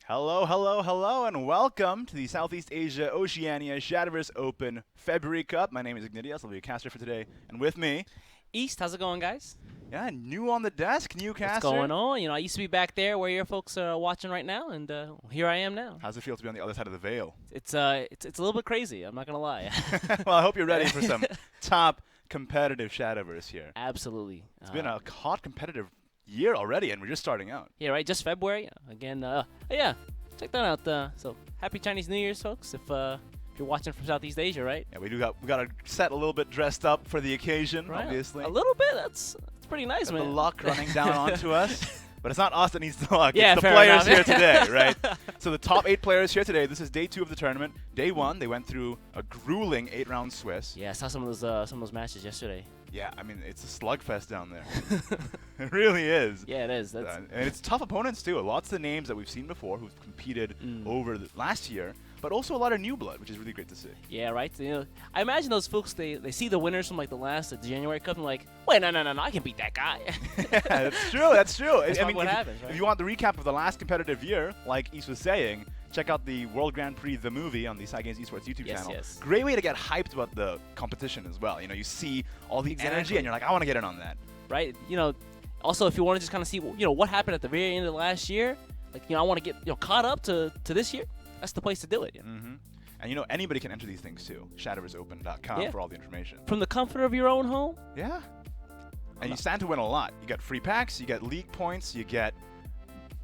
Hello, hello, hello, and welcome to the Southeast Asia Oceania Shadowverse Open February Cup. My name is Ignatius. I'll be your caster for today. And with me, East, how's it going, guys? yeah, new on the desk, new caster. What's going on? You know, I used to be back there where your folks are watching right now, and here I am now. How's it feel to be on the other side of the veil? It's a little bit crazy. I'm not gonna lie. Well, I hope you're ready for some top competitive Shadowverse here. Absolutely. It's been a hot competitive year already, and we're just starting out. Yeah, right. Just February again. Yeah, check that out. So happy Chinese New Year's, folks. If you're watching from Southeast Asia, right? Yeah, we got our set a little bit dressed up for the occasion, Right. obviously. A little bit. That's pretty nice, Got man. the luck running down onto us. But it's not us that needs the luck. Yeah, it's the fair players enough. here today, right? So the top 8 players here today. This is day 2 of the tournament. Day 1, they went through a grueling 8-round Swiss. Yeah, I saw some of those matches yesterday. Yeah, I mean, it's a slugfest down there. It really is. Yeah, it is. And it's tough opponents, too. Lots of names that we've seen before who've competed over the last year, but also a lot of new blood, which is really great to see. Yeah, right. You know, I imagine those folks, they see the winners from like the last January Cup and like, wait, no, I can beat that guy. Yeah, that's true. That's true. That's I mean, what happens, right? If you want the recap of the last competitive year, like East was saying, check out the World Grand Prix, the movie, on the SEAO Esports YouTube channel. Yes. Great way to get hyped about the competition as well. You know, you see all the energy, and you're like, I want to get in on that. Right. You know, also if you want to just kind of see, you know, what happened at the very end of last year, like, you know, I want to get caught up to this year. That's the place to do it. You know? And you know, anybody can enter these things too. Shadowverseopen.com for all the information. From the comfort of your own home. Yeah. And you stand to win a lot. You get free packs, you get league points, you get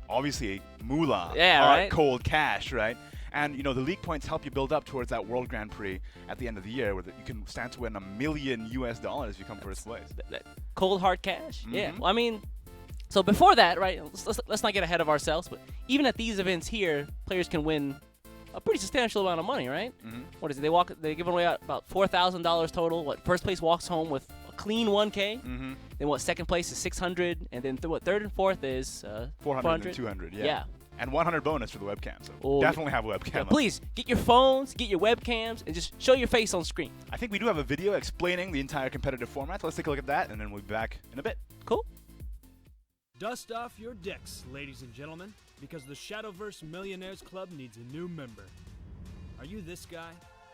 obviously moolah, hard, cold cash, right? And you know, the league points help you build up towards that World Grand Prix at the end of the year, where you can stand to win $1 million if you come first place. That cold hard cash. Yeah. Well, I mean, so before that, right? Let's not get ahead of ourselves. But even at these events here, players can win a pretty substantial amount of money, right? What is it? They give away about $4,000 total. What, first place walks home with a clean 1K. Then what, second place is 600, and then what, third and fourth is 400 and 200. Yeah. And 100 bonus for the webcam. So definitely have a webcam. Yeah, please get your phones, get your webcams, and just show your face on screen. I think we do have a video explaining the entire competitive format. So let's take a look at that, and then we'll be back in a bit. Cool. Dust off your decks, ladies and gentlemen, because the Shadowverse Millionaires Club needs a new member. Are you this guy?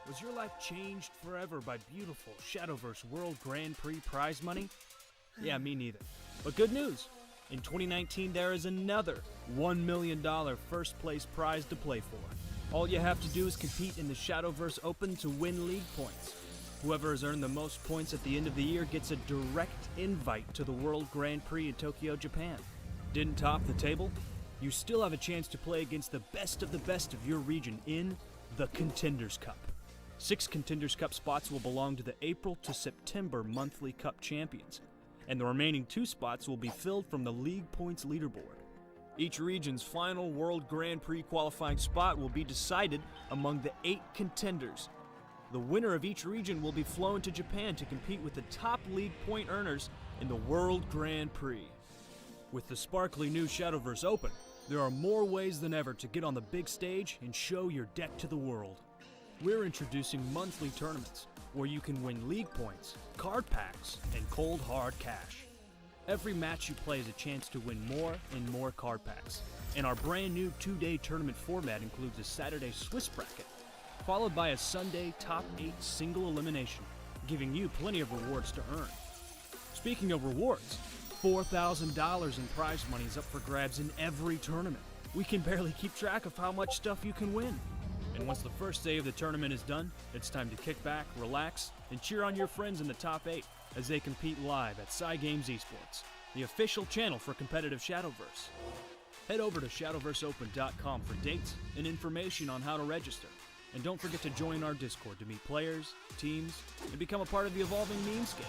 Was your life changed forever by beautiful Shadowverse World Grand Prix prize money? Yeah, me neither. But good news! In 2019, there is another $1 million first place prize to play for. All you have to do is compete in the Shadowverse Open to win league points. Whoever has earned the most points at the end of the year gets a direct invite to the World Grand Prix in Tokyo, Japan. Didn't top the table? You still have a chance to play against the best of your region in the Contenders Cup. 6 Contenders Cup spots will belong to the April to September monthly Cup champions, and the remaining 2 spots will be filled from the league points leaderboard. Each region's final World Grand Prix qualifying spot will be decided among the 8 contenders. The winner of each region will be flown to Japan to compete with the top league point earners in the World Grand Prix. With the sparkly new Shadowverse Open, there are more ways than ever to get on the big stage and show your deck to the world. We're introducing monthly tournaments where you can win league points, card packs, and cold hard cash. Every match you play is a chance to win more and more card packs. And our brand new 2-day tournament format includes a Saturday Swiss bracket, followed by a Sunday top 8 single elimination, giving you plenty of rewards to earn. Speaking of rewards, $4,000 in prize money is up for grabs in every tournament. We can barely keep track of how much stuff you can win. And once the first day of the tournament is done, it's time to kick back, relax, and cheer on your friends in the top 8 as they compete live at SEAO Esports, the official channel for competitive Shadowverse. Head over to shadowverseopen.com for dates and information on how to register. And don't forget to join our Discord to meet players, teams, and become a part of the evolving memes game.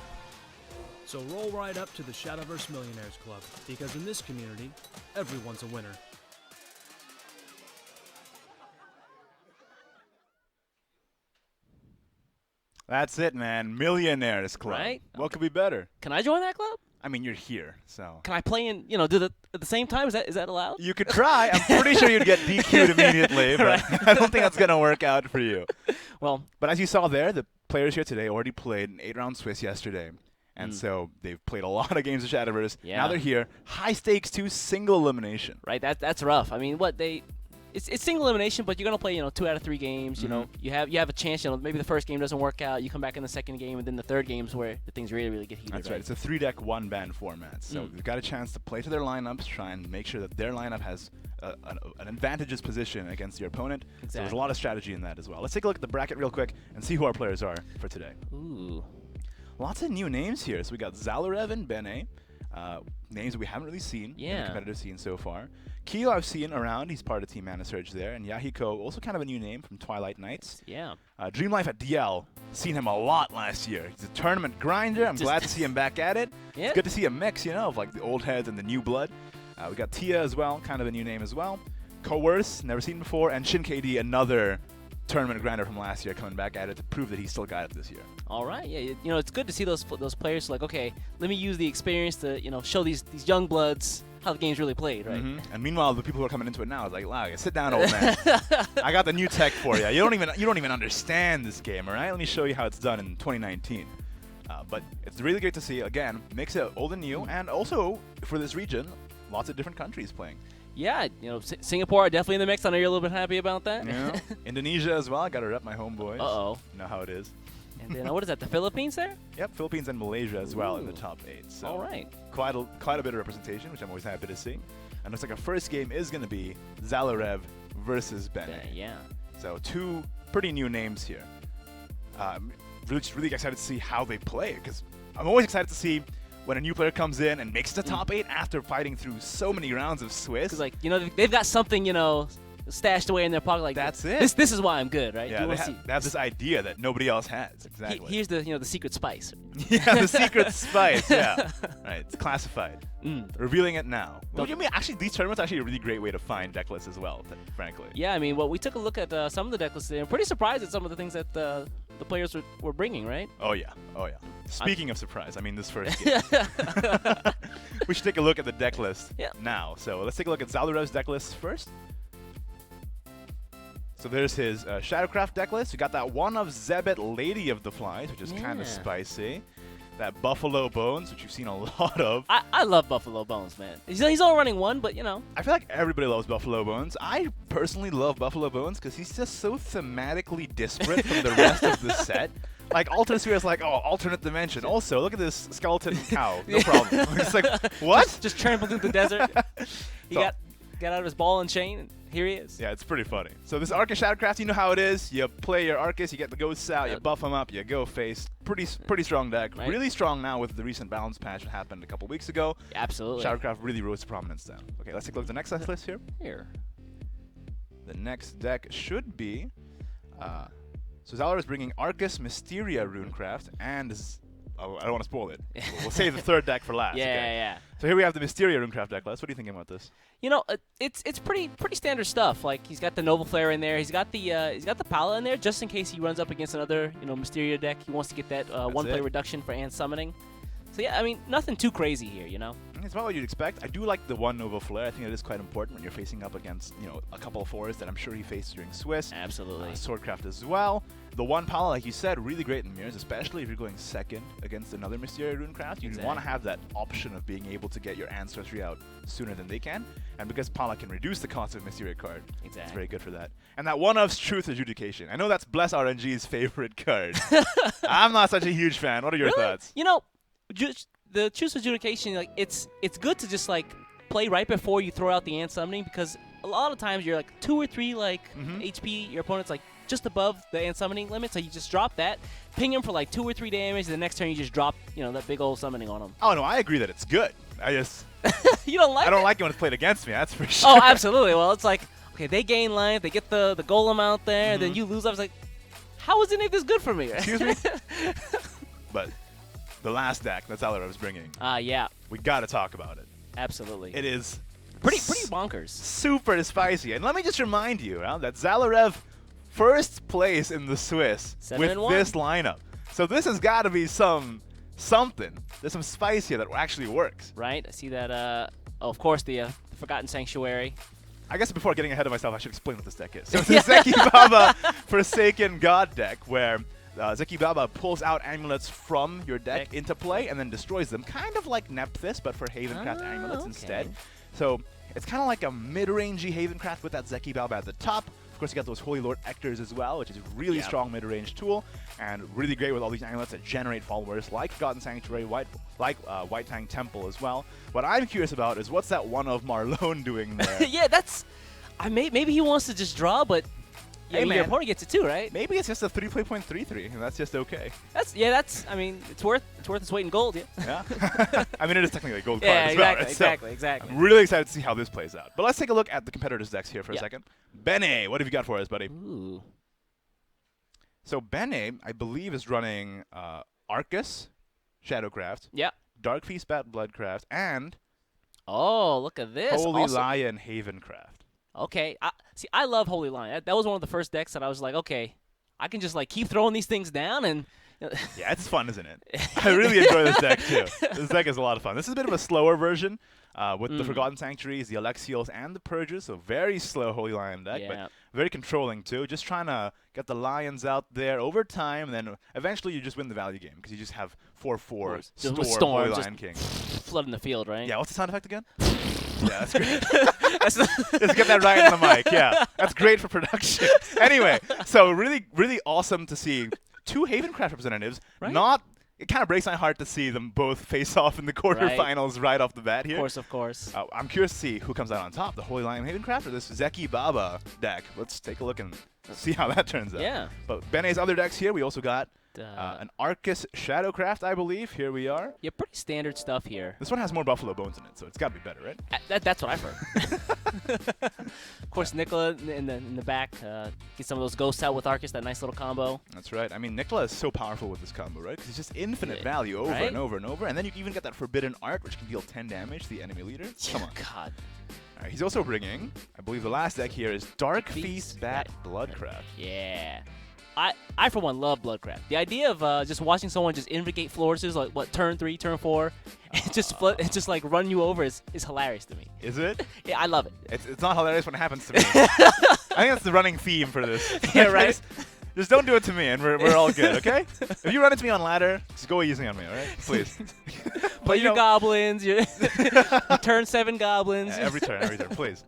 So roll right up to the Shadowverse Millionaires Club, because in this community, everyone's a winner. That's it, man. Millionaires Club. Right? What could be better? Can I join that club? I mean, you're here, so. Can I play in, you know, do the at the same time? Is that allowed? You could try. I'm pretty sure you'd get DQ'd immediately, but I don't think that's going to work out for you. Well, but as you saw there, the players here today already played an 8-round Swiss yesterday. And so they've played a lot of games of Shadowverse. Yeah. Now they're here. High stakes 2 single elimination. Right, that's rough. I mean, what they it's single elimination, but you're gonna play 2 out of 3 games. You know, you have a chance. Maybe the first game doesn't work out. You come back in the second game, and then the third game's where the things really get heated. That's right. It's a 3-deck 1-ban format, so we've got a chance to play to their lineups, try and make sure that their lineup has an advantageous position against your opponent. Exactly. So there's a lot of strategy in that as well. Let's take a look at the bracket real quick and see who our players are for today. Ooh. Lots of new names here. So we got Xallorev and Bene, names that we haven't really seen in the competitive scene so far. Kyo I've seen around. He's part of Team Mana Surge there. And Yahiko, also kind of a new name from Twilight Nights. Yeah. Dreamlife DL, seen him a lot last year. He's a tournament grinder. I'm glad to see him back at it. Yeah. It's good to see a mix, of like the old heads and the new blood. We got Tia as well, kind of a new name as well. Coercezz, never seen before. And ShinKD, another tournament grinder from last year, coming back at it to prove that he still got it this year. All right, yeah, it's good to see those players like, okay, let me use the experience to show these young bloods how the game's really played, right? And meanwhile, the people who are coming into it now is like, wow, sit down, old man. I got the new tech for you. You don't even understand this game, all right? Let me show you how it's done in 2019. But it's really great to see again mix it old and new, and also for this region, lots of different countries playing. Yeah, Singapore are definitely in the mix. I know you're a little bit happy about that. Yeah. Indonesia as well. I got to rep my homeboys. Uh-oh. You know how it is. And then, what is that, the Philippines there? Yep, Philippines and Malaysia as well in the top 8. So all right. Quite a bit of representation, which I'm always happy to see. And looks like our first game is going to be Xallorev versus Bene. Yeah. So 2 pretty new names here. Really excited to see how they play, because I'm always excited to see when a new player comes in and makes the top 8 after fighting through so many rounds of Swiss. Because, they've got something, stashed away in their pocket. Like, that's it. This is why I'm good, right? Yeah, they have this idea that nobody else has. Exactly. Here's the, the secret spice. Yeah, the secret spice. Yeah. Right. It's classified. Revealing it now. Actually, these tournaments are actually a really great way to find deck lists as well, frankly. Yeah, we took a look at some of the deck lists. I'm pretty surprised at some of the things that the players were bringing, right? Oh, yeah. Speaking of surprise, this first game. We should take a look at the deck list now. So let's take a look at Xallorev's deck list first. So there's his Shadowcraft deck list. We got that one of Zebet, Lady of the Flies, which is kind of spicy. That Buffalo Bones, which you've seen a lot of. I love Buffalo Bones, man. He's only running one, but I feel like everybody loves Buffalo Bones. I personally love Buffalo Bones because he's just so thematically disparate from the rest of the set. Like, Alternate Sphere is like, oh, alternate dimension. Also, look at this skeleton cow. No problem. It's like, what? Just trampled through the desert. He got out of his ball and chain, and here he is. Yeah, it's pretty funny. So this Arcus Shadowcraft, you know how it is. You play your Arcus, you get the ghosts out, you buff them up, you go face. Pretty strong deck. Right. Really strong now with the recent balance patch that happened a couple weeks ago. Yeah, absolutely. Shadowcraft really rose to prominence then. Okay, let's take a look at the next list here. The next deck should be... So Xallorev is bringing Arcus Mysteria Runecraft and... I don't want to spoil it. We'll save the third deck for last. Yeah. So here we have the Mysteria Runecraft deck list. What are you thinking about this? It's pretty standard stuff. Like, he's got the Noble Flare in there. He's got the Pala in there just in case he runs up against another Mysteria deck. He wants to get that one-play reduction for Ant Summoning. So yeah, nothing too crazy here, It's about what you'd expect. I do like the one Nova Flare. I think it is quite important when you're facing up against, a couple of fours that I'm sure he faced during Swiss. Absolutely. Swordcraft as well. The one Pala, like you said, really great in mirrors, especially if you're going second against another Mysteria Runecraft. You want to have that option of being able to get your Ancestry out sooner than they can. And because Pala can reduce the cost of Mysteria card, it's very good for that. And that one of's Truth Adjudication. I know that's Bless RNG's favorite card. I'm not such a huge fan. What are your thoughts? The Truth Adjudication, it's good to just play right before you throw out the Ant Summoning, because a lot of times you're 2 or 3 HP, your opponent's just above the Ant Summoning limit, so you just drop that, ping him for 2 or 3 damage, and the next turn you just drop that big old summoning on him. Oh no, I agree that it's good. I just you don't like it? I don't like it when it's played against me. That's for sure. Oh, absolutely. Well, it's okay, they gain life, they get the golem out there, then you lose. I was like, how is any of this good for me? Excuse me. But the last deck that Xallorev is bringing. Yeah. We got to talk about it. Absolutely. It is pretty bonkers. Super spicy. And let me just remind you that Xallorev first place in the Swiss with this lineup. So this has got to be something. There's some spice here that actually works. Right. I see that. Of course, the Forgotten Sanctuary. I guess before getting ahead of myself, I should explain what this deck is. So it's a Zeki Baba Forsaken God deck where Zeki Baba pulls out amulets from your deck into play and then destroys them, kind of like Nephthys, but for Havencraft amulets instead. So it's kind of like a mid-rangey Havencraft with that Zeki Baba at the top. Of course, you got those Holy Lord Ectors as well, which is a really strong mid-range tool, and really great with all these amulets that generate followers, like Forgotten Sanctuary, White Tang Temple as well. What I'm curious about is what's that one of Marlone doing there? Yeah, that's... maybe he wants to just draw, but hey, man, your opponent gets it too, right? Maybe it's just a 3-play.33, and that's just okay. That's. I mean, it's worth its weight in gold. Yeah. Yeah. I mean, it is technically a gold card as well. Right? Exactly. I'm really excited to see how this plays out. But let's take a look at the competitors' decks here for a second. Bene, what have you got for us, buddy? Ooh. So Bene, I believe, is running Arcus, Shadowcraft, Dark Feast, Bat Bloodcraft, and look at this. Holy Lion Havencraft. Okay. See, I love Holy Lion. That was one of the first decks that I was like, okay, I can just like keep throwing these things down and. Yeah, it's fun, isn't it? I really enjoy this deck too. This deck is a lot of fun. This is a bit of a slower version with the Forgotten Sanctuaries, the Alexios, and the Purges. So very slow Holy Lion deck, but very controlling too. Just trying to get the Lions out there over time, and then eventually you just win the value game because you just have 4/4 Storm Holy Lion King. Flooding the field, right? Yeah, what's the sound effect again? Yeah, that's great. Just get that right on the mic. Yeah, that's great for production. Anyway, so really, really awesome to see two Havencraft representatives. Right? It kind of breaks my heart to see them both face off in the quarterfinals right off the bat here. Of course. I'm curious to see who comes out on top, the Holy Lion Havencraft or this Zeki Baba deck. Let's take a look and see how that turns out. Yeah. But Bene's other decks here, we also got an Arcus Shadowcraft, I believe. Here we are. Yeah, pretty standard stuff here. This one has more Buffalo Bones in it, so it's got to be better, right? That's what I've heard. Of course, Nicola in the back get some of those ghosts out with Arcus, that nice little combo. That's right. I mean, Nicola is so powerful with this combo, right? Because it's just infinite value over and over and over. And then you even get that Forbidden Art, which can deal 10 damage to the enemy leader. Come on. God. All right, he's also bringing, I believe the last deck here is Dark Feast Bat Bloodcraft. Yeah. I for one love Bloodcraft. The idea of just watching someone just invocate forces like turn 3, turn 4, and just like run you over is hilarious to me. Is it? Yeah, I love it. It's not hilarious when it happens to me. I think that's the running theme for this. Yeah, right. Just don't do it to me, and we're all good, okay? If you run into me on ladder, just go easy on me, all right? Please. Play your goblins. Your turn 7 goblins. Yeah, every turn, please.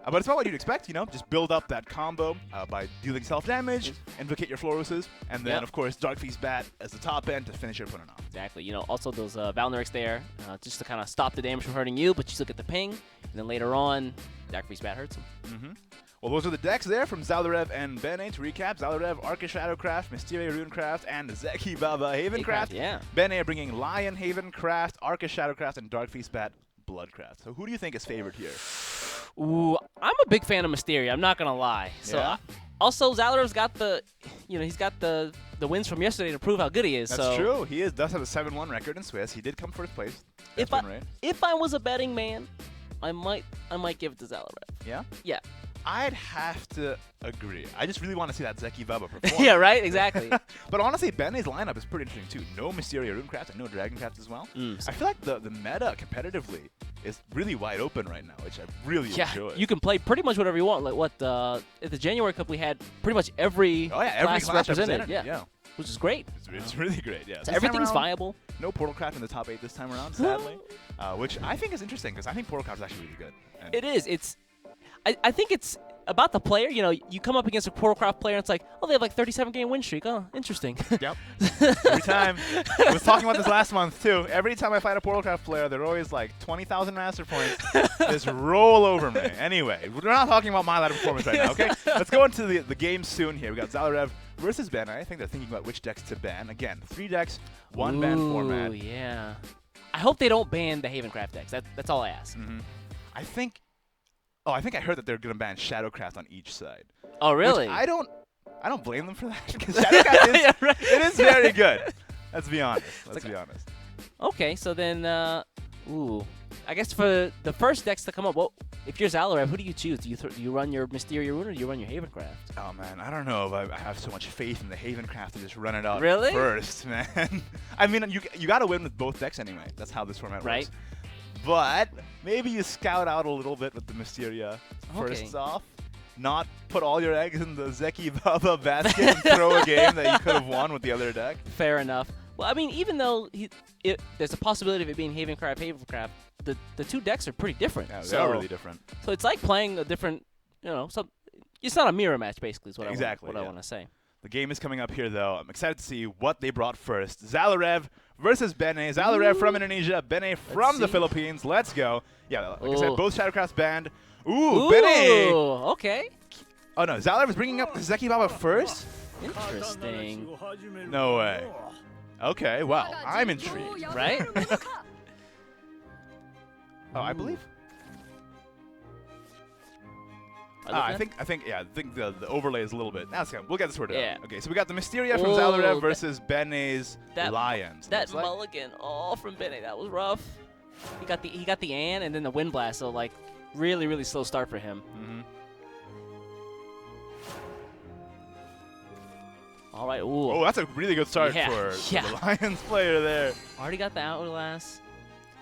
But it's not what you'd expect, just build up that combo by dealing self-damage, invocate your Floroses, and then, of course, Dark Feast Bat as the top end to finish your opponent off. Exactly. Also those Valnerics there, just to kind of stop the damage from hurting you, but you still get the ping, and then later on, Dark Feast Bat hurts him. Well, those are the decks there from Xallorev and Bene. To recap, Xallorev, Arcus Shadowcraft, Mysteria Runecraft, and Zeki Baba Havencraft. Yeah. Bene bringing Lion Havencraft, Arcus Shadowcraft, and Dark Feast Bat Bloodcraft. So who do you think is favored here? Ooh, I'm a big fan of Mysteria. I'm not gonna lie. So also Xallorev's got the, he's got the wins from yesterday to prove how good he is. That's true. He does have a 7-1 record in Swiss. He did come first place. If I was a betting man, I might give it to Xallorev. Yeah. Yeah. I'd have to agree. I just really want to see that Zeki Baba perform. Yeah, right? Exactly. But honestly, Bene's lineup is pretty interesting, too. No Mysteria Runecraft and no Dragoncraft as well. I feel like the meta competitively is really wide open right now, which I really enjoy. You can play pretty much whatever you want. Like at the January Cup, we had pretty much every class represented. Yeah. Which is great. It's really great, yeah. So everything's viable. No Portalcraft in the top 8 this time around, sadly. Which I think is interesting, because I think Portalcraft is actually really good. And it is. I think it's about the player. You come up against a Portalcraft player, and it's like, oh, they have like 37-game win streak. Oh, interesting. Yep. Every time. I was talking about this last month, too. Every time I fight a Portalcraft player, they're always like 20,000 master points. Just roll over me. Anyway, we're not talking about my ladder performance right now, okay? Let's go into the game soon here. We got Xallorev versus Bene. I think they're thinking about which decks to ban. Again, 3 decks, 1 ban format. Ooh, yeah. I hope they don't ban the Havencraft decks. That's all I ask. I think I heard that they're going to ban Shadowcraft on each side. Oh, really? I don't blame them for that, because Shadowcraft it is very good. Let's be honest. Let's be honest. Okay, so then, I guess for the first decks to come up, if you're Xallorev, who do you choose? Do you run your Mysteria Rune or do you run your Havencraft? Oh, man, I don't know if I have so much faith in the Havencraft to just run it out really? First, man. I mean, you got to win with both decks anyway. That's how this format works. But maybe you scout out a little bit with the Mysteria first off. Not put all your eggs in the Zeki Baba basket and throw a game that you could have won with the other deck. Fair enough. Well, I mean, even though there's a possibility of it being Havencraft, the two decks are pretty different. Yeah, they are really different. So it's like playing a different, it's not a mirror match, basically, is what I want to say. The game is coming up here, though. I'm excited to see what they brought first. Xallorev versus Bene. Xallorev from Indonesia, Bene from the Philippines. Let's go. Yeah, like I said, both Shadowcrafts banned. Ooh, Bene! Okay. Oh, no, Xallorev is bringing up Zeki Baba first? Interesting. No way. Okay, well, I'm intrigued. Right? Oh, I believe. I think the overlay is a little bit. We'll get this sorted out. Okay, so we got the Mysteria from Xallorev versus Bene's Lions. That mulligan, from Bene, that was rough. He got the Ann and then the Wind Blast, so like really, really slow start for him. All right. Ooh. Oh, that's a really good start for the Lions player there. Already got the Hourglass.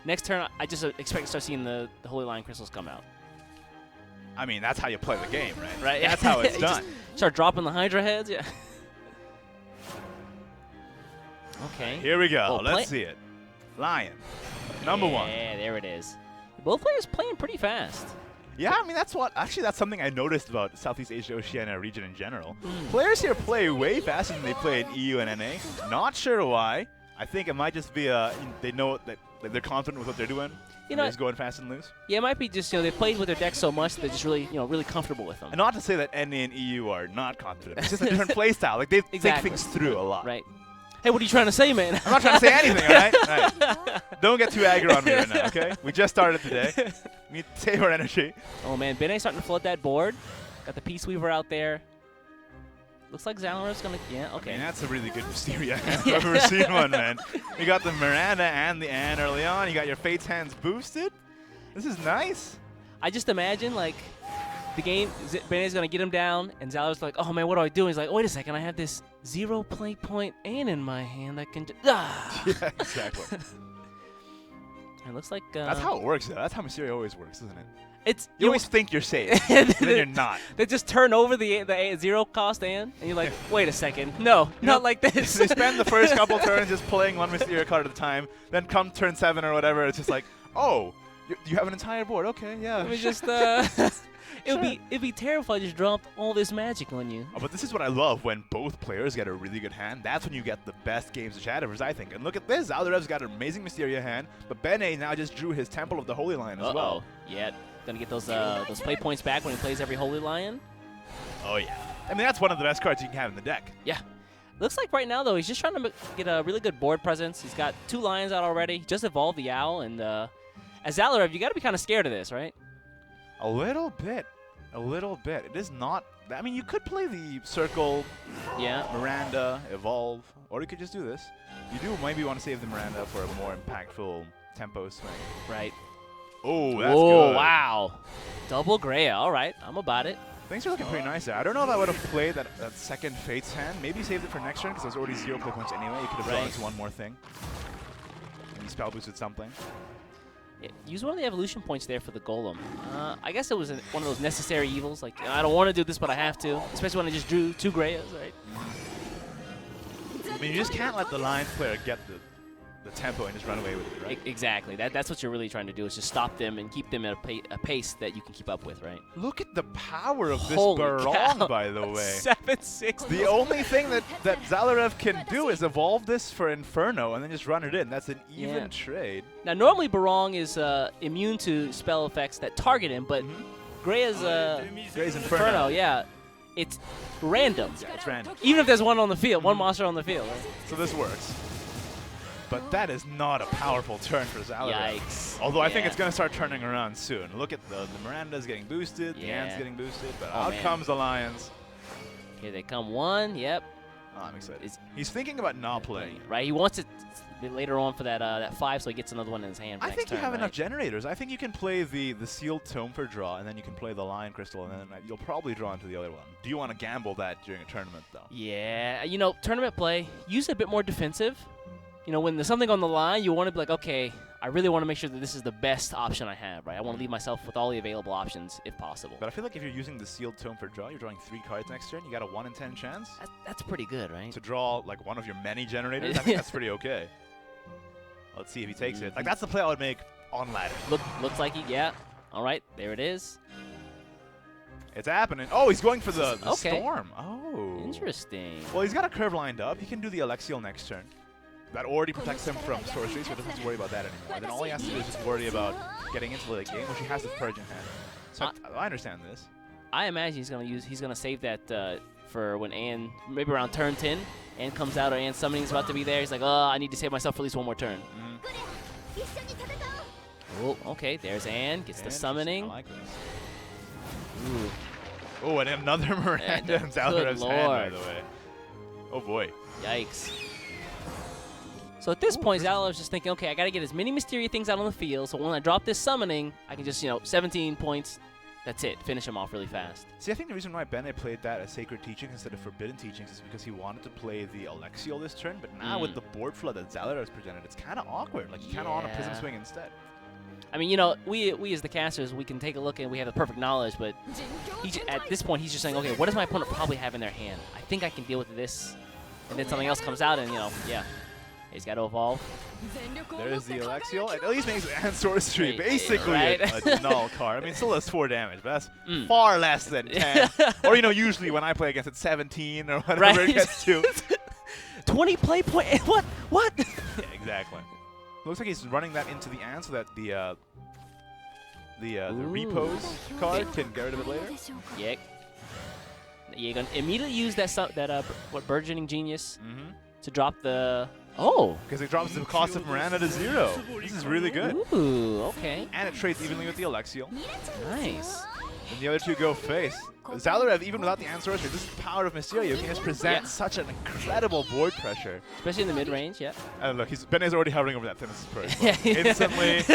Next turn, I just expect to start seeing the Holy Lion crystals come out. I mean, that's how you play the game, right? Right. That's how it's done. Start dropping the Hydra heads, yeah. Okay. Here we go. Let's see it. Lion. Number one. Yeah, there it is. Both players playing pretty fast. Yeah, I mean, that's something I noticed about Southeast Asia Oceania region in general. Players here play way faster than they play in EU and NA. Not sure why. I think it might just be they know that they're confident with what they're doing. They're just going fast and loose. Yeah, it might be just they played with their deck so much that they're just really really comfortable with them. And not to say that NA and EU are not confident. It's just a different play style. Like they think things through a lot. Right. Hey, what are you trying to say, man? I'm not trying to say anything, all right? All right. Don't get too aggro on me right now, okay? We just started today. We need to save our energy. Oh, man. Bene's starting to flood that board. Got the Peace Weaver out there. Looks like Xallorev's going to... Yeah, okay. I mean, that's a really good Mysteria. I've ever seen one, man. You got the Miranda and the Anne early on. You got your Fate's Hands boosted. This is nice. I just imagine, like, the game, Bene's going to get him down, and Xallorev's like, oh, man, what do I do? And he's like, wait a second, I have this 0 play point Anne in my hand that can just... Yeah, exactly. It looks like... that's how it works, though. That's how Mysteria always works, isn't it? You always think you're safe, and then you're not. They just turn over the 0 cost Anne, and you're like, wait a second. No, not like this. They spend the first couple turns just playing one Mysteria card at a time. Then come turn 7 or whatever, it's just like, oh, you have an entire board. Okay, yeah. Let me just... It'd be terrible if I just dropped all this magic on you. Oh, but this is what I love when both players get a really good hand. That's when you get the best games of Shadowverse, I think. And look at this. Xallorev's got an amazing Mysteria hand, but Bene now just drew his Temple of the Holy Lion as well. Yeah, gonna get those play points back when he plays every Holy Lion. Oh, yeah. I mean, that's one of the best cards you can have in the deck. Yeah. Looks like right now, though, he's just trying to get a really good board presence. He's got 2 Lions out already. He just evolved the Owl, and as Xallorev, you got to be kind of scared of this, right? A little bit. A little bit. It is not... I mean, you could play the Circle, Miranda, Evolve, or you could just do this. You do maybe want to save the Miranda for a more impactful tempo swing. Right. Oh, that's good. Wow. Double Greya. All right. I'm about it. Things are looking pretty nice there. I don't know if I would have played that second Fate's hand. Maybe saved it for next turn because there's already 0 play points anyway. You could have gone into one more thing. Maybe spell boosted something. Yeah, use one of the evolution points there for the Golem. I guess it was one of those necessary evils. Like, I don't want to do this, but I have to. Especially when I just drew 2 Greyas, right? I mean, you just can't let the Lions player get the tempo and just run away with it, right? Exactly. That's what you're really trying to do, is just stop them and keep them at a pace that you can keep up with, right? Look at the power of this Holy Barong, cow. by the way. 7/6. The only thing that Xallorev can do is evolve this for Inferno and then just run it in. That's an even trade. Now, normally Barong is immune to spell effects that target him, but Greya's Inferno, it's random. Yeah, it's random. Even if there's one on the field, one monster on the field. Right? So this works. But that is not a powerful turn for Xallorev. Yikes. Although I think it's going to start turning around soon. Look at the Miranda's getting boosted, the Ant's getting boosted, but out comes the Lions. Here they come. 1, yep. Oh, I'm excited. He's thinking about not playing. Right, he wants it later on for that 5, so he gets another one in his hand for I think turn, you have enough generators. I think you can play the Sealed Tome for draw, and then you can play the Lion Crystal, and then you'll probably draw into the other one. Do you want to gamble that during a tournament, though? Yeah, tournament play, use it a bit more defensive. When there's something on the line, you want to be like, okay, I really want to make sure that this is the best option I have, right? I want to leave myself with all the available options if possible. But I feel like if you're using the sealed tome for draw, you're drawing 3 cards next turn. You got a 1 in 10 chance. That's pretty good, right? To draw like one of your many generators, I think that's pretty okay. Let's see if he takes it. Like that's the play I would make on ladder. Looks like yeah. All right, there it is. It's happening. Oh, he's going for the storm. Oh. Interesting. Well, he's got a curve lined up. He can do the Alexial next turn. That already protects him from sorcery, so he doesn't have to worry about that anymore. Then all he has to do is just worry about getting into the game, which he has with Purge in hand. So I understand this. I imagine he's gonna save that for when Ann, maybe around turn 10, Ann comes out or Ann summoning is about to be there. He's like, oh, I need to save myself for at least one more turn. Oh, okay, there's Ann, gets the summoning. I like this. Ooh. Oh, and another Miranda in Xallorev's hand, by the way. Oh boy. Yikes. So at this point, Xallorev's just thinking, okay, I got to get as many Mysteria things out on the field, so when I drop this summoning, I can just, 17 points, that's it, finish him off really fast. See, I think the reason why Bene played that as Sacred Teachings instead of Forbidden Teachings is because he wanted to play the Alexial this turn, but now with the board flow that Xallorev's presented, it's kind of awkward. Like, you kind of want a Prism Swing instead. I mean, we as the casters, we can take a look and we have the perfect knowledge, but at this point, he's just saying, okay, what does my opponent probably have in their hand? I think I can deal with this. And then something else comes out and, yeah, he's got to evolve. There's the Alexial. It at least makes Ann Sorcery basically a null card. I mean, it still does 4 damage, but that's far less than 10. Or, usually when I play against it, 17 or whatever it gets to. 20 play point. What? Yeah, exactly. Looks like he's running that into the Ann so that the repose card can get rid of it later. Yeah. You're gonna immediately use that Burgeoning Genius to drop the. Oh. Because it drops the cost of Miranda to 0. This is really good. Ooh, okay. And it trades evenly with the Alexial. Nice. And the other two go face. Xallorev, even without the Ann Sorcery, this is the power of Mysteria. You can just present such an incredible board pressure. Especially in the mid-range, yeah. And look, Bene's already hovering over that Themis Purge. Instantly,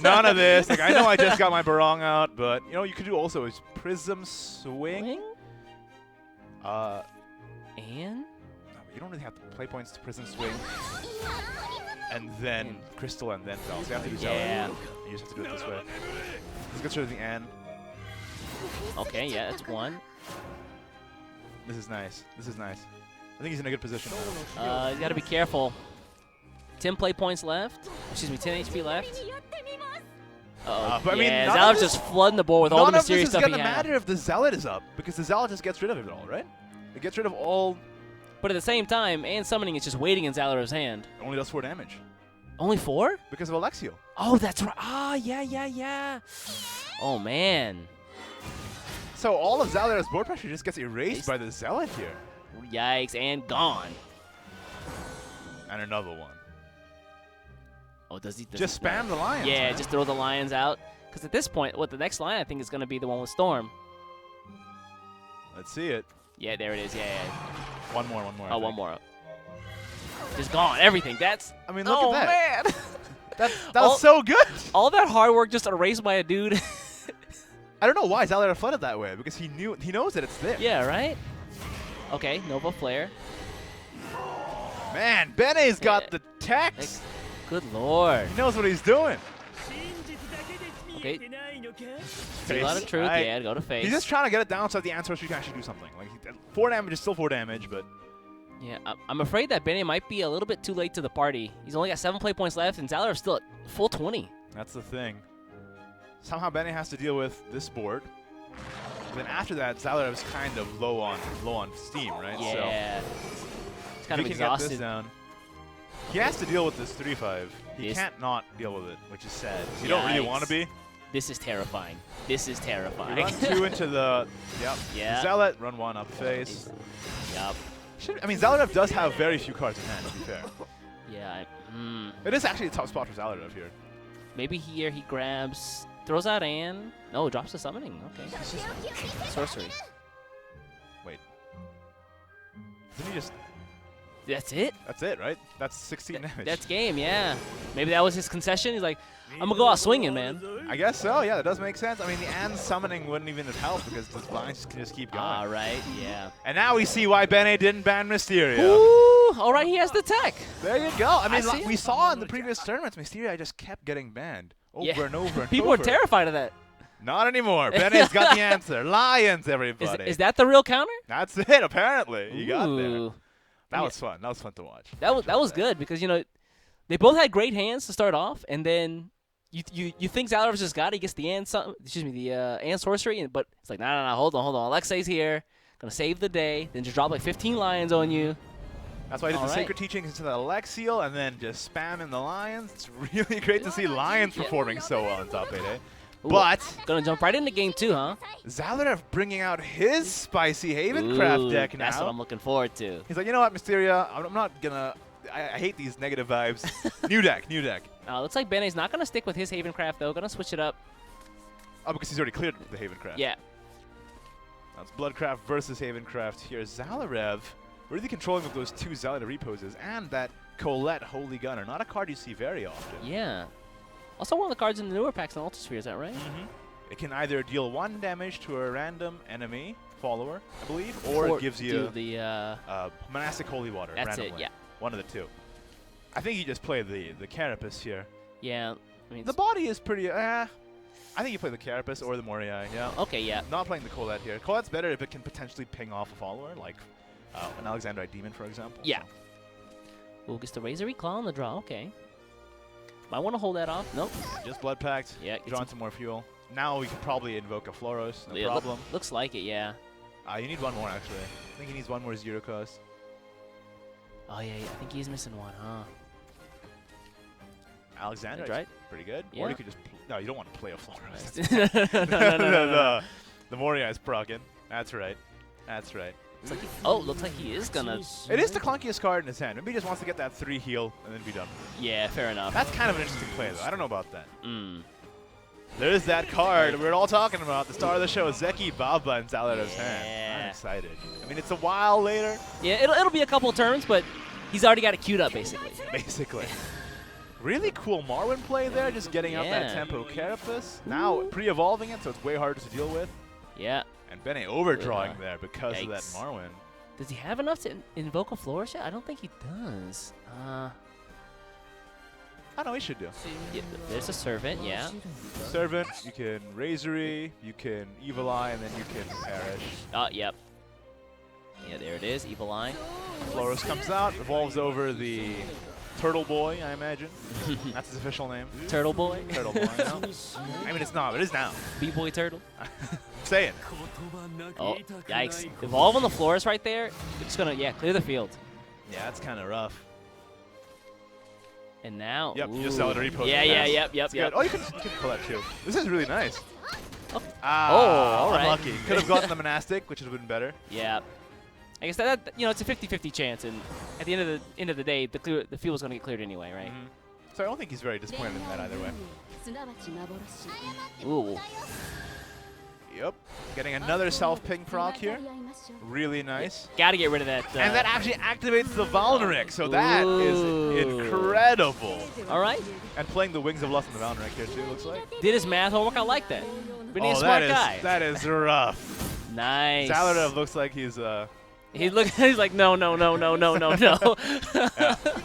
none of this. Like, I know I just got my Barong out, but, you could do also is Prism Swing. And? You don't really have to play points to Prism Swing. And then Crystal and then Fel. So you have to do Xallorev. You just have to do it this way. Let's get rid of the Ann. Okay, yeah, that's 1. This is nice. This is nice. I think he's in a good position now. He's got to be careful. 10 play points left. Excuse me, 10 HP left. But Xallorev's just flooding the board with all the mysterious stuff he has. None of this is going to matter if the Zealot is up, because the Zealot just gets rid of it all, right? It gets rid of all... But at the same time, Ann Summoning is just waiting in Xallorev's hand. It only does 4 damage. Only 4? Because of Alexial. Oh, that's right. Ah, yeah. Oh, man. So all of Xallorev's board pressure just gets erased by the Zealot here. Yikes, and gone. And another one. Oh, does he? Just spam the lions. Yeah, man. just throw the lions out. Because at this point, the next line I think is going to be the one with Storm. Let's see it. Yeah, there it is. Yeah. One more. Oh, one more. Just gone. Everything. That's. I mean, look at that. Man. that was so good. All that hard work just erased by a dude. I don't know why Xallorev flooded that way, because he knows that it's there. Yeah, right? Okay, Nova Flare. Man, Bene's got the text. Good lord. He knows what he's doing. Okay. A lot of truth. Yeah, go to face. He's just trying to get it down so that the Ann Sorcery can actually do something. Like 4 damage is still 4 damage, but... Yeah, I'm afraid that Bene might be a little bit too late to the party. He's only got 7 play points left, and Xallorev's still at full 20. That's the thing. Somehow Bene has to deal with this board. Then after that, Xallorev's kind of low on steam, right? Yeah. So he's kind of exhausted. He can get this down. He has to deal with this 3-5. He can't not deal with it, which is sad. You don't really want to be. This is terrifying. This is terrifying. You run 2 into the... Yep. Yeah. Zealot, run 1 up face. Yep. I mean, Xallorev does have very few cards in hand, to be fair. Yeah. It is actually a tough spot for Xallorev here. Maybe here he grabs... Throws out Ann. No, drops the summoning. Okay. Sorcery. Wait. Didn't he just... That's it? That's it, right? That's 16 damage. That's game, yeah. Maybe that was his concession. He's like, I'm going to go out swinging, man. I guess so, yeah. That does make sense. I mean, the Ann summoning wouldn't even have helped because the blinds can just keep going. All right, yeah. And now we see why Bene didn't ban Mysteria. Ooh, All right, he has the tech. There you go. I mean, see we saw in the previous tournaments, Mysteria just kept getting banned over and over and People over. were terrified of that. Not anymore. Bene's got the answer. Lions, everybody. Is that the real counter? That's it, apparently. You got there. Ooh. That was fun. That was fun to watch. That was good because, you know, they both had great hands to start off, and then you think Xallorev just got it. He gets the Ant sorcery, but it's like, no, hold on. Alexei's here. Gonna save the day. Then just drop like 15 lions on you. That's why I did the Sacred Teachings into the Alexiel and then just spamming the lions. It's really great to see lions performing so well in top 8, eh? But gonna jump right into game 2, huh? Xallorev bringing out his spicy Havencraft deck now. That's what I'm looking forward to. He's like, you know what, Mysteria, I'm not gonna. I hate these negative vibes. New deck. Looks like Bene's not gonna stick with his Havencraft though. Gonna switch it up. Oh, because he's already cleared the Havencraft. Yeah. That's Bloodcraft versus Havencraft here. Xallorev really controlling with those 2 Zealot reposes and that Colette Holy Gunner. Not a card you see very often. Yeah. Also one of the cards in the newer packs in Ultrasphere, is that right? It can either deal 1 damage to a random enemy follower, I believe, or it gives you the Monastic Holy Water. That's randomly. it, yeah. One of the 2. I think you just play the Carapace here. Yeah. I mean, the body is pretty. I think you play the Carapace or the Moriai. Yeah. Okay. Yeah. Not playing the Colette here. Colette's better if it can potentially ping off a follower, like an Alexandrite Demon, for example. Yeah. Ooh, gets the Razor Claw on the draw. Okay. Might want to hold that off. Nope. Just Blood Pact. Yeah. Drawing some more fuel. Now we could probably invoke a Floros. No yeah, problem. Looks like it. Yeah. You need 1 more actually. I think he needs 1 more 0 cost. Oh yeah. I think he's missing 1, huh? Alexandrite, right? Pretty good. Yeah. Or you could just. No, you don't want to play a Floros. no. The Moriai is proccing. That's right. Looks like he is gonna. It is the clunkiest card in his hand. Maybe he just wants to get that 3 heal and then be done. Yeah, fair enough. That's kind of an interesting play, though. I don't know about that. There's that card we're all talking about, the star of the show, Zeki Baba in Xalorev's hand. I'm excited. I mean, it's a while later. Yeah, it'll be a couple turns, but he's already got it queued up, basically. Really cool Marwyn play there, just getting out that Tempo Carapace. Now pre-evolving it, so it's way harder to deal with. Yeah. And Bene overdrawing there because of that Marwyn. Does he have enough to invoke a Flourish yet? I don't think he does. I know he should do. Yeah, there's a Servant, yeah. Servant, you can Razory, you can Evil Eye, and then you can Perish. Yep. Yeah, there it is, Evil Eye. Floros comes out, evolves over the Turtle Boy, I imagine. That's his official name. Turtle Boy? Turtle Boy, no? I mean, it's not, but it is now. B-Boy Turtle? Say it. Oh, yikes. Evolve on the Floris right there. It's going to, clear the field. Yeah, that's kind of rough. And now, yep, you just sell it or repost. Yep. Oh, you can collect too. This is really nice. Oh, all right. Unlucky. Could have gotten the Monastic, which would have been better. Yeah. I guess that it's a 50-50 chance, and at the end of the day, the field is going to get cleared anyway, right? So I don't think he's very disappointed in that either way. Ooh. Yep. Getting another self-ping proc here. Really nice. Got to get rid of that. And that actually activates the Valneric, so that is incredible. All right. And playing the Wings of Lust on the Valneric here too, looks like. Did his math homework. I like that. Bene's a smart guy. That is rough. Nice. Xallorev looks like he's He's like no. Yeah,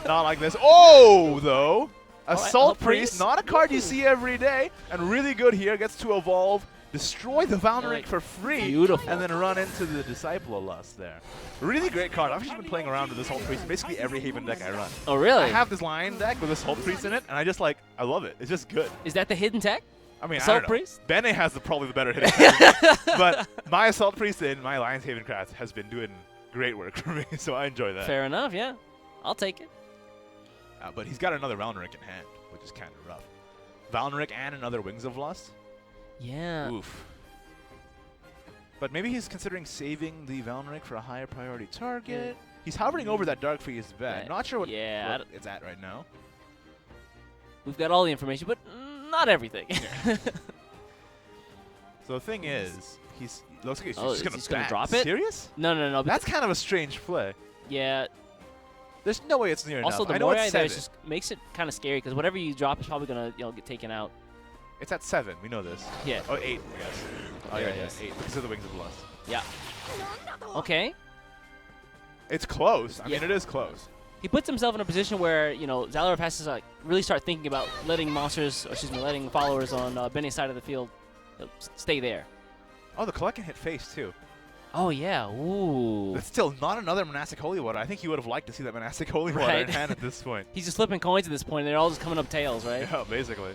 not like this. Oh, though. Assault Priest, not a card you see every day, and really good here. Gets to evolve, destroy the Valneric for free, beautiful, and then run into the Disciple of Lust there. Really great card. I've actually been playing around with this Assault Priest in basically every Haven deck I run. Oh, really? I have this Lion deck with Assault Priest in it, and I love it. It's just good. Is that the hidden tech? I mean, Assault I don't know. Priest? Bene has probably the better hidden tech, but my Assault Priest in my Lion's Havencraft has been doing great work for me, so I enjoy that. Fair enough, yeah. I'll take it. But he's got another Valneric in hand, which is kind of rough. Valneric and another Wings of Lust? Yeah. Oof. But maybe he's considering saving the Valneric for a higher priority target. He's hovering over that Dark Freeze bed. Not sure what it's at right now. We've got all the information, but not everything. So the thing is, looks like he's just going to drop it? Serious? No. That's kind of a strange play. Yeah. There's no way it's near enough. Also, the Moriai there just makes it kind of scary because whatever you drop is probably going to get taken out. It's at 7. We know this. Yeah. Oh, 8, I guess. Oh, yeah, 8 because of the Wings of Lust. Yeah. Okay. It's close. I mean, it is close. he puts himself in a position where, you know, Xallorev has to like really start thinking about letting monsters, or excuse me, letting followers on Bene's side of the field stay there. Oh, the collect can hit face too. Oh yeah, ooh. It's still not another monastic holy water. I think he would have liked to see that monastic holy water in hand at this point. He's just flipping coins at this point, and they're all just coming up tails, right? Yeah, basically.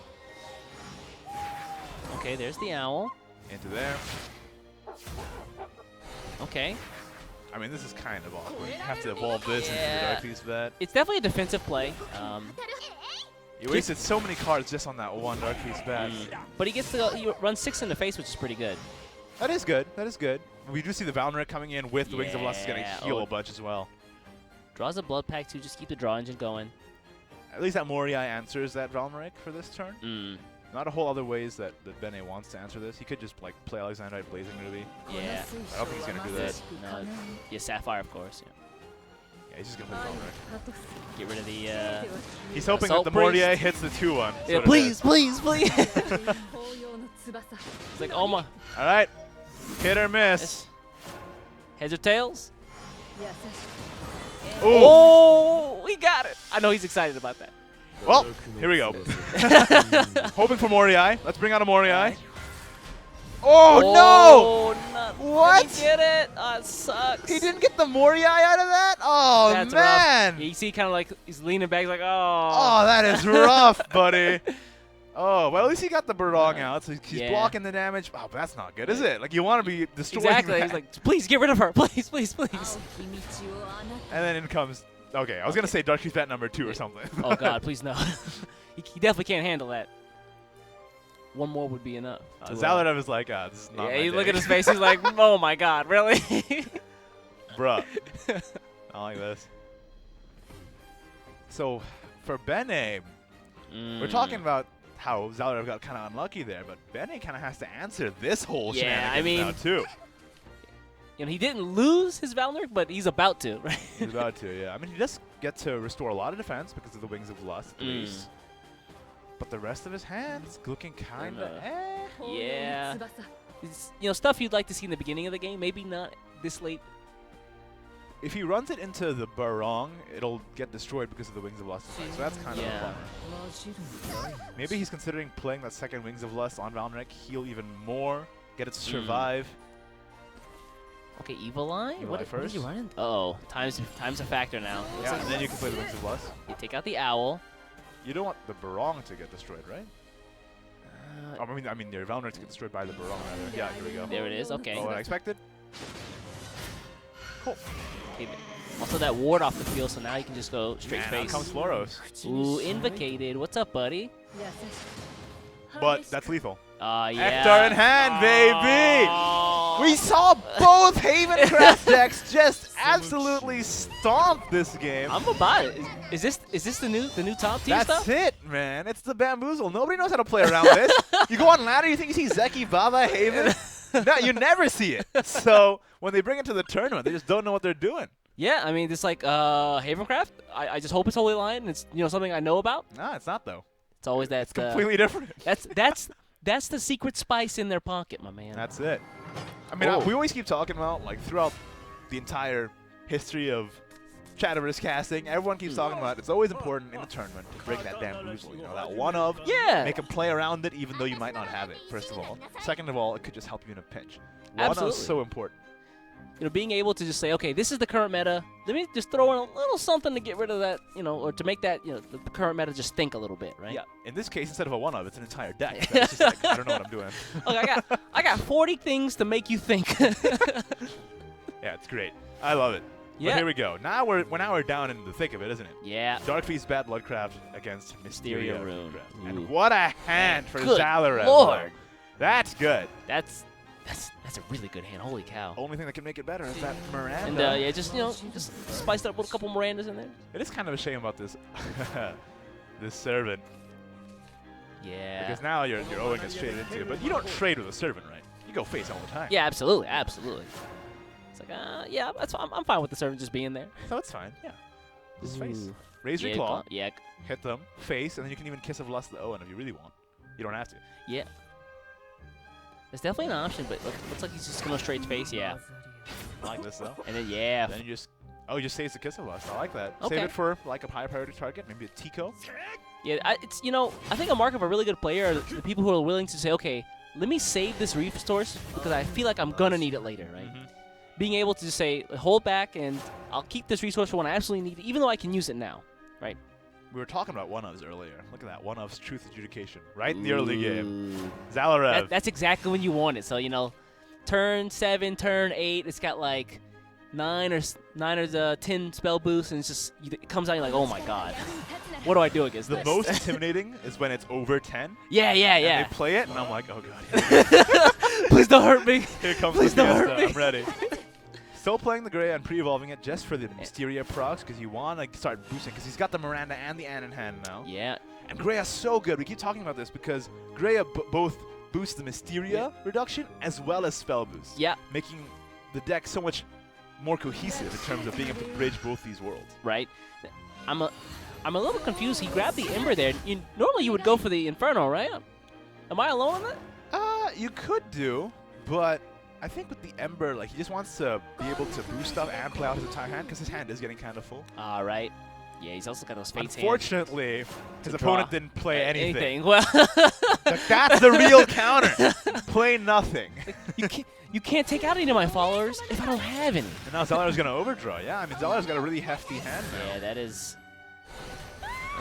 Okay, there's the owl. Into there. Okay. I mean, this is kind of awkward. You have to evolve this into the Dark Beast vet. It's definitely a defensive play. You wasted so many cards just on that one Dark Beast vet. But he gets to he runs 6 in the face, which is pretty good. That is good. That is good. We do see the Valkyrie coming in with the Wings of Lust is going to heal a bunch as well. Draws a blood pack to just keep the draw engine going. At least that Moriai answers that Valkyrie for this turn. Not a whole other ways that Bene wants to answer this. He could just like play Alexandrite Blazing Ruby. Yeah. I don't think he's going to do that. No. Yeah, Sapphire, of course. Yeah, he's just going to play Valkyrie. Get rid of the... he's hoping that the Moriai hits the 2-1. Yeah, please, please, please. It's like, oh my... All right. Hit or miss. Heads or tails? Ooh. Oh, we got it. I know he's excited about that. Well, here we go. Hoping for Moriai. Let's bring out a Moriai. Oh, no! What? Did he get it? Oh, it sucks. He didn't get the Moriai out of that? Oh, That's man. rough. You see kind of like he's leaning back like, oh. Oh, that is rough, buddy. Oh, well, at least he got the Barong out, so he's blocking the damage. Oh, but that's not good, is it? Like, you want to be destroying Exactly. that. He's like, please get rid of her. Please, please, please. And then in comes... Okay, I was going to say Dark Beast Bat number 2 or something. Oh, God, please no. He definitely can't handle that. One more would be enough. Xallorev is like, this is not my you day. look at his face. He's like, oh, my God, really? Bruh. I like this. So, for Bene, we're talking about how Xallorev got kind of unlucky there, but Bene kind of has to answer this whole shenanigans now, too. You know, he didn't lose his Valnir, but he's about to, right? He's about to, yeah. I mean, he does get to restore a lot of defense because of the Wings of Lust, at least. But the rest of his hand's looking kind of Yeah. It's, you know, stuff you'd like to see in the beginning of the game, maybe not this late. If he runs it into the Barong, it'll get destroyed because of the Wings of Lust effect. So that's kind of a bummer. Maybe he's considering playing that second Wings of Lust on Valnir, heal even more, get it to survive. Okay, Evil Eye? What first? Are you running? Uh-oh. Time's a factor now. Yeah, and then you can play the Wings of Lust. You take out the Owl. You don't want the Barong to get destroyed, right? I mean, your Valnir to get destroyed by the Barong, rather. Yeah, here we go. There it is. Okay. Oh, what I expected. Cool. Okay, also that ward off the field, so now you can just go straight face. Now comes Floros. Ooh, Invocated. What's up, buddy? But that's lethal. Yeah. Hector in hand, baby! We saw both Havencraft decks just absolutely stomp this game. I'm about it. Is this the new top tier stuff? That's it, man. It's the bamboozle. Nobody knows how to play around this. You go on ladder, you think you see Zeki, Baba, Haven. No, you never see it. So when they bring it to the tournament, they just don't know what they're doing. Yeah, I mean, it's like Havencraft. I just hope it's Holy Lion. It's something I know about. Nah, it's not though. It's always that. It's completely different. That's the secret spice in their pocket, my man. That's it. I mean, we always keep talking about, like, throughout the entire history of Shadowverse casting, everyone keeps talking about it's always important in a tournament to bring that bamboozle, you know, that one of. Yeah. Make them play around it even though you might not have it, first of all. Second of all, it could just help you in a pinch. One of is so important. You know, being able to just say, okay, this is the current meta. Let me just throw in a little something to get rid of that, you know, or to make that, you know, the current meta just think a little bit, right? Yeah. In this case, instead of a one of, it's an entire deck. It's just like, I don't know what I'm doing. Look, I got 40 things to make you think. Yeah, it's great. I love it. Yeah. But here we go. Now we're down in the thick of it, isn't it? Yeah. Dark Beast Bat Bloodcraft against Mysterio Rune. And what a hand for Xallorev. Lord. That's good. That's a really good hand. Holy cow. Only thing that can make it better is that Miranda. And yeah, just spiced up with a couple Mirandas in there. It is kind of a shame about this this servant. Yeah. Because now you're owing it straight into it. But you don't trade with a servant, right? You go face all the time. Yeah, absolutely, absolutely. It's like, yeah, I'm fine with the servant just being there. So it's fine. Yeah. Just face. Raise your claw. Yeah. Hit them. Face, and then you can even Kiss of Lust the Owen if you really want. You don't have to. Yeah. It's definitely an option, but looks like he's just going to straight face. Yeah. I like this though. And then Then you just. Oh, he just saves the Kiss of Lust. I like that. Okay. Save it for like a high priority target, maybe a Tico. Yeah, it's I think a mark of a really good player are the people who are willing to say, okay, let me save this resource because I feel like I'm gonna need it later, right? Being able to just say, hold back, and I'll keep this resource for when I absolutely need it, even though I can use it now, right? We were talking about one-ofs earlier. Look at that, one-ofs truth adjudication, right in the early game. Xallorev. That's exactly when you want it. So, turn 7, turn 8, it's got like 9 or 10 spell boosts, and it's just, it comes out, you're like, oh my god. What do I do against this? The most intimidating is when it's over 10. Yeah. And they play it, and I'm like, oh god. Please don't hurt me. Here comes Please the don't hurt Fiesta. me. I'm ready. Still playing the Gray and pre-evolving it just for the Mysteria procs because you want to start boosting because he's got the Miranda and the Ann in hand now. Yeah. And Greya's so good. We keep talking about this because Greya both boosts the Mysteria reduction as well as spell boost. Yeah. Making the deck so much more cohesive in terms of being able to bridge both these worlds. Right. I'm a little confused. He grabbed the Ember there. Normally you would go for the Inferno, right? Am I alone on that? You could do, but I think with the Ember, like, he just wants to be able to boost stuff and play out his entire hand because his hand is getting kind of full. All right. Yeah, he's also got those Fates Unfortunately, his opponent didn't play anything. Well, that's the real counter. Play nothing. You can't take out any of my followers if I don't have any. And now Xalorev's going to overdraw. Yeah, I mean, Xalorev's got a really hefty hand now. Yeah, that's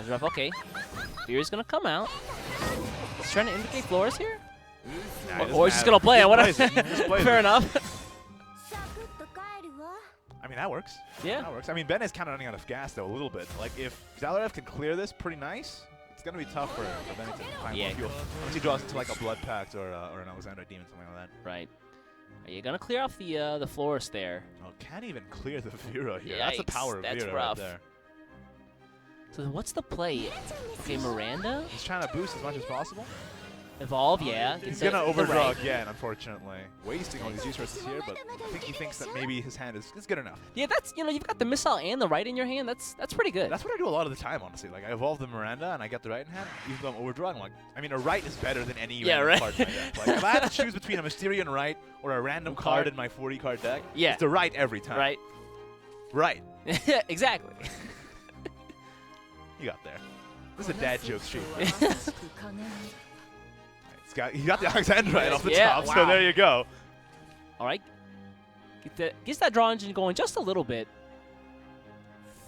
rough. Okay. Fear's going to come out. He's trying to indicate Flores here? Nah, or he's just going to play it. Fair enough. I mean, that works. Yeah. That works. I mean, Bene is kind of running out of gas, though, a little bit. Like, if Xallorev can clear this pretty nice, it's going to be tough for Bene to find more fuel. Once he draws into, like, a Blood Pact or an Alexander Demon, something like that. Right. Are you going to clear off the Florist there? Oh, can't even clear the Vera here. Yikes, That's the power of Vera right there. So what's the play? Okay, Miranda? He's trying to boost as much as possible. Evolve, yeah. He's going to overdraw again, unfortunately. Wasting all these resources here, but I think he thinks that maybe his hand is good enough. Yeah, that's, you've got the missile and the right in your hand. That's pretty good. That's what I do a lot of the time, honestly. Like, I evolve the Miranda, and I get the right in hand, even though I'm overdrawing. Like, I mean, a right is better than any random card in my deck. Like, if I had to choose between a Mysterian right or a random card in my 40-card deck, it's the right every time. Right. Right. Exactly. You got there. This is a dad joke stream. He got the Alexander right off the top, so there you go. All right. Gets that draw engine going just a little bit.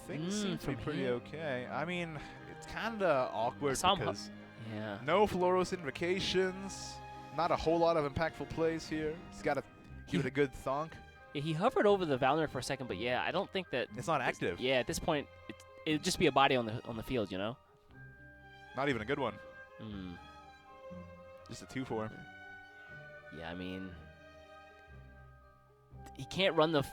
Things seem to be pretty okay. I mean, it's kind of awkward because no Floros Invocations, not a whole lot of impactful plays here. He's got to give it a good thonk. Yeah, he hovered over the Valner for a second, but yeah, I don't think that... It's not active. Yeah, at this point, it'd just be a body on the field, you know? Not even a good one. Just a 2-4. Yeah, I mean, he can't run the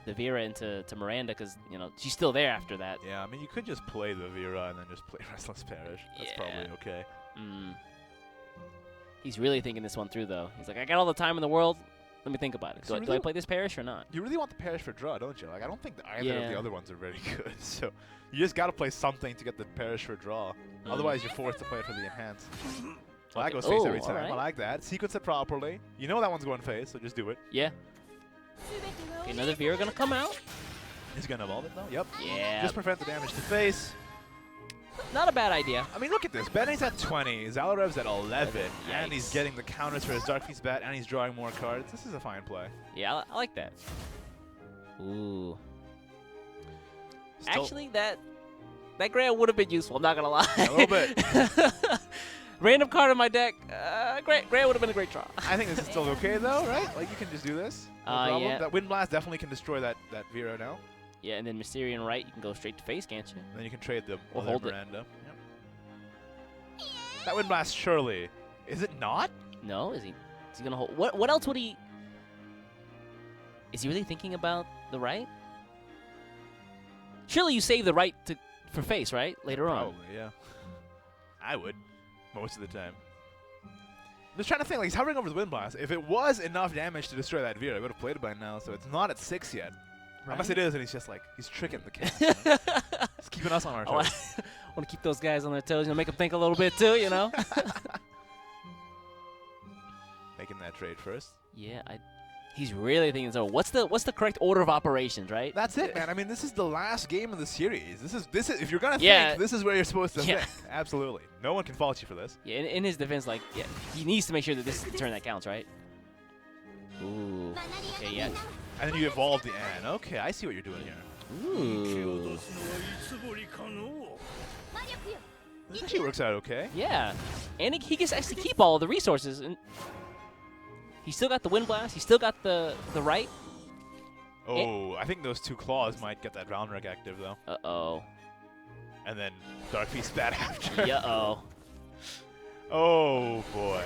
Vera into Miranda because she's still there after that. Yeah, I mean you could just play the Vera and then just play Restless Parish. That's probably okay. He's really thinking this one through though. He's like, I got all the time in the world. Let me think about it. Do I play this Parish or not? You really want the Parish for draw, don't you? Like, I don't think that either of the other ones are very good. So you just got to play something to get the Parish for draw. Otherwise, you're forced to play it for the enhance. Well, that goes face every time. Right. I like that. Sequence it properly. You know that one's going face, so just do it. Yeah. Okay, another Vera going to come out. He's going to evolve it, though. Yep. Yeah. Just prevent the damage to face. Not a bad idea. I mean, look at this. Bene's at 20. Xallorev's at 11. And he's getting the counters for his Dark Feast Bat, and he's drawing more cards. This is a fine play. Yeah, I like that. Ooh. Still actually, that Grail would have been useful. I'm not going to lie. A little bit. Random card in my deck. Grail would have been a great draw. I think this is still okay, though, right? Like, you can just do this. No problem. Yeah. That Wind Blast definitely can destroy that Vera now. Yeah, and then Mysterian right, you can go straight to face, can't you? And then you can trade the hold Miranda. Yep. That Wind Blast, surely. Is it not? No, is he going to hold? What else would he... Is he really thinking about the right? Surely you save the right for face, right? Later on. Probably, yeah. I would. Most of the time. I'm just trying to think, like, he's hovering over the Wind Blast. If it was enough damage to destroy that Vera, I would have played it by now, so it's not at 6 yet. Right. Unless it is, and he's just like, he's tricking the kids. He's keeping us on our toes. I want to keep those guys on their toes, make them think a little bit too, you know? Making that trade first. Yeah, He's really thinking so. What's the correct order of operations, right? That's it, man. I mean, this is the last game of the series. This is if you're gonna think, this is where you're supposed to think. Absolutely. No one can fault you for this. Yeah, in his defense, like, he needs to make sure that this is the turn that counts, right? Ooh. Okay, yeah. And then you evolve the N. Okay, I see what you're doing here. Ooh. This actually works out okay. Yeah. And he can actually keep all of the resources. And he still got the Wind Blast. He still got the right. Oh, I think those 2 claws might get that round wreck active, though. Uh-oh. And then Dark Beast bad after. Uh-oh. Oh, boy.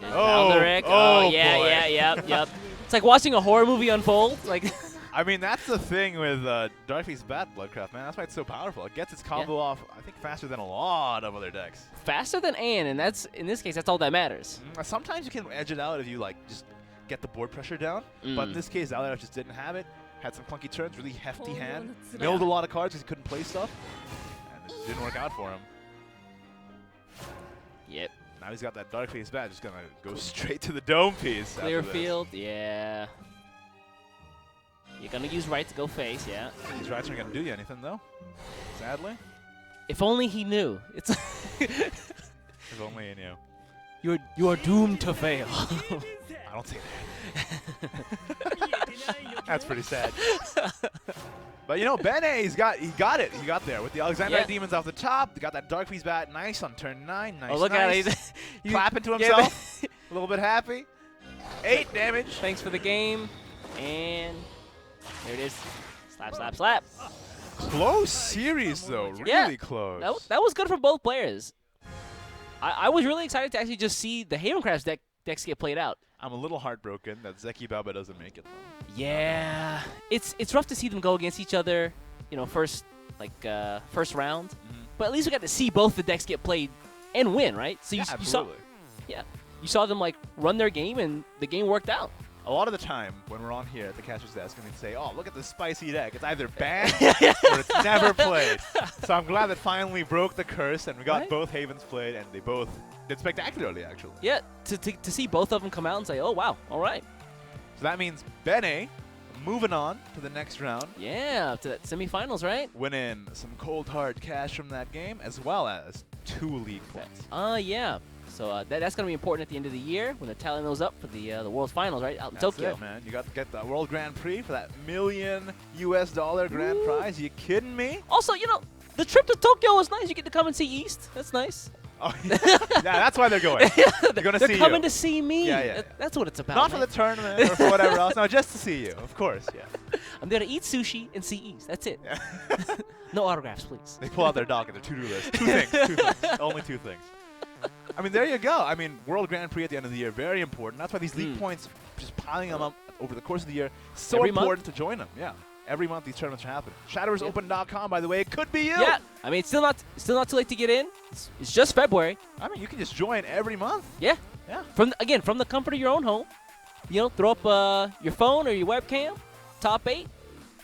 Oh, yeah. Yep. It's like watching a horror movie unfold. Like, I mean, that's the thing with Dark Beast's bad Bloodcraft, man. That's why it's so powerful. It gets its combo off, I think, faster than a lot of other decks. Faster than Anne, and that's in this case, that's all that matters. Sometimes you can edge it out if you like just get the board pressure down. But in this case, Xallorev just didn't have it. Had some clunky turns, really hefty hand. Milled a lot of cards because he couldn't play stuff. And it didn't work out for him. Yep. Now he's got that Dark Face bat, just gonna go straight to the dome piece. Clear field, yeah. You're gonna use right to go face, yeah. These rights aren't gonna do you anything though, sadly. If only he knew. It's if only he knew. You are doomed to fail. I don't say that. That's pretty sad. But you know, Bene, he got it. He got there with the Alexandrite Demons off the top. They got that Dark Beast bat, nice on turn 9. Nice. Oh, look at it. He's clapping to himself. A little bit happy. 8 damage. Thanks for the game. And there it is. Slap, slap, slap. Close series though. Really close. That was good for both players. I was really excited to actually just see the Havencrafts decks get played out. I'm a little heartbroken that Zeki Baba doesn't make it though. Yeah, it's rough to see them go against each other, you know, first round. But at least we got to see both the decks get played and win, right? So you saw, you saw them like run their game, and the game worked out. A lot of the time when we're on here at the catcher's desk and they say, "Oh, look at this spicy deck. It's either banned or it's never played." So I'm glad that finally broke the curse and we got both Havens played, and they both did spectacularly, actually. Yeah, to see both of them come out and say, "Oh wow, all right." So that means Bene moving on to the next round. Yeah, to that semifinals, right? Winning some cold hard cash from that game, as well as 2 league points. Yeah. So that's going to be important at the end of the year when they're tallying those up for the World Finals, right, out in Tokyo. That's it, man. You got to get the World Grand Prix for that $1 million grand prize. You kidding me? Also, you know, the trip to Tokyo was nice. You get to come and see East. That's nice. Oh, yeah, that's why they're going. They're going to see you. They're coming to see me. Yeah. That's what it's about. Not for the tournament or for whatever else. No, just to see you, of course. Yeah. I'm there to eat sushi and see East. That's it. Yeah. No autographs, please. They pull out their dock and their to-do list. 2 things. Only 2 things. I mean, there you go. I mean, World Grand Prix at the end of the year, very important. That's why these league points, just piling them up over the course of the year, so important to join them. Yeah. Every month these tournaments are happening. ShadowverseOpen.com, by the way, it could be you. Yeah. I mean, it's still not too late to get in. It's just February. I mean, you can just join every month. Yeah. Yeah. From the comfort of your own home. You know, throw up your phone or your webcam. Top 8.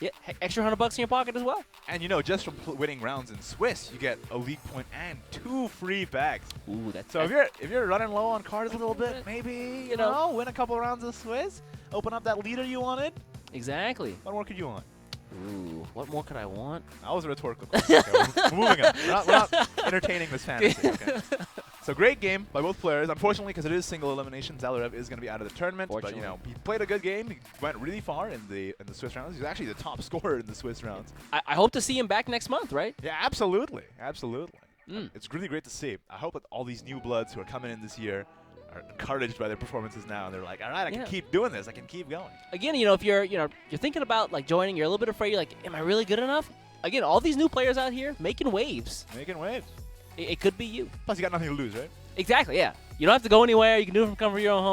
Yeah, extra $100 in your pocket as well. And you know, just from winning rounds in Swiss, you get a league point and 2 free packs. Ooh, that's so if you're running low on cards a little bit, maybe you know, win a couple rounds of Swiss, open up that leader you wanted. Exactly. What more could you want? Ooh, what more could I want? That was a rhetorical question. Okay, we're moving on. We're not entertaining this fantasy. Okay. So great game by both players. Unfortunately, because it is single elimination, Xallorev is going to be out of the tournament. But you know, he played a good game. He went really far in the Swiss rounds. He's actually the top scorer in the Swiss rounds. I hope to see him back next month, right? Yeah, absolutely, absolutely. It's really great to see. I hope that all these new bloods who are coming in this year are encouraged by their performances now, and they're like, all right, I can keep doing this. I can keep going. Again, you know, if you're thinking about like joining, you're a little bit afraid. You're like, am I really good enough? Again, all these new players out here making waves. Making waves. It could be you. Plus, you got nothing to lose, right? Exactly. Yeah. You don't have to go anywhere. You can do it from comfort of your own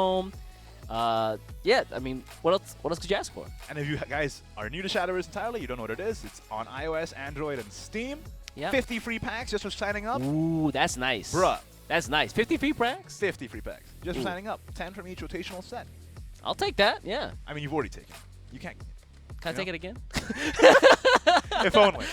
home. Yeah. I mean, what else? What else could you ask for? And if you guys are new to Shadowverse entirely, you don't know what it is. It's on iOS, Android, and Steam. Yeah. 50 free packs just for signing up. Ooh, that's nice. Bruh. That's nice. 50 free packs? 50 free packs. Just for signing up. 10 from each rotational set. I'll take that, yeah. I mean, you've already taken it. You can't. Can I take it again? If only.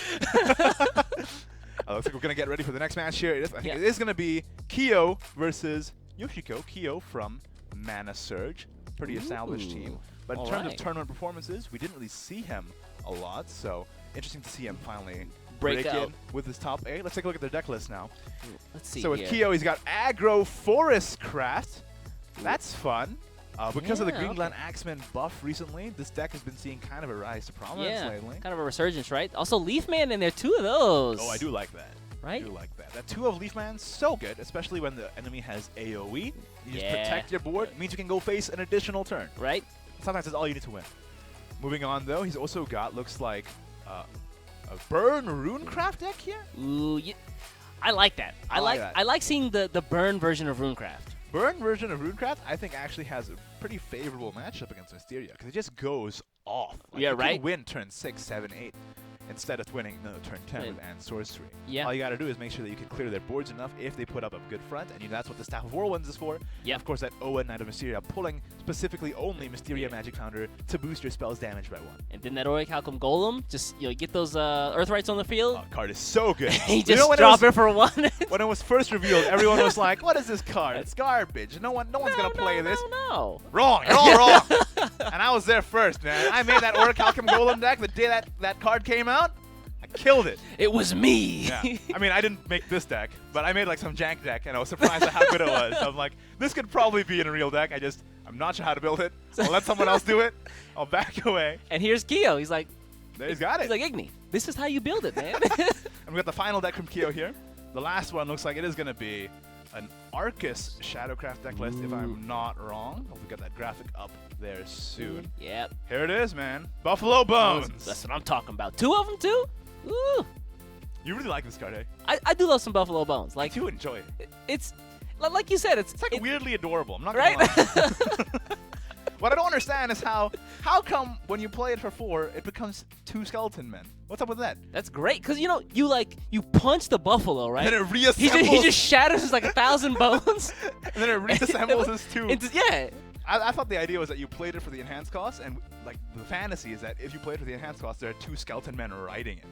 Looks like we're going to get ready for the next match here. I think it is going to be Kyo versus Yoshiko. Kyo from Mana Surge. Pretty established team. But in terms of tournament performances, we didn't really see him a lot, so interesting to see him finally break in with his top 8. Let's take a look at their deck list now. Let's see. So with Kyo, he's got Aggro Forest Craft. That's fun. Because of the Green Glen Axeman buff recently, this deck has been seeing kind of a rise to prominence lately. Kind of a resurgence, right? Also, Leafman in there, 2 of those. Oh, I do like that. Right? I do like that. That 2 of Leafman's so good, especially when the enemy has AoE. You just protect your board. It means you can go face an additional turn. Right? Sometimes that's all you need to win. Moving on, though, he's also got, looks like, a Burn Runecraft deck here? Ooh, yeah. I like that. I like seeing the Burn version of Runecraft. Burn version of Runecraft, I think, actually has a pretty favorable matchup against Mysteria, because it just goes off. Like, you can win turn 6, 7, 8. Instead of winning turn 10 with and sorcery. Yeah. All you got to do is make sure that you can clear their boards enough if they put up a good front, and that's what the Staff of Whirlwinds is for. Yeah. Of course, that Oa Knight of Mysteria pulling specifically only Mysteria Magic Founder to boost your spell's damage by 1. And then that Orichalcum Golem, just get those Earthrights on the field. Oh, card is so good. He just drop it for 1. When it was first revealed, everyone was like, "What is this card? It's garbage. No one's gonna play this." No. Wrong. You're all wrong. And I was there first, man. I made that Orichalcum Golem deck the day that card came out. Killed it. It was me. Yeah. I mean, I didn't make this deck, but I made like some jank deck, and I was surprised at how good it was. I'm like, this could probably be in a real deck. I'm not sure how to build it. I'll let someone else do it. I'll back away. And here's Kyo. He's like, he's got it. He's like, Igni, this is how you build it, man. And we got the final deck from Kyo here. The last one looks like it is going to be an Arcus Shadowcraft deck list, if I'm not wrong. Hope we got that graphic up there soon. Yep. Here it is, man. Buffalo Bones. That's what I'm talking about. 2 of them, too? Ooh. You really like this card, eh? I do love some Buffalo Bones. Like, I do enjoy it. It's like you said, it's like weirdly adorable. I'm not gonna lie. What I don't understand is how come when you play it for 4, it becomes 2 skeleton men? What's up with that? That's great, because you punch the buffalo, right? And then it reassembles. He just shatters like 1,000 bones. And then it reassembles as 2. Yeah. I thought the idea was that you played it for the enhanced cost, and like the fantasy is that if you play it for the enhanced cost, there are 2 skeleton men riding it.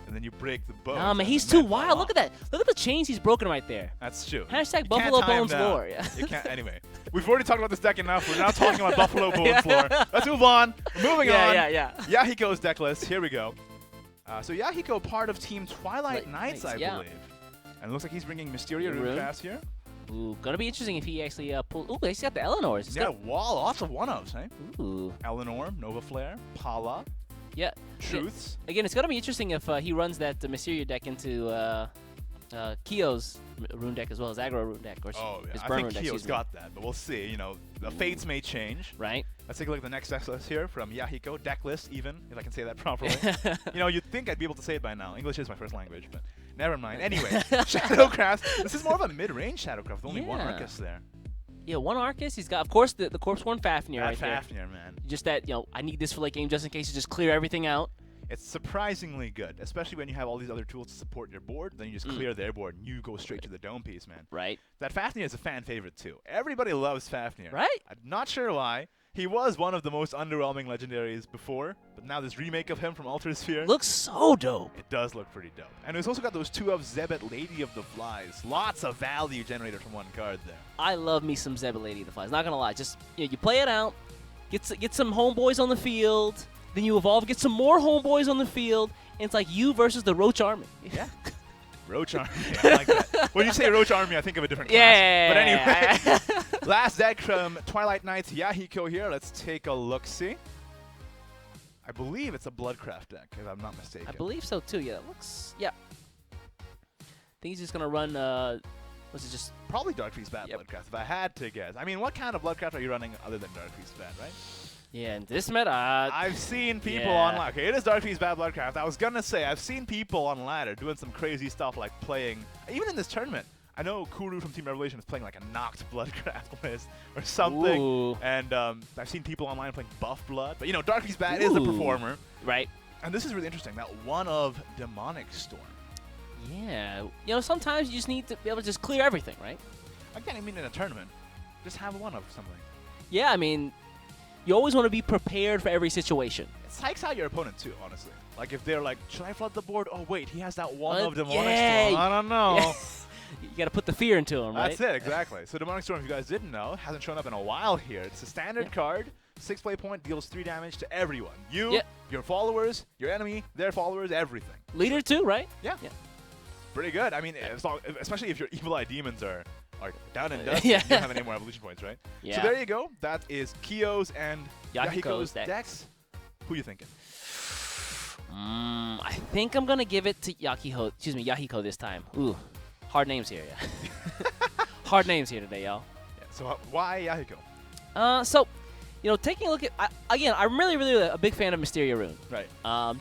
And then you break the bones. Nah, man, he's too wild. Look at that. Look at the chains he's broken right there. That's true. Hashtag Buffalo Bones lore. Yeah. You can't. Anyway, we've already talked about this deck enough. We're now talking about Buffalo Bones lore. Let's move on. We're moving on. Yeah. Yahiko's deck list. Here we go. So Yahiko, part of Team Twilight Knights, I believe. And it looks like he's bringing Mysteria Runecraft here. Ooh, gonna be interesting if he actually pulls. Ooh, he's got the Eleanors. Lots of 1-ofs, eh? Ooh. Eleanor, Nova Flare, Pala. Yeah. Truths. Again, it's gonna be interesting if he runs that Mysteria deck into Kyo's rune deck as well as aggro rune deck. Or I think Kyo's got that, but we'll see. The fates may change. Right. Let's take a look at the next deck list here from Yahiko. Deck list, even, if I can say that properly. You'd think I'd be able to say it by now. English is my first language, but never mind. Anyway, Shadowcraft. This is more of a mid-range Shadowcraft with only 1 Arcus there. Yeah, 1 Arcus. He's got, of course, the Corpse Worn Fafnir right there. Fafnir, man. Just that, I need this for late game just in case you just clear everything out. It's surprisingly good, especially when you have all these other tools to support your board. Then you just clear their board and you go straight to the dome piece, man. Right. That Fafnir is a fan favorite, too. Everybody loves Fafnir. Right. I'm not sure why. He was one of the most underwhelming legendaries before, but now this remake of him from Alter Sphere looks so dope. It does look pretty dope. And it's also got those 2 of Zebet, Lady of the Flies. Lots of value generated from 1 card there. I love me some Zebet, Lady of the Flies. Not gonna lie, just you play it out, get some homeboys on the field, then you evolve, get some more homeboys on the field, and it's like you versus the Roach Army. Yeah. Roach Army. I like that. When you say Roach Army, I think of a different class. Yeah. But anyway, last deck from Twilight Knights Yahiko here. Let's take a look-see. I believe it's a Bloodcraft deck, if I'm not mistaken. I believe so, too. Yeah, it looks... Yeah. I think he's just going to run... was it just... Probably Dark Beast Bat Bloodcraft, if I had to guess. I mean, what kind of Bloodcraft are you running other than Dark Beast Bat, right? Yeah, in this meta... I've seen people online. Okay, it is Dark Beast Bat Bloodcraft. I was going to say, I've seen people on ladder doing some crazy stuff like playing... Even in this tournament, I know Kuru from Team Revelation is playing like a knocked Bloodcraft list or something. Ooh. And I've seen people online playing Buff Blood. But, Dark Beast Bat is a performer. Right. And this is really interesting. That 1 of Demonic Storm. Yeah. Sometimes you just need to be able to just clear everything, right? Again, I mean in a tournament. Just have 1 of something. Yeah, I mean... You always want to be prepared for every situation. It psychs out your opponent, too, honestly. Like, if they're like, should I flood the board? Oh, wait, he has that 1 of Demonic Storm. I don't know. You got to put the fear into him, right? That's it, exactly. So Demonic Storm, if you guys didn't know, hasn't shown up in a while here. It's a standard card. 6 play point, deals 3 damage to everyone. You, your followers, your enemy, their followers, everything. Leader too, right? Yeah. Pretty good. I mean, especially if your Evil Eye demons are down and dusty, you don't have any more evolution points, right? Yeah. So there you go. That is Kyo's and Yahiko's decks. Who you thinking? I think I'm gonna give it to Yahiko this time. Ooh, hard names here, yeah. Hard names here today, y'all. Yeah, so why Yahiko? So, taking a look at again, I'm really a big fan of Mysteria Rune. Right.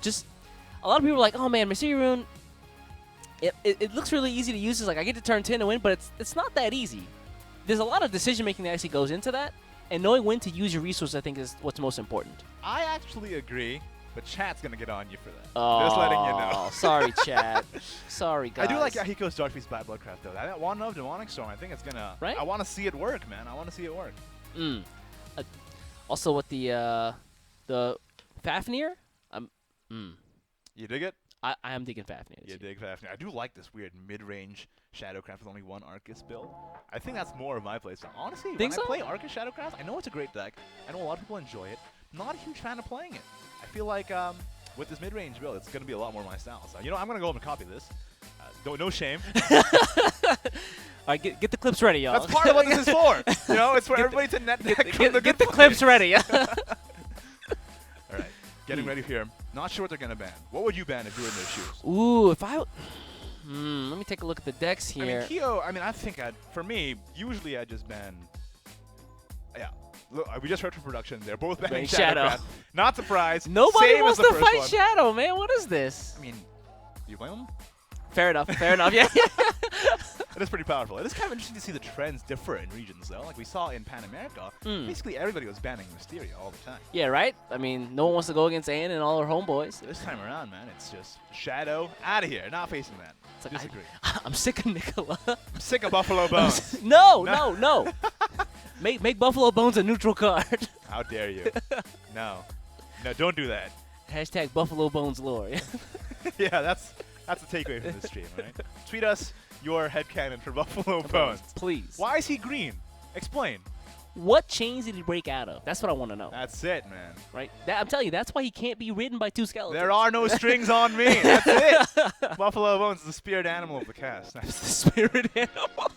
Just a lot of people are like, oh man, Mysteria Rune. It looks really easy to use. It's like I get to turn 10 to win, but it's not that easy. There's a lot of decision making that actually goes into that, and knowing when to use your resources, I think, is what's most important. I actually agree. But chat's gonna get on you for that. Oh, just letting you know. Sorry, chat. Sorry, guys. I do like Yahiko's Darkbeast Black Bloodcraft though. That one of Demonic Storm, I think it's gonna. Right? I want to see it work, man. I want to see it work. Also, with the Fafnir, You dig it? I am digging Fafnir. You dig Fafnir. I do like this weird mid-range Shadowcraft with only 1 Arcus build. I think that's more of my playstyle. Honestly, when I play Arcus Shadowcraft, I know it's a great deck. I know a lot of people enjoy it. Not a huge fan of playing it. I feel like with this mid-range build, it's going to be a lot more my style. So, I'm going to go home and copy this. No shame. All right, get the clips ready, y'all. That's part of what this is for. It's for everybody to net deck get the clips ready. All right, getting ready here. Not sure what they're going to ban. What would you ban if you were in their shoes? Ooh, if I... let me take a look at the decks here. Kyo, I think for me, usually I just ban... Yeah. Look, we just heard from production. They're both banning Shadow. Not surprised. Nobody Same wants as the to first fight one. Shadow, man. What is this? Do you blame them? Fair enough. Yeah. It is pretty powerful. It is kind of interesting to see the trends differ in regions, though. Like we saw in Pan America, basically everybody was banning Mysteria all the time. Yeah, right? No one wants to go against Anne and all her homeboys. This time around, man, it's just Shadow out of here. Not facing that. Like, disagree. I'm sick of Nicola. I'm sick of Buffalo Bones. No. Make Buffalo Bones a neutral card. How dare you? No, don't do that. Hashtag Buffalo Bones lore. Yeah, that's the takeaway from this stream, right? Tweet us your headcanon for Buffalo Bones. Please. Why is he green? Explain. What chains did he break out of? That's what I want to know. That's it, man. Right? I'm telling you, that's why he can't be ridden by 2 skeletons. There are no strings on me. That's it. Buffalo Bones is the spirit animal of the cast. That's the spirit animal.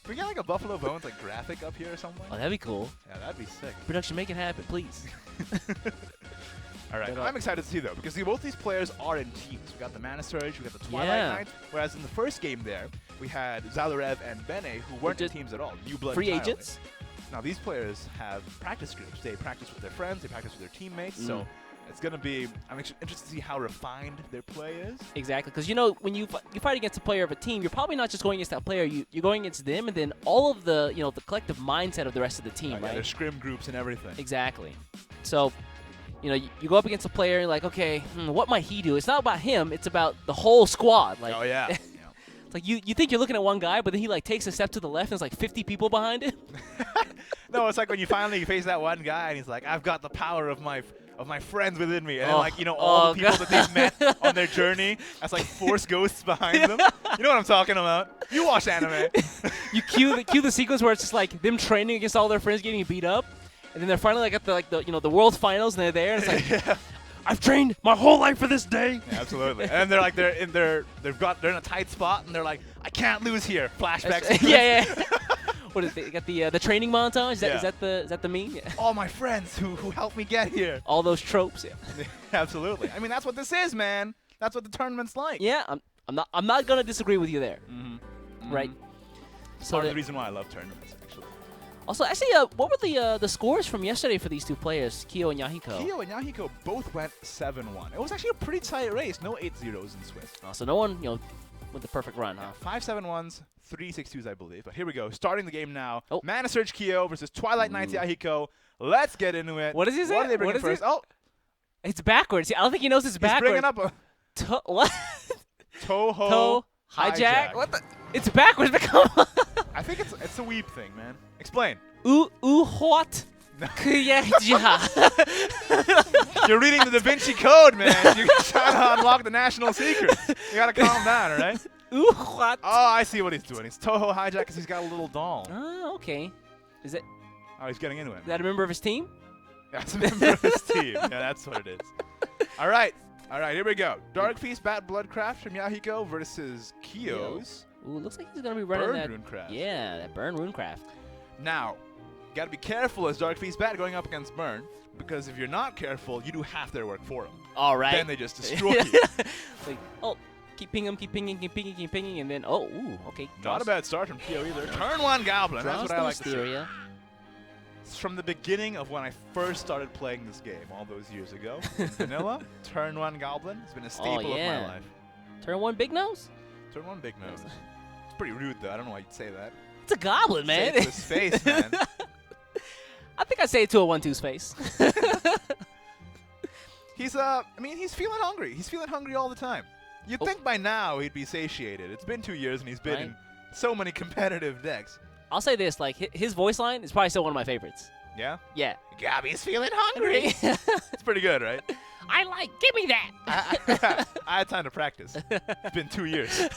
Can we get like a Buffalo Bones graphic up here or something? Oh, that'd be cool. Yeah, that'd be sick. Production, make it happen, please. All right, I'm excited to see, though, because both these players are in teams. We got the Mana Surge, we got the Twilight Knight, whereas in the first game there, we had Xallorev and Bene, who weren't in teams at all. New blood free entirely. agents. Now, these players have practice groups. They practice with their friends, they practice with their teammates, so it's going to be, I'm interested to see how refined their play is. Exactly, because, when you fight against a player of a team, you're probably not just going against that player, you're going against them, and then all of the, the collective mindset of the rest of the team, right? Yeah, their scrim groups and everything. Exactly. So... you go up against a player and you're like, okay, what might he do? It's not about him. It's about the whole squad. Like, oh, yeah. It's like you think you're looking at one guy, but then he takes a step to the left and there's like 50 people behind him. No, it's like when you finally face that one guy and he's like, I've got the power of my friends within me. And then, all the people that they've met on their journey, that's like Force Ghosts behind them. You know what I'm talking about. You watch anime. You cue the sequence where it's just like them training against all their friends getting beat up. And then they're finally at the world finals, and they're there, and it's like, I've trained my whole life for this day. Yeah, absolutely. And they're like they're in a tight spot, and they're like, I can't lose here. Flashbacks. Yeah. What is it? They got the training montage. Is that the meme? Yeah. All my friends who helped me get here. All those tropes. Yeah. Absolutely. I mean, that's what this is, man. That's what the tournament's like. Yeah. I'm not gonna disagree with you there. Right. So part of the reason why I love tournaments, actually. Also, actually, what were the scores from yesterday for these two players, Kyo and Yahiko? Kyo and Yahiko both went 7-1. It was actually a pretty tight race. No 8-0s in Swiss. So no one, with the perfect run, huh? 5 7-1s, 3 6-2s, I believe. But here we go. Starting the game now. Mana Surge Kyo versus Twilight Knights Yahiko. Let's get into it. What is he saying? What are they bringing first? Oh, it's backwards. I don't think he knows it's backwards. He's bringing up a what? Toho hijack. What the? It's backwards. I think it's a weeb thing, man. Explain. What? You're reading the Da Vinci Code, man. You're trying to unlock the national secret. You gotta calm down, all right? Ooh, what? Oh, I see what he's doing. He's Toho hijack because he's got a little doll. Oh, okay. Is it? Oh, he's getting into it. Is that a member of his team? That's a member of his team. Yeah, that's what it is. All right. All right, here we go. Dark Feast Bat Bloodcraft from Yahiko versus Kio's. Ooh, looks like he's going to be running that. Burn Runecraft. Yeah, that Burn Runecraft. Now, got to be careful as Dark Feast Bat going up against Burn, because if you're not careful, you do half their work for them. All right. Then they just destroy you. Like, oh, keep pinging, keep pinging, keep pinging, keep pinging, and then, oh, ooh, okay. Not a bad start from Kyo either. Turn 1 Goblin. That's what I like to see. It's from the beginning of when I first started playing this game all those years ago. Vanilla, Turn 1 Goblin. It's been a staple of my life. Turn 1 Big Nose? Turn 1 Big Nose. It's pretty rude, though. I don't know why you'd say that. It's a goblin, man. Say it to his face, man. I think I say it to a 1-2's face. I mean, he's feeling hungry. He's feeling hungry all the time. You'd think by now he'd be satiated. It's been 2 years and he's been in so many competitive decks. I'll say this, like, his voice line is probably still one of my favorites. Yeah? Yeah. Gabby's feeling hungry. It's pretty good, right? Give me that. I had time to practice. It's been 2 years.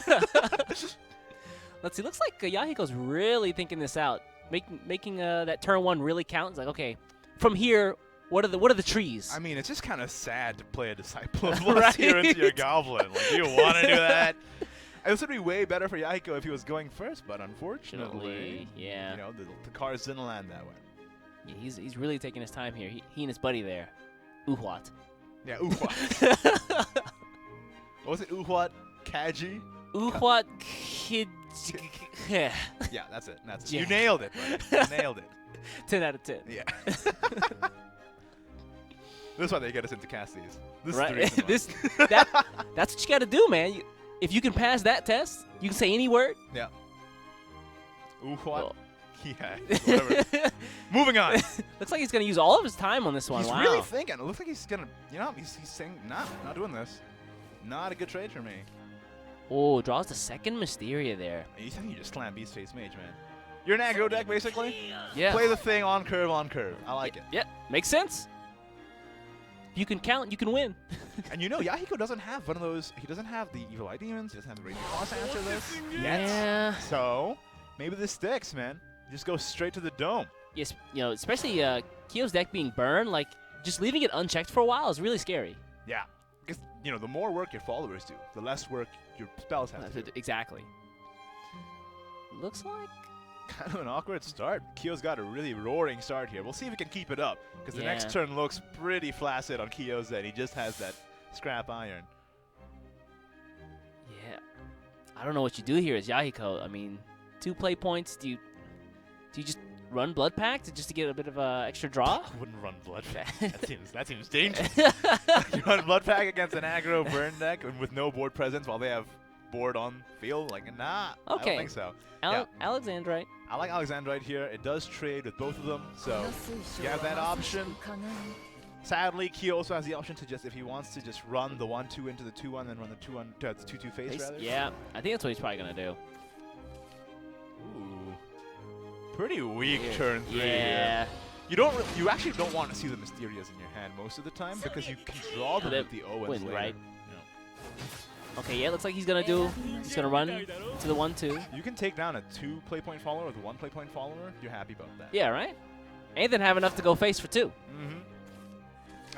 Let's see, looks like Yahiko's really thinking this out. Making that turn 1 really count. It's like, okay, from here, what are the trees? I mean, it's just kind of sad to play a Disciple of Lust here into your Goblin. Like, you want to do that? This would be way better for Yahiko if he was going first, but unfortunately, yeah, you know, the cards didn't land that way. Yeah, he's really taking his time here. He and his buddy there, Uhwat. Yeah, Uhwat. What was it? Uhwat Kaji? Uhwat Kid. Yeah, that's it. That's it. You nailed it, buddy. You nailed it. 10 out of 10. Yeah. This is why they get us into Cassidy's. This right. is the reason why. That's what you got to do, man. If you can pass that test, you can say any word. Yeah. Uhwat. Yeah. Whatever. Moving on. Looks like he's going to use all of his time on this one. He's wow. really thinking. It looks like he's going to, you know, he's saying, nah, not doing this. Not a good trade for me. Oh, draws the second Mysteria there. You think you just slam Beast Face Mage, man. You're an aggro deck, basically? Yeah. Play the thing on curve, on curve. I like it. Yep. Makes sense. If you can count, you can win. And you know, Yahiko doesn't have one of those. He doesn't have the Evil Eye Demons. He doesn't have the Raging Frost to answer this yet. Yeah. So, maybe this sticks, man. Just go straight to the dome. Yes, you know, especially Kyo's deck being burned, like, just leaving it unchecked for a while is really scary. Yeah. Because, you know, the more work your followers do, the less work your spells have to do. Exactly. Looks like kind of an awkward start. Kyo's got a really roaring start here. We'll see if he can keep it up, because the next turn looks pretty flaccid on Kyo's end. He just has that scrap iron. Yeah. I don't know what you do here as Yahiko. I mean, 2 play points. Do you just run Blood Pact just to get a bit of extra draw? I wouldn't run Blood Pact. that seems dangerous. You run Blood Pact against an aggro burn deck with no board presence while they have board on field? Like, nah. Okay. I don't think so. Alexandrite. I like Alexandrite here. It does trade with both of them, so you have that option. Sadly, Kyo also has the option to just, if he wants to, just run the 1-2 into the 2-1, then run the 2-1 to the 2-2 face, rather. Yeah, I think that's what he's probably going to do. Ooh. Pretty weak turn 3 Yeah. here. You actually don't want to see the Mysterias in your hand most of the time, because you can draw them with the Owens later. Right. Okay, yeah, looks like he's going to run to the 1-2. You can take down a 2 play point follower with a 1 play point follower. You're happy about that. Yeah, right? And then have enough to go face for 2. Mm-hmm.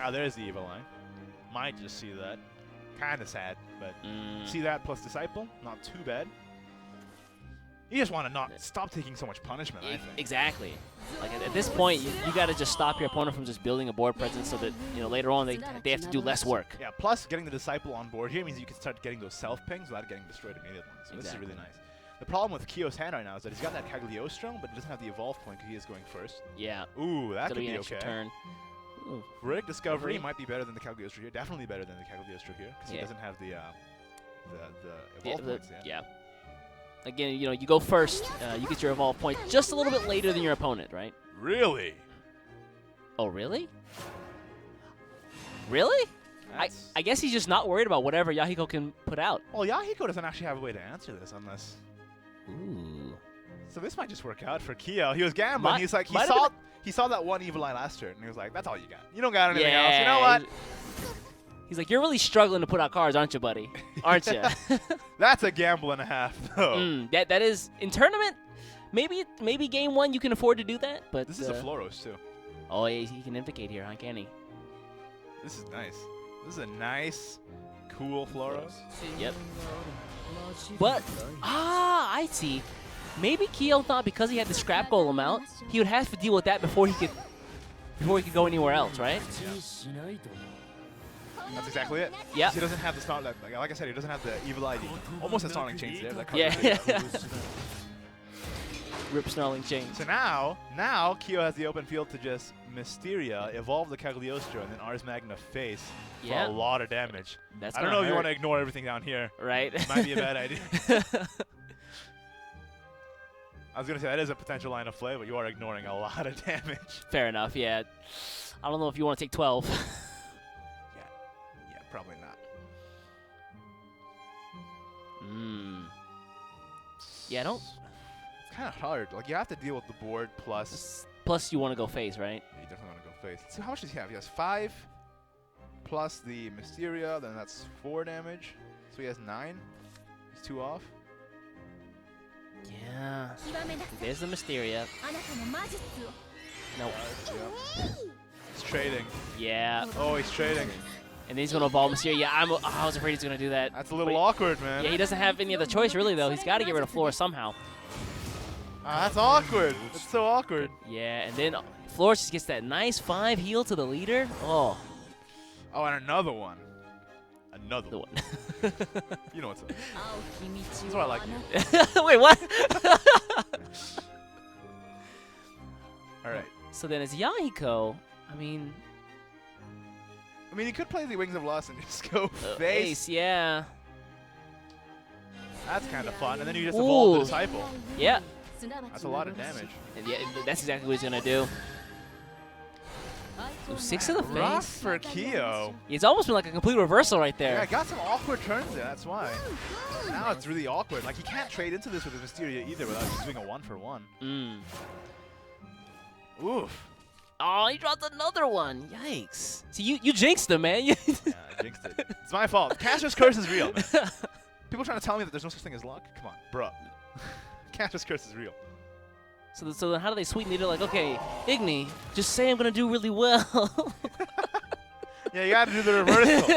Ah, there's the Evil Eye. Might just see that. Kind of sad, but see that plus Disciple, not too bad. You just want to not stop taking so much punishment, I think. Exactly. Like at this point, you got to just stop your opponent from just building a board presence so that, you know, later on they have to do less work. Yeah, plus getting the Disciple on board here means you can start getting those self-pings without getting destroyed immediately. So this is really nice. The problem with Kyo's hand right now is that he's got that Cagliostro, but he doesn't have the Evolve point because he is going first. Yeah. Ooh, that could be an okay. turn. Rick Discovery might be better than the Cagliostro here. Definitely better than the Cagliostro here because he doesn't have the Evolve points yet. Yeah. Again, you know, you go first. You get your Evolve point just a little bit later than your opponent, right? Really? Oh, really? Really? I guess he's just not worried about whatever Yahiko can put out. Well, Yahiko doesn't actually have a way to answer this unless... Ooh. So this might just work out for Kyo. He was gambling. He's like, he saw that one Evil Eye last turn, and he was like, that's all you got. You don't got anything else. You know what? He's like, you're really struggling to put out cards, aren't you, buddy? Aren't you? That's a gamble and a half, though. That is in tournament. Maybe game 1 you can afford to do that, but this is a Floros too. Oh, yeah, he can implicate here, huh? Can he? This is nice. This is a nice, cool Floros. Yep. But I see. Maybe Kyo thought because he had the scrap golem out, he would have to deal with that before he could go anywhere else, right? Yeah. That's exactly it. Yeah. He doesn't have the start. Like I said, he doesn't have the evil ID. Almost a Snarling Chains there. That yeah. Rip Snarling Chains. So now Kyo has the open field to just Mysteria, evolve the Cagliostro, and then Ars Magna face for a lot of damage. I don't know if you want to ignore everything down here. Right. It might be a bad idea. I was going to say that is a potential line of play, but you are ignoring a lot of damage. Fair enough, yeah. I don't know if you want to take 12. Yeah, probably not. Yeah, I don't. It's kind of hard. Like, you have to deal with the board plus. Plus, you want to go face, right? Yeah, you definitely want to go face. So how much does he have? He has 5 plus the Mysteria, then that's 4 damage. So he has 9. He's 2 off. Yeah. There's the Mysteria. No. He's trading. Yeah. Oh, he's trading. And then he's going to evolve Mysteria. Yeah, I was afraid he's going to do that. That's a little awkward, man. Yeah, he doesn't have any other choice, really, though. He's got to get rid of Flora somehow. That's awkward. That's so awkward. Yeah, and then Flora just gets that nice 5 heal to the leader. Oh. Oh, and another one. Another one. You know what's up. That's why I like you. Wait, what? All right. So then as Yahiko, I mean, he could play the Wings of Lust and just go face. Ace, yeah. That's kind of fun. And then you just evolve the Disciple. Yeah. That's a lot of damage. And yeah, that's exactly what he's going to do. So 6 in the face. Rough for Kyo. It's almost been like a complete reversal right there. Yeah, got some awkward turns there, that's why. Now it's really awkward. Like, he can't trade into this with his Mysteria either without just doing a 1-for-1. Oof. Oh, he dropped another one. Yikes. See, you jinxed him, man. Yeah, I jinxed it. It's my fault. Caster's Curse is real, man. People trying to tell me that there's no such thing as luck? Come on, bruh. Caster's Curse is real. So then how do they sweeten it? Like, okay, Igni, just say I'm going to do really well. Yeah, you got to do the reversal.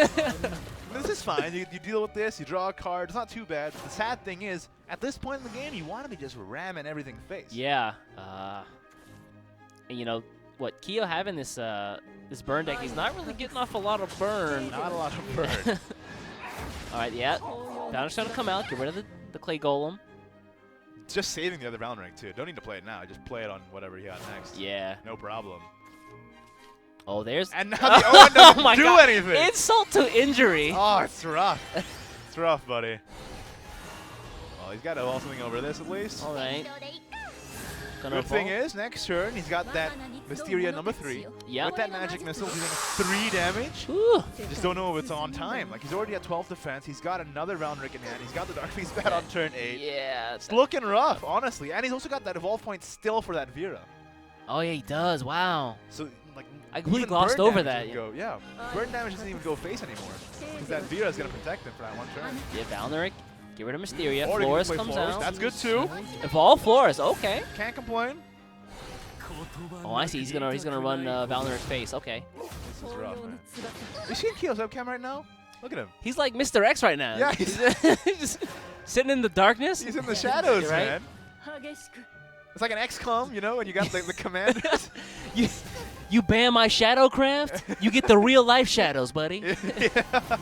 This is fine. You deal with this. You draw a card. It's not too bad. But the sad thing is, at this point in the game, you want to be just ramming everything face. Yeah. And you know what? Kyo having this this burn deck, he's not really getting off a lot of burn. Not a lot of burn. All right, yeah. Bounder's trying to come out. Get rid of the clay golem. Just saving the other Valorant too. Don't need to play it now. Just play it on whatever he got next. Yeah. No problem. Oh, there's. And now the Owen doesn't do anything. Insult to injury. Oh, it's rough. It's rough, buddy. Well, he's got to evolve something over this at least. All right. Good thing is, next turn, he's got that Mysteria number 3. Yep. With that magic missile, dealing 3 damage. Ooh. Just don't know if it's on time. Like, he's already at 12 defense. He's got another Valorant in hand. He's got the Dark Beast Bat on turn 8. Yeah. It's looking rough, honestly. And he's also got that evolve point still for that Vera. Oh, yeah, he does. Wow. So, like, I completely glossed over that. Yeah. Burn damage doesn't even go face anymore. Because that Vera is going to protect him for that one turn. Yeah, Valneric. Get rid of Mysteria. Or Flores comes out. That's good, too. Evolve Flores. Okay. Can't complain. Oh, I see. He's gonna run Valneric's face. Okay. This is rough, man. You see Kyo's webcam right now? Look at him. He's like Mr. X right now. Yeah, he's just sitting in the darkness. He's in the shadows, right? man. It's like an XCOM, you know, when you got the commanders. You ban my Shadowcraft, you get the real life shadows, buddy. Yeah.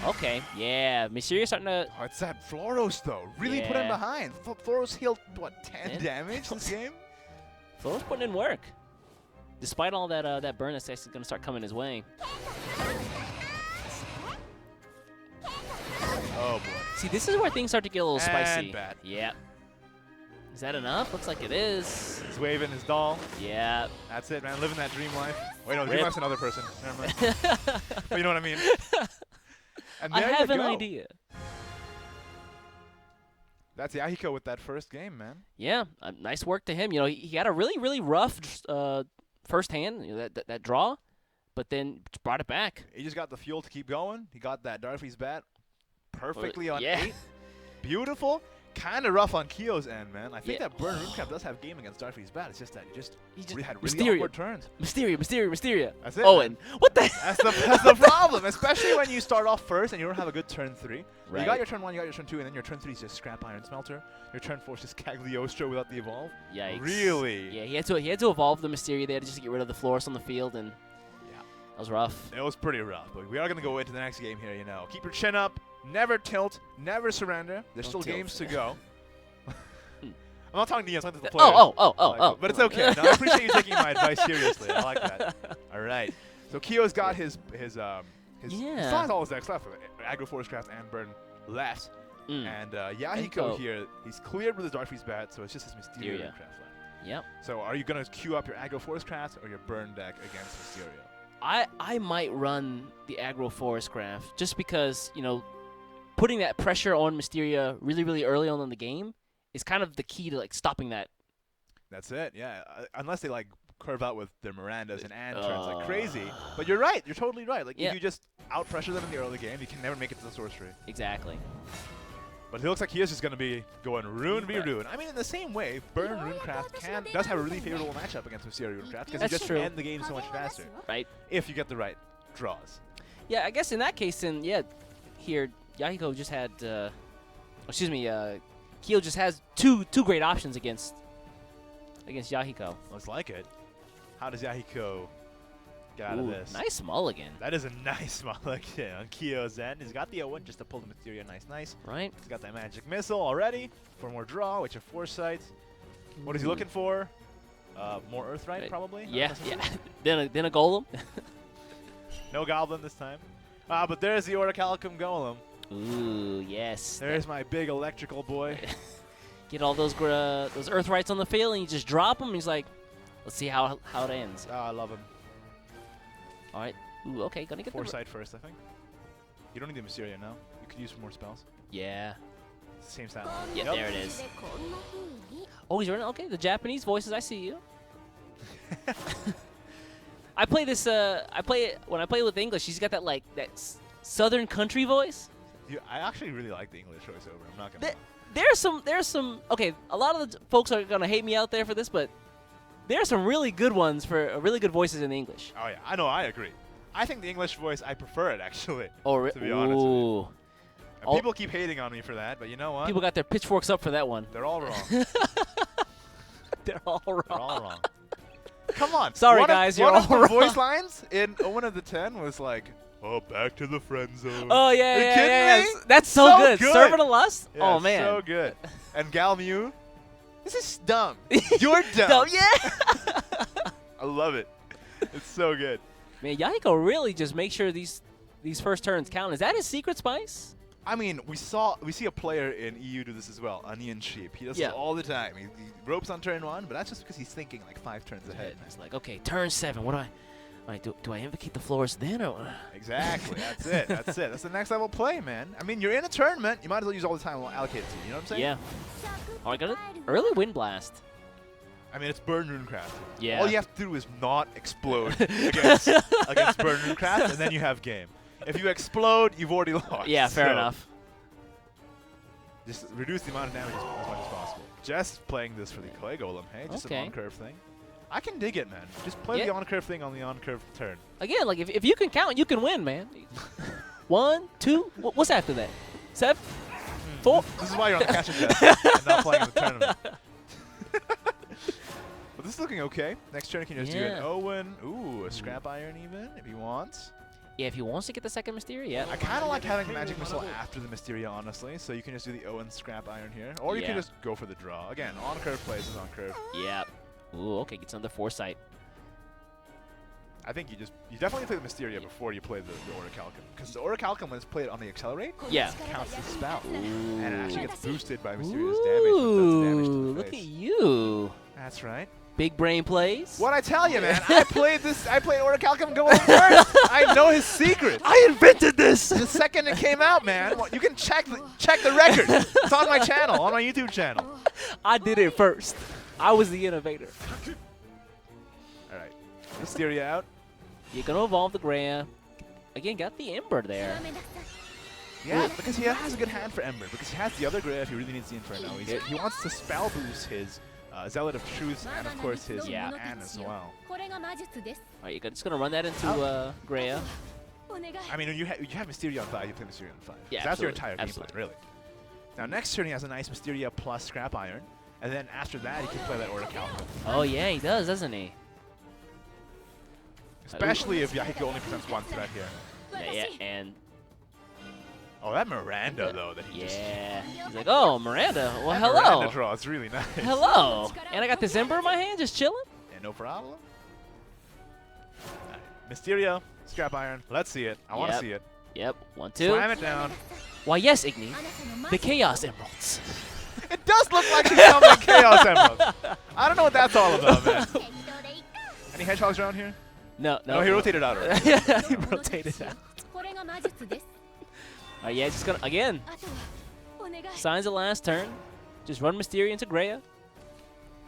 Okay, yeah. Mysteria starting to. Oh, it's that Floros, though. Really put him behind. Floros healed, what, 10 damage this game? Floros putting in work. Despite all that that burn that's actually going to start coming his way. Oh, boy. See, this is where things start to get a little spicy. And bad. Yeah. Is that enough? Looks like it is. He's waving his doll. Yeah. That's it, man. Living that dream life. Wait, no, dream life's another person. Never mind. But you know what I mean. And I there have you an go. idea. That's Yahiko with that first game, man. Yeah, nice work to him. You know, he had a really, really rough first hand, you know, that draw. but then brought it back. He just got the fuel to keep going. He got that Darfy's bat perfectly on yeah. 8. Beautiful. Kind of rough on Kyo's end, man. I think that Burn Runecraft does have game against Darfy's bat. It's just that he had really awkward turns. Mysteria. That's it. Owen. What the? That's the problem, especially when you start off first and you don't have a good turn 3. Right. You got your turn 1, you got your turn 2, and then your turn 3 is just Scrap Iron Smelter. Your turn 4 is just Cagliostro without the evolve. Yikes. Really? Yeah, he had to evolve the Mysteria there just to get rid of the Florist on the field, and that was rough. It was pretty rough, but we are going to go into the next game here, you know. Keep your chin up, never tilt, never surrender. There's still games to go. I'm not talking to you, I'm talking to the players. Oh. But it's okay. No, I appreciate you taking my advice seriously. I like that. All right. So Kyo's got his he still has all his decks left. Aggro Forestcraft and Burn left. And Yahiko here, he's cleared with his Darfy's bat, so it's just his Mysteria craft left. Yep. So are you going to queue up your Aggro Forestcraft or your Burn deck against Mysteria? I might run the Aggro Forestcraft just because, you know, putting that pressure on Mysteria really, really early on in the game is kind of the key to like stopping that. That's it, yeah. Unless they like curve out with their Mirandas and turns like crazy. But you're right. You're totally right. Like if you just out pressure them in the early game, you can never make it to the sorcery. Exactly. But it looks like he is just going to be going Rune v Rune. I mean, in the same way, Burn Runecraft does have a really favorable matchup against Mysteria Runecraft because you just end the game so much faster. Right. If you get the right draws. Yeah, I guess in that case, then here Yahiko just had, Kyo just has two great options against Yahiko. Looks like it. How does Yahiko get out of this? Nice mulligan. That is a nice mulligan on Kyo's end. He's got the Owen just to pull the Mysteria nice. Right. He's got that magic missile already for more draw, which are Foresight. What is he looking for? More Earthright, probably? Yeah. then a Golem. No Goblin this time. But there's the Orichalcum Golem. Ooh, yes. There's my big electrical boy. Get all those Earthrights on the field, and you just drop them. And he's like, let's see how it ends. Oh, I love him. All right. Ooh, okay. Gonna get Foresight first, I think. You don't need the Mysteria now. You could use more spells. Yeah. It's the same sound. Yeah, there it is. Oh, he's running. Okay, the Japanese voices. I see you. I play this. When I play with English. He's got that that Southern country voice. I actually really like the English voiceover. I'm not gonna. There's some. Okay, a lot of the folks are gonna hate me out there for this, but there are some really good ones for really good voices in the English. Oh yeah, I know. I agree. I think the English voice, I prefer it actually. To be honest with you. And people keep hating on me for that, but you know what? People got their pitchforks up for that one. They're all wrong. They're all wrong. They're all wrong. Come on. Sorry, guys. You're all wrong. One of the voice lines in Owen of the 10 was like, "Oh, back to the friend zone." Oh yeah, Are you kidding me? That's so good. Servant of Lust. Yeah, oh man, so good. And Gal Mew, this is dumb. You're dumb. Yeah. I love it. It's so good. Man, Yahiko really just makes sure these first turns count. Is that his secret spice? I mean, we see a player in EU do this as well, Onion Sheep. He does this all the time. He ropes on turn 1, but that's just because he's thinking like 5 turns ahead. It's like, okay, turn 7. What do I do? I invocate the Florist then, or exactly? That's it. That's it. That's the next level play, man. I mean, you're in a tournament. You might as well use all the time allocated to you. You know what I'm saying? Yeah. Oh, I got it. Early Wind Blast. I mean, it's Burn Runecraft. Yeah. All you have to do is not explode against Burn Runecraft, and then you have game. If you explode, you've already lost. Yeah, fair enough. Just reduce the amount of damage as much as possible. Just playing this for the Clay Golem, hey? Just an on-curve thing. I can dig it, man. Just play the on-curve thing on the on-curve turn. Again, like if you can count, you can win, man. 1, 2. What's after that? 7, 4. This is why you're on the cash and not playing in the tournament. But this is looking okay. Next turn, you can just do an Owen. Ooh, a Scrap Iron even, if he wants. Yeah, if he wants to get the second Mysteria. I kind of like having the Magic Missile after the Mysteria, honestly. So you can just do the Owen Scrap Iron here. Or you can just go for the draw. Again, on-curve plays is on-curve. Yeah. Ooh, okay, gets another Foresight. I think you definitely play the Mysteria before you play the Orichalcum. Because the Orichalcum, when it's played on the Accelerate, counts the spell. Ooh. And it actually gets boosted by Mysteria's damage. Ooh, look at you. That's right. Big brain plays. What I tell you, man, I played Orichalcum going first. I know his secret. I invented this. The second it came out, man. Well, you can check the record. It's on my channel, on my YouTube channel. I did it first. I was the innovator. All right. Mysteria out. You're going to evolve the Greya. Again, got the Ember there. Yeah, because he has a good hand for Ember. Because he has the other Greya if he really needs the Inferno. He wants to spell boost his Zealot of Truth and, of course, his Anne as well. Alright, you're just going to run that into Greya. I mean, when you have Mysteria on 5, you play Mysteria on 5. Yeah, that's your entire game plan, really. Now, next turn, he has a nice Mysteria plus Scrap Iron. And then after that, he can play that Orichalcum. Oh, yeah, he does, doesn't he? Especially if Yahiko only presents one threat here. Yeah, and... Oh, that Miranda, though, that he Yeah. He's like, oh, Miranda. Well, that hello. Miranda draw is really nice. Hello. And I got this Ember in my hand, just chilling. Yeah, no problem. Mysteria, Scrap Iron. Let's see it. I want to see it. Yep. 1, 2. Slam it down. Why, yes, Igni. The Chaos Emeralds. It does look like he's summoning Chaos Emeralds. I don't know what that's all about, man. Any hedgehogs around here? No. No, he rotated out already. He rotated out. Yeah, just gonna, again, signs the last turn. Just run Mysteria into Greya.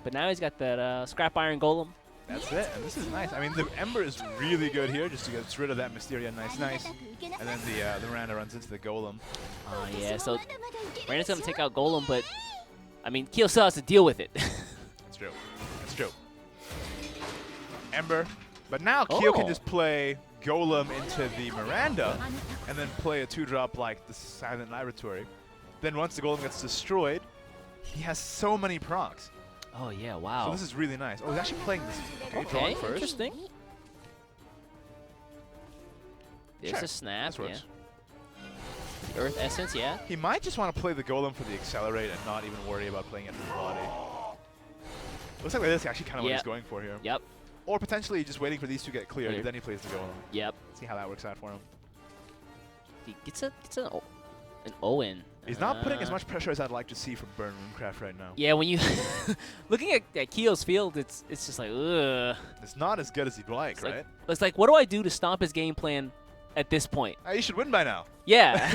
But now he's got that Scrap Iron Golem. That's it, and this is nice. I mean, the Ember is really good here, just to get rid of that Mysteria, nice. And then the Miranda runs into the Golem. Yeah, so Miranda's gonna take out Golem, but, I mean, Kyo still has to deal with it. That's true. Ember, but now Kyo can just play Golem into the Miranda, and then play a 2-drop like the Silent Laboratory. Then once the Golem gets destroyed, he has so many procs. Oh, yeah, wow. So this is really nice. Oh, he's actually playing this. Okay, drawing first. Interesting. There's a snap, yeah. The Earth Essence, yeah. He might just want to play the Golem for the Accelerate and not even worry about playing it for the body. Looks like that's actually kind of what he's going for here. Yep. Or potentially just waiting for these to get cleared, then he plays the Golem. Yep. See how that works out for him. He gets an Owen. He's not putting as much pressure as I'd like to see from Burn Runecraft right now. Yeah, when you looking at Kyo's field, it's just like, ugh. It's not as good as he'd like, right? It's like, what do I do to stop his game plan at this point? You should win by now. Yeah,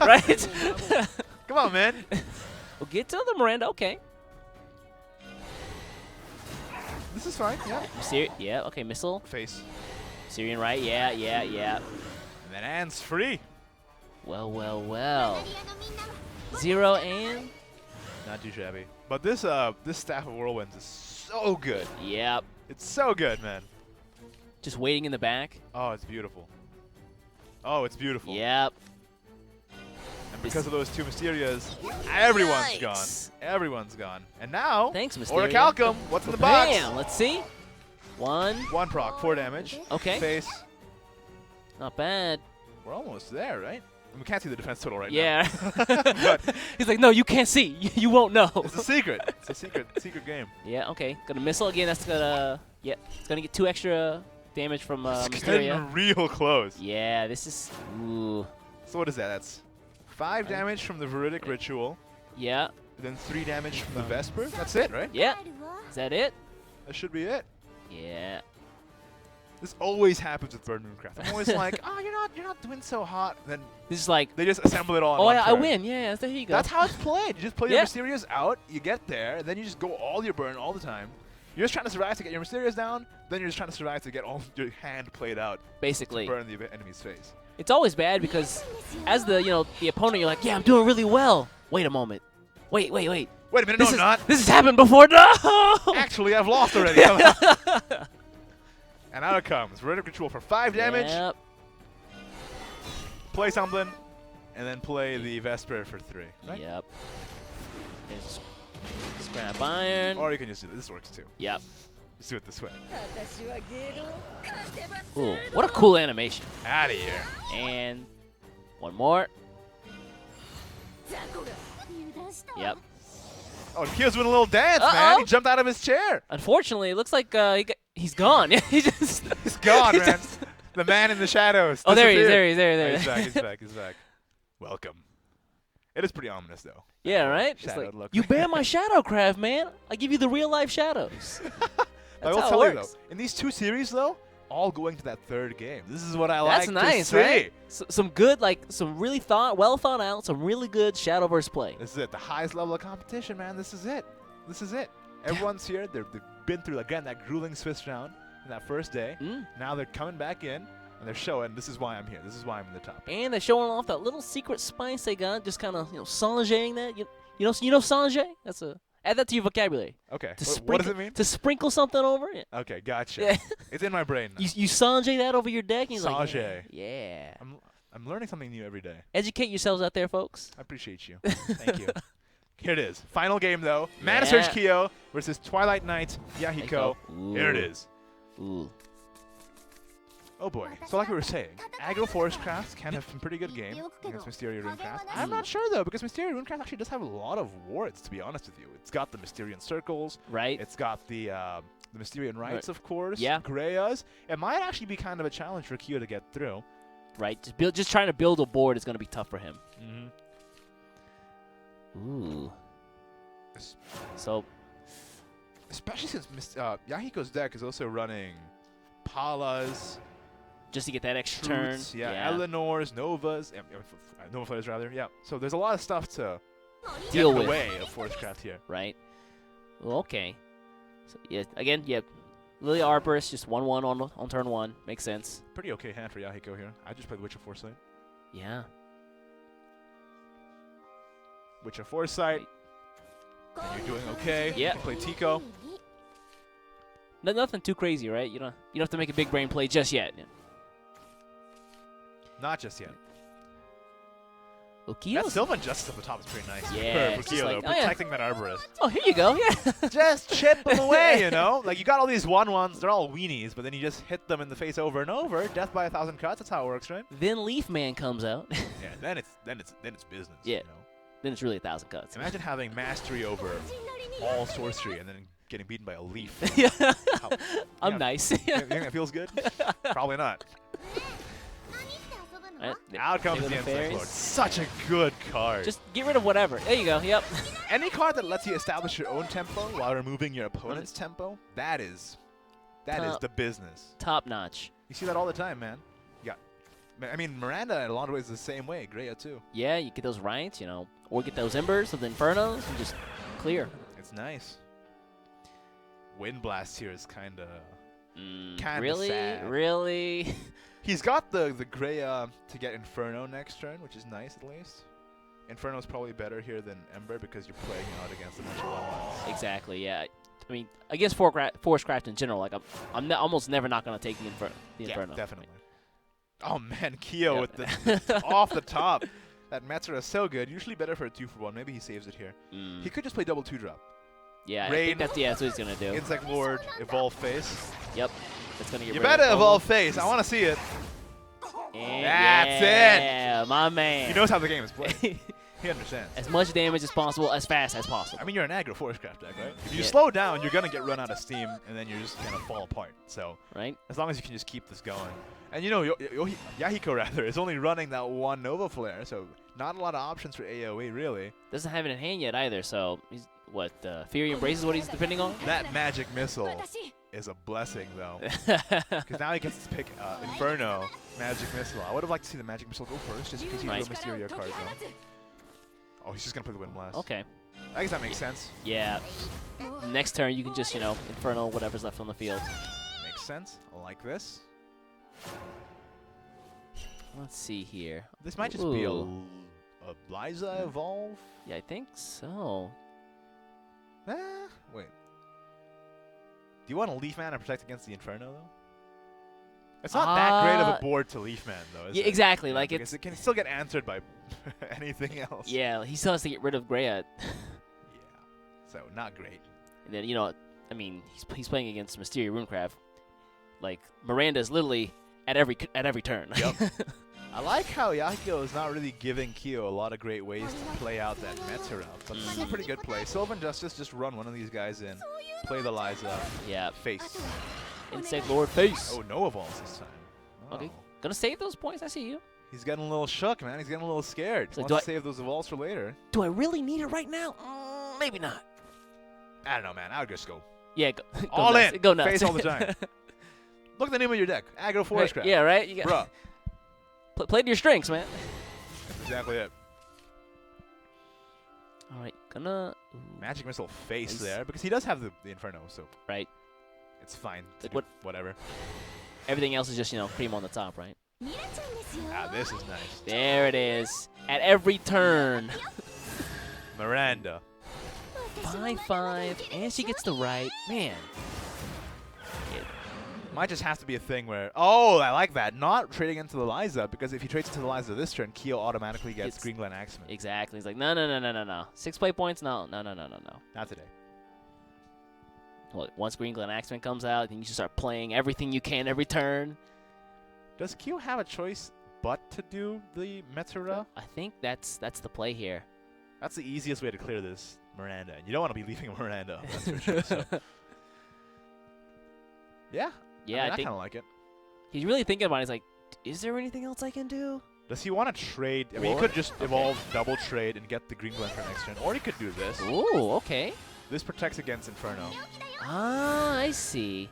right? Come on, man. We'll get to the Miranda, okay. This is fine, yeah. Yeah, okay, missile. Face. Syrian right, yeah. And then Anne's free. Well. 0 Anne. Not too shabby. But this Staff of Whirlwinds is so good. Yep. It's so good, man. Just waiting in the back. Oh, it's beautiful. Oh, it's beautiful. Yep. And because of those 2 Mysterias, everyone's gone. Everyone's gone. And now, thanks, Mysteria. Orichalcum. What's in the box? Bam! Let's see. 1 proc, 4 damage. Okay. Face. Not bad. We're almost there, right? We can't see the defense total right now. But he's like, no, you can't see. You won't know. It's a secret. It's a secret game. Yeah, okay. Gonna missile again. That's gonna, it's gonna get 2 extra damage from Mysteria. It's getting real close. Yeah, this is, ooh. So what is that? That's 5 damage from the Veridic Ritual. Yeah. Then 3 damage from the Vesper. That's it, right? Yeah. Is that it? That should be it. Yeah. This always happens with Burn Runecraft. I'm always like, oh, you're not doing so hot. Then this is like they just assemble it all. Oh yeah, I win. Yeah, there you go. That's how it's played. You just play your Mysterias out. You get there, and then you just go all your burn all the time. You're just trying to survive to get your Mysterias down. Then you're just trying to survive to get all your hand played out. Basically, to burn the enemy's face. It's always bad because as the the opponent, you're like, yeah, I'm doing really well. Wait a moment. Wait. Wait a minute. No, I'm not. This has happened before. No. Actually, I've lost already. And out it comes. Veridic Ritual for 5 damage. Yep. Play something, and then play the Vesper for 3. Right? Yep. Scrap Iron. Or you can just do this. This works too. Yep. Just do it this way. Ooh, what a cool animation. Out of here. And 1 more. Yep. Oh, Kyo's doing a little dance, man. He jumped out of his chair. Unfortunately, it looks like he's gone. He's gone, man. The man in the shadows. Oh, there he is. There. He's back. Welcome. It is pretty ominous, though. Yeah, right? It's like, you ban my Shadowcraft, man. I give you the real-life shadows. I will tell you, though, in these 2 series, though, all going to that 3rd game. This is what I like to see. That's nice, right? Some good, some really well thought out, some really good Shadowverse play. This is it. The highest level of competition, man. This is it. Everyone's here. They've been through, again, that grueling Swiss round. that first day. Now they're coming back in, and they're showing, this is why I'm here. This is why I'm in the top. And they're showing off that little secret spice they got, just kind of, Sanjaying that. You know Sanjay? That's add that to your vocabulary. Okay. What does it mean? To sprinkle something over it. Okay, gotcha. Yeah. It's in my brain now. You Sanjay that over your deck. And Sanjay. Yeah. I'm learning something new every day. Educate yourselves out there, folks. I appreciate you. Thank you. Here it is. Final game, though. Mana Surge Kyo versus Twilight Knight Yahiko. Here it is. Ooh. Oh boy. So like we were saying, Aggro Forestcraft can have some pretty good game against Mysterio Runecraft. I'm not sure though, because Mysterio Runecraft actually does have a lot of wards, to be honest with you. It's got the Mysterian Circles. Right. It's got the Mysterian Rights, of course. Yeah. Greyas. It might actually be kind of a challenge for Kyo to get through. Right. Just trying to build a board is going to be tough for him. Ooh. So. Especially since Yahiko's deck is also running Palas. Just to get that extra turn. Yeah, Eleanor's, Novas, Nova Flares rather. Yeah, so there's a lot of stuff to deal with. Away of Forestcraft here. Right. Well, okay. So again, Lily Arborist, just 1/1 on turn 1. Makes sense. Pretty okay hand for Yahiko here. I just played Witch of Foresight. Yeah. Witch of Foresight. And you're doing okay. Yeah. You can play Tico. Nothing too crazy, right? You don't have to make a big brain play just yet. Not just yet. Well, that Sylvan Justice at the top is pretty nice. Yeah. For Kyo, though, protecting that Arborist. Oh, here you go. Yeah. Just chip them away, you know? Like, you got all these 1/1s. They're all weenies, but then you just hit them in the face over and over. Death by 1,000 cuts. That's how it works, right? Then Leaf Man comes out. Yeah, then it's business. Yeah. You know? Then it's really 1,000 cuts. Imagine having mastery over all sorcery and then getting beaten by a leaf. Yeah. I'm nice. You think that feels good? Probably not. Out comes the Insect Lord. Such a good card. Just get rid of whatever. There you go. Yep. Any card that lets you establish your own tempo while removing your opponent's tempo, that is the business. Top notch. You see that all the time, man. I mean, Miranda in a lot of ways is the same way. Greya too. Yeah, you get those rights, or get those Embers of the Infernos and just clear. It's nice. Wind Blast here is kind of really sad. Really. He's got the Greya to get Inferno next turn, which is nice at least. Inferno's probably better here than Ember because you're playing out against a bunch of 1/1s. Exactly. Yeah. I mean, against Forestcraft in general, like I'm almost never not gonna take the Inferno. Definitely. Oh man, Kyo with the off the top. That Metzger is so good. Usually better for a 2-for-1. Maybe he saves it here. He could just play double 2-drop. Yeah, Rain, I think that's what he's gonna do. Insect Lord, Evolve Face. Yep. That's gonna get You rid better of Evolve Face. I want to see it. And That's it. Yeah, my man. He knows how the game is played. He understands. As much damage as possible, as fast as possible. I mean, you're an aggro Forestcraft deck, right? If you slow down, you're gonna get run out of steam, and then you're just gonna fall apart. So, as long as you can just keep this going, and Yahiko rather is only running that one Nova Flare, so not a lot of options for AOE really. Doesn't have it in hand yet either. So he's Fury Embrace is what he's depending on. That magic missile is a blessing though, because now he gets to pick Inferno Magic Missile. I would have liked to see the Magic Missile go first, just in case he drew a Mysterio card though. Oh, he's just gonna play the Wind Blast. Okay. I guess that makes sense. Yeah. Next turn, you can just, Inferno whatever's left on the field. Makes sense. I like this. Let's see here. This might just be a Liza Evolve. Yeah, I think so. Wait. Do you want a Leaf Man to protect against the Inferno though? It's not that great of a board to Leaf Man though, is it? Exactly. Yeah, like because it can still get answered by anything else. Yeah, he still has to get rid of Greya. Yeah. So not great. And then I mean, he's playing against Mysterio Runecraft. Like Miranda's literally at every turn. Yep. I like how Yahiko is not really giving Kyo a lot of great ways to play out that Metsu route, but this is a pretty good play. Sylvan Justice, just run one of these guys in, play the Liza, face. Insect Lord face. Oh, no evolves this time. Oh. Okay, gonna save those points. I see you. He's getting a little shook, man. He's getting a little scared. So Wants to save those evolves for later. Do I really need it right now? Maybe not. I don't know, man. I would just go. Yeah, go all nuts. in. Go nuts. Face all the time. Look at the name of your deck. Aggro Forestcraft. Yeah, right? You got play to your strengths, man. That's exactly it. All right, gonna... Magic Missile face there, because he does have the Inferno, so... Right. It's fine. Like whatever. Everything else is just, you know, cream on the top, right? Ah, this is nice. There it is. At every turn. Miranda. 5-5, and she gets the right. Man. Might just have to be a thing where, oh, I like that. Not trading into the Liza, because if he trades into the Liza this turn, Kyo automatically gets Green Glen Axeman. Exactly. He's like, no. 6 play points? No. Not today. Well, once Green Glen Axeman comes out, then you should start playing everything you can every turn. Does Kyo have a choice but to do the Meteora? I think that's the play here. That's the easiest way to clear this Miranda, and you don't want to be leaving Miranda. That's for sure. So. Yeah. Yeah, I kind of like it. He's really thinking about it. He's like, is there anything else I can do? Does he want to trade? I mean, he could just evolve, double trade, and get the Green Glen for next turn. Or he could do this. Ooh, okay. This protects against Inferno. Ah, I see.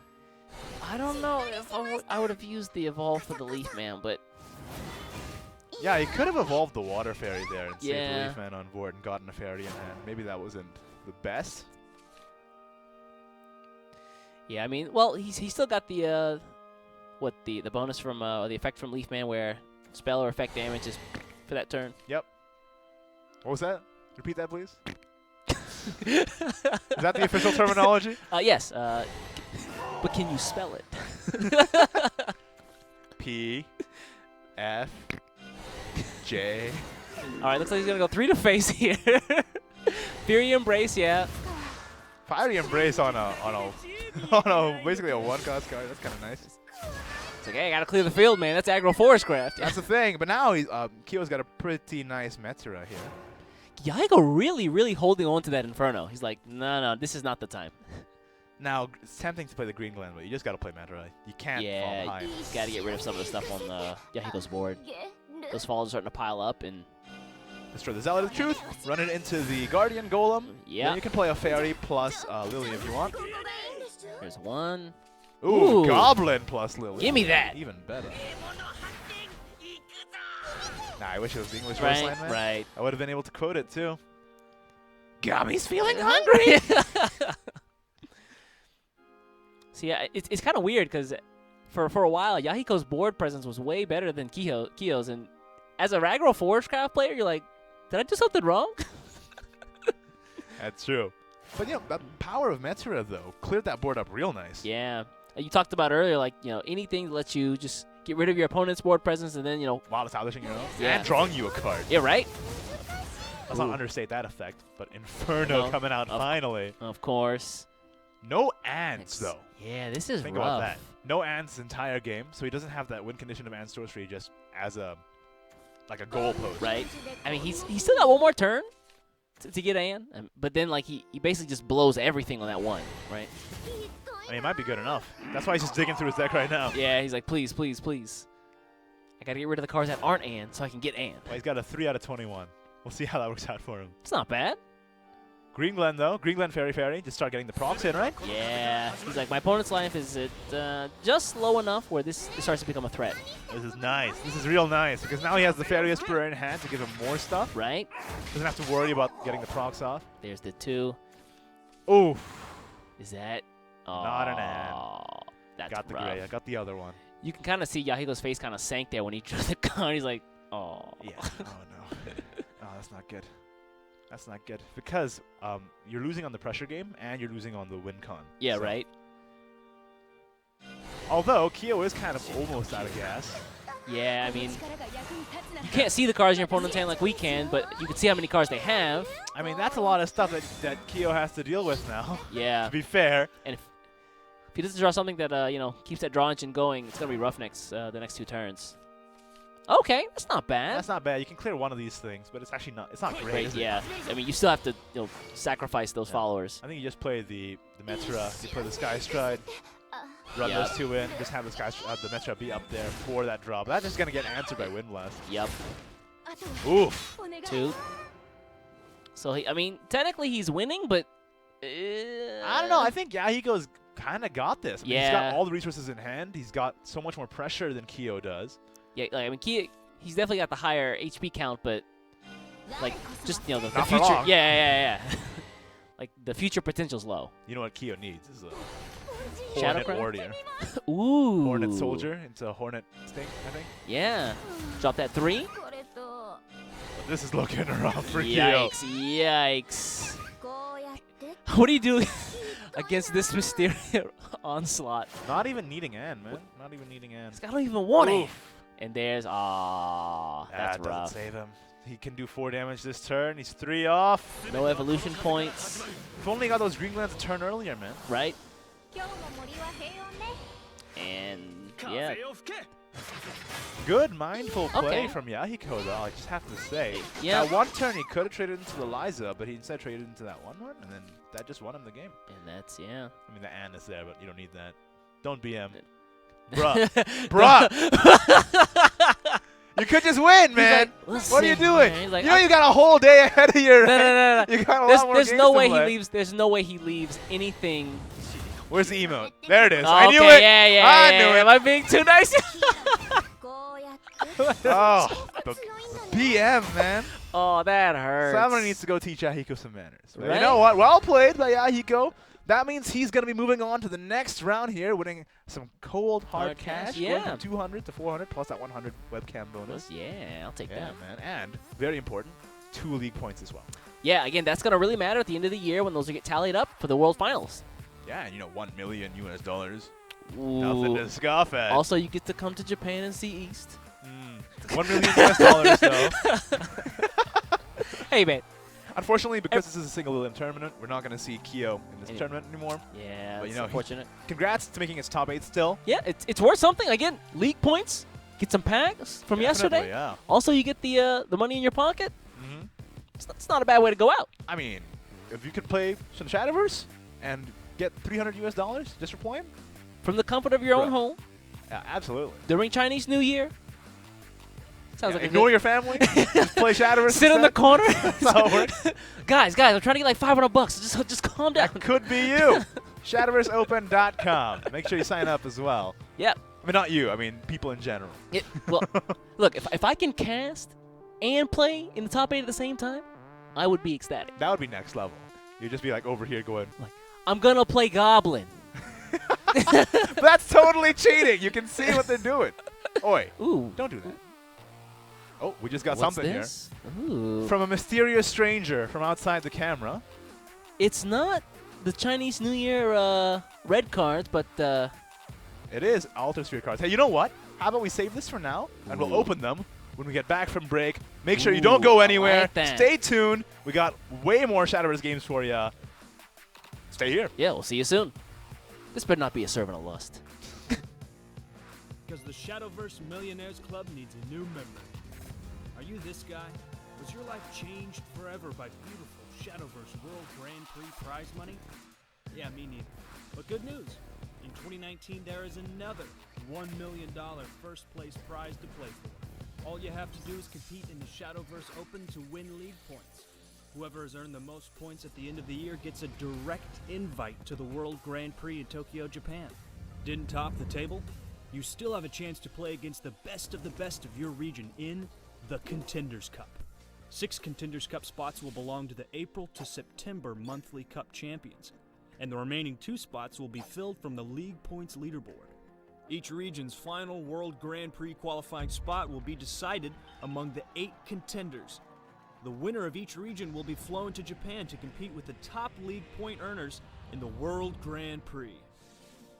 I don't know if I would have used the evolve for the Leaf Man, but... Yeah, he could have evolved the Water Fairy there and saved the Leaf Man on board and gotten a Fairy in hand. Maybe that wasn't the best. Yeah, I mean, well, he still got the the bonus from the effect from Leaf Man where spell or effect damage is for that turn. Yep. What was that? Repeat that, please. Is that the official terminology? Yes. But can you spell it? P, F, J. All right, looks like he's gonna go 3 to face here. Fury Embrace, yeah. Fiery Embrace on a basically a 1-cost card. That's kind of nice. It's like, hey, I gotta clear the field, man. That's aggro Forest Craft. That's the thing. But now Kyo's got a pretty nice Meteora here. Yahiko really holding on to that Inferno. He's like, no, this is not the time. Now, it's tempting to play the Green Glen, but you just got to play Meteora. You can't fall behind. You got to get rid of some of the stuff on Yahiko's board. Those falls are starting to pile up. And destroy the Zealot of the Truth, run it into the Guardian Golem. Yeah. Then you can play a Fairy plus Lily if you want. There's one. Ooh, Goblin plus Lily. Give me that. Even better. Nah, I wish it was the English right, voice line, man. Right. I would have been able to quote it, too. Gami's feeling hungry! See, it's kind of weird because for a while, Yahiko's board presence was way better than Kyo's. And as a Ragdoll Forest Craft player, you're like, did I do something wrong? That's true. But, you know, that power of Meteora, though, cleared that board up real nice. Yeah. You talked about earlier, like, you know, anything that lets you just get rid of your opponent's board presence and then, you know. While establishing your own. Yeah. And drawing you a card. Yeah, right? Let's not understate that effect. But Inferno coming out finally. Of course. No ants, though. Yeah, this is Think rough. about that. No ants entire game, so he doesn't have that win condition of Ant Sorcery just as a goal post. Right. I mean, he's still got one more turn to get Ann, but then like he basically just blows everything on that one, right? I mean, it might be good enough. That's why he's just digging through his deck right now. Yeah, he's like, please. I gotta get rid of the cards that aren't Ann so I can get Ann. Well, he's got a 3 out of 21. We'll see how that works out for him. It's not bad. Green Glen, though. Green Glen Fairy. Just start getting the procs in, right? Yeah. He's like, my opponent's life is just low enough where this starts to become a threat. This is nice. This is real nice because now he has the Fairy Whisperer in hand to give him more stuff. Right. Doesn't have to worry about getting the procs off. There's the 2. Oof. Is that? Not an ad. That's got the rough. gray. I got the other one. You can kind of see Yahiko's face kind of sank there when he drew the card. He's like, oh. Yeah. Oh, no. Oh, that's not good. That's not good. Because you're losing on the pressure game, and you're losing on the win con. Yeah, so. right? Although, Kyo is kind of almost out of gas. Yeah, I mean, you can't see the cards in your opponent's hand like we can, but you can see how many cards they have. I mean, that's a lot of stuff that Kyo has to deal with now. Yeah. To be fair. And if he doesn't draw something that, you know, keeps that draw engine going, it's going to be rough the next 2 turns. Okay, that's not bad. That's not bad. You can clear one of these things, but it's actually not. It's not great. Yeah, I mean, you still have to, you know, sacrifice those followers. I think you just play the Meteora. You play the Sky Stride. Run those 2 in. Just have the Meteora be up there for that draw. But that's just gonna get answered by Windblast. Yep. Oof. 2. So I mean, technically he's winning, but I don't know. I think Yahiko's kind of got this. I mean, he's got all the resources in hand. He's got so much more pressure than Kyo does. Yeah, like, I mean, he's definitely got the higher HP count, but like just the Not future. For long. Yeah. Like the future potential's low. You know what Kyo needs is Hornet Warrior. Ooh. Hornet Soldier into Hornet Sting, I think. Yeah. Drop that 3. This is looking rough for Kyo. Yikes. What do you do against this Mysterious onslaught? Not even needing Ann, man. Not even needing Ann. This guy don't even want it. And there's, that's rough. Doesn't save him. He can do 4 damage this turn. He's 3 off. No evolution points. If only he got those green glands a turn earlier, man. Right? And, yeah. Good mindful play from Yahiko, though, I just have to say. Yeah. That one turn he could have traded into the Liza, but he instead traded into that 1-1, and then that just won him the game. And that's, yeah. I mean, the Ann is there, but you don't need that. Don't BM. Bruh. Bruh. You could just win, man. Like, what are you doing? Like, you know you got a whole day ahead of your. No. You got a lot more there's games no to way play. he leaves. There's no way he leaves anything. Where's the emote? There it is. Oh, I knew okay, it. Yeah. I knew it. Am I being too nice? Oh, the BM, man. Oh, that hurts. Someone needs to go teach Yahiko some manners. Right? You know what? Well played by Yahiko. That means he's going to be moving on to the next round here, winning some cold hard cash. Yeah. Going from 200 to 400 plus that 100 webcam bonus. Yeah, I'll take that. Man. And, very important, 2 league points as well. Yeah, again, that's going to really matter at the end of the year when those get tallied up for the World Finals. Yeah, and $1 million US. Ooh. Nothing to scoff at. Also, you get to come to Japan and see East. $1 million US though. Hey, man. Unfortunately, because this is a single limb tournament, we're not going to see Kyo in this tournament anymore. Yeah, but it's unfortunate. Congrats to making its top 8 still. Yeah, it's worth something. Again, league points. Get some packs from yesterday. Yeah. Also, you get the money in your pocket. It's not a bad way to go out. I mean, if you could play some Shadowverse and get $300 US just for playing. From the comfort of your own home. Yeah, absolutely. During Chinese New Year. Sounds like ignore your family. Just play Shadowverse. Sit in the corner. That's how it works. Guys, I'm trying to get like $500. Just calm down. That could be you. ShadowverseOpen.com. Make sure you sign up as well. Yep. I mean, not you. I mean, people in general. Well, look, if I can cast and play in the top 8 at the same time, I would be ecstatic. That would be next level. You'd just be like over here going, like, I'm gonna play Goblin. That's totally cheating. You can see what they're doing. Oi. Ooh. Don't do that. Oh, we just got What's something this? here. Ooh. From a mysterious stranger from outside the camera. It's not the Chinese New Year red cards, but it is Alter Sphere cards. Hey, you know what? How about we save this for now, and we'll open them when we get back from break. Make sure you don't go anywhere. Like that. Stay tuned. We got way more Shadowverse games for you. Stay here. Yeah, we'll see you soon. This better not be a servant of lust. Because the Shadowverse Millionaires Club needs a new member. Are you this guy? Was your life changed forever by beautiful Shadowverse World Grand Prix prize money? Yeah, me neither. But good news. In 2019, there is another $1 million first place prize to play for. All you have to do is compete in the Shadowverse Open to win league points. Whoever has earned the most points at the end of the year gets a direct invite to the World Grand Prix in Tokyo, Japan. Didn't top the table? You still have a chance to play against the best of your region in the Contenders Cup. 6 Contenders Cup spots will belong to the April to September monthly Cup champions, and the remaining 2 spots will be filled from the league points leaderboard. Each region's final World Grand Prix qualifying spot will be decided among the 8 contenders. The winner of each region will be flown to Japan to compete with the top league point earners in the World Grand Prix.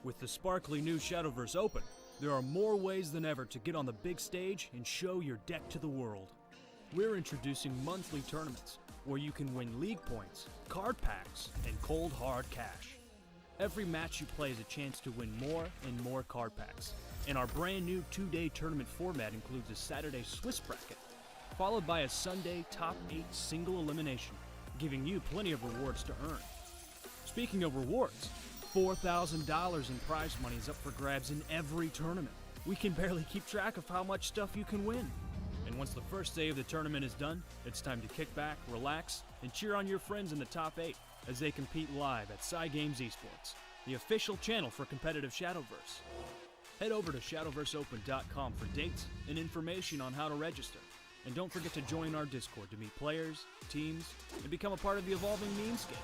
With the sparkly new Shadowverse Open, there are more ways than ever to get on the big stage and show your deck to the world. We're introducing monthly tournaments where you can win league points, card packs, and cold hard cash. Every match you play is a chance to win more and more card packs. And our brand new 2-day tournament format includes a Saturday Swiss bracket, followed by a Sunday top 8 single elimination, giving you plenty of rewards to earn. Speaking of rewards, $4,000 in prize money is up for grabs in every tournament. We can barely keep track of how much stuff you can win. And once the first day of the tournament is done, it's time to kick back, relax, and cheer on your friends in the top 8 as they compete live at Cygames Esports, the official channel for competitive Shadowverse. Head over to ShadowverseOpen.com for dates and information on how to register. And don't forget to join our Discord to meet players, teams, and become a part of the evolving memescape.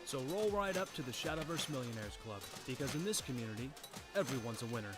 So roll right up to the Shadowverse Millionaires Club, because in this community, everyone's a winner.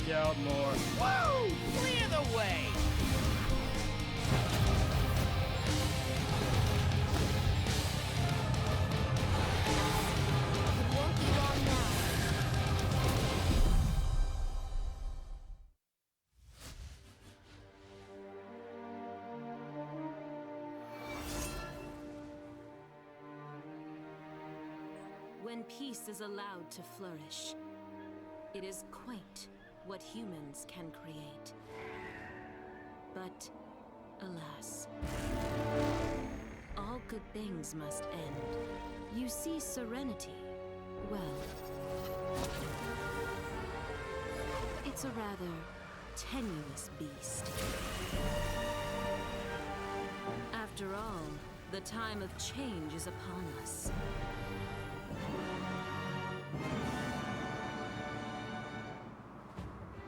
Out more. Woo! Clear the way! It won't be long now. When peace is allowed to flourish, it is quaint what humans can create. But, alas, all good things must end. You see serenity, well, it's a rather tenuous beast. After all, the time of change is upon us.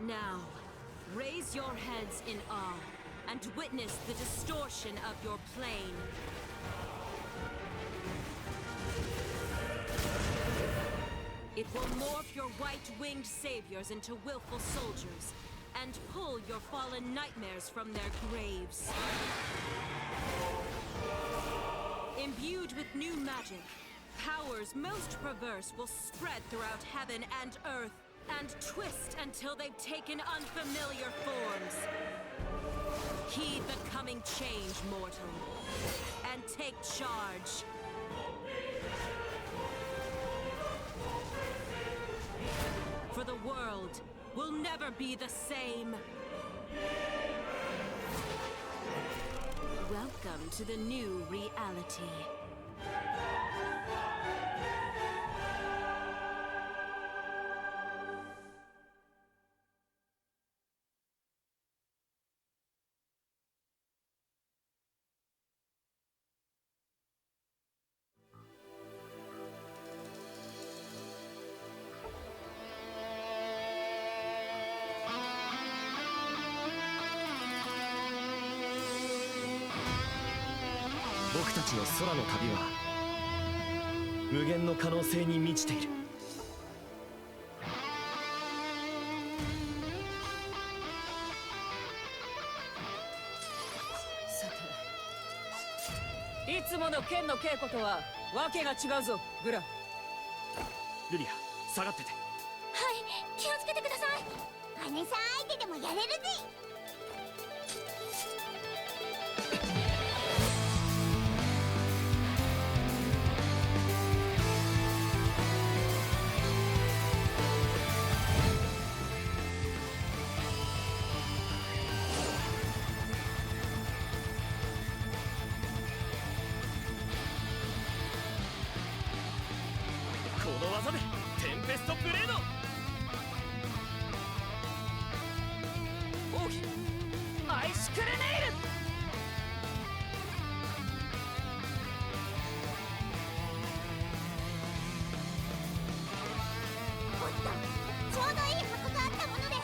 Now, raise your heads in awe and witness the distortion of your plane. It will morph your white-winged saviors into willful soldiers and pull your fallen nightmares from their graves. Imbued with new magic, powers most perverse will spread throughout heaven and earth, and twist until they've taken unfamiliar forms. Heed the coming change, mortal, and take charge. For the world will never be the same. Welcome to the new reality.僕たちの空の旅は無限の可能性に満ちている。さて、いつもの剣の稽古とはわけが違うぞ、グラ。ルリア、下がってて。はい、気をつけてください。姉さん相手でもやれるぜ。この技でテンペストブレード。奥義アイスクレネイル。おっと、ちょうどいい箱があったもので。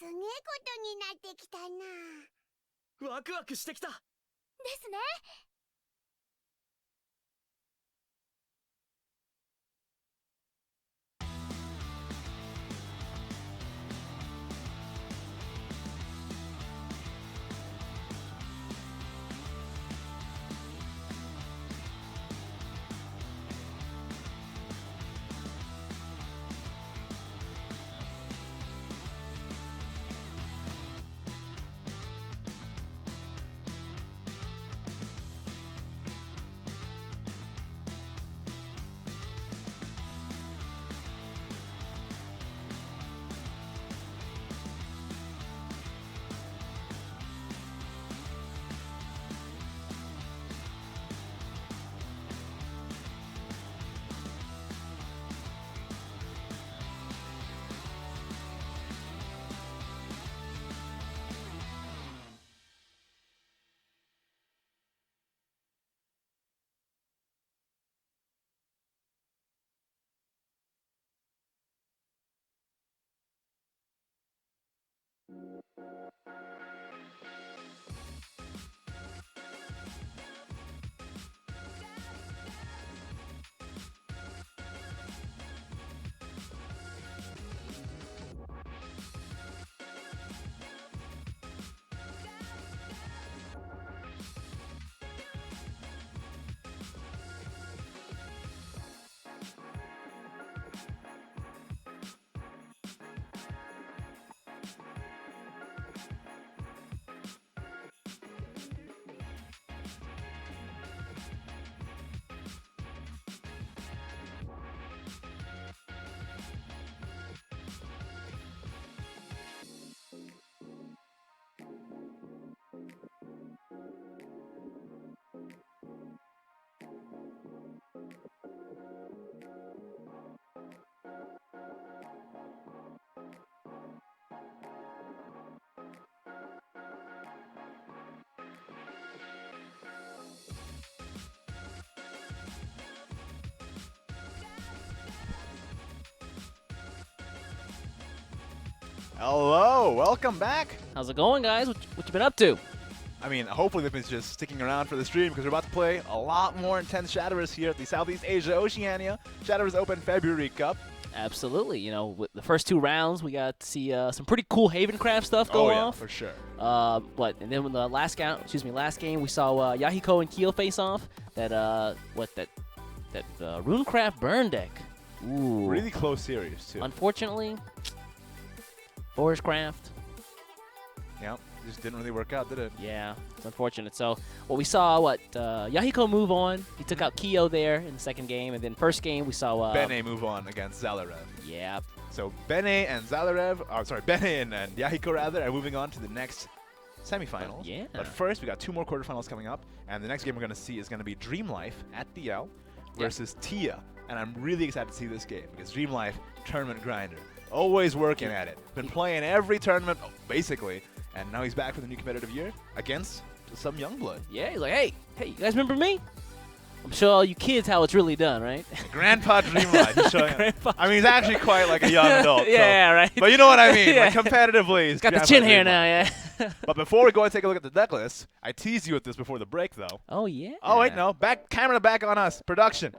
すげえことになってきたな。ワクワクしてきた。ですね。Hello, welcome back. How's it going, guys? What you been up to? I mean, hopefully they've been just sticking around for the stream because we're about to play a lot more intense Shadowverse here at the Southeast Asia Oceania Shadowverse Open February Cup. Absolutely. You know, with the first 2 rounds, we got to see some pretty cool Havencraft stuff go off. For sure. And then when the last game, we saw Yahiko and Keel face off. That Runecraft burn deck. Ooh. Really close series too. Unfortunately, Forestcraft. Yep, just didn't really work out, did it? Yeah, it's unfortunate. So, we saw Yahiko move on. He took out Keo there in the second game, and then first game we saw Bene move on against Xallorev. Yeah. So Bene and Bene and Yahiko rather are moving on to the next semifinals. Yeah. But first, we got 2 more quarterfinals coming up, and the next game we're going to see is going to be Dreamlife at DL versus Tia. And I'm really excited to see this game because Dreamlife, tournament grinder, always working at it. Been playing every tournament, basically, and now he's back for the new competitive year against some young blood. Yeah, he's like, hey, you guys remember me? I'm showing all you kids how it's really done, right? Grandpa Dreamlife. He's showing I mean, he's actually quite like a young adult. Yeah, so. right. But you know what I mean. Like, competitively, he's got the chin hair now, yeah. But before we go and take a look at the deck list, I teased you with this before the break, though. Oh, yeah. Oh, wait, no. Camera back on us. Production.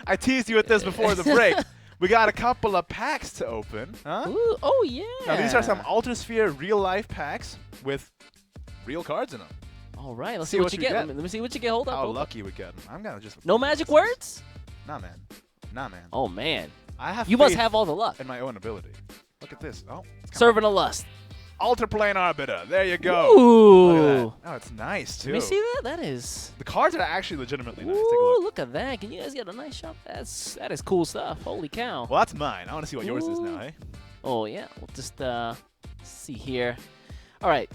I teased you with this before the break. We got a couple of packs to open. Huh? Ooh, oh, yeah. Now, these are some Ultrasphere real-life packs with real cards in them. All right, let's see what you get. Let me see what you get. Hold up. How lucky we get. I'm going to just... No magic words? Nah, man. Nah, man. Oh, man. You must have all the luck. In my own ability. Look at this. Oh. Serving a lust. Ultraplane Arbiter. There you go. Ooh. Look at that. Oh, it's nice, too. Let me see that. That is... The cards are actually legitimately nice. Take a Ooh, look. look at that. Can you guys get a nice shot? That is cool stuff. Holy cow. Well, that's mine. I want to see what yours is now, eh? Oh, yeah. We'll just see here. All right.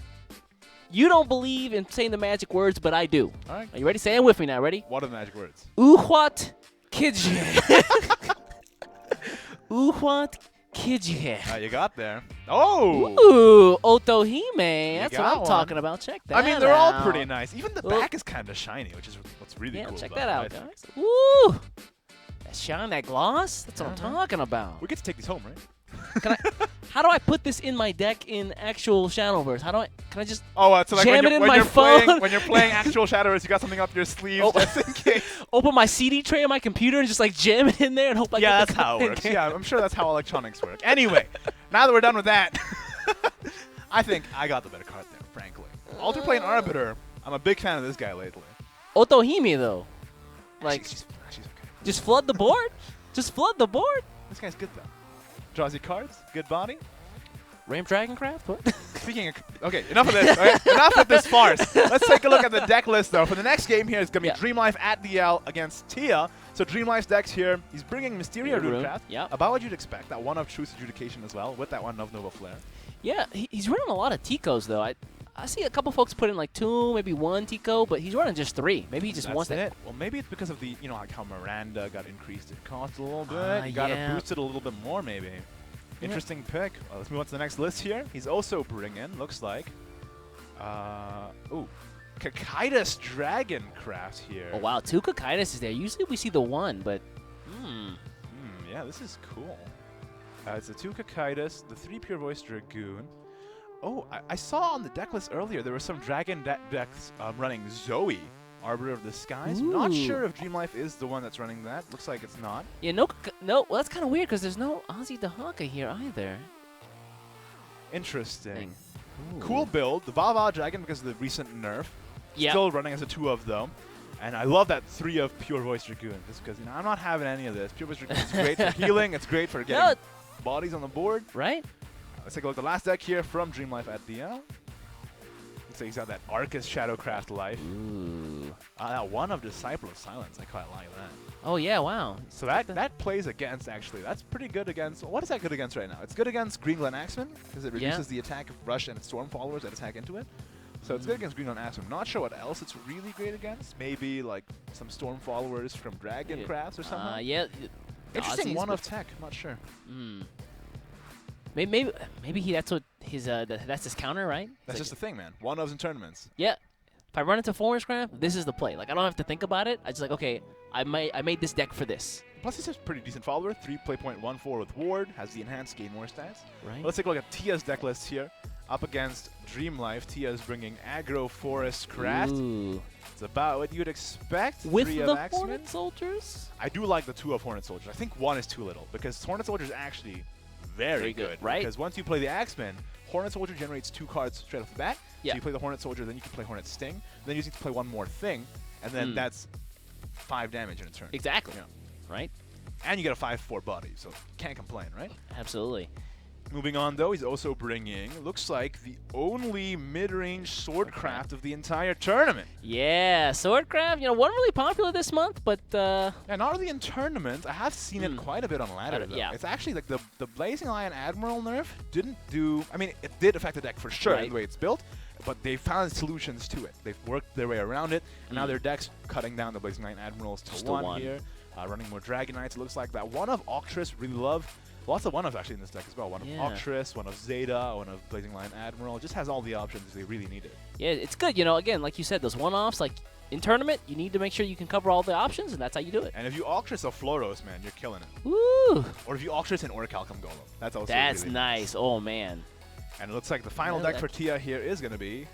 You don't believe in saying the magic words, but I do. All right. Are you ready? Say it with me now. Ready? What are the magic words? Uhwat Kidje. Uhwat Kidje. You got there. Oh! Ooh, Otohime. That's what I'm talking about. Check that out. I mean, they're all pretty nice. Even the back is kind of shiny, which is what's really cool. Yeah, check about that it, out, guys. Ooh! That shine, that gloss? That's what I'm talking about. We get to take these home, right? How do I put this in my deck in actual Shadowverse? Can I just so like jam when it in my phone? When you're playing actual Shadowverse, you got something up your sleeve just in case. Open my CD tray on my computer and just like jam it in there and hope I get that's how it works. Yeah, I'm sure that's how electronics work. Anyway, now that we're done with that, I think I got the better card there, frankly. Alter Plane Arbiter, I'm a big fan of this guy lately. Otohime, though. Like, she's okay. Just flood the board? Just flood the board? This guy's good, though. Draws you cards, good body. Ramp Dragoncraft? What? Speaking of... Okay, enough of this. Okay? Enough with this farce. Let's take a look at the deck list, though. For the next game here, it's going to be Dreamlife at DL against Tia. So Dreamlife's deck's here. He's bringing Mysteria Runecraft. Yep. About what you'd expect. That one of Truth Adjudication as well, with that one of Nova Flare. Yeah, he's running a lot of Ticos, though. I see a couple folks put in like 2, maybe 1 Tico, but he's running just 3. Maybe he just wants it. Well, maybe it's because of the, like how Miranda got increased in cost a little bit. You got to boost it a little bit more, maybe. Interesting pick. Well, let's move on to the next list here. He's also bringing, looks like, Cocytus Dragoncraft here. Oh, wow. 2 Cocytus is there. Usually we see the 1, but... Yeah, this is cool. It's the 2 Cocytus, the 3 Pure Voice Dragoon. Oh, I saw on the deck list earlier there were some Dragon decks running Zoe, Arbiter of the Skies. I'm not sure if Dreamlife is the one that's running that. Looks like it's not. Yeah, no. Well, that's kind of weird because there's no Ozzy Dahaka here either. Interesting. Cool build. The Vava Dragon because of the recent nerf. Yep. Still running as a 2 of though. And I love that 3 of Pure Voice Dragoon just because I'm not having any of this. Pure Voice Dragoon is great for healing. It's great for getting bodies on the board. Right? Let's take a look at the last deck here from Dreamlife at DL. So he's got that Arcus Shadowcraft Life. Ooh. That one of Disciple of Silence. I quite like that. Oh, yeah, wow. So that plays against, actually. That's pretty good against... What is that good against right now? It's good against Green Glen Axeman because it reduces the attack of Rush and Storm Followers that attack into it. So it's good against Green Glen Axeman. Not sure what else it's really great against. Maybe like some Storm Followers from Dragoncrafts or something. Yeah. Interesting one of tech. I'm not sure. Maybe that's what his that's his counter, right? That's just the thing, man. One ofs in tournaments. Yeah. If I run into Forestcraft, this is the play. Like I don't have to think about it. I just like, okay, I made this deck for this. Plus, he's a pretty decent follower. 3 play point 1/4 with Ward. Has the enhanced gain more stats. Right. Let's take a look at Tia's deck list here. Up against Dreamlife, Tia's bringing Aggro Forest Craft. Ooh. It's about what you'd expect. With 3 the of Hornet Soldiers? I do like the 2 of Hornet Soldiers. I think 1 is too little because Hornet Soldier is actually very good. Right? Because once you play the Axeman, Hornet Soldier generates 2 cards straight off the bat. Yeah. So you play the Hornet Soldier, then you can play Hornet Sting. Then you just need to play one more thing, and then that's 5 damage in a turn. Exactly. Yeah. Right? And you get a 5/4 body, so can't complain, right? Absolutely. Moving on, though, he's also bringing, looks like, the only mid-range Swordcraft of the entire tournament. Yeah, Swordcraft, wasn't really popular this month, but... Yeah, not really in tournaments. I have seen it quite a bit on ladder, though. Yeah. It's actually, like, the Blazing Lion Admiral nerf didn't do... I mean, it did affect the deck for sure, the way it's built, but they found solutions to it. They've worked their way around it, and now their deck's cutting down the Blazing Lion Admirals to 1 here. Running more Dragon Knights, it looks like. That one of Octress, really love. Lots of one-ofs actually in this deck as well. One of Octress, one of Zeta, one of Blazing Lion Admiral. It just has all the options they really needed. Yeah, it's good. Again, like you said, those one-offs, like in tournament, you need to make sure you can cover all the options, and that's how you do it. And if you Octress a Floros, man, you're killing it. Woo! Or if you Octress an Orichalcum Golem. That's also That's really nice. Oh, man. And it looks like the final deck for Tia here is going to be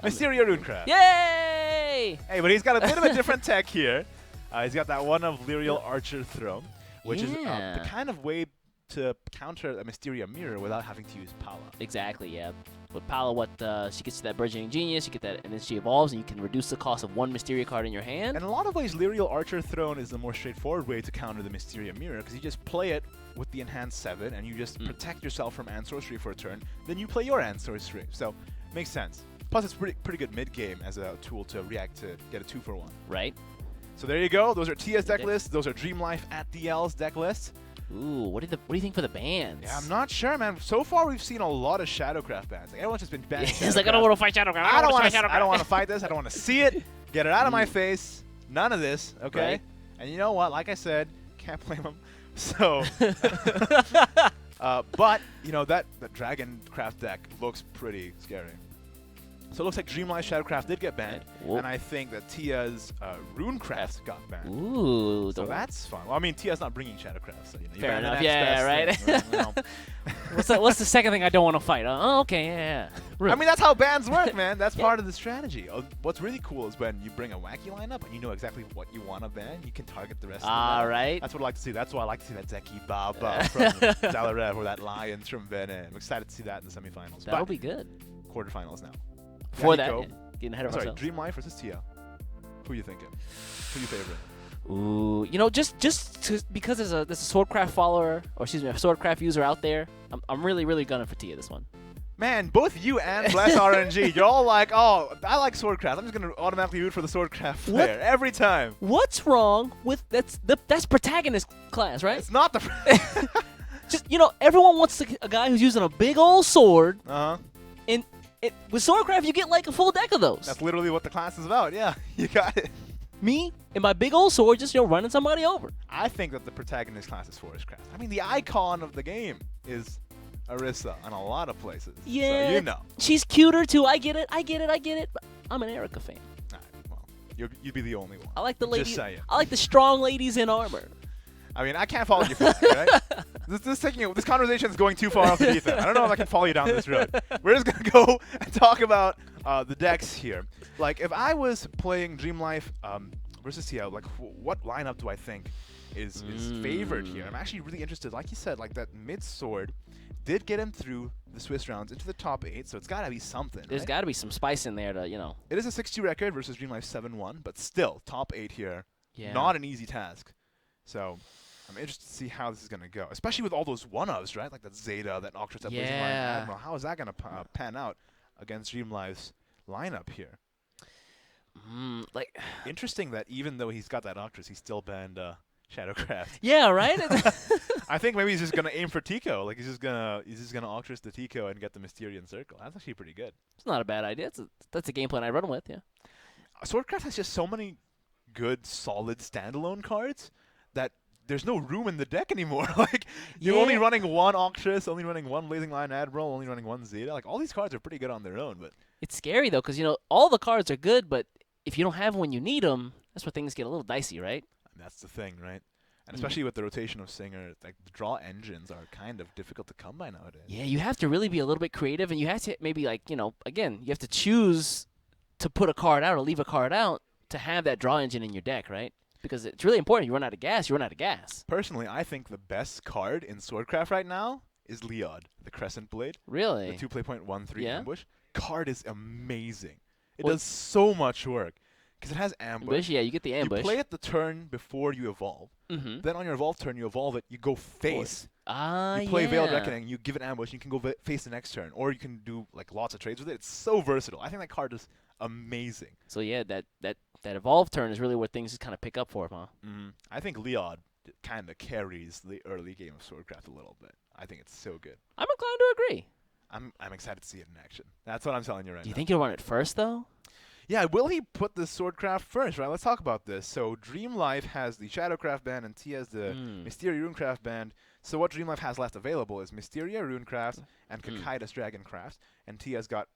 Mysteria Runecraft. Yay! Hey, but he's got a bit of a different tech here. He's got that one of Lyrial Archer Throne, which is the kind of way to counter a Mysteria Mirror without having to use Pala. Exactly, yeah. With Pala, she gets to that Burgeoning Genius, you get that, and then she evolves, and you can reduce the cost of 1 Mysteria card in your hand. And in a lot of ways, Lyrial Archer Throne is the more straightforward way to counter the Mysteria Mirror, because you just play it with the Enhanced 7, and you just protect yourself from End Sorcery for a turn, then you play your End Sorcery. So, makes sense. Plus, it's pretty good mid-game as a tool to react to get a 2-for-1. Right. So there you go. Those are Tia's deck lists. Those are Dreamlife at DL's deck lists. Ooh, what do you think for the bans? Yeah, I'm not sure, man. So far, we've seen a lot of Shadowcraft bans. Like, everyone's just been banning Shadowcraft. It's like, I don't want to fight Shadowcraft. I don't want to fight this. I don't want to see it. Get it out of my face. None of this, okay? Right. And you know what? Like I said, can't blame them. So, but, that Dragoncraft deck looks pretty scary. So it looks like Dreamlife Shadowcraft did get banned, and I think that Tia's Runecraft got banned. Ooh, so that's fun. Well, I mean, Tia's not bringing Shadowcraft, so you know, fair enough. Yeah, right. What's the second thing I don't want to fight? Oh, okay, yeah. I mean, that's how bans work, man. That's part of the strategy. What's really cool is when you bring a wacky lineup and you know exactly what you want to ban, you can target the rest of them. All right. That's what I like to see. That's why I like to see that Zeki Baba from Xallorev or that Lions from Bene. I'm excited to see that in the semifinals. That'll be good. Quarterfinals now. Before that, getting ahead of myself. Dreamlife versus Tia. Who you thinking? Who you favorite? Ooh, you know, just because there's a Swordcraft follower, or excuse me, a Swordcraft user out there, I'm really gunning for Tia this one. Man, both you and Bless RNG, you're all like, oh, I like Swordcraft. I'm just gonna automatically root for the Swordcraft player every time. What's wrong with that's protagonist class, right? It's not the. Just everyone wants a guy who's using a big old sword. And with Swordcraft, you get like a full deck of those. That's literally what the class is about. Yeah, you got it. Me and my big old sword just running somebody over. I think that the protagonist class is Forestcraft. I mean, the icon of the game is Orisa in a lot of places. Yeah, so you know. She's cuter too. I get it. But I'm an Erica fan. All right, well, you'd be the only one. I like the ladies. I like the strong ladies in armor. I mean, I can't follow you for that, right? This conversation is going too far off the deep end. I don't know if I can follow you down this road. We're just going to go and talk about the decks here. Like, if I was playing Dreamlife versus SEAO, like, what lineup do I think is favored here? I'm actually really interested. Like you said, like, that mid-sword did get him through the Swiss rounds into the top 8, so it's got to be something, There's got to be some spice in there to, It is a 6-2 record versus Dreamlife 7-1, but still, top 8 here. Yeah. Not an easy task. So I'm interested to see how this is going to go, especially with all those one-ofs, right? Like that Zeta, that Octris, that Blazing Lion Admiral. How is that going to pan out against Dreamlife's lineup here? Interesting that even though he's got that Octris, he still banned Shadowcraft. Yeah, right. I think maybe he's just going to aim for Tico. Like he's just gonna Octris the Tico and get the Mysterian Circle. That's actually pretty good. It's not a bad idea. That's a game plan I run with. Yeah. Swordcraft has just so many good, solid standalone cards that there's no room in the deck anymore. Like, you're only running one Octris, only running one Blazing Lion Admiral, only running one Zeta. Like, all these cards are pretty good on their own. But it's scary, though, because, all the cards are good, but if you don't have them when you need them, that's where things get a little dicey, right? And that's the thing, right? And especially with the rotation of Singer, like, the draw engines are kind of difficult to come by nowadays. Yeah, you have to really be a little bit creative, and you have to maybe, like, again, you have to choose to put a card out or leave a card out to have that draw engine in your deck, right? Because it's really important. You run out of gas, you run out of gas. Personally, I think the best card in Swordcraft right now is Leod, the Crescent Blade. Really? The 2-play.13 ambush. Card is amazing. It does so much work because it has ambush. Yeah, you get the ambush. You play it the turn before you evolve. Then on your evolve turn, you evolve it, you go face. You play Veiled Reckoning, you give it ambush, you can go face the next turn. Or you can do like lots of trades with it. It's so versatile. I think that card is amazing. So yeah, that evolve turn is really where things just kind of pick up for him, huh? I think Leod kind of carries the early game of Swordcraft a little bit. I think it's so good. I'm inclined to agree. I'm excited to see it in action. That's what I'm telling you right now. Do you think he'll run it first, though? Yeah, will he put the Swordcraft first, right? Let's talk about this. So Dreamlife has the Shadowcraft band and Tia has the Mysteria Runecraft band. So what Dreamlife has left available is Mysteria Runecraft and Coercezz Dragoncraft. And Tia's got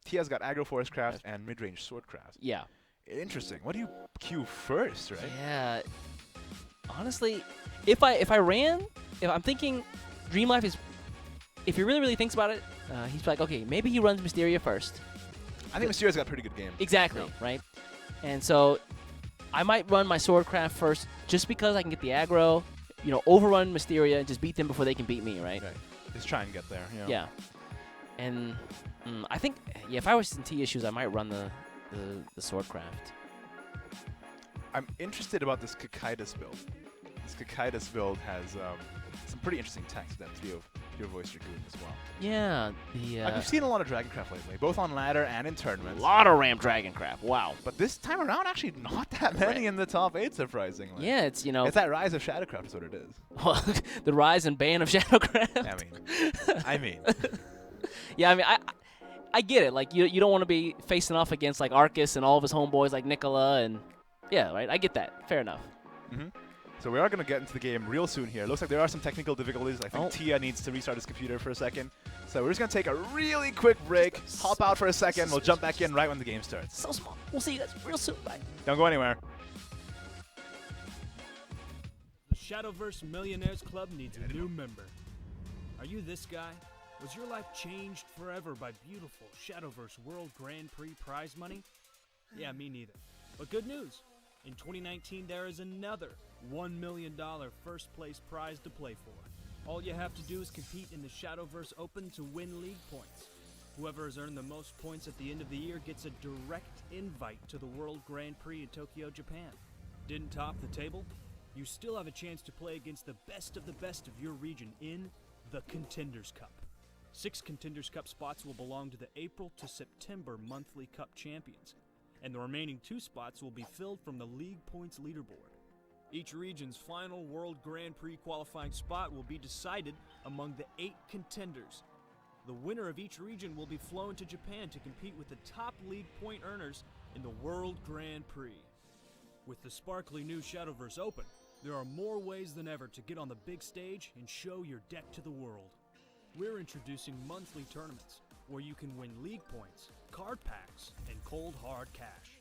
Tia's got Aggro Forestcraft and Midrange Swordcraft. Yeah. Interesting. What do you queue first, right? Yeah. Honestly, if I'm thinking Dreamlife is, if he really thinks about it, he's like, okay, maybe he runs Mysteria first. I think Mysteria's got a pretty good game. Exactly, right? And so I might run my Swordcraft first just because I can get the aggro, overrun Mysteria and just beat them before they can beat me, right? Just try and get there. Yeah. And I think, if I was in Tia's shoes, I might run the Swordcraft. I'm interested about this Coercezz build. This Coercezz build has some pretty interesting text that Pure Voice Dragoon as well. Yeah. We've seen a lot of Dragoncraft lately, both on ladder and in tournaments. A lot of Ramp Dragoncraft. Wow. But this time around, actually not that many in the top 8, surprisingly. Yeah, it's, It's that rise of Shadowcraft is what it is. Well, the rise and ban of Shadowcraft. I mean. Yeah, I get it. Like, you don't want to be facing off against, like, Arcus and all of his homeboys like Nicola and... Yeah, right? I get that. Fair enough. So we are going to get into the game real soon here. Looks like there are some technical difficulties. I think Tia needs to restart his computer for a second. So we're just going to take a really quick break, hop out for a second. We'll jump back in right when the game starts. So small. We'll see you guys real soon. Bye. Don't go anywhere. The Shadowverse Millionaires Club needs a new member. Are you this guy? Was your life changed forever by beautiful Shadowverse World Grand Prix prize money? Yeah, me neither. But good news. In 2019, there is another $1 million first place prize to play for. All you have to do is compete in the Shadowverse Open to win league points. Whoever has earned the most points at the end of the year gets a direct invite to the World Grand Prix in Tokyo, Japan. Didn't top the table? You still have a chance to play against the best of your region in the Contenders Cup. 6 Contenders Cup spots will belong to the April to September monthly Cup champions, and the remaining 2 spots will be filled from the league points leaderboard. Each region's final World Grand Prix qualifying spot will be decided among the 8 contenders. The winner of each region will be flown to Japan to compete with the top league point earners in the World Grand Prix. With the sparkly new Shadowverse Open, there are more ways than ever to get on the big stage and show your deck to the world. We're introducing monthly tournaments where you can win league points, card packs, and cold hard cash.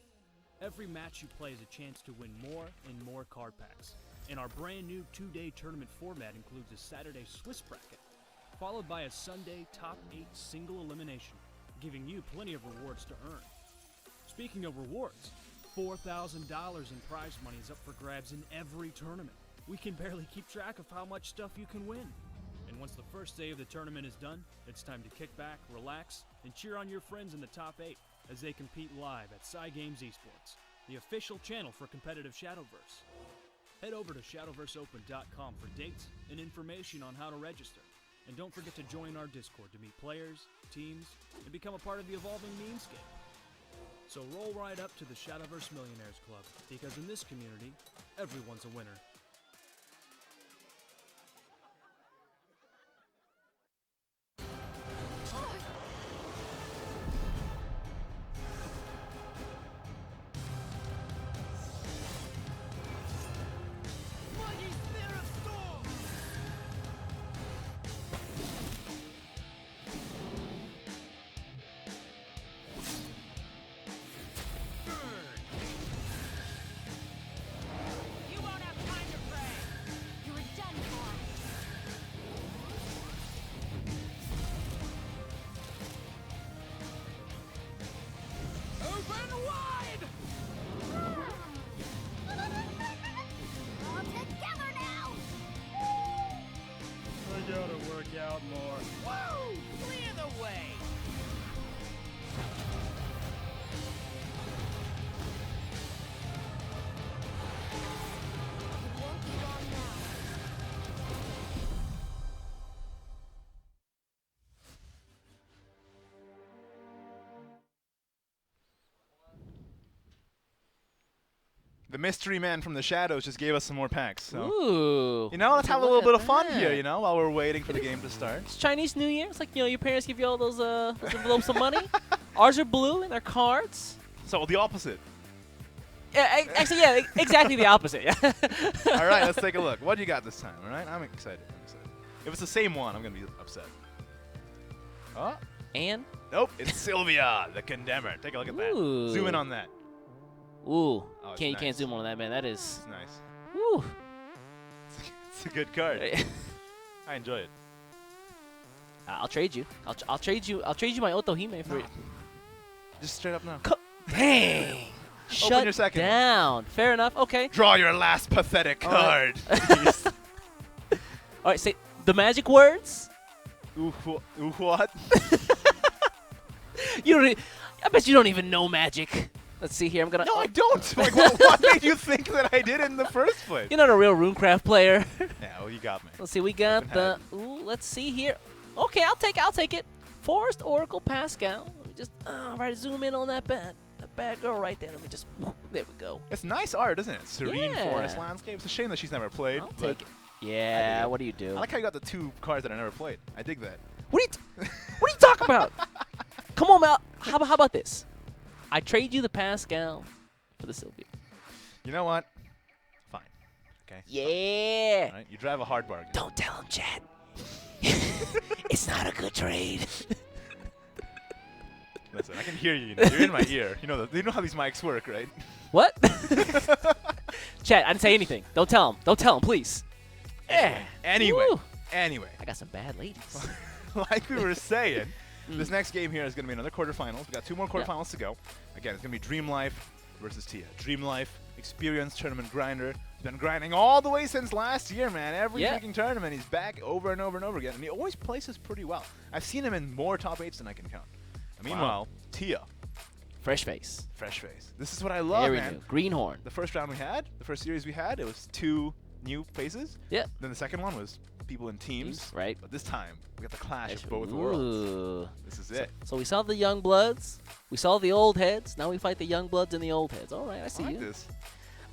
Every match you play is a chance to win more and more card packs. And our brand new 2-day tournament format includes a Saturday Swiss bracket, followed by a Sunday top 8 single elimination, giving you plenty of rewards to earn. Speaking of rewards, $4,000 in prize money is up for grabs in every tournament. We can barely keep track of how much stuff you can win. And once the first day of the tournament is done, it's time to kick back, relax, and cheer on your friends in the top 8 as they compete live at Cygames Esports, the official channel for competitive Shadowverse. Head over to shadowverseopen.com for dates and information on how to register. And don't forget to join our Discord to meet players, teams, and become a part of the evolving memescape. So roll right up to the Shadowverse Millionaires Club, because in this community, everyone's a winner. The mystery man from the shadows just gave us some more packs. So. Ooh. You know, let's have a little bit of fun here, you know, while we're waiting for the game to start. It's Chinese New Year. It's like, you know, your parents give you all those envelopes of money. Ours are blue and they're cards. So the opposite. Yeah, actually, yeah, exactly the opposite. Yeah. All right, let's take a look. What do you got this time? All right, I'm excited. If it's the same one, I'm gonna be upset. Oh. And? Nope, it's Sylvia, the Condemner. Take a look at that. Zoom in on that. Ooh, oh, you can't zoom on that, man. That is. It's nice. Woo. It's a good card. I enjoy it. I'll trade you. I'll trade you. I'll trade you my Otohime for it. Just straight up now. Dang. Open your second down. one. Fair enough. Okay. Draw your last pathetic card. All right. Say the magic words. Ooh, what? You don't. I bet you don't even know magic. Let's see here. I'm gonna. No, I don't. Like, what made you think that I did in the first place? You're not a real RuneCraft player. Yeah, well, you got me. Let's see. We got the. Ooh, let's see here. Okay, I'll take it. Forest Oracle Pascal. Let me just. All right, zoom in on that bad girl right there. Let me just. There we go. It's nice art, isn't it? Serene forest landscape. It's a shame that she's never played. I'll take it. Yeah. What do you do? I like how you got the 2 cards that I never played. I dig that. What are you talking about? Come on, Mal. How about this? I trade you the Pascal for the Sylvia. You know what? Fine. Okay. Yeah. All right. You drive a hard bargain. Don't tell him, chat. It's not a good trade. Listen, I can hear you. You're in my ear. You know how these mics work, right? What? Chat, I didn't say anything. Don't tell him. Don't tell him, please. Anyway. Woo. Anyway. I got some bad ladies. Like we were saying, this next game here is going to be another quarterfinals. We got 2 more quarterfinals to go. Again, it's going to be Dreamlife versus Tia. Dreamlife, experienced tournament grinder. He's been grinding all the way since last year, man. Every freaking tournament, he's back over and over and over again. And he always places pretty well. I've seen him in more top 8s than I can count. And meanwhile, Tia. Fresh face. Fresh face. This is what I love, Very man. new. Greenhorn. The first round we had, the first series we had, it was 2 new faces. Yeah. Then the second one was people in teams. Right. But this time, we got the clash of both worlds. This is it. So we saw the young bloods. We saw the old heads. Now we fight the young bloods and the old heads. All right, I see I like you. this.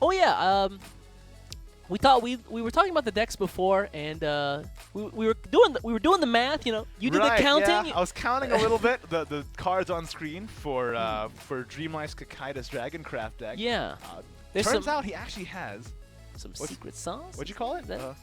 Oh yeah. We thought we were talking about the decks before, and we were doing the math. You know, you did the counting. Yeah. I was counting a little bit. The cards on screen for Dreamlife's Kakaida's Dragoncraft deck. Yeah. Turns out he actually has some secret sauce. What'd you call it? The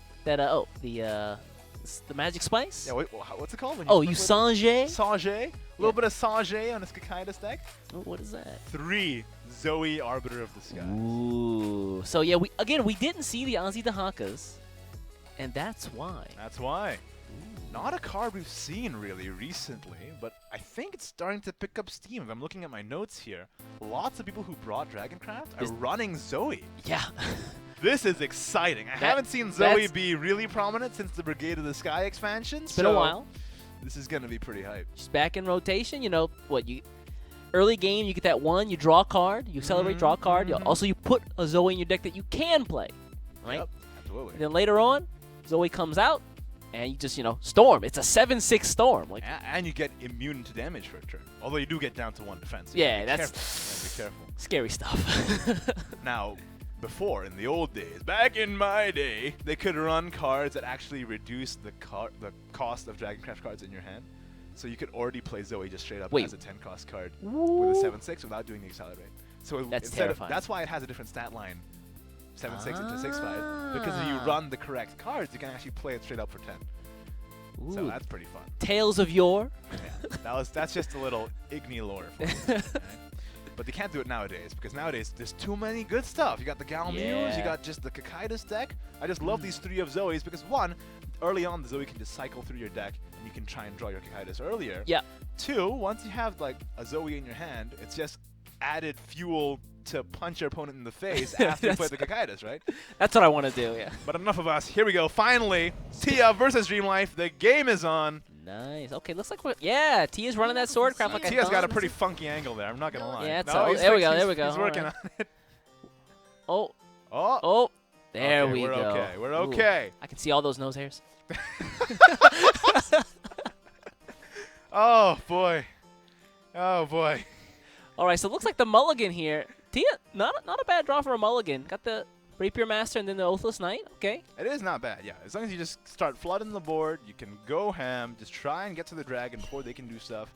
magic spice. Yeah. What's it called? Oh, you Sange? Sange. A little bit of Sange on his Kakaida's deck. Oh, what is that? 3 Zoe Arbiter of the Skies. Ooh. So yeah, we didn't see the Ozzy Dahakas, and that's why. That's why. Ooh. Not a card we've seen really recently, but I think it's starting to pick up steam. If I'm looking at my notes here, lots of people who brought Dragoncraft are running Zoe. Yeah. This is exciting. I haven't seen Zoe be really prominent since the Brigade of the Sky expansion. It's been a while. This is going to be pretty hype. She's back in rotation. You know what? Early game, you get that 1, you draw a card, you accelerate, draw a card. Also, you put a Zoe in your deck that you can play, right? Yep, absolutely. And then later on, Zoe comes out, and you just, storm. It's a 7/6 storm. Like, and you get immune to damage for a turn. Although you do get down to 1 defense. So yeah, that's be careful. Scary stuff. Now, before, in the old days, back in my day, they could run cards that actually reduce the cost of Dragoncraft cards in your hand. So you could already play Zoe just straight up as a 10-cost card with a 7/6 without doing the accelerate. So that's terrifying. That's why it has a different stat line, 7/6 into 6/5. Because if you run the correct cards, you can actually play it straight up for 10. Ooh. So that's pretty fun. Tales of yore. Yeah, that's just a little Igni lore for you, right? But they can't do it nowadays, because nowadays there's too many good stuff. You got the Galmews, you got just the Kakaida's deck. I just love these 3 of Zoes because 1, early on the Zoe can just cycle through your deck and you can try and draw your Kakaida's earlier. Yeah. 2, once you have like a Zoe in your hand, it's just added fuel to punch your opponent in the face after you play the Kakaida's, right? That's what I want to do, yeah. But enough of us. Here we go. Finally, Tia versus Dreamlife. The game is on. Nice. Okay, looks like Tia's running that swordcraft like Tia's got a pretty funky angle there. I'm not gonna lie. Yeah, there we go. He's working on it. Oh. There we go. We're okay. We're okay. I can see all those nose hairs. Oh boy. All right, so it looks like the mulligan here. Tia, not a bad draw for a mulligan. Got the Rapier Master and then the Oathless Knight. Okay. It is not bad, yeah. As long as you just start flooding the board, you can go ham. Just try and get to the dragon before they can do stuff.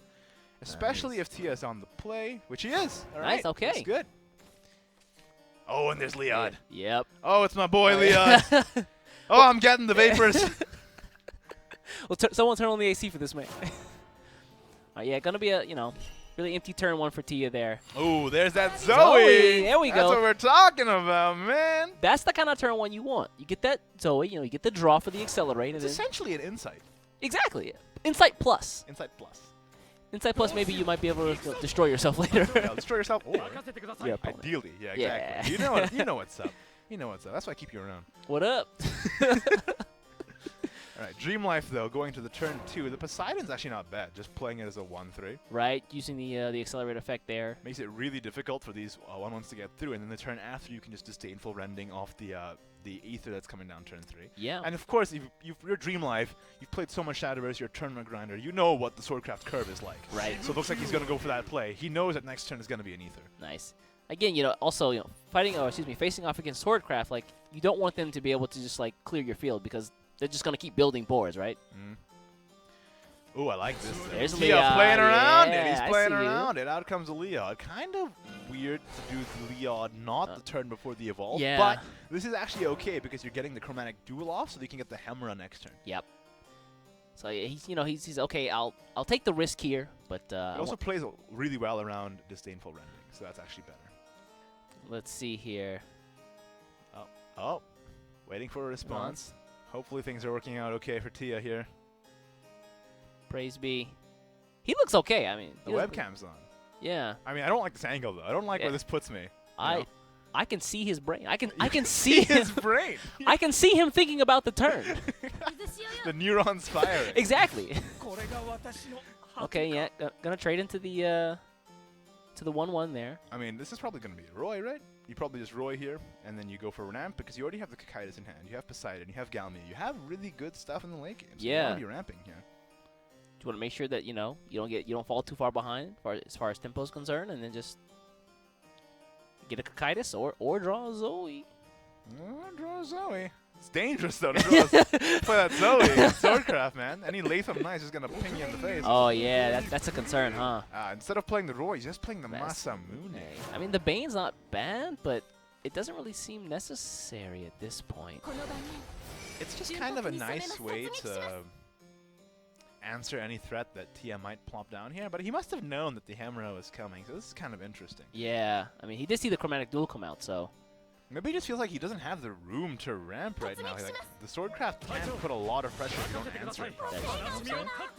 Especially if Tia is on the play, which he is. All right. Nice, okay. That's good. Oh, and there's Leod. Yep. Oh, it's my boy, Leod. Oh, I'm getting the vapors. Well, someone turn on the AC for this man. Yeah, gonna be a, really empty turn 1 for Tia there. Oh, there's that Zoe. There we go. That's what we're talking about, man. That's the kind of turn 1 you want. You get that Zoe, you get the draw for the accelerate. It's essentially an insight. Exactly. Insight plus. Insight plus. Insight plus, maybe you might be able to destroy yourself later. Yeah, destroy yourself. Oh, yeah, ideally, yeah, exactly. Yeah. You know what's up. You know what's up. That's why I keep you around. What up? All right, Dreamlife though, going to the turn 2. The Poseidon's actually not bad. Just playing it as a 1/3. Right, using the accelerate effect there. Makes it really difficult for these 1/1s to get through, and then the turn after you can just disdainful rending off the ether that's coming down turn 3. Yeah. And of course, if you're Dreamlife, you've played so much Shadowverse, you're a tournament grinder. You know what the Swordcraft curve is like. Right. So it looks like he's going to go for that play. He knows that next turn is going to be an ether. Nice. Again, also, facing off against Swordcraft, like, you don't want them to be able to just, like, clear your field because they're just going to keep building boards, right? Ooh, I like this. There's Tia Leod. playing around, Yeah, and he's I playing see you. around, and out comes a Leod. Kind of weird to do Leod not the turn before the evolve, Yeah. but this is actually okay because you're getting the chromatic duel off, so you can get the Hemra next turn. Yep. So yeah, he's okay. I'll take the risk here, but He also plays really well around Disdainful Rending, so that's actually better. let's see here. Oh, waiting for a response. Hopefully things are working out okay for Tia here. Praise be. He looks okay. I mean, The webcam's on. Yeah. I mean, I don't like this angle though. I don't like where this puts me. I can see his brain. I can see his brain. I can see him thinking about the turn. The neurons firing. Exactly. Okay, yeah, gonna trade into the 1/1 there. I mean, this is probably gonna be Roy, right? You probably just Roy here, and then you go for ramp because you already have the Coercezz in hand. You have Poseidon, you have Galmia, you have really good stuff in the late game. So you want to be ramping here. Do you want to make sure that you don't fall too far behind as far as tempo is concerned, and then just get a Coercezz or draw a Zoe. Draw a Zoe. It's dangerous though to play that Zoe. Swordcraft, man. Any Latham Knight is gonna ping you in the face. Oh yeah, that's a concern, huh? Instead of playing the Roy, he's just playing the Masamune. I mean, the Bane's not bad, but it doesn't really seem necessary at this point. It's just kind of a nice way to answer any threat that Tia might plop down here, but he must have known that the Hemra was coming, so this is kind of interesting. Yeah, I mean, he did see the Chromatic Duel come out, so... Maybe he just feels like he doesn't have the room to ramp right now. Like, the Swordcraft can put a lot of pressure if you don't answer it properly.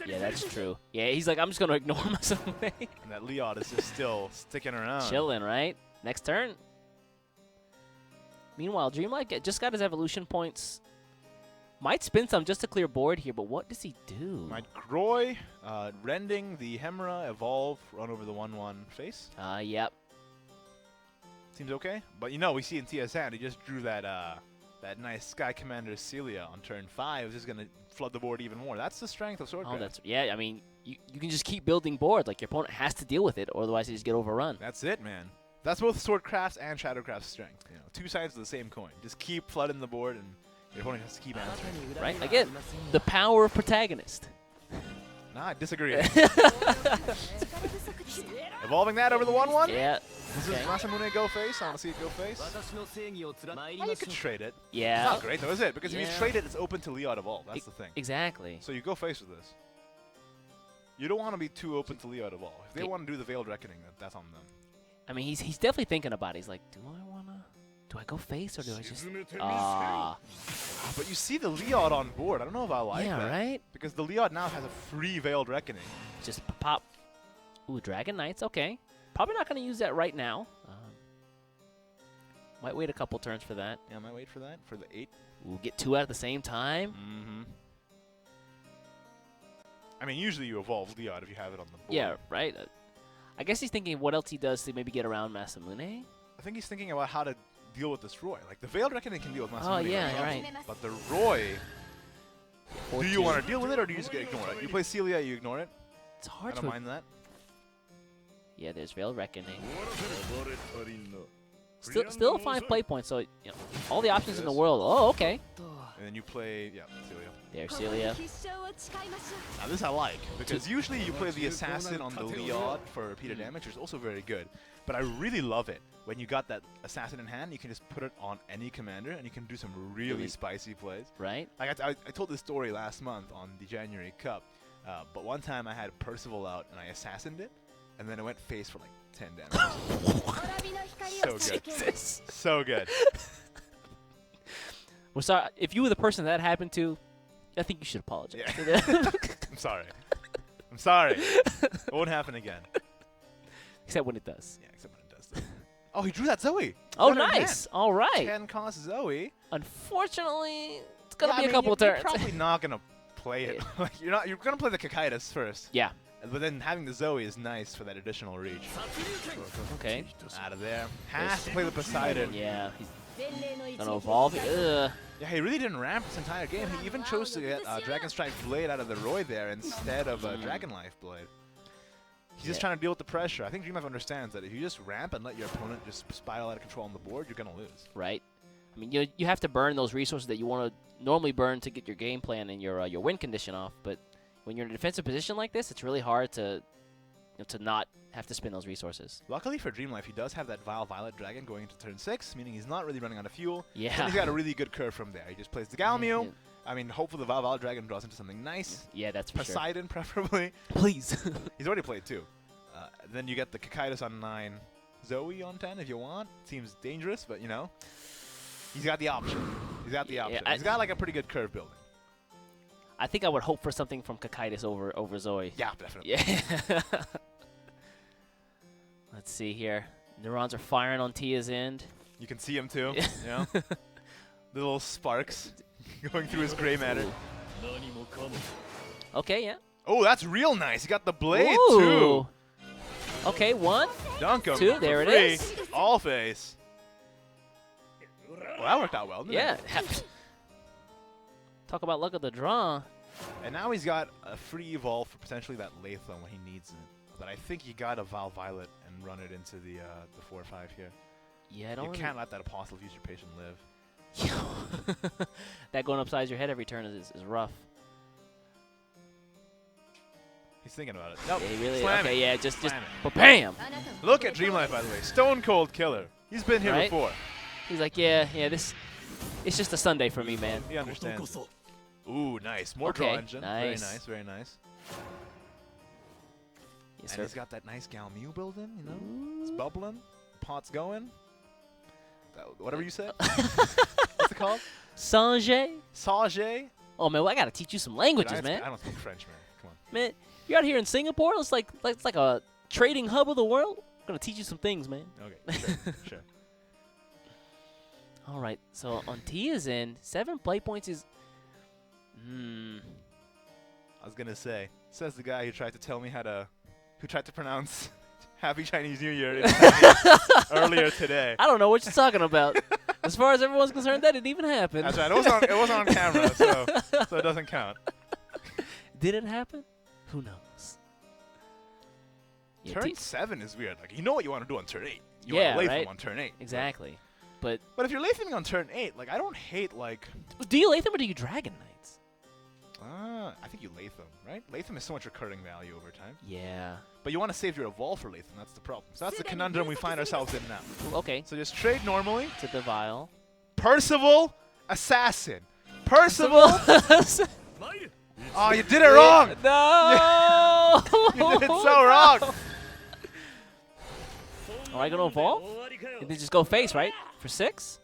Yeah, that's true. Yeah, he's like, I'm just going to ignore myself. And that Leod is just still sticking around. Chilling, right? Next turn. Meanwhile, Dreamlife just got his evolution points. Might spin some just to clear board here, but what does he do? Might Roy, Rending, the Hemra, Evolve, run over the 1/1 face. Yep. Seems okay. But you know, we see in Tia's hand, he just drew that that nice Sky Commander Celia on turn 5. It's just going to flood the board even more. That's the strength of Swordcraft. Yeah, I mean, you can just keep building board. Like, your opponent has to deal with it, or otherwise they just get overrun. That's it, man. That's both Swordcraft's and Shadowcraft's strength. You know, two sides of the same coin. Just keep flooding the board, and your opponent has to keep answering. Right? Again, the power of protagonist. Nah, I disagree. Evolving that over the 1/1? Yeah. This is Masamune go face. I want to see it go face. You could trade it. Yeah. It's not great though, is it? Because if you trade it, it's open to Leod Evolve. That's the thing. Exactly. So you go face with this. You don't want to be too open to Leod Evolve. If they want to do the Veiled Reckoning, that's on them. I mean, he's definitely thinking about it. He's like, do I go face or do I just... But you see the Leod on board. I don't know if I like that. Yeah, right? Because the Leod now has a free Veiled Reckoning. Just pop. Ooh, Dragon Knights. Okay. Probably not going to use that right now. Might wait a couple turns for that. Yeah, I might wait for that. For the 8. We'll get 2 out at the same time. Mm-hmm. I mean, usually you evolve Leod if you have it on the board. Yeah, right? I guess he's thinking what else he does to maybe get around Masamune. I think he's thinking about how to deal with this Roy. Like, the Veiled Reckoning can deal with Masamune. Oh, yeah, right. But the Roy, 14. do you want to deal with it or do you just ignore it? You play Celia, you ignore it? It's hard I don't mind that. Yeah, there's Veiled Reckoning. Still 5 play points, so all the options in the world. Oh, okay. And then you play, Celia. There's Celia. Now this I like, because usually you play the Assassin on the Leod for repeated damage, which is also very good. But I really love it when you got that Assassin in hand, you can just put it on any commander, and you can do some really spicy plays. Right. Like I told this story last month on the January Cup, but one time I had Percival out, and I assassined it, and then it went face for like 10 damage. So good. So good. Well, sorry, if you were the person that happened to, I think you should apologize. Yeah. I'm sorry. I'm sorry. It won't happen again. Except when it does. Yeah, except when it does. Oh, he drew that Zoe. Oh, nice. All right. 10 cost Zoe. Unfortunately, it's going to be a couple turns. You're probably not going to play it. Like, you're going to play the Coercezz first. Yeah. But then having the Zoe is nice for that additional reach. Okay. Out of there. Has to play the Poseidon. Yeah. He's going to evolve. Ugh. Yeah, he really didn't ramp this entire game. He even chose to get Dragon Strike Blade out of the Roy there instead of Dragon Life Blade. He's just trying to deal with the pressure. I think Dreamlife understands that if you just ramp and let your opponent just spiral out of control on the board, you're going to lose. Right. I mean, you have to burn those resources that you want to normally burn to get your game plan and your win condition off, but when you're in a defensive position like this, it's really hard to not have to spin those resources. Luckily for Dreamlife, he does have that Vile Violet Dragon going into turn 6, meaning he's not really running out of fuel. Yeah. And he's got a really good curve from there. He just plays the Galmew. I mean, hopefully the Vile Violet Dragon draws into something nice. Yeah, that's for sure. Poseidon, preferably. Please. He's already played 2. Then you get the Coercezz on 9, Zoe on 10 if you want. Seems dangerous, but, you know. He's got the option. He's got the option. He's got, like, a pretty good curve building. I think I would hope for something from Coercezz over Zoe. Yeah, definitely. Yeah. Let's see here. Neurons are firing on Tia's end. You can see him, too. Yeah. The little sparks going through his gray matter. Okay, yeah. Oh, that's real nice. He got the blade, Ooh. too. Okay, 1. Dunk him. 2, there it free. is. All face. Well, that worked out well, didn't it? Talk about luck of the draw. And now he's got a free evolve for potentially that Latham when he needs it. But I think you got a Vile Violet and run it into the 4-5 here. Yeah, I don't. You can't let that Apostle of Usurpation live. That going upside your head every turn is rough. He's thinking about it. Nope. Yeah, he really. Slam Okay, it. yeah, just Slam it. bam. Look at Dreamlife, by the way. Stone Cold Killer. He's been here Right? before. He's like, yeah, this. It's just a Sunday for me, man. He understands. Ooh, nice. More Okay, draw engine. nice. Very nice, very nice. Yes, And sir. he's got that nice Galmew building, you know? It's bubbling. Pot's going. Whatever you said. What's it called? Sanjay. Sage? Oh man, well, I gotta teach you some languages, man. I don't speak French, man. Come on. Man, you're out here in Singapore. It's like a trading hub of the world. I'm gonna teach you some things, man. Okay, sure, sure. All right, so on Tia's end, 7 play points is. I was gonna say, says the guy who tried to tell me who tried to pronounce Happy Chinese New Year in Chinese earlier today. I don't know what you're talking about. As far as everyone's concerned, that didn't even happen. That's right. It wasn't on camera, so it doesn't count. Did it happen? Who knows? Yeah, Turn 7 is weird. Like, you know what you want to do on turn 8. You Yeah, want to Latham right? on turn 8. Exactly. But if you're Lathaming on turn 8, like, I don't hate, like... do you Latham or do you Dragon Knights? I think you Latham, right? Latham is so much recurring value over time. Yeah. But you want to save your Evolve for Latham. That's the problem. So that's the conundrum we find ourselves in now. Okay. So just trade normally. To the Vile. Percival, Assassin. Percival. Oh, you did it wrong. No. You did it so wrong. Am I gonna evolve? And then just go face, right? For 6?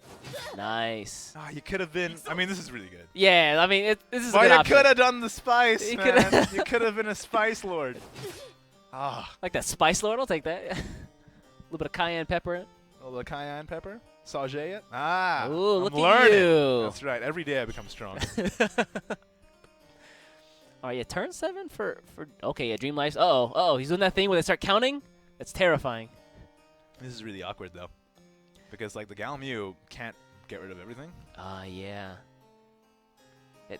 Nice. Oh, you could have been. I mean, this is really good. Yeah, I mean, this is a But good you option. could have done the spice, You man. You could have been a Spice Lord. Ah. Like that Spice Lord, I'll take that. A little bit of cayenne pepper in it. A little cayenne pepper. Sauge it. Ah. Ooh, I'm look learning. at you. That's right. Every day I become stronger. All right, yeah, turn 7 for okay, yeah, Dreamlife's. Uh-oh, he's doing that thing where they start counting? That's terrifying. This is really awkward, though. Because, like, the Galmew can't get rid of everything. Yeah.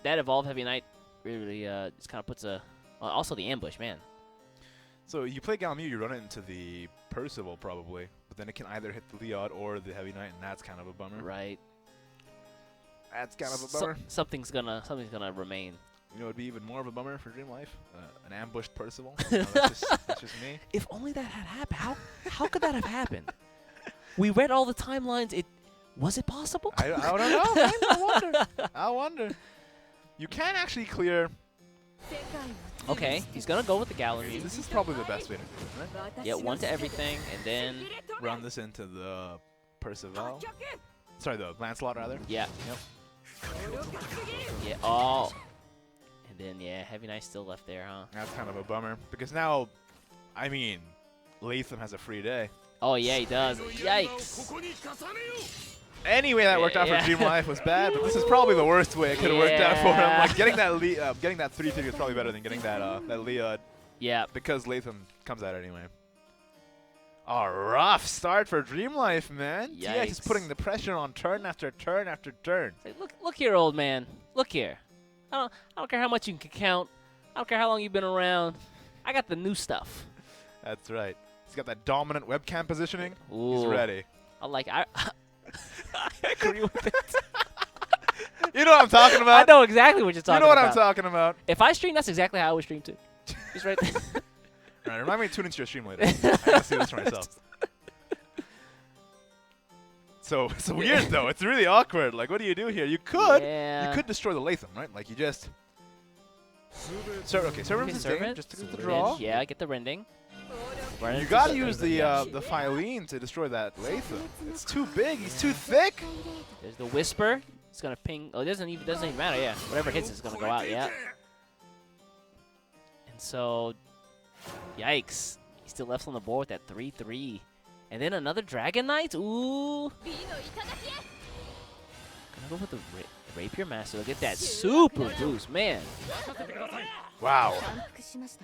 That Evolve Heavy Knight really just kind of puts a... also the ambush, man. So you play Galmew, you run it into the Percival, probably. But then it can either hit the Leod or the Heavy Knight, and that's kind of a bummer. Right. That's kind of a bummer. Something's gonna remain. You know, it'd be even more of a bummer for Dreamlife. An ambushed Percival. No, that's just me. If only that had happened. How could that have happened? We read all the timelines. Was it possible? I don't know. Man. I wonder. You can actually clear. Okay, he's gonna go with the gallery. This is probably the best way to do it, right? Yeah, 1 to everything, and then Run this into the Percival. Sorry, the Lancelot, rather. yeah, Yep. yeah. Oh, and then yeah, Heavy Knight still left there, huh? That's kind of a bummer. Because now, I mean, Latham has a free day. Oh yeah, he does. Yikes. Any way that worked out for Dreamlife was bad, but this is probably the worst way it could have worked out for him. Like getting that 3-3 is probably better than getting that Leod. Yeah. Because Latham comes out anyway. A rough start for Dreamlife, man. Yikes. TX is putting the pressure on turn after turn after turn. Say, look here, old man. Look here. I don't care how much you can count. I don't care how long you've been around. I got the new stuff. That's right. He's got that dominant webcam positioning. Ooh. He's ready. I agree with it. You know what I'm talking about. I know exactly what you're talking about. You know what I'm talking about. If I stream, that's exactly how I would stream too. Just right there. All right, remind me to tune into your stream later. I gotta see this for myself. So it's weird though. It's really awkward. Like, what do you do here? You could destroy the Latham, right? Like you just. Okay, serve him just to get the draw. Yeah, get the rending. You gotta use the Phylene to destroy that Latham. It's too big. He's too thick. There's the Whisper. It's gonna ping. Oh, it doesn't even matter. Yeah, whatever hits is gonna go out. Yeah. And so, yikes. He's still left on the board with that 3-3, and then another Dragon Knight. Ooh. Gonna go with the Rapier Master. Look at that super boost, man. Wow.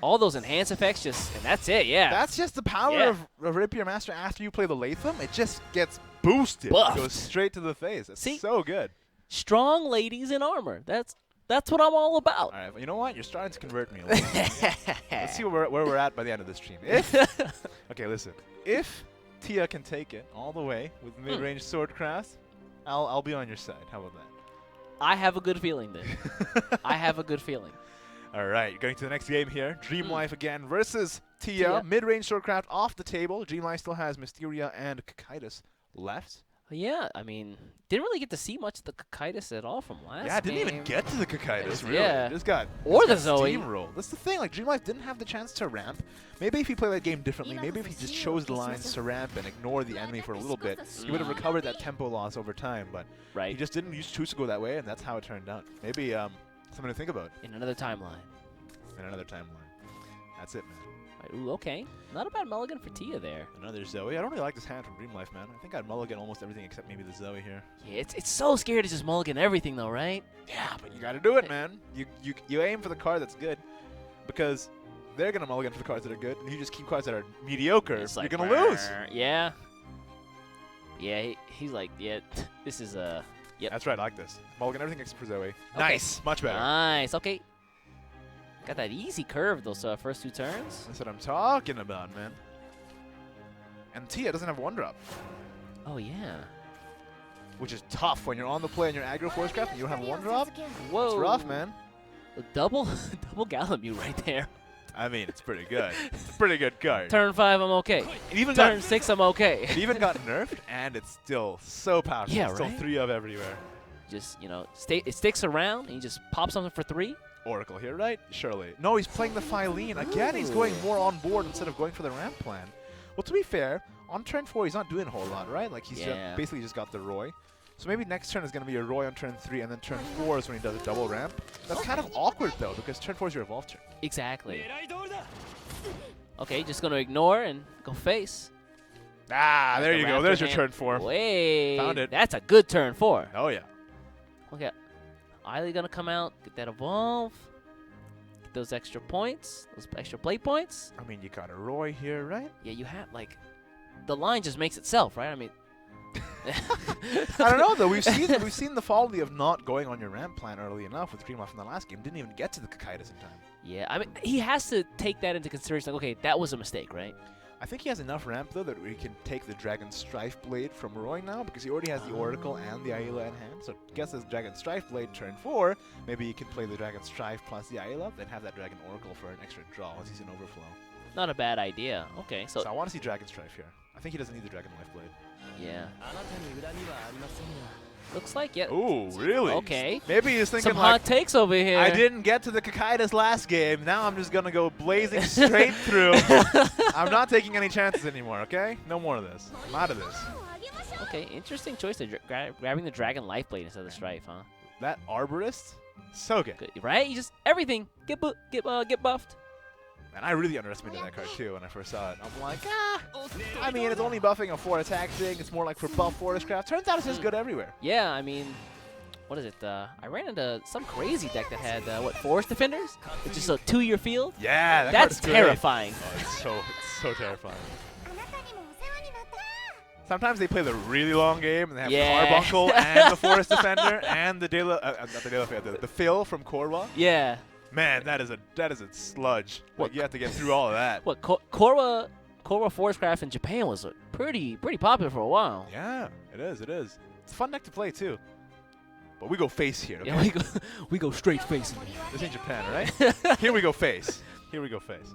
All those enhance effects and that's it, yeah. That's just the power of Rapier Master after you play the Latham. It just gets boosted. Buffed. It goes straight to the face. It's so good. Strong ladies in armor. That's what I'm all about. All right, you know what? You're starting to convert me a little bit. Let's see where we're at by the end of this stream. Okay, listen. If Tia can take it all the way with mid-range Swordcraft, I'll be on your side. How about that? I have a good feeling then. I have a good feeling. All right, going to the next game here. Dreamlife again versus Tia. Mid-range Swordcraft off the table. Dreamlife still has Mysteria and Coercezz left. Yeah, I mean, didn't really get to see much of the Coercezz at all from last game. Yeah, didn't even get to the Coercezz, really. Yeah. Just got Zoe. steamrolled. That's the thing, like, Dreamlife didn't have the chance to ramp. Maybe if he played that game differently, maybe if he just chose the lines to ramp and ignore the enemy for a little bit, he would have recovered that tempo loss over time, but he just didn't choose to go that way, and that's how it turned out. Maybe something to think about. In another timeline. In another timeline. That's it, man. Ooh, okay. Not a bad mulligan for Tia there. Another Zoe. I don't really like this hand from Dreamlife, man. I think I'd mulligan almost everything except maybe the Zoe here. Yeah, it's so scary to just mulligan everything, though, right? Yeah, but you got to do it, man. You aim for the card that's good because they're going to mulligan for the cards that are good, and you just keep cards that are mediocre. It's like, you're going to lose. Yeah. Yeah, he's like, yeah, this is yep. That's right, I like this. Mulligan everything except for Zoe. Okay. Nice. Much better. Nice. Okay. Got that easy curve those first 2 turns. That's what I'm talking about, man. And Tia doesn't have 1-drop. Oh, yeah. Which is tough when you're on the play and you're aggro Forcecraft and you don't have 1-drop. Whoa. It's rough, man. A double Galamute right there. I mean, it's pretty good. It's a pretty good card. Turn 5, I'm okay. Turn 6, I'm okay. It even got nerfed, and it's still so powerful. Yeah, it's still 3 of everywhere. Just, it sticks around, and you just pop something for 3. Oracle here, right? Surely. No, he's playing the Phylene. Again, he's going more on board instead of going for the ramp plan. Well, to be fair, on turn 4, he's not doing a whole lot, right? Like, he's basically just got the Roy. So maybe next turn is going to be a Roy on turn 3, and then turn 4 is when he does a double ramp. That's kind of awkward, though, because turn 4 is your evolve turn. Exactly. Okay, just going to ignore and go face. Ah, there you go. There's your turn 4. Wait. Found it. That's a good turn 4. Oh, yeah. Okay. Eiley going to come out, get that evolve. Get those extra points, those extra play points. I mean, you got a Roy here, right? Yeah, you have, like, the line just makes itself, right? I mean, I don't know though. We've seen the folly of not going on your ramp plan early enough with Dreamlife in the last game. Didn't even get to the Coercezz in time. Yeah, I mean he has to take that into consideration. Like, okay, that was a mistake, right? I think he has enough ramp though that he can take the Dragon Strife Blade from Roy now because he already has the Oracle and the Ayla in hand. So I guess as Dragon Strife Blade turn 4, maybe he can play the Dragon Strife plus the Ayla, then have that Dragon Oracle for an extra draw once he's in overflow. Not a bad idea. Okay, so I want to see Dragon Strife here. I think he doesn't need the Dragon Life Blade. Yeah. Looks like, yeah. Ooh, really? Okay. Maybe he's thinking some hot takes over here. I didn't get to the Coercezz last game. Now I'm just going to go blazing straight through. I'm not taking any chances anymore, okay? No more of this. I'm out of this. Okay, interesting choice of grabbing the Dragon Life Blade instead of the Strife, huh? That Arborist, so good. Right? You just, everything, get buffed. And I really underestimated that card too when I first saw it. I'm like, I mean, it's only buffing a 4 attack thing. It's more like for buff Forestcraft. Turns out it's just good everywhere. Yeah, I mean, what is it? I ran into some crazy deck that had, Forest Defenders? It's just a 2-year field? Yeah, that's terrifying. Oh, it's so terrifying. Sometimes they play the really long game and they have Carbuncle and the Forest Defender and the the Phil from Korwa. Yeah. Man, that is a sludge. Like, you have to get through all of that. What Korwa Forestcraft in Japan was pretty popular for a while. Yeah, it is. It's a fun deck to play too. But we go face here. Okay? Yeah, we go straight facing. This ain't Japan, right? Here we go face. Here we go face.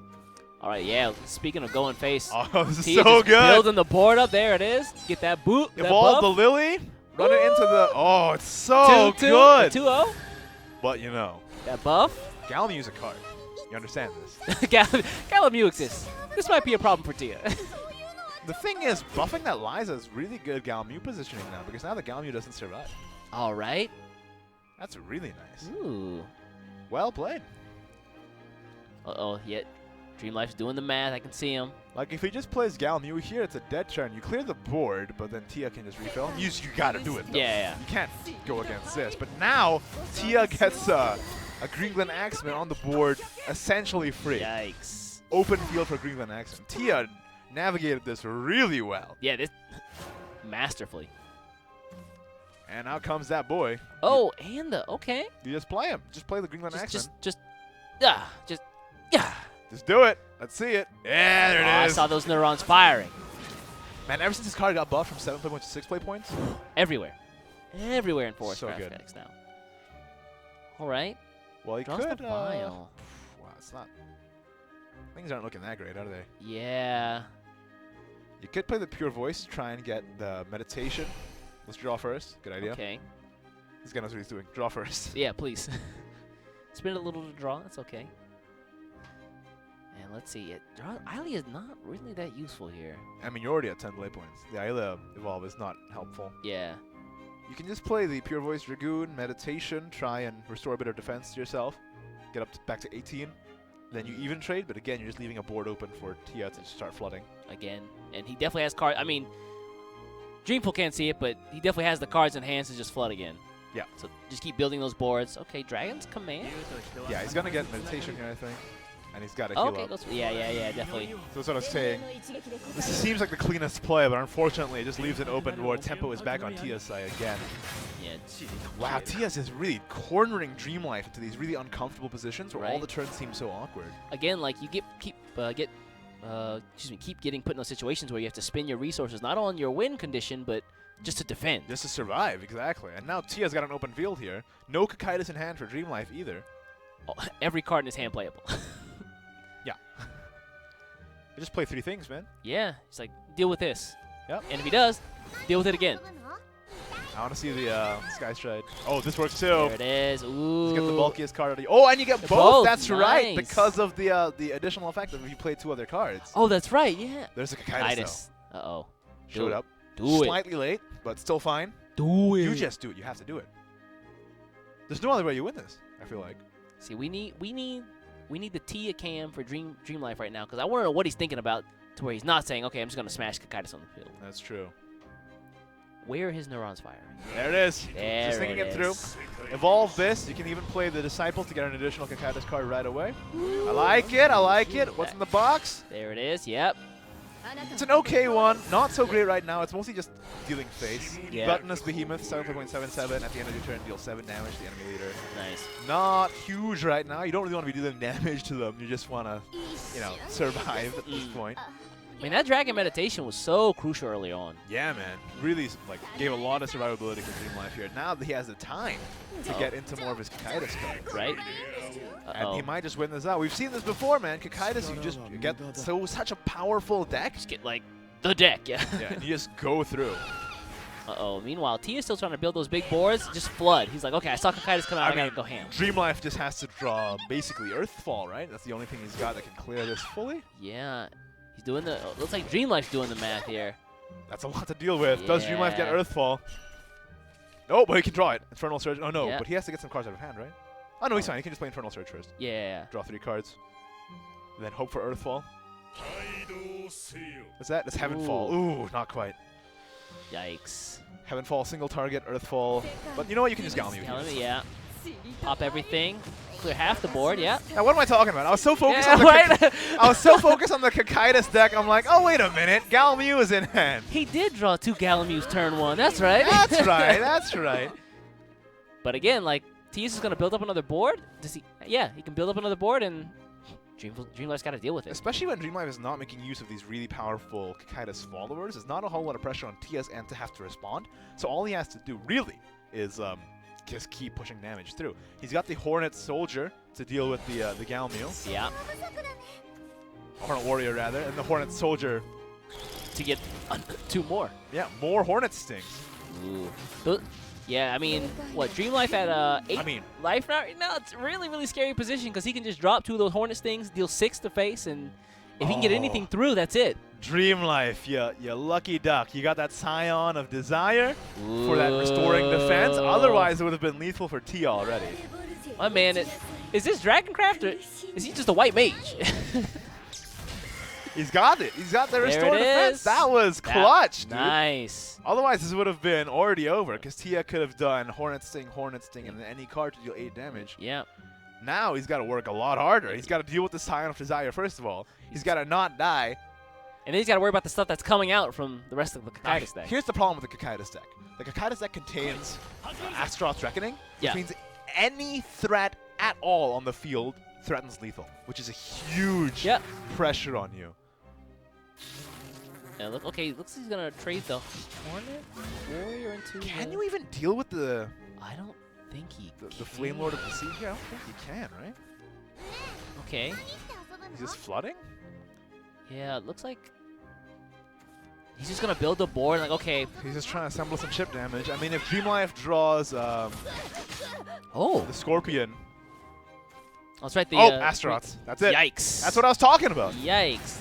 All right, yeah. Speaking of going face, Oh, this is Tia so just good. building the board up. There it is. Get that boot. Evolve the Lily. Run it into the. Oh, it's so good. 2-0. But you know, That buff. Galliumu's a card. You understand this? Galliemu exists. This might be a problem for Tia. The thing is, buffing that Liza is really good Galliemu positioning now because now the Galliemu doesn't survive. All right. That's really nice. Ooh. Well played. Uh-oh, yet Dreamlife's doing the math. I can see him. Like, if he just plays Galliemu here, it's a dead turn. You clear the board, but then Tia can just refill. You got to do it, though. Yeah. You can't go against this. But now, Tia gets a Greenland Axeman on the board, essentially free. Yikes. Open field for Greenland Axeman. Tia navigated this really well. Yeah, this masterfully. And out comes that boy. Oh, and the okay. You just play him. Just play the Greenland Axeman. Just Just do it. Let's see it. Yeah, there it is. I saw those neurons firing. Man, ever since his card got buffed from 7 play points to 6 play points. Everywhere in Forest So good. Graphics now. All right. Well, he Draws could. the bile. Wow, it's not. Things aren't looking that great, are they? Yeah. You could play the Pure Voice, try and get the Meditation. Let's draw first. Good idea. Okay. This guy knows what he's doing. Draw first. Yeah, please. Spin a little to draw. That's okay. And let's see. Ailia is not really that useful here. I mean, you're already at 10 play points. The Ailia Evolve is not helpful. Yeah. You can just play the Pure Voice Dragoon, Meditation, try and restore a bit of defense to yourself. Get up back to 18. Then you even trade, but again, you're just leaving a board open for Tia to start flooding. Again. And he definitely has cards. I mean, Dreamful can't see it, but he definitely has the cards in hand to just flood again. Yeah. So just keep building those boards. Okay, Dragon's Command. Yeah, he's going to get Meditation here, I think. And he's got to Oh, heal okay, up. yeah, definitely. So that's what I was saying. This seems like the cleanest play, but unfortunately, it just leaves it open where tempo is back on Tia's side again. Yeah. Wow, Tia's is really cornering Dreamlife into these really uncomfortable positions where all Right. the turns seem so awkward. Again, like you keep getting put in those situations where you have to spend your resources not on your win condition, but just to defend. Just to survive, exactly. And now Tia's got an open field here. No Cocytus in hand for Dreamlife either. Oh, every card in his hand playable. Yeah. You just play 3 things, man. Yeah, it's like deal with this. Yep. And if he does, deal with it again. I want to see the Sky Stride. Oh, this works too. There it is. Ooh. Let's get the bulkiest card already. Oh, and you get both. Both. That's right, Nice. because of the additional effect of if you play 2 other cards. Oh, that's right. Yeah. There's a Cocytus though. Uh-oh. Showed up. Do it. Slightly late, but still fine. Do it. You just do it. You have to do it. There's no other way you win this, I feel like. See, we need the Tia cam for Dreamlife right now, because I want to know what he's thinking about to where he's not saying, okay, I'm just going to smash Cocytus on the field. That's true. Where are his neurons firing? There it is. There Just thinking it through. is. Evolve this. You can even play the Disciple to get an additional Cocytus card right away. I like it. I like it. What's in the box? There it is. Yep. It's an okay one. Not so great right now. It's mostly just dealing face. Yeah. Gluttonous Behemoth, 7.77. At the end of your turn, deal 7 damage to the enemy leader. Nice. Not huge right now. You don't really want to be dealing damage to them. You just want to, survive at this point. I mean, that Dragon Meditation was so crucial early on. Yeah, man. Really, gave a lot of survivability for Dreamlife here. Now that he has the time to get into more of his Cocytus card. Right? And he might just win this out. We've seen this before, man. Cocytus, you just get such a powerful deck. Just get, the deck, yeah. Yeah, and you just go through. Uh-oh. Meanwhile, Tia's still trying to build those big boards. Just flood. He's like, okay, I saw Cocytus come out. I gotta go ham. Dreamlife just has to draw basically Earthfall, right? That's the only thing he's got that can clear this fully. Yeah. He's doing the... looks like Dreamlife's doing the math here. That's a lot to deal with. Yeah. Does Dreamlife get Earthfall? Oh, but he can draw it. Infernal Surge. Oh, no. Yeah. But he has to get some cards out of hand, right? Oh, no, he's fine. He can just play Infernal Surge first. Yeah. Draw 3 cards. And then hope for Earthfall. What's that? That's Heavenfall. Ooh, not quite. Yikes. Heavenfall, single target, Earthfall. But you know what? You can just Galliemu here. Yeah. Pop everything. Clear half the board, yeah. Now, what am I talking about? I was so focused Yeah, on the right? I was so focused on the Cocytus deck. I'm like, oh, wait a minute. Galliemu is in hand. He did draw 2 Gallimus turn 1. That's right. That's right. That's right. But again, Tia's is going to build up another board. Does he? Yeah, he can build up another board, and Dreamlife's got to deal with it. Especially when Dreamlife is not making use of these really powerful Cocytus followers. There's not a whole lot of pressure on Tia's end to have to respond. So all he has to do, really, is just keep pushing damage through. He's got the Hornet Soldier to deal with the Galmeal. Yeah. Hornet Warrior, rather, and the Hornet Soldier to get 2 more. Yeah, more Hornet Stings. Ooh. Yeah, I mean, what, Dreamlife at 8 life now? No, it's a really, really scary position because he can just drop 2 of those Hornet Stings, deal 6 to face, and if he can get anything through, that's it. Dreamlife, you lucky duck. You got that Scion of Desire for that restoring defense. Otherwise, it would have been lethal for T already. My man, is this Dragoncraft or is he just a white mage? He's got it. He's got the restore defense. That was clutch, dude. Nice. Otherwise, this would have been already over because Tia could have done Hornet Sting, and then any card to deal 8 damage. Yeah. Now he's got to work a lot harder. He's got to deal with the Scion of Desire, first of all. He's got to not die. And then he's got to worry about the stuff that's coming out from the rest of the Cocytus deck. Here's the problem with the Cocytus deck. The Cocytus deck contains Astaroth's Reckoning, which means any threat at all on the field threatens lethal, which is a huge pressure on you. Yeah, look, okay, looks like he's going to trade the Hornet Warrior into Can you even deal with the... I don't think he can. The Flame Lord of the Sea here? I don't think he can, right? Okay. He's just flooding? Yeah, it looks like he's just going to build a board. Like, okay. He's just trying to assemble some chip damage. I mean, if Dreamlife draws the Scorpion. Oh, that's right. The, Astaroths. That's it. Yikes. That's what I was talking about. Yikes.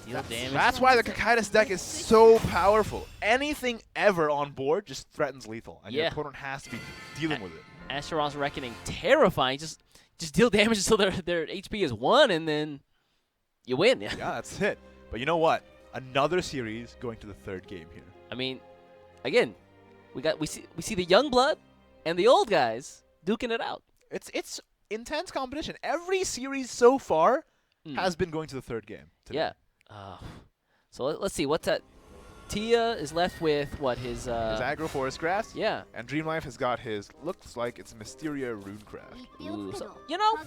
Deal damage. That's why the Cocytus deck is so powerful. Anything ever on board just threatens lethal, and your opponent has to be dealing with it. Astaroth's Reckoning, terrifying. Just deal damage until their HP is 1, and then you win. Yeah, that's it. But you know what? Another series going to the 3rd game here. I mean, again, we see the young blood and the old guys duking it out. It's intense competition. Every series so far has been going to the 3rd game today. Yeah. So let's see. What's that? Tia is left with what his aggro Forest Grass. Yeah. And Dreamlife has got his looks like it's Mysteria Runecraft. Ooh, so, you know,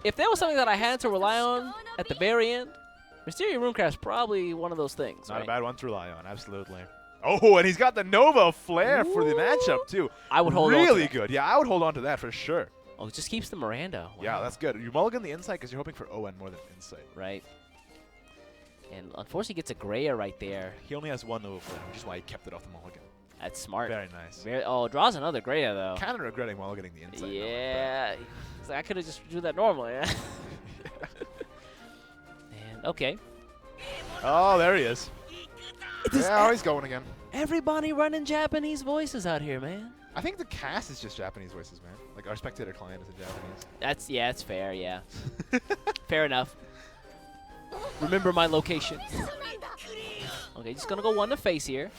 if there was something that I had to rely on at the very end, Mysteria Runecraft's probably one of those things. Not a bad one to rely on, absolutely. Oh, and he's got the Nova Flare for the matchup too. I would hold on to really that. good. Yeah, I would hold on to that for sure. Oh, it just keeps the Miranda. Wow. Yeah, that's good. You mulligan the Insight because you're hoping for ON more than Insight. Right. And unfortunately gets a Grayer right there. He only has 1 Nova Flare, which is why he kept it off the mulligan. That's smart. Very nice. Draws another Grayer, though. Kind of regretting mulliganing the Insight. Yeah. Like I could have just do that normally. And, okay. Oh, there he is. Yeah, he's going again. Everybody running Japanese voices out here, man. I think the cast is just Japanese voices, man. Like our spectator client is in Japanese. That's fair, yeah. Fair enough. Remember my location. Okay, just gonna go 1 to face here.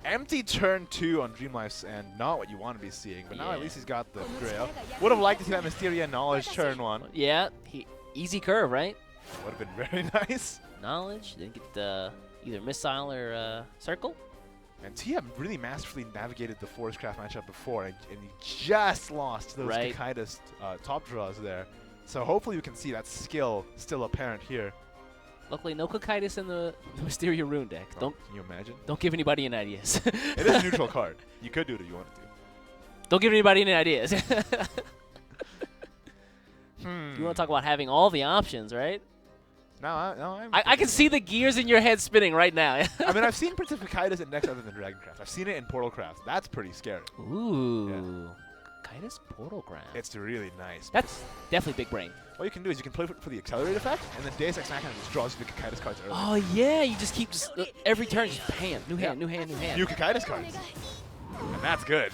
Empty turn 2 on Dreamlife's end, not what you want to be seeing, but now at least he's got the Grail. Would have liked to see that Mysteria Knowledge turn 1. Yeah, easy curve, right? Would have been very nice. Knowledge, then get either Missile or Circle. And Tia really masterfully navigated the Forestcraft matchup before, and he just lost those Cocytus top draws there. So hopefully we can see that skill still apparent here. Luckily, no Cocytus in the Mysteria Rune deck. Can you imagine? Don't give anybody any ideas. It is a neutral card. You could do it if you wanted to. Don't give anybody any ideas. You want to talk about having all the options, right? I can see the gears in your head spinning right now. I mean, I've seen Cocytus in decks other than Dragoncraft. I've seen it in Portalcraft. That's pretty scary. Ooh. Cocytus Portalcraft. It's really nice. That's definitely big brain. What you can do is you can play for the Accelerate effect, and then Deus Ex Machina just draws you the Cocytus cards early. Oh, yeah. You just keep every turn, just bam. New hand, new hand, new hand. New Cocytus cards. And that's good.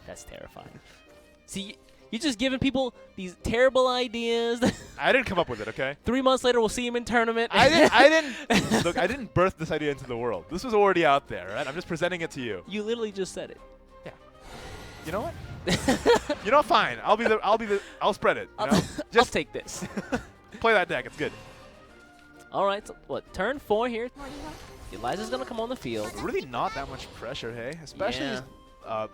That's terrifying. See, you're just giving people these terrible ideas. I didn't come up with it, okay? 3 months later, we'll see him in tournament. I didn't. Look, I didn't birth this idea into the world. This was already out there, right? I'm just presenting it to you. You literally just said it. Yeah. You know what? You know, fine. I'll spread it. You know? I'll take this. Play that deck. It's good. All right. So what? Turn 4 here. Eliza's gonna come on the field. Really, not that much pressure, hey? Especially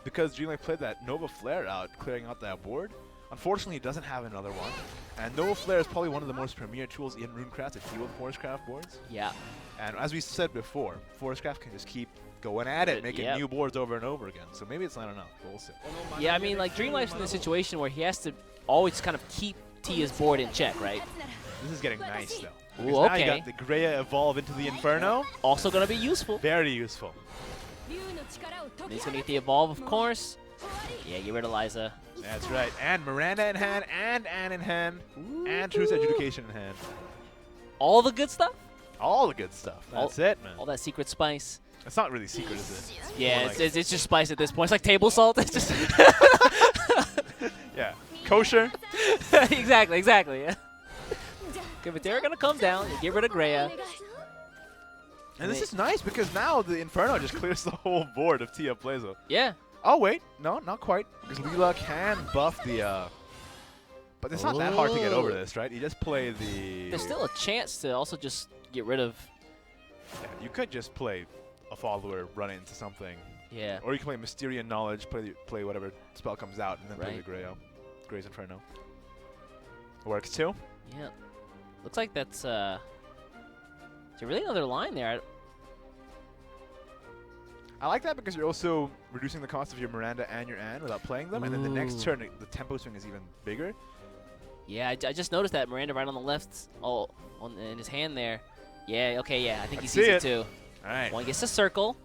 because Dreamlife played that Nova Flare out, clearing out that board. Unfortunately, he doesn't have another one. And Nova Flare is probably one of the most premier tools in Runecraft to deal with Forestcraft boards. Yeah. And as we said before, Forestcraft can just keep going at it, making new boards over and over again. So maybe it's not enough. We'll see. Yeah, I mean, like, Dreamlife's in a situation where he has to always kind of keep Tia's board in check, right? This is getting nice, though. Ooh, now okay. you got the Greya evolve into the Inferno. Also going to be useful. Very useful. And he's going to get the evolve, of course. Yeah, get rid of Liza. That's right. And Miranda in hand, and Anne in hand, and Truth Education in hand. All the good stuff? All the good stuff. That's it, man. All that secret spice. It's not really secret, is it? Yeah, it's just spice at this point. It's like table salt. It's just yeah, kosher. exactly. Yeah. Okay, but they're gonna come down. You get rid of Greya. And this is nice because now the Inferno just clears the whole board if Tia plays it. Yeah. Oh wait, no, not quite. Because Leela can buff the. But it's not that hard to get over this, right? You just play the. There's still a chance to also just get rid of. Yeah, you could just play a follower, run into something. Yeah. Or you can play Mysterian Knowledge, play whatever spell comes out, and then play the Grey's Inferno. Works too. Yeah. Looks like that's is there really another line there? I like that because you're also reducing the cost of your Miranda and your Anne without playing them, and then the next turn the tempo swing is even bigger. Yeah, I just noticed that Miranda right on the left, in his hand there. Yeah, okay, yeah, I think he sees it too. All right. One gets a circle.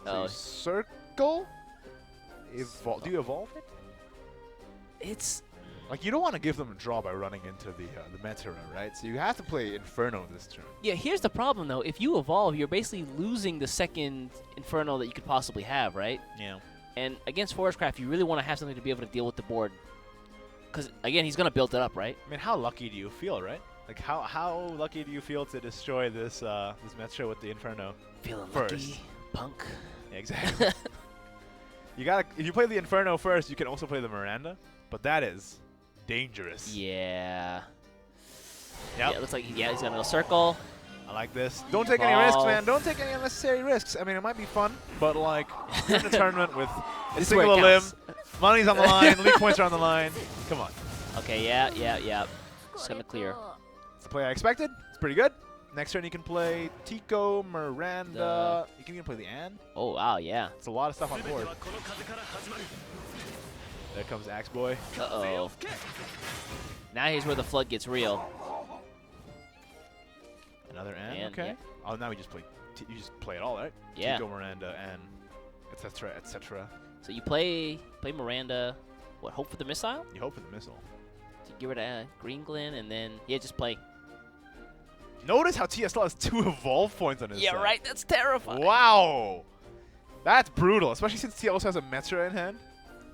So circle? Do you evolve it? It's like you don't want to give them a draw by running into the Metera, right? So you have to play Inferno this turn. Yeah, here's the problem though. If you evolve, you're basically losing the second Inferno that you could possibly have, right? Yeah. And against Forestcraft, you really want to have something to be able to deal with the board. Because again, he's gonna build it up, right? I mean, how lucky do you feel, right? Like how lucky do you feel to destroy this this Metro with the Inferno? Feeling first. lucky, punk. Yeah, exactly. If you play the Inferno first, you can also play the Miranda, but that is dangerous. Yeah. Yep. Yeah, it looks like he's got a circle. I like this. Don't take any risks, man. Don't take any unnecessary risks. I mean, it might be fun, but like you're in a tournament with a single limb, money's on the line, league points are on the line. Come on. Okay, yeah. Just gonna clear. It's the play I expected. It's pretty good. Next turn you can play Tico, Miranda. You can even play the Anne. Oh, wow, yeah. It's a lot of stuff on board. There comes Axe Boy. Uh-oh. Now here's where the flood gets real. Another Anne, and, okay. Yeah. Oh, now we just play. You just play it all, right? Yeah. Tico, Miranda, Anne, etc., etc. So you play Miranda. What? Hope for the missile? You hope for the missile. To get rid of Green Glen, and then just play. Notice how Tia still has 2 evolve points on his side. Right. That's terrifying. Wow. That's brutal, especially since Tia also has a Metera in hand.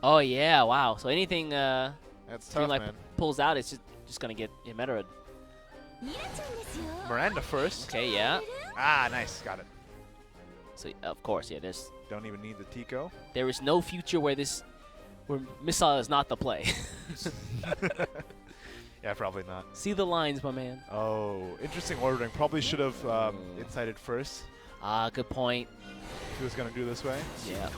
Oh yeah, wow. So anything that's tough, man. pulls out, it's just gonna get Meta. Miranda first. Okay, yeah. Ah, nice, got it. So of course, yeah. There's don't even need the Tico. There is no future where missile is not the play. Yeah, probably not. See the lines, my man. Oh, interesting ordering. Probably should have incited first. Ah, good point. If he was gonna do this way. Yeah.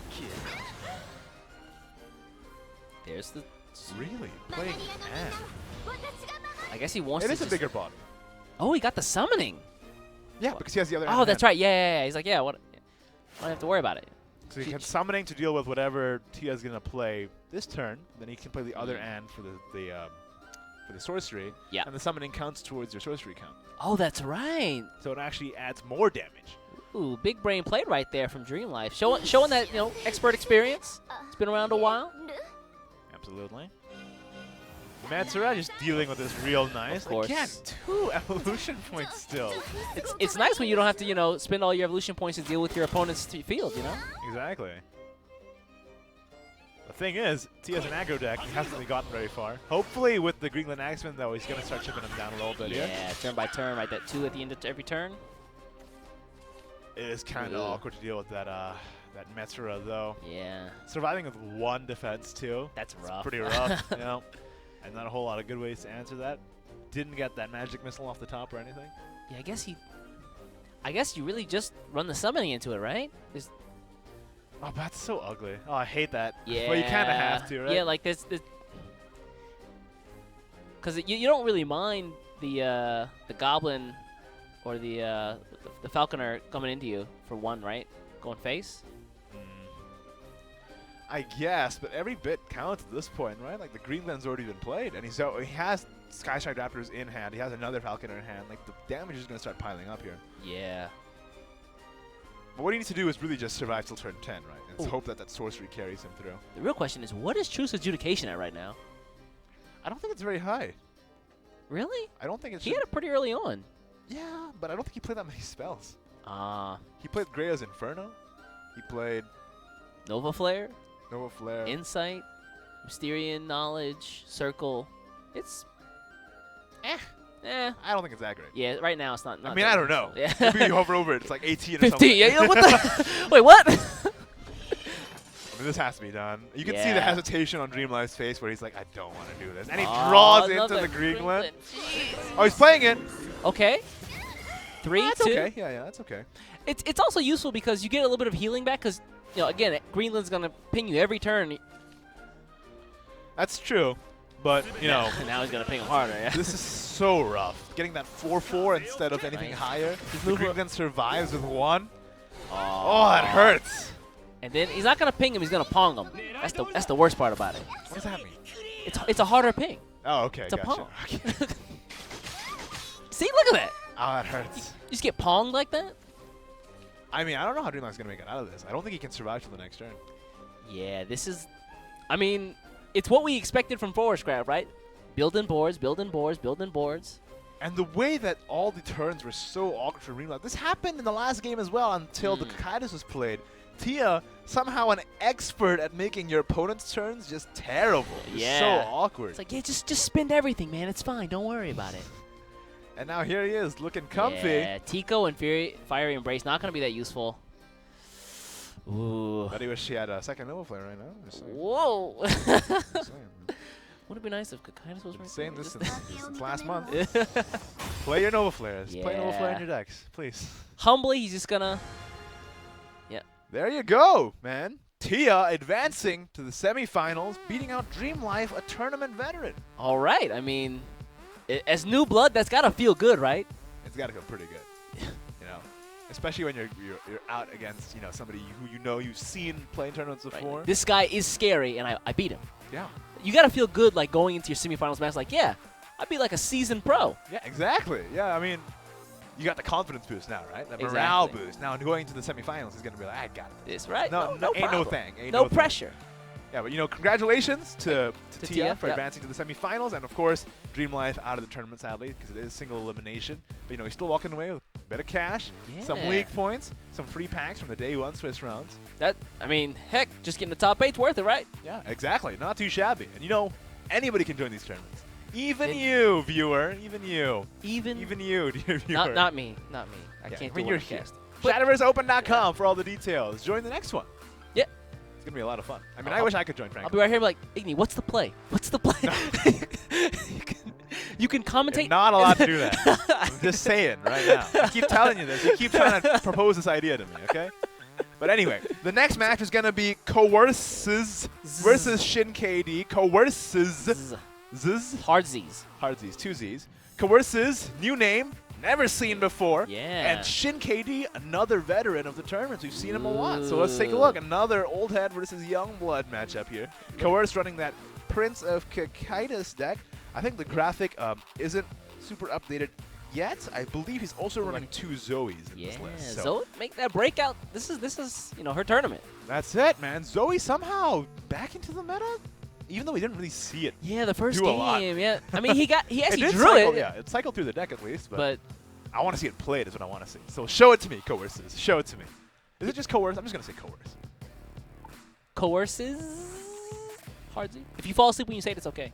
There's the. Really playing Anne. I guess he wants. It is a bigger bot. Oh, he got the summoning. Yeah, because he has the other. Oh, that's right. Yeah. He's like, yeah. What? I don't have to worry about it. So he can summoning to deal with whatever Tia's gonna play this turn. Then he can play the other Anne for the sorcery. Yeah. And the summoning counts towards your sorcery count. Oh, that's right. So it actually adds more damage. Ooh, big brain played right there from Dreamlife. Showing that, expert experience. It's been around a while. Absolutely. Metera just dealing with this real nice. Of course. Again, 2 evolution points still. It's nice when you don't have to, spend all your evolution points to deal with your opponent's field, Exactly. The thing is, Tia's an aggro deck. He hasn't really gotten very far. Hopefully with the Greenland Axeman, though, he's going to start chipping him down a little bit. Yeah, turn by turn, right? That 2 at the end of every turn. It is kind of awkward to deal with that Metera, though. Yeah. Surviving with 1 defense, too. That's rough. It's pretty rough, And not a whole lot of good ways to answer that. Didn't get that magic missile off the top or anything. Yeah, I guess you really just run the summoning into it, right? Oh, that's so ugly. Oh, I hate that. Yeah. Well, you kind of have to, right? Yeah, like this. Because you don't really mind the Goblin or the Falconer coming into you for 1, right? Going face? I guess, but every bit counts at this point, right? Like, the Greenland's already been played, and he has Skystrike Raptors in hand. He has another Falconer in hand. Like, the damage is going to start piling up here. Yeah. But what he needs to do is really just survive till turn 10, right? And hope that that sorcery carries him through. The real question is, what is Truth's adjudication at right now? I don't think it's very high. Really? I don't think it's. He had it pretty early on. Yeah, but I don't think he played that many spells. Ah. He played Greya's Inferno. He played Nova Flare. Nova Flare. Insight. Mysterian Knowledge. Circle. It's. I don't think it's that great. Yeah, right now it's not. I mean, I don't know. Yeah. Maybe you hover over it, it's like 18 or 15. something. Yeah, what the? Wait, what? I mean, this has to be done. You can see the hesitation on Dreamlife's face where he's like, I don't want to do this. And he draws into the Greenland. Oh, he's playing it. Okay. 3, that's 2. Okay. Yeah, that's okay. It's also useful because you get a little bit of healing back because, again, Greenland's going to ping you every turn. That's true. But, now he's going to ping him harder, yeah. This is so rough. Getting that 4-4 instead of anything higher. The Greenland survives with 1. Oh, that hurts. And then he's not going to ping him, he's going to pong him. That's the worst part about it. What does that mean? It's a harder ping. Oh, okay. It's a gotcha. pong. See, look at that. Oh, that hurts. You just get ponged like that? I mean, I don't know how Dreamlife's going to make it out of this. I don't think he can survive till the next turn. Yeah, this is... I mean, it's what we expected from Forward Scrap, right? Building boards, building boards, building boards. And the way that all the turns were so awkward for Dreamlife. This happened in the last game as well until the coercezz was played. Tia, somehow an expert at making your opponent's turns just terrible. Just so awkward. It's like, yeah, just spend everything, man. It's fine. Don't worry about it. And now here he is, looking comfy. Yeah, Tico and Fiery Embrace, not going to be that useful. Ooh. But he wish she had a second Nova Flare right now. Just saying. Whoa. Just saying. Would it be nice if coercezz was right saying there? this since last month. Play your Nova Flares. Play Nova Flare in your decks, please. Humbly, he's just going to... There you go, man. Tia advancing to the semifinals, beating out Dreamlife, a tournament veteran. All right. I mean, as new blood, that's got to feel good, right? It's got to feel pretty good. Especially when you're out against somebody who you've seen play in tournaments before. Right. This guy is scary, and I beat him. Yeah. You got to feel good, like going into your semifinals match. Like, yeah, I'd be like a seasoned pro. Yeah, exactly. Yeah, I mean, you got the confidence boost now, right? The morale boost. Now going to the semifinals, he's gonna be like, I got it. It's right. No ain't problem. no thing. No pressure. Yeah, but congratulations to Tia for yep. advancing to the semifinals, and of course, Dreamlife out of the tournament sadly because it is single elimination. But he's still walking away with a bit of cash, some league points, some free packs from the day 1 Swiss rounds. I mean, heck, just getting the top 8's worth it, right? Yeah, exactly. Not too shabby. And anybody can join these tournaments. Even you, viewer. Even you. Even you, dear viewer. Not me. I can't do your cast. Shadowverseopen.com for all the details. Join the next one. Yeah. It's going to be a lot of fun. I mean, I wish I could join, frankly. I'll be right here like, Igni, what's the play? What's the play? You can commentate. You're not allowed to do that. I'm just saying right now. I keep telling you this. You keep trying to propose this idea to me, okay? But anyway, the next match is going to be coercezz versus ShinKD. Coercezz. Hard Z's. Hard Z's. 2 Z's. Coercezz, new name, never seen before. Yeah. And ShinKD, another veteran of the tournaments. We've seen him a lot. So let's take a look. Another old head versus young blood matchup here. Coercezz running that Prince of coercezz deck. I think the graphic isn't super updated yet. I believe he's also running 2 Zoes in this list. So Zoe, make that breakout. This is her tournament. that's it, man. Zoe somehow back into the meta, even though we didn't really see it. Yeah, the first do a game. lot. Yeah, I mean he actually drew cycle, it. Yeah, it cycled through the deck at least, but I want to see it played. Is what I want to see. So show it to me, coercezz. Show it to me. Is it just coercezz? I'm just gonna say coercezz. Coercezz. Hard Z. If you fall asleep when you say it, it's okay.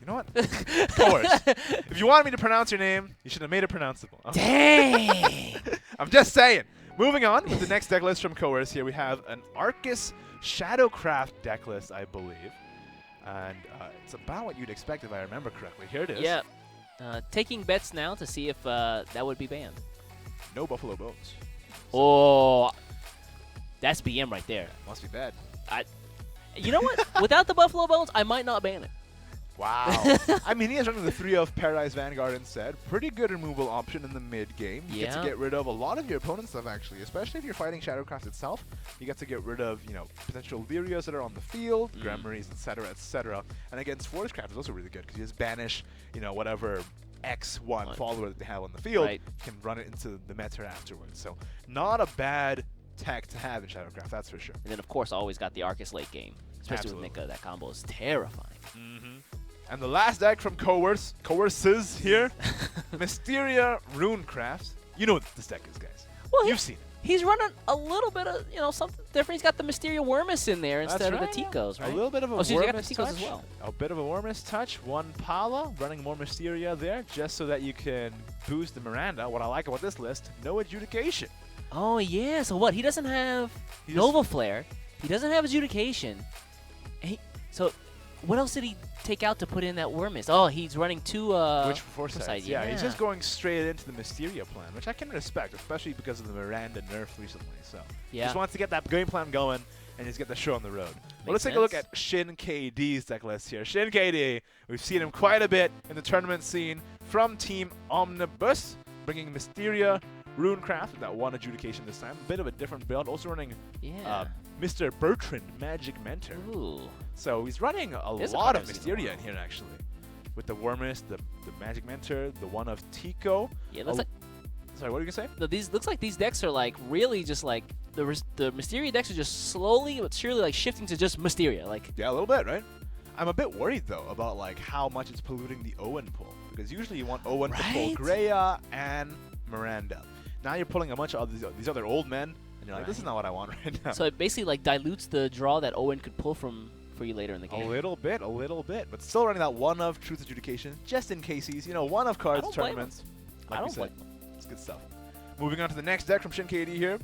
You know what? Coercezz. If you wanted me to pronounce your name, you should have made it pronounceable. Dang. I'm just saying. Moving on with the next deck list from Coercezz. Here we have an Arcus Shadowcraft deck list, I believe. And it's about what you'd expect if I remember correctly. Here it is. Yeah. Taking bets now to see if that would be banned. No Buffalo Bones. Oh, that's BM right there. Must be bad. You know what? Without the Buffalo Bones, I might not ban it. Wow. I mean, he is running the 3 of Paradise Vanguard instead. Pretty good removal option in the mid game. You get to get rid of a lot of your opponent's stuff, actually, especially if you're fighting Shadowcraft itself. You get to get rid of, potential Lyrios that are on the field, Gremmaries, etc., etc. And against Forestcraft is also really good because you just banish, whatever X1 follower that they have on the field. You can run it into the meta afterwards. So not a bad tech to have in Shadowcraft, that's for sure. And then, of course, always got the Arcus late game. Especially with Nika, that combo is terrifying. And the last deck from coercezz here, Mysteria Runecraft. You know what this deck is, guys. Well, you've seen it. He's running a little bit of, something different. He's got the Mysteria Wormus in there instead of the Ticos, right? A little bit of a Wormus you got the Ticos as well. A bit of a Wormus touch. One Pala, running more Mysteria there, just so that you can boost the Miranda. What I like about this list, no adjudication. Oh, yeah. So what? He doesn't have Nova Flare. He doesn't have adjudication. So what else did he take out to put in that Wormus? Oh, he's running 2 Which Foresight? Yeah, he's just going straight into the Mysteria plan, which I can respect, especially because of the Miranda nerf recently. So he just wants to get that game plan going and just get the show on the road. Well, let's take a look at ShinKD's deck list here. ShinKD, we've seen him quite a bit in the tournament scene from Team Omnibus, bringing Mysteria Runecraft with that 1 adjudication this time. A bit of a different build, also running Mr. Bertrand, Magic Mentor. Ooh. So he's running a lot of Mysteria in here, actually. With the Wormus, the Magic Mentor, the 1 of Tico. Yeah, looks like... Sorry, what were you going to say? Looks like these decks are like really just like... The Mysteria decks are just slowly but surely like shifting to just Mysteria. Yeah, a little bit, right? I'm a bit worried, though, about like how much it's polluting the Owen pool. Because usually you want Owen to pull Greya and Miranda. Now you're pulling a bunch of these other old men. And you're like, this is not what I want right now. So it basically like dilutes the draw that Owen could pull for you later in the game. A little bit. But still running that 1 of Truth Adjudication, just in case he's, 1 of cards tournaments. Like we said, it's good stuff. Moving on to the next deck from ShinKD here.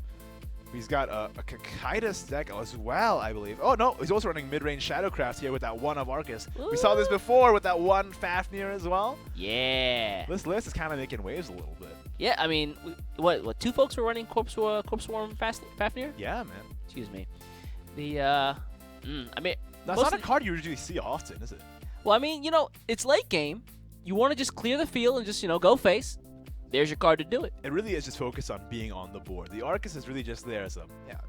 He's got a Coercezz deck as well, I believe. Oh, no, he's also running mid-range Shadowcraft here with that 1 of Arcus. Ooh. We saw this before with that 1 Fafnir as well. Yeah. This list is kind of making waves a little bit. Yeah, I mean, what 2 folks were running Corpse Swarm Fafnir? Yeah, man. Excuse me. I mean... That's not a card you usually see often, is it? Well, I mean, it's late game. You want to just clear the field and just, go face. There's your card to do it. It really is just focused on being on the board. The Arcus is really just there as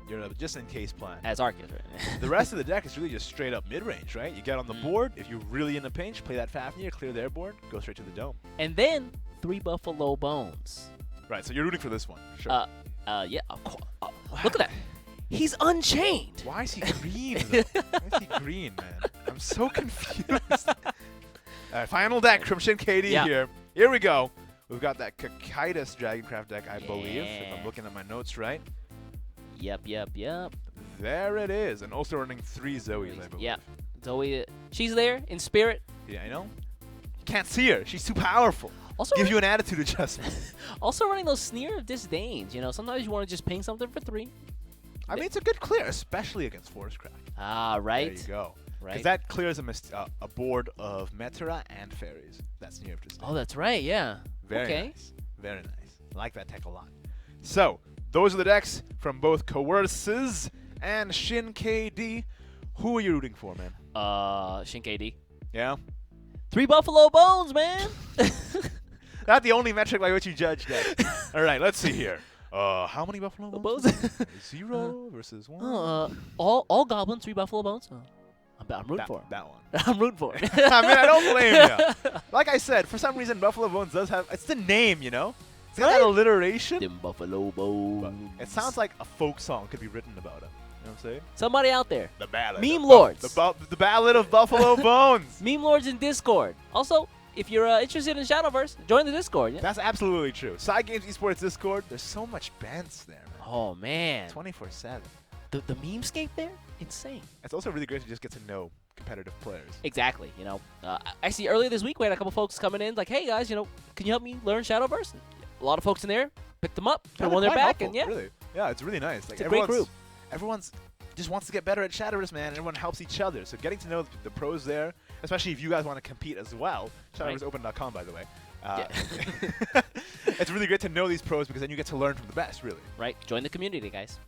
you're a just-in-case plan. As Arcus, right? The rest of the deck is really just straight-up mid-range, right? You get on the board. If you're really in the pinch, play that Fafnir, clear their board, go straight to the dome. And then 3 Buffalo Bones. Right, so you're rooting for this one. Sure. Yeah, of course. Look at that. He's unchained. Why is he green? Why is he green, man? I'm so confused. All right, final deck from ShinKD here. Here we go. We've got that Coercezz Dragoncraft deck, I believe, if I'm looking at my notes right. Yep. There it is. And also running 3 Zoes, I believe. Yep. Zoe, she's there in spirit. Yeah, I know. You can't see her. She's too powerful. Also gives you an attitude adjustment. Also running those Sneer of Disdains. Sometimes you want to just ping something for 3. I mean, it's a good clear, especially against Forestcraft. Ah, right. There you go. Right. Because that clears a board of Metera and Fairies. That's Sneer of Disdain. Oh, that's right, yeah. Very nice. Very nice. I like that tech a lot. So, those are the decks from both Coercezz and ShinKD. Who are you rooting for, man? ShinKD. Yeah? 3 Buffalo Bones, man! Not the only metric by which you judge decks. All right, let's see here. How many Buffalo Bones? 0 versus 1? All goblins, 3 Buffalo Bones. I'm rooting for him. That one. I'm rooting for it. I mean, I don't blame you. Like I said, for some reason, Buffalo Bones does have... It's the name, It's got that alliteration. Them Buffalo Bones. But it sounds like a folk song could be written about him. You know what I'm saying? Somebody out there. The ballad. Meme lords. The ballad of Buffalo Bones. Meme lords in Discord. Also, if you're interested in Shadowverse, join the Discord. Yeah? That's absolutely true. Side Games Esports Discord. There's so much bands there, man. Oh, man. 24/7. The memescape there? Insane. It's also really great to just get to know competitive players. Exactly. I see earlier this week we had a couple folks coming in like, hey, guys, can you help me learn Shadowverse? And a lot of folks in there picked them up, put them on their back, and really. Yeah, it's really nice. Like, it's a great group. Everyone's just wants to get better at Shadowverse, man. Everyone helps each other. So getting to know the pros there, especially if you guys want to compete as well. ShadowverseOpen.com, by the way. It's really great to know these pros because then you get to learn from the best, really. Right. Join the community, guys.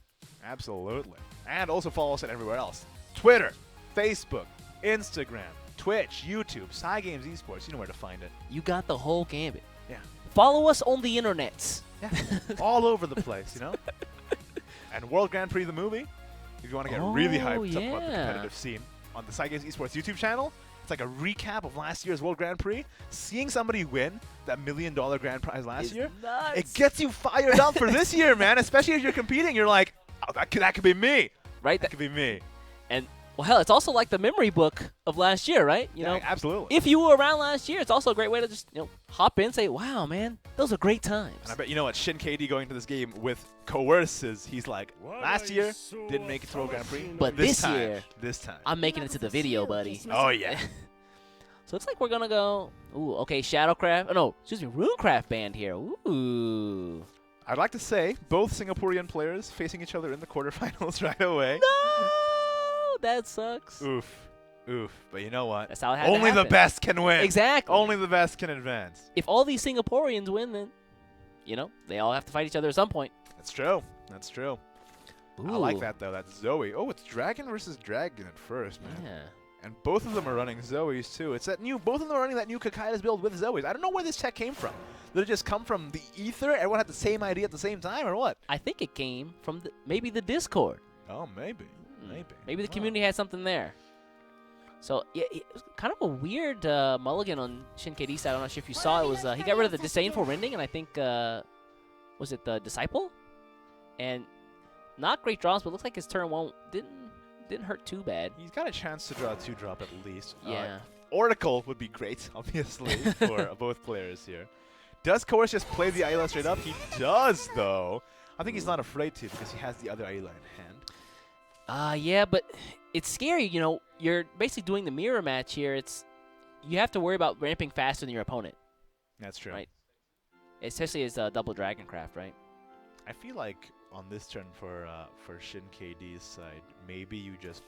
Absolutely. And also follow us at everywhere else. Twitter, Facebook, Instagram, Twitch, YouTube, Cygames Esports. You know where to find it. You got the whole gambit. Yeah. Follow us on the internets. Yeah. All over the place, you know? And World Grand Prix the movie, if you want to get really hyped up about the competitive scene, on the Cygames Esports YouTube channel, it's like a recap of last year's World Grand Prix. Seeing somebody win that $1 million grand prize last year, it gets you fired up for this year, man. Especially if you're competing, you're like, oh, that could be me. Right? That could be me. And, well, hell, it's also like the memory book of last year, right? You know, absolutely. If you were around last year, it's also a great way to just, hop in and say, wow, man, those are great times. And I bet you know what, ShinKD going to this game with coercezz, he's like, last year, didn't make it to World Grand Prix. But this time, I'm I'm making it to the video, buddy. Oh, yeah. So it's like we're going to go, ooh, okay, Runecraft band here. Ooh. I'd like to say both Singaporean players facing each other in the quarterfinals right away. No! That sucks. Oof. But you know what? That's how it had Only to the happen. best can win. Exactly. Only the best can advance. If all these Singaporeans win, then, they all have to fight each other at some point. That's true. Ooh. I like that, though. That's Zoe. Oh, it's Dragon versus Dragon at first, man. Yeah. And both of them are running Zoes, too. It's that both of them are running that new Kakaida's build with Zoes. I don't know where this tech came from. Did it just come from the ether? Everyone had the same idea at the same time, or what? I think it came from maybe the Discord. Oh, maybe. Maybe the community had something there. So, yeah, it was kind of a weird mulligan on ShinKD's side. I'm not sure if you saw it. Was he got rid of the disdainful rending, and I think, was it the Disciple? And not great draws, but it looks like his turn didn't hurt too bad. He's got a chance to draw a 2-drop at least. Yeah. Oracle would be great, obviously, for both players here. Does Coercezz just play the Ayla straight up? He does, though. I think he's not afraid to because he has the other Ayla in hand. Yeah, but it's scary. You're basically doing the mirror match here. You have to worry about ramping faster than your opponent. That's true. Right. Especially as double Dragoncraft, right? I feel like on this turn for ShinKD's side, maybe you just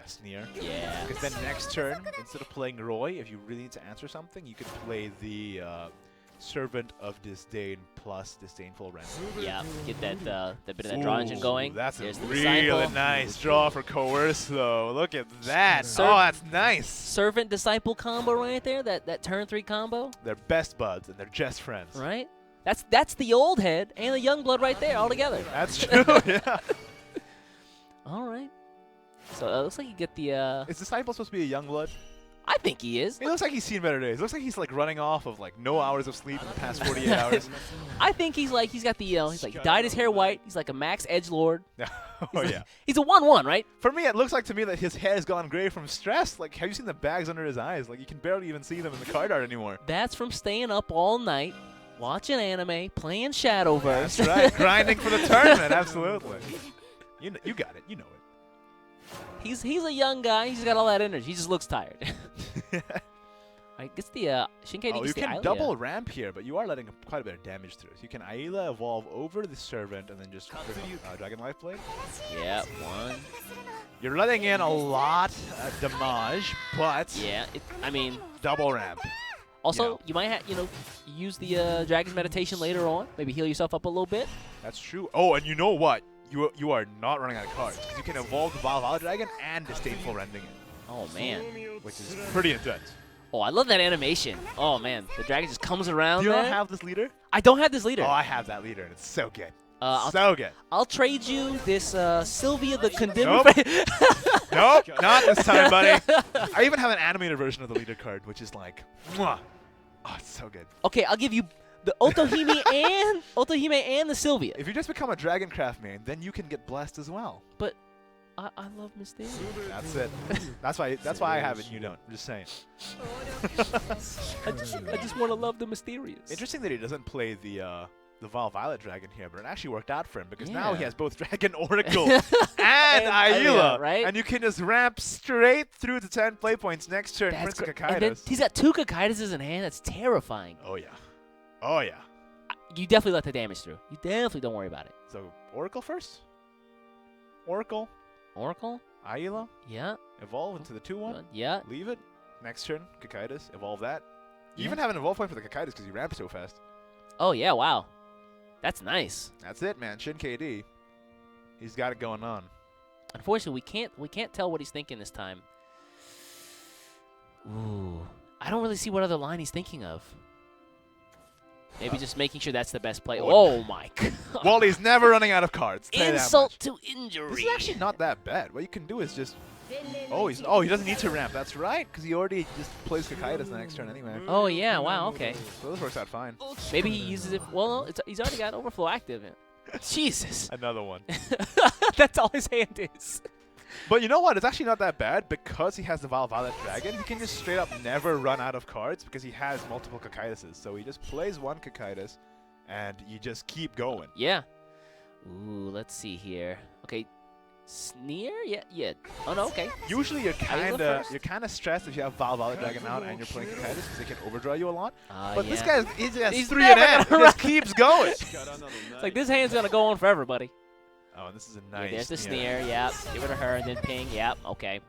sneer. Yeah. Because then next turn, instead of playing Roy, if you really need to answer something, you could play the Servant of Disdain plus Disdainful Rend. Yeah, get that bit of that draw engine going. That's There's a really nice draw for Coerce, though. Look at that. That's nice. Servant Disciple combo right there. That turn 3 combo. They're best buds and they're just friends. Right. That's the old head and the young blood right there all together. That's true. Yeah. All right. So it looks like you get the. Is Disciple supposed to be a young blood? I think he is. He looks like he's seen better days. Looks like he's like running off of like no hours of sleep in the past 48 hours. I think he's got the he's like dyed his hair white. He's like a max edgelord. Yeah. He's a 1/1, right? For me, it looks like to me that his hair has gone gray from stress. Like, have you seen the bags under his eyes? Like, you can barely even see them in the card art anymore. That's from staying up all night, watching anime, playing Shadowverse. That's right. Grinding for the tournament. Absolutely. You got it. You know it. He's a young guy. He's got all that energy. He just looks tired. I guess the ShinKD you gets the can Ayla. double ramp here, but you are letting quite a bit of damage through. So you can Ayla evolve over the Servant and then just Dragon Life Blade. Yeah, 1. You're letting in a lot of damage, but yeah, I mean double ramp. Also, you might use the Dragon's Meditation later on. Maybe heal yourself up a little bit. That's true. Oh, and you know what? You are not running out of cards because you can evolve the Valhalla Dragon and Disdainful Rending it. Oh man, which is pretty intense. Oh, I love that animation. Oh man, the dragon just comes around. Do you there. not have this leader? I don't have this leader. Oh, I have that leader, and it's so good. So good. I'll trade you this Sylvia the Condemned. Nope, not this time, buddy. I even have an animated version of the leader card, which is like, mwah. Oh, it's so good. Okay, I'll give you the Otohime and the Sylvia. If you just become a Dragoncraft main, then you can get blessed as well. But I love Mysteria. That's it. That's why I have it and you don't. I'm just saying. I just want to love the Mysterious. Interesting that he doesn't play the Violet Dragon here, but it actually worked out for him because now he has both Dragon Oracle and Ayla, right? And you can just ramp straight through to 10 play points next turn. Prince Kakaidos. And then he's got 2 Kakaidos in hand. That's terrifying. Oh yeah. Oh yeah. You definitely let the damage through. You definitely don't worry about it. So Oracle first. Oracle. Ayla. Yeah. Evolve into the 2/1. Yeah. Leave it. Next turn, Kakaidos. Evolve that. You even have an evolve point for the Kakaidos because you ramp so fast. Oh yeah! Wow. That's nice. That's it, man. ShinKD. He's got it going on. Unfortunately, we can't tell what he's thinking this time. Ooh. I don't really see what other line he's thinking of. Maybe just making sure that's the best play. Oh, my God. Wally's never running out of cards. Insult to injury. This is actually not that bad. What you can do is just... Oh, he doesn't need to ramp. That's right, because he already just plays Cocytus the next turn anyway. Oh, yeah. Wow, okay. So this works out fine. Maybe he uses it... Well, no, he's already got Overflow active. Jesus. Another one. That's all his hand is. But you know what? It's actually not that bad because he has the Violet Dragon. He can just straight up never run out of cards because he has multiple Cocytuses. So he just plays one Cocytus, and you just keep going. Yeah. Ooh, let's see here. Okay. Sneer? Yeah. Oh no, okay. Usually you're kind of stressed if you have Violet Dragon out and you're playing Cocytus because they can overdraw you a lot. But this guy he's 3 and N. He just keeps going. It's like this hand's gonna go on forever, buddy. Oh, this is a nice. Yeah, there's the Sneer. Yeah. Give it to her and then ping. Yeah. Okay.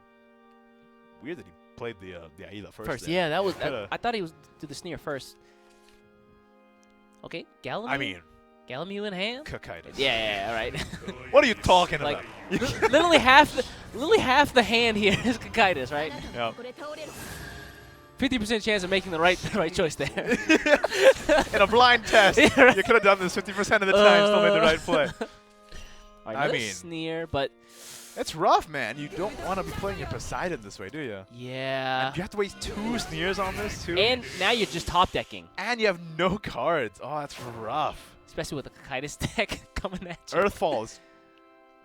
Weird that he played the Aila first. First, yeah, that was. I thought he was do the Sneer first. Okay, Galamute. I mean, Galamute in hand. Cocytus. Yeah, all right. What are you talking about? literally half the hand here is Cocytus, right? Yeah. 50% chance of making the right choice there. In a blind test, you could have done this 50% of the time, still made the right play. Right, I mean, Sneer, but it's rough, man. You don't want to be playing your Poseidon this way, do you? Yeah. And you have to waste 2 Sneers on this too. And now you're just top decking. And you have no cards. Oh, that's rough. Especially with the Cocytus deck coming at you. Earthfall is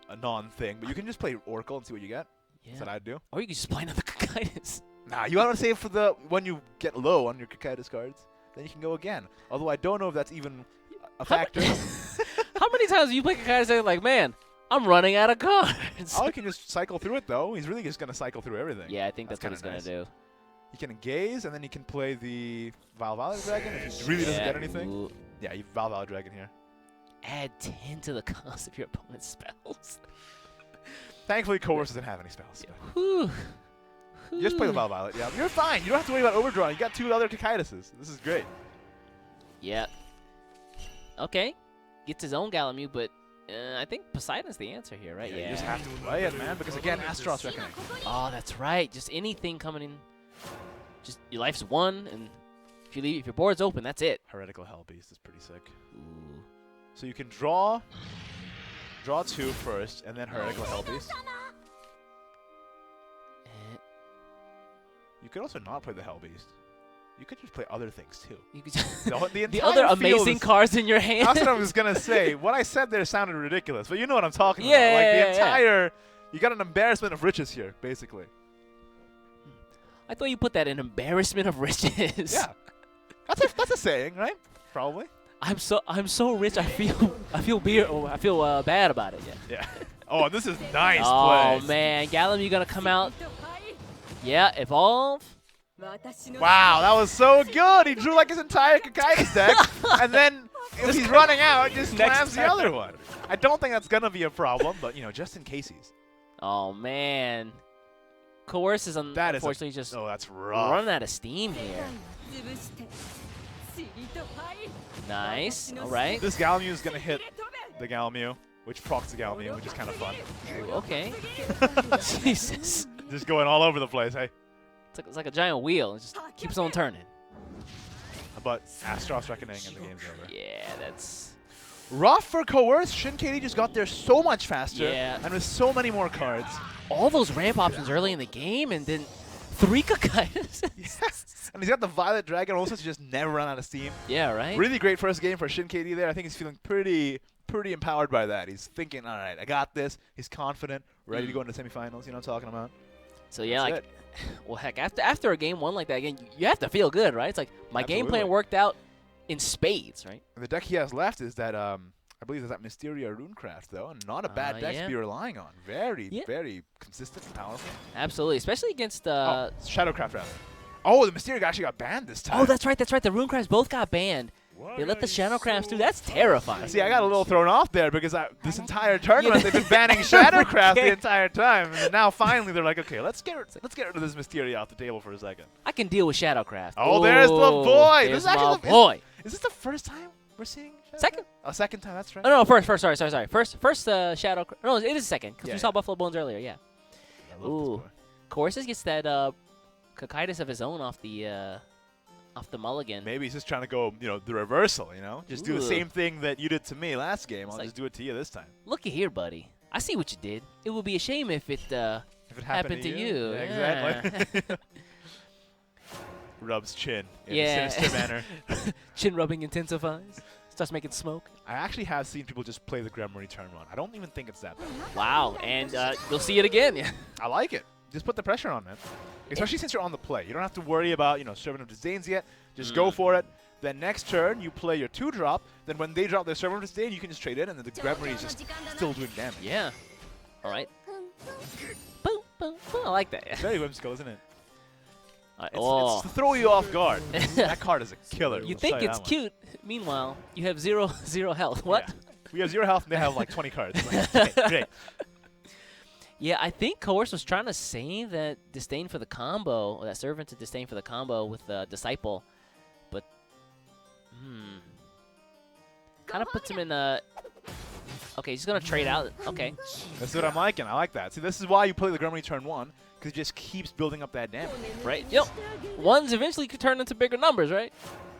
a non-thing, but you can just play Oracle and see what you get. Yeah. That's what I'd do. Or you can just play another Cocytus. Nah, you want to save for the when you get low on your Cocytus cards. Then you can go again. Although I don't know if that's even a factor. How many times do you play Cocytus and like, man, I'm running out of cards? Oh, he can just cycle through it, though. He's really just going to cycle through everything. Yeah, I think that's what he's going to do. He can gaze, and then he can play the Violet Dragon if he really doesn't get anything. Ooh. Yeah, you Violet Dragon here. Add 10 to the cost of your opponent's spells. Thankfully, Coercezz doesn't have any spells. Yeah. Whew. You just play the Violet. Yeah, you're fine. You don't have to worry about overdrawing. You got 2 other Cocytuses. This is great. Yeah. Okay. Gets his own Galamute, but I think Poseidon's the answer here, right? Yeah. You just have to play it, man, because again, Astaroth's Reckoning. Oh, that's right. Just anything coming in. Just your life's 1, and if your board's open, that's it. Heretical Hellbeast is pretty sick. Ooh. So you can draw 2 first, and then Heretical Hellbeast. You could also not play the Hellbeast. You could just play other things too. You could the other amazing cards in your hand. That's what I was gonna say. What I said there sounded ridiculous, but you know what I'm talking about. Like the entire, you got an embarrassment of riches here, basically. I thought you put that in embarrassment of riches. Yeah, that's a saying, right? Probably. I'm so rich. I feel bad about it. Yeah. Oh, this is nice play. Oh man, Galamute gonna come out. Yeah, evolve. Wow, that was so good. He drew like his entire Cocytus deck, and then if he's running out, just slams the other one. I don't think that's gonna be a problem, but just in case he's. Oh man, Coercezz unfortunately just that's rough. Running out of steam here. Nice. All right. This Galamute is gonna hit the Galamute, which procs the Galamute, which is kind of fun. Ooh, okay. Jesus. Just going all over the place, hey. It's like a giant wheel. It just keeps on turning. But Astaroth's Reckoning and the game's over. Yeah, that's rough for Coercezz. ShinKD just got there so much faster. Yeah. And with so many more cards. All those ramp options early in the game, and then 3 Cocytus. Yes. And he's got the Violet Dragon also to just never run out of steam. Yeah, right? Really great first game for ShinKD there. I think he's feeling pretty empowered by that. He's thinking, all right, I got this. He's confident, ready to go into semifinals. You know what I'm talking about? So yeah, well, heck, after a game 1 like that, again, you have to feel good, right? It's like my game plan worked out in spades, right? And the deck he has left is that I believe there's that Mysteria Runecraft though, and not a bad deck to be relying on. Very consistent and powerful. Absolutely, especially against Shadowcraft rather. Oh, the Mysteria actually got banned this time. Oh, that's right. The Runecrafts both got banned. They let the Shadowcrafts through. That's terrifying. See, I got a little thrown off there because this entire tournament they've been banning Shadowcraft the entire time, and now finally they're like, okay, let's get rid of this Mysteria off the table for a second. I can deal with Shadowcraft. Oh, there's the boy. There's my boy. Is this the first time we're seeing Shadowcraft? Second. Oh, second time. That's right. Oh no, first. Sorry. First Shadowcraft. No, it is second because we saw Buffalo Bones earlier. Yeah. Ooh, Coercezz gets that coercezz of his own off the mulligan. Maybe he's just trying to go, the reversal, Just do the same thing that you did to me last game. I'll just do it to you this time. Looky here, buddy. I see what you did. It would be a shame if it happened to you. Yeah, exactly. Rubs chin in a sinister manner. Chin rubbing intensifies. Starts making smoke. I actually have seen people just play the Gremlin turn run. I don't even think it's that bad. Wow, and you'll see it again. Yeah. I like it. Just put the pressure on, man. Especially since you're on the play. You don't have to worry about, Servant of Disdains yet. Just go for it. Then next turn, you play your 2-drop. Then when they drop their Servant of Disdain, you can just trade in, and then the Gremlin is just still doing damage. Yeah. All right. Boom, boom, boom. I like that. It's very whimsical, isn't it? It's to throw you off guard. That card is a killer. You think it's cute. Meanwhile, you have zero health. What? Yeah. We have 0 health, and they have like 20 cards. Great. Yeah, I think Coerce was trying to save that Disdain for the combo, or that Servant to Disdain for the combo with Disciple, but kind of puts him in a. Okay, he's gonna trade out. Okay. That's what I'm liking. I like that. See, this is why you play the Gremlin turn 1, because it just keeps building up that damage. Right. Yep. Ones eventually could turn into bigger numbers, right?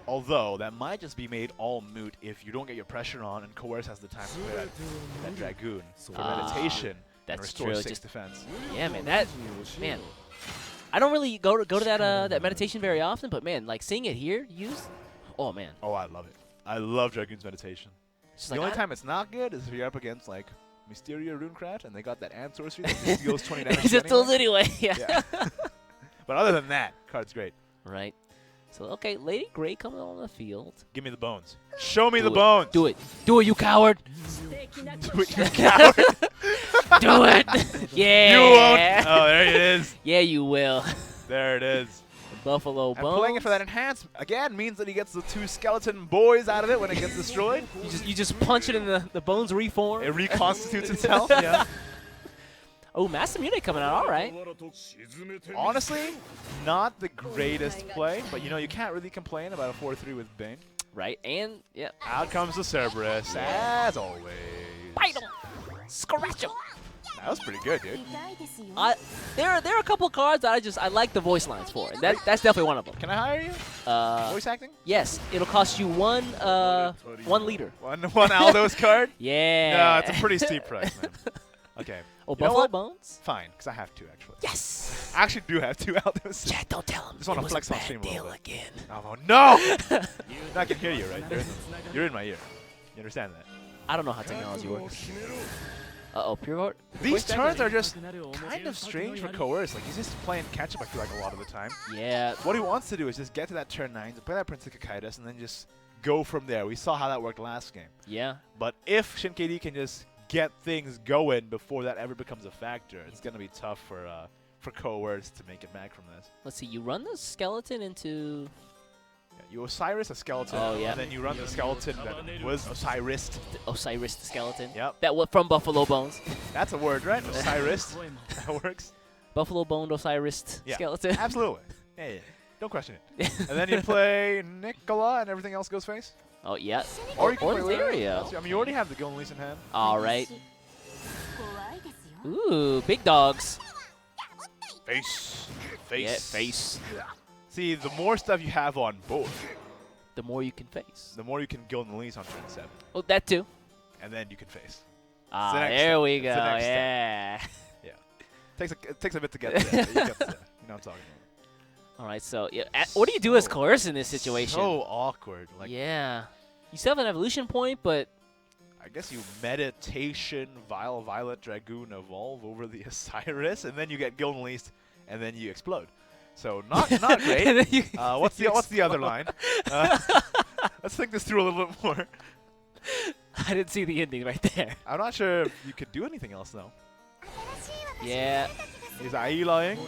Although that might just be made all moot if you don't get your pressure on, and Coerce has the time to play that Dragoon for meditation. That's and true. 6 defense. Yeah, man. Man. I don't really go to that meditation very often, but man, like seeing it here used. Oh man. Oh, I love it. I love Dragoon's meditation. The only time it's not good is if you're up against like Mysteria Runecraft and they got that Ant Sorcery that just deals 20 damage. It just deals anyway. Yeah. But other than that, card's great. Right. So okay, Lady Grey coming on the field. Give me the bones. Show me the bones. Do it. Do it, you coward. Do it, you coward. Do it. Yeah. You won't. Oh, there it is. Yeah, you will. There it is. Buffalo Bones. And playing it for that enhance again means that he gets the 2 skeleton boys out of it when it gets destroyed. You just punch it and the bones reform. It reconstitutes itself. Yeah. Oh, Master Mune coming out. All right. Honestly, not the greatest play, but you can't really complain about a 4-3 with Bane. Right, and yeah. Out comes the Cerberus, as always. Bite him. Scratch him. That was pretty good, dude. There are a couple cards that I like the voice lines for. That's definitely one of them. Can I hire you? Voice acting? Yes. It'll cost you one liter. One Aldo's card? Yeah. No, it's a pretty steep price, man. Okay. Oh, Buffalo Bones? Fine, because I have 2 actually. Yes. I actually do have 2 Aldos. Yeah, don't tell him. Just want to flex on stream a little bit. Again. Oh no! I can hear you, right? You're in my ear. You understand that? I don't know how technology works. Uh-oh, Pure. These turns are just kind of strange for Coerce. Like, he's just playing catch-up, I feel like, a lot of the time. Yeah. What he wants to do is just get to that turn 9, play that Prince of Coercezz, and then just go from there. We saw how that worked last game. Yeah. But if ShinKD can just get things going before that ever becomes a factor, it's going to be tough for Coerce to make it back from this. Let's see. You run the skeleton into... You Osiris a skeleton, and then you run the skeleton that was Osiris. Osiris the skeleton. Yep. That was from Buffalo Bones. That's a word, right? Osiris. That works. Buffalo boned Osiris skeleton. Absolutely. Yeah. Don't question it. And then you play Nicola, and everything else goes face. Oh yeah. Or you can play Zario. I mean, you already have the Golden Lease in hand. All right. Ooh, big dogs. Face. Yeah, face. See, the more stuff you have on board, the more you can face. The more you can Golden Lease on turn 7. Oh, that too. And then you can face. Ah, there we go. Yeah. Yeah. It takes a bit to get there. You get there. You know what I'm talking about. All right, so yeah, what do you do as Coerce in this situation? So awkward. Like, yeah. You still have an evolution point, but I guess you meditation Vile Violet Dragoon evolve over the Osiris, and then you get Golden Leased, and then you explode. So not great. What's the other line? Let's think this through a little bit more. I didn't see the ending right there. I'm not sure if you could do anything else though. Yeah. He's Ailaing,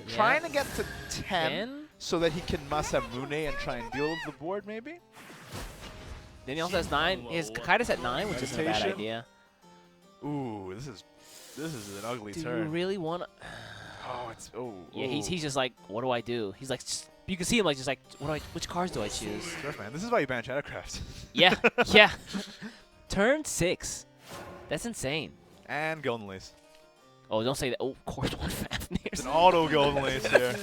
trying to get to 10 so that he can Masamune and try and deal with the board maybe. Then he also has 9. His Kakaida's at 9, which isn't a bad idea. Ooh, this is an ugly turn. Do you really want to? Yeah, he's just like, what do I do? He's like, you can see him like just like, which cards do I choose? Sure, man. This is why you ban Shadowcraft. Yeah, yeah. Turn 6. That's insane. And Golden Lease. Oh, don't say that. Oh, of course, one Fafnir. It's an auto Golden Lease here.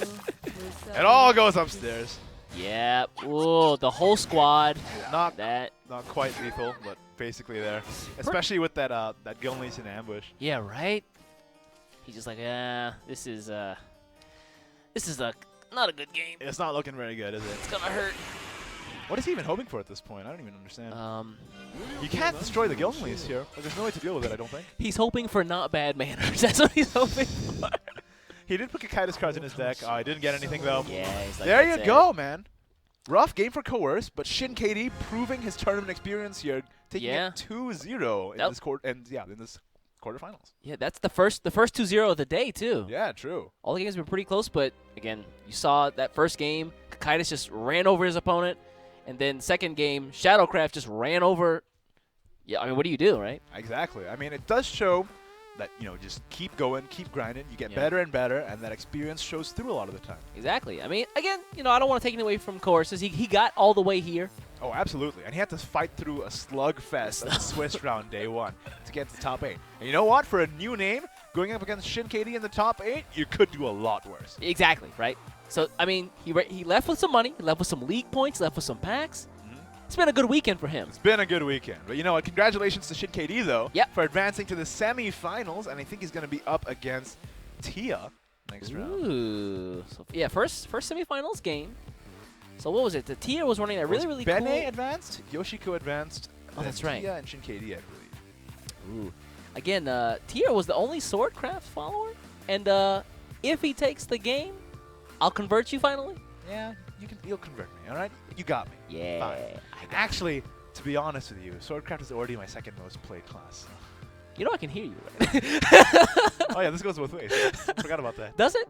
It all goes upstairs. Yeah. Ooh, the whole squad. Not that. Not quite lethal, but basically there. Especially with that that Gilney's in ambush. Yeah, right. He's just like, this is not a good game. It's not looking very good, is it? It's gonna hurt. What is he even hoping for at this point? I don't even understand. You can't destroy the Gilney's here. Like, there's no way to deal with it, I don't think. He's hoping for not bad manners. That's what he's hoping for. He did put Coercezz cards in his deck. Oh, I didn't get anything, though. Yeah, he's like, there you go, man. Rough game for Coercezz, but ShinKD proving his tournament experience here, taking it 2-0 in this in this quarterfinals. Yeah, that's the first 2-0 of the day too. Yeah, true. All the games have been pretty close, but again, you saw that first game, Coercezz just ran over his opponent, and then second game, Shadowcraft just ran over. Yeah, I mean, what do you do, right? Exactly. I mean, it does show that, just keep going, keep grinding. You get better and better, and that experience shows through a lot of the time. Exactly. I mean, again, I don't want to take it away from Coercezz. He got all the way here. Oh, absolutely. And he had to fight through a slugfest of the Swiss round day one to get to the top 8. And you know what? For a new name, going up against ShinKD in the top 8, you could do a lot worse. Exactly, right? So, I mean, he left with some money, he left with some league points, left with some packs. It's been a good weekend for him. It's been a good weekend. But you know what? Congratulations to ShinKD, though, for advancing to the semifinals. And I think he's going to be up against Tia next round. Ooh. So, yeah, first semifinals game. So what was it? The Tia was running a really Bene cool. advanced, Yoshiko advanced. Oh, that's right. Tia and ShinKD, I believe. Ooh. Again, Tia was the only Swordcraft follower. And if he takes the game, I'll convert you finally. Yeah, you'll convert me, all right? You got me. Yeah. Fine. Actually, to be honest with you, Swordcraft is already my second most played class. You know I can hear you, right? Oh, yeah, this goes both ways. I forgot about that. Does it?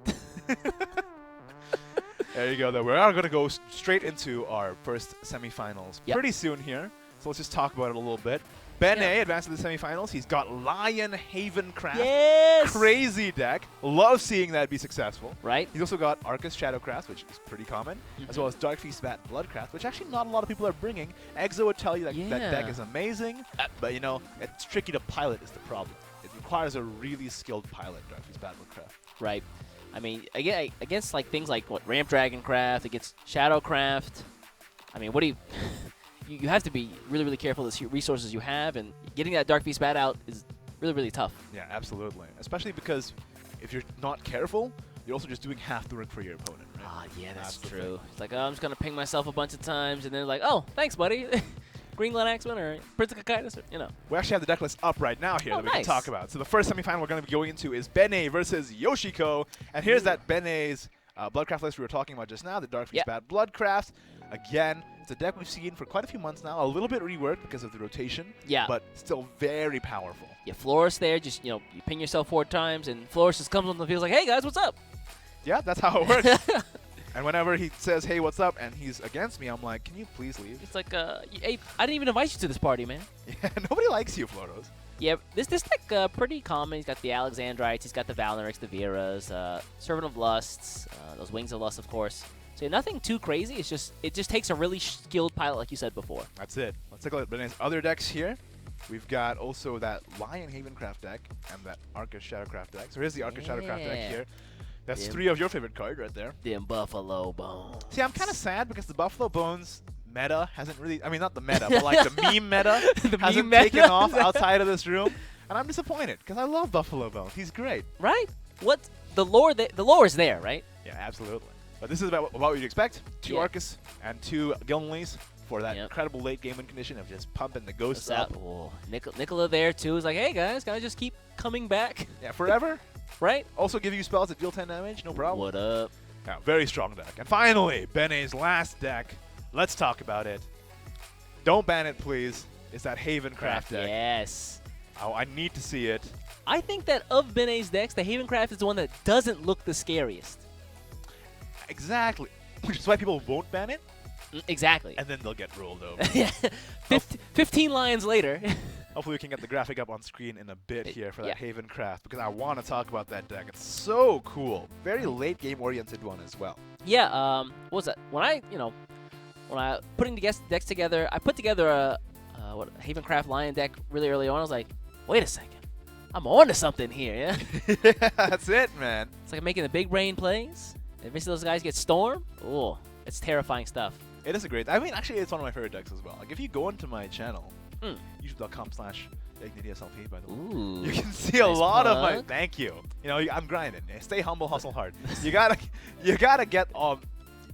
There you go, though. We're now going to go straight into our first semifinals pretty soon here. So let's just talk about it a little bit. Bene advanced to the semifinals. He's got Lion Havencraft. Yes! Crazy deck. Love seeing that be successful. Right. He's also got Arcus Shadowcraft, which is pretty common, as well as Dark Feast Bat Bloodcraft, which actually not a lot of people are bringing. Exo would tell you that that deck is amazing, but it's tricky to pilot is the problem. It requires a really skilled pilot, Dark Feast Bat Bloodcraft. Right. I mean, again, against things like Ramp Dragoncraft, against Shadowcraft. I mean, what do you? You have to be really careful with the resources you have, and getting that Dark Beast Bat out is really tough. Yeah, absolutely. Especially because if you're not careful, you're also just doing half the work for your opponent, right? Ah, yeah, that's true. It's like, I'm just going to ping myself a bunch of times, and then like, oh, thanks, buddy. Greenland Axeman or Prince of Coercezz, or, We actually have the deck list up right now here that we can talk about. So the first semifinal we're going to be going into is Bene versus Yoshiko. And here's that Bene's Bloodcraft list we were talking about just now, the Dark Feast Bat Bloodcraft. Again, it's a deck we've seen for quite a few months now, a little bit reworked because of the rotation, but still very powerful. Yeah, Floris there, just, you ping yourself 4 times, and Floris just comes on the field like, hey, guys, what's up? Yeah, that's how it works. And whenever he says, hey, what's up, and he's against me, I'm like, can you please leave? It's like, hey, I didn't even invite you to this party, man. Yeah, nobody likes you, Floros. Yeah, this deck pretty common. He's got the Alexandrites, he's got the Valnarix, the Veras, Servant of Lusts, those Wings of Lust, of course. So nothing too crazy. It just takes a really skilled pilot, like you said before. That's it. Let's take a look at Bene's other decks here. We've got also that Lion Havencraft deck and that Arcus Shadowcraft deck. So here's the Arcus Shadowcraft deck here. That's 3 of your favorite cards right there. Them Buffalo Bones. See, I'm kind of sad because the Buffalo Bones meta hasn't really, I mean, not the meta, but like the meme meta hasn't taken off outside of this room. And I'm disappointed because I love Buffalo Bones. He's great. Right? What? The lore is there, right? Yeah, absolutely. But this is about what you'd expect. 2 Arcus and 2 Gilnleys for that incredible late game win condition of just pumping the ghosts up. Oh, Nicola there, too, is like, hey, guys, can I just keep coming back? Yeah, forever. Right? Also give you spells that deal 10 damage, no problem. What up? Yeah, very strong deck. And finally, Bene's last deck. Let's talk about it. Don't ban it, please. It's that Havencraft deck. Yes. Oh, I need to see it. I think that of Bene's decks, the Havencraft is the one that doesn't look the scariest. Exactly. Which is why people won't ban it. Exactly. And then they'll get rolled over. 15 lions later. Hopefully we can get the graphic up on screen in a bit here for that Havencraft, because I want to talk about that deck. It's so cool. Very late game oriented one as well. Yeah, what was that? When I putting the decks together, I put together a Havencraft Lion deck really early on. I was like, wait a second. I'm on to something here, yeah? That's it, man. It's like I'm making the big brain plays. If you see those guys get Storm, oh, it's terrifying stuff. It is a great. I mean, actually, it's one of my favorite decks as well. Like, if you go into my channel, youtube.com/SLP, by the way, you can see a lot of my. Thank you. You know, I'm grinding. Stay humble, hustle hard. You gotta get.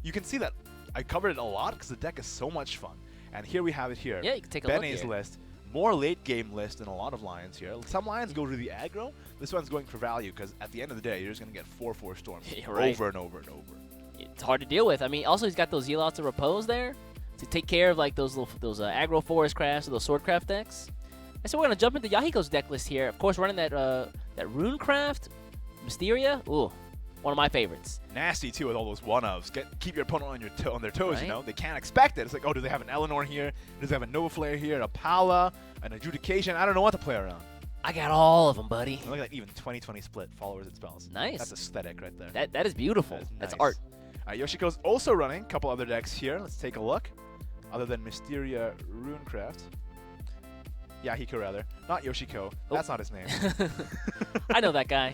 You can see that I covered it a lot because the deck is so much fun. And here we have it here. Yeah, you can take a look Bene's here. list. More late game list than a lot of Lions here. Some Lions go really aggro. This one's going for value because at the end of the day, you're just going to get 4/4 Storms over and over and over. It's hard to deal with. I mean, also he's got those Zealots of Repose there to take care of like those aggro Forest Crafts or those Swordcraft decks. And so we're going to jump into Yahiko's deck list here. Of course, running that Runecraft, Mysteria. Ooh, one of my favorites. Nasty too with all those one-ofs. Keep your opponent on their toes. Right? You know, they can't expect it. It's like, oh, do they have an Eleanor here? Does they have a Nova Flare here? A Pala, an Adjudication? I don't know what to play around. I got all of them, buddy. Look at that even 20-20 split followers and spells. Nice. That's aesthetic right there. That is beautiful. That's art. Yoshiko's also running a couple other decks here. Let's take a look. Other than Mysteria Runecraft. Yahiko, rather. Not Yoshiko. That's not his name. I know that guy.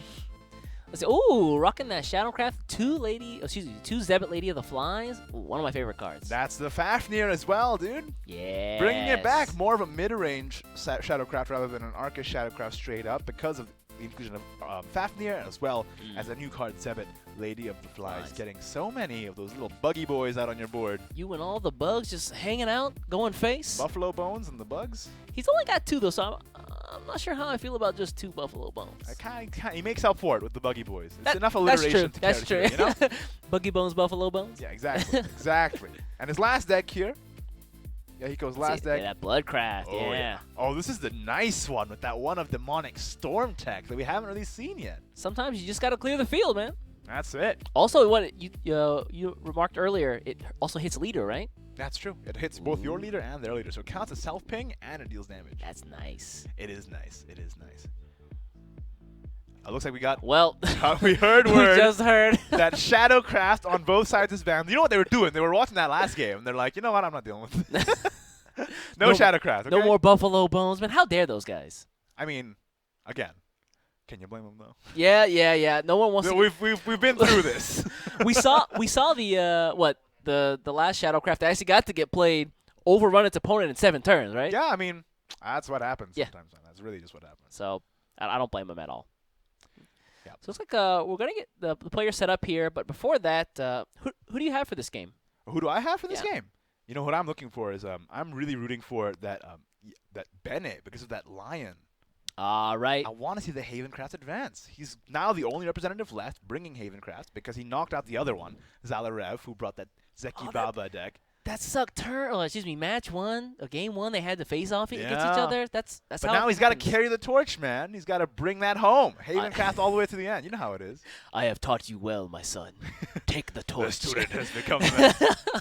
Let's see. Ooh, rocking that Shadowcraft 2 Zebit Lady of the Flies. Ooh, one of my favorite cards. That's the Fafnir as well, dude. Yeah. Bringing it back. More of a mid-range Shadowcraft rather than an Arca Shadowcraft straight up because of the inclusion of Fafnir as well as a new card, Zebit Lady of the Flies. Nice. Getting so many of those little buggy boys out on your board. You and all the bugs just hanging out, going face. Buffalo Bones and the bugs. He's only got 2 though, so I'm not sure how I feel about just 2 Buffalo Bones. He makes up for it with the buggy boys. It's enough alliteration to carry That's true. You know? Buggy Bones, Buffalo Bones. Yeah, exactly, exactly. And his last deck here. Yahiko's last deck. Yeah, that Bloodcraft. Oh, yeah. Oh, this is the nice one with that one of Demonic Storm tech that we haven't really seen yet. Sometimes you just got to clear the field, man. That's it. Also, what you remarked earlier, it also hits leader, right? That's true. It hits both your leader and their leader, so it counts as self-ping and it deals damage. That's nice. It is nice. It is nice. It looks like we got. Well, we heard word. We just heard that Shadowcraft on both sides of this band. You know what they were doing? They were watching that last game, and they're like, you know what? I'm not dealing with it. no Shadowcraft. Okay? No more Buffalo Bones, man. How dare those guys? I mean, again, can you blame them though? Yeah. No one wants. We've been through this. we saw the last Shadowcraft that actually got to get played, overrun its opponent in 7 turns, right? Yeah, I mean, that's what happens sometimes. Man. That's really just what happens. So I don't blame them at all. Yeah. So it's like we're gonna get the players set up here, but before that, who do you have for this game? Who do I have for this game? You know what I'm looking for is I'm really rooting for that Bene because of that lion. Right. I want to see the Havencraft advance. He's now the only representative left bringing Havencraft because he knocked out the other one, Xallorev, who brought that Zeki Baba deck. That sucked match 1, game 1, they had to face off against each other. That's but how now he's got to carry the torch, man. He's got to bring that home. Havencraft all the way to the end. You know how it is. I have taught you well, my son. Take the torch. The student has become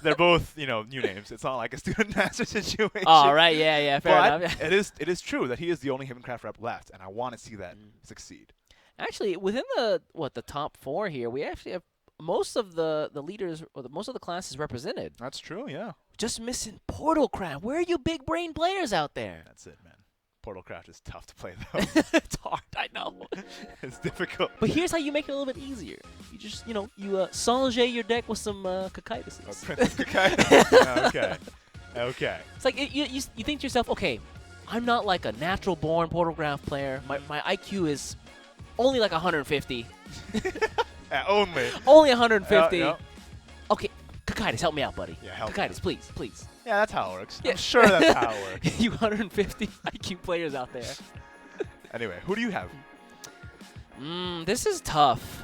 they're both, new names. It's not like a student-master situation. Oh, right. Yeah, fair enough. It is true that he is the only Havencraft rep left, and I want to see that succeed. Actually, within the top 4 here, we actually have most of the leaders or most of the classes represented. That's true, yeah. Just missing Portalcraft. Where are you big brain players out there? That's it, man. Portalcraft is tough to play, though. It's hard, I know. It's difficult. But here's how you make it a little bit easier. You just, you Sanjay your deck with some Cocytuses. Princess Cocytus. Okay. It's like you think to yourself, okay, I'm not like a natural-born Portalcraft player. My IQ is only like 150. Only 150. Yeah. Okay, Cocytus, help me out, buddy. Yeah, help Cocytus, please. Yeah, that's how it works. Yeah. I'm sure that's how it works. You 150 IQ players out there. Anyway, who do you have? This is tough.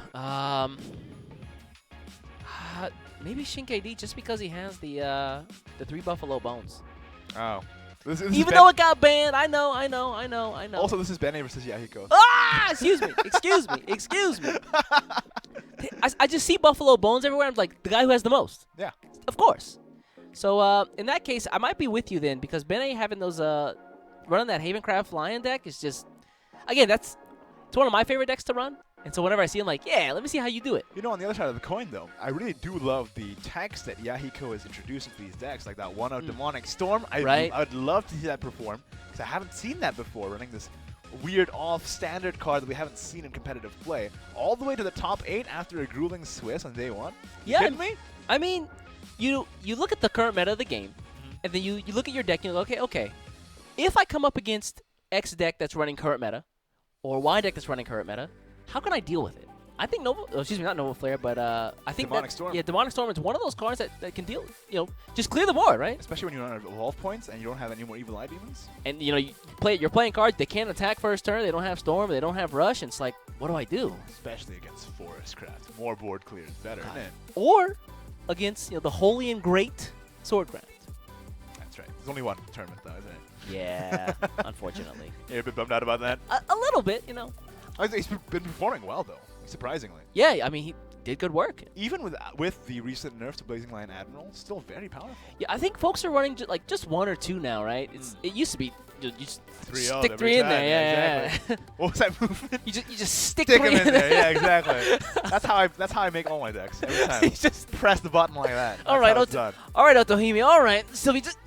Maybe ShinKD, just because he has the 3 Buffalo Bones. Oh. Even though it got banned, I know. Also, this is Bene versus Yahiko. Excuse me. I just see Buffalo Bones everywhere. I'm like, the guy who has the most. Yeah. Of course. So, in that case, I might be with you then, because Bene having those, running that Havencraft Lion deck is just, again, it's one of my favorite decks to run. And so whenever I see him, like, yeah, let me see how you do it. On the other side of the coin, though, I really do love the text that Yahiko is introducing to these decks, like that one of Demonic Storm. I would love to see that perform, because I haven't seen that before, running this weird off-standard card that we haven't seen in competitive play, all the way to the top 8 after a grueling Swiss on day 1? Yeah, kidding me? I mean, you look at the current meta of the game, and then you look at your deck and you go, okay, if I come up against X deck that's running current meta, or Y deck that's running current meta, how can I deal with it? I think not Nova Flare, but I think Demonic Storm. Yeah, Demonic Storm is one of those cards that can deal, just clear the board, right? Especially when you run out of evolve points and you don't have any more Evil Eye Demons. And you're playing cards, they can't attack first turn, they don't have Storm, they don't have Rush, and it's like, what do I do? Especially against Forest Craft. More board clear is better, isn't it? Or against the holy and great Swordcraft. That's right. There's only one tournament though, isn't it? Yeah, unfortunately. You're a bit bummed out about that? A little bit, He's been performing well though, surprisingly. Yeah, I mean, he did good work. Even with the recent nerf to Blazing Lion Admiral, still very powerful. Yeah, I think folks are running just 1 or 2 now, right? It used to be you just 3-0 stick 3 in there. Yeah, exactly. What was that movement? You just stick them 3 in there. Yeah, exactly. That's how I make all my decks every time. You just press the button like that. All right, Otohime. All right, so we just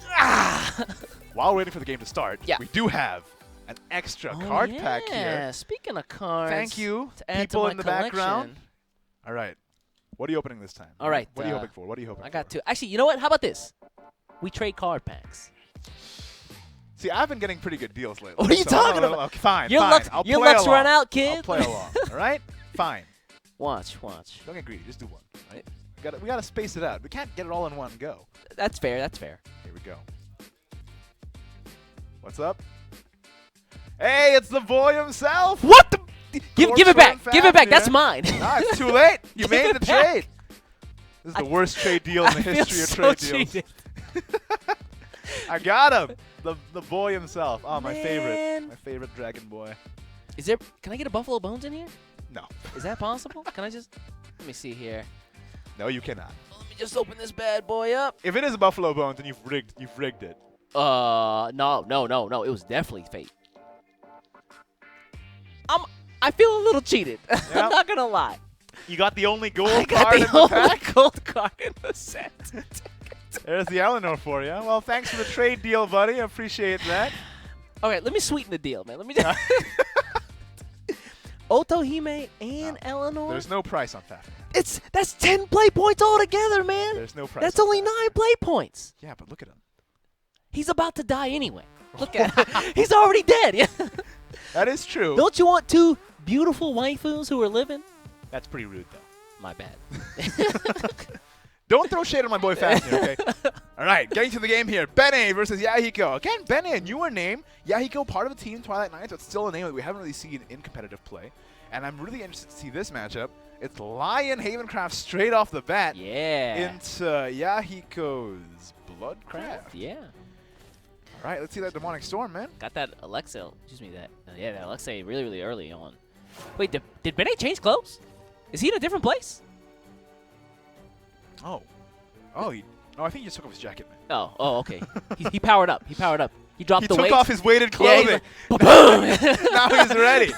While waiting for the game to start, we do have an extra card pack here. Yeah, speaking of cards. Thank you, to add people to my in the collection. background. All right. What are you opening this time? All right. What are you hoping for? What are you hoping for? I got 2. Actually, you know what? How about this? We trade card packs. See, I've been getting pretty good deals lately. What are you talking about? Okay, fine, Your fine. your luck's run out, kid. I'll play along. All right? Fine. Watch. Don't get greedy. Just do one. Right? We gotta space it out. We can't get it all in one go. That's fair. Here we go. What's up? Hey, it's the boy himself. What the? Give it back. Give it back. That's mine. Nah, it's too late. You made the back. trade. This is the worst trade deal in the history of trade deals. I got him. The boy himself. Oh, my favorite. My favorite dragon boy. Can I get a Buffalo Bones in here? No. Is that possible? Can I just? Let me see here. No, you cannot. Let me just open this bad boy up. If it is a Buffalo Bones, then you've rigged it. No. It was definitely fate. I feel a little cheated. Yep. I'm not gonna lie. You got the only gold card in the pack? Gold card in the set. There's the Eleanor for you. Well, thanks for the trade deal, buddy. I appreciate that. Okay, let me sweeten the deal, man. Let me just Otohime and Eleanor. There's no price on that. That's 10 play points altogether, man. There's no price. That's only 9 play points. Yeah, but look at him. He's about to die anyway. Look at him. He's already dead. Yeah. That is true. Don't you want 2 beautiful waifus who are living? That's pretty rude, though. My bad. Don't throw shade on my boy Fastner, okay? All right, getting to the game here. Bene versus Yahiko. Again, Bene, a newer name. Yahiko, part of the team Twilight Knights, but still a name that we haven't really seen in competitive play. And I'm really interested to see this matchup. It's Lion Havencraft straight off the bat. Yeah. Into Yahiko's Bloodcraft. Yeah. All right, let's see that Demonic Storm, man. Got that Alexa. Excuse me, that Alexa really, really early on. Wait, did Bene change clothes? Is he in a different place? Oh, I think he just took off his jacket, man. Oh, okay. he powered up. He dropped the weight. He took off his weighted clothing. Yeah, like, now he's ready.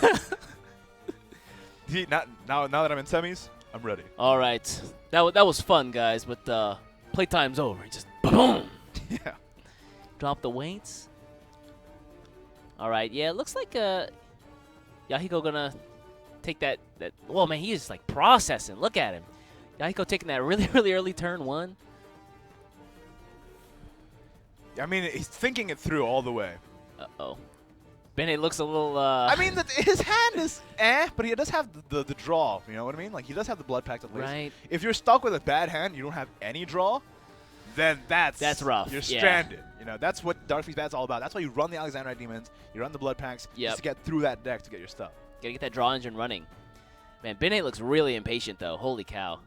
Now that I'm in semis, I'm ready. All right. That was fun, guys, but playtime's over. He just boom. Yeah. Drop the weights. All right. Yeah, it looks like Yahiko gonna take that. Whoa, man, he is like processing. Look at him. Yahiko taking that really, really early turn 1. I mean, he's thinking it through all the way. Uh-oh. Bene looks a little... I mean, his hand is but he does have the draw, you know what I mean? Like, he does have the Blood Pact at least. Right. If you're stuck with a bad hand, you don't have any draw, then that's rough. You're stranded. You know, that's what Darkfeast Bat's all about. That's why you run the Alexandrite Demons, you run the Blood Pacts, just to get through that deck to get your stuff. Gotta get that draw engine running. Man, Bene looks really impatient, though. Holy cow.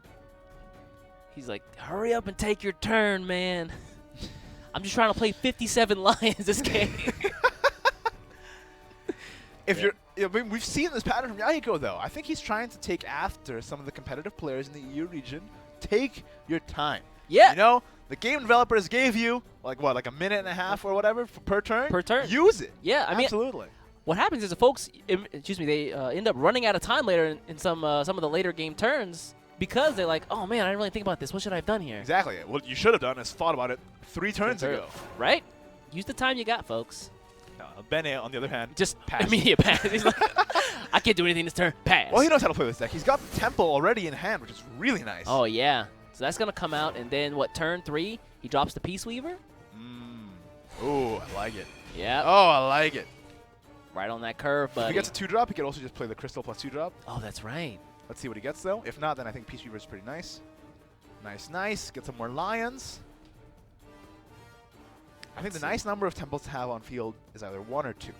He's like, hurry up and take your turn, man. I'm just trying to play 57 Lions this game. I mean, we've seen this pattern from Yahiko, though. I think he's trying to take after some of the competitive players in the EU region. Take your time. Yeah. You know, the game developers gave you, like a minute and a half or whatever per turn? Per turn. Use it. Yeah, I mean, absolutely. What happens is the folks, they end up running out of time later in some of the later game turns because they're like, oh, man, I didn't really think about this. What should I have done here? Exactly. What you should have done is thought about it 3 turns ago. Right? Use the time you got, folks. No, Bene, on the other hand, just pass. Immediate pass. He's like, I can't do anything this turn. Pass. Well, he knows how to play this deck. He's got the Temple already in hand, which is really nice. Oh, yeah. So that's going to come out, and then, what, turn 3, he drops the Peace Weaver? Ooh, I like it. Yeah. Oh, I like it. Right on that curve, buddy. If he gets a 2-drop, he could also just play the Crystal plus 2-drop. Oh, that's right. Let's see what he gets, though. If not, then I think Peace Weaver is pretty nice. Nice, nice. Get some more Lions. I think the nice number of temples to have on field is either 1 or 2.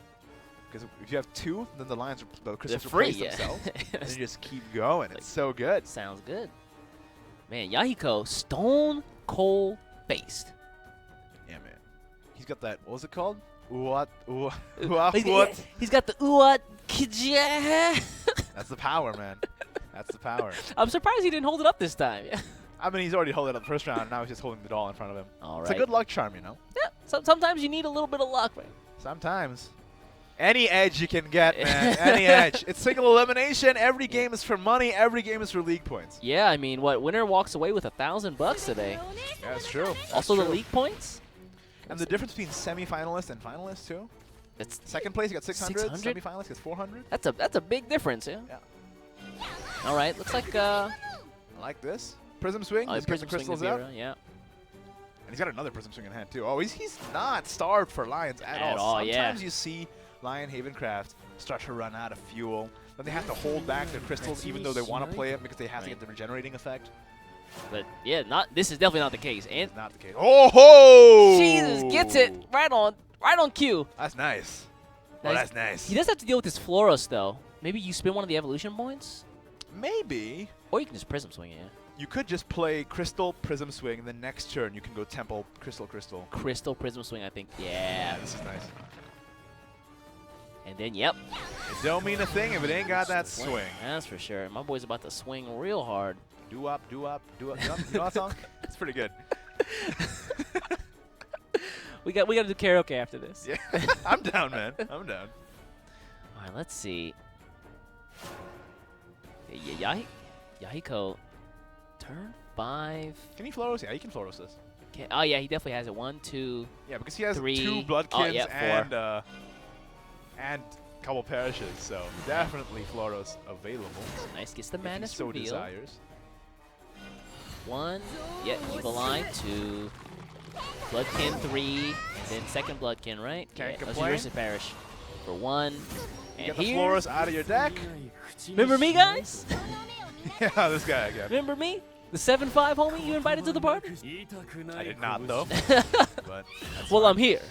Because if you have 2, then the Lions, the crystals replace themselves. And you just keep going. It's so good. Sounds good. Man, Yahiko, stone cold faced. Yeah, man. He's got that, what was it called? What? He's got the uat kija. That's the power, man. That's the power. I'm surprised he didn't hold it up this time. I mean, he's already held it up the first round, and now he's just holding the doll in front of him. All right. It's a good luck charm, you know? Yeah. Sometimes you need a little bit of luck, man. Sometimes. Any edge you can get, man. Any edge. It's single elimination. Every game is for money. Every game is for league points. Yeah, I mean, what winner walks away with $1,000 today. Yeah, that's true. That's also true. the league points. And the difference between semi-finalists and finalists too. It's second place, you got 600. 600? Semi-finalist gets 400. That's a big difference, yeah. Yeah. All right, looks like I like this. Prism Swing. He's got the Prism Swing crystals out. yeah. And he's got another Prism Swing in hand too. Oh, he's not starved for Lions at all. Sometimes you see Lion Havencraft start to run out of fuel. Then they have to hold back their crystals even though they want to play it because they have to get the regenerating effect. But yeah, this is definitely not the case. And not the case. Oh ho! Jesus gets it right on cue. That's nice. Oh, that's nice. He does have to deal with his Floros though. Maybe you spin one of the evolution points. Maybe. Or you can just Prism Swing it. Yeah. You could just play Crystal, Prism Swing, and then next turn you can go Temple, Crystal, Crystal. Crystal, Prism Swing, I think. Yeah. This is nice. And then, yep. It don't mean a thing if it ain't got that swing. That's for sure. My boy's about to swing real hard. Do up, do up, do up, do up. You know that song? It's pretty good. we got to do karaoke after this. Yeah, I'm down, man. I'm down. All right, let's see. Yahiko, turn 5. Can he Floros? Yeah, he can Floros this. Oh yeah, he definitely has it. 1, 2. Yeah, because he has 3. 2 Bloodkins 4. and a couple Perishes, so definitely Floros available. Nice, gets the madness so reveal. Desires. 1, yeah, Evil Eye, 2, Bloodkin 3, and then second Bloodkin, right? Can't yeah, complain. Parish for 1. And get the Floros out of your deck. Remember me, guys? Yeah, this guy again. Remember me? The 7-5 homie you invited to the party? I did not, though. But well, fine. I'm here.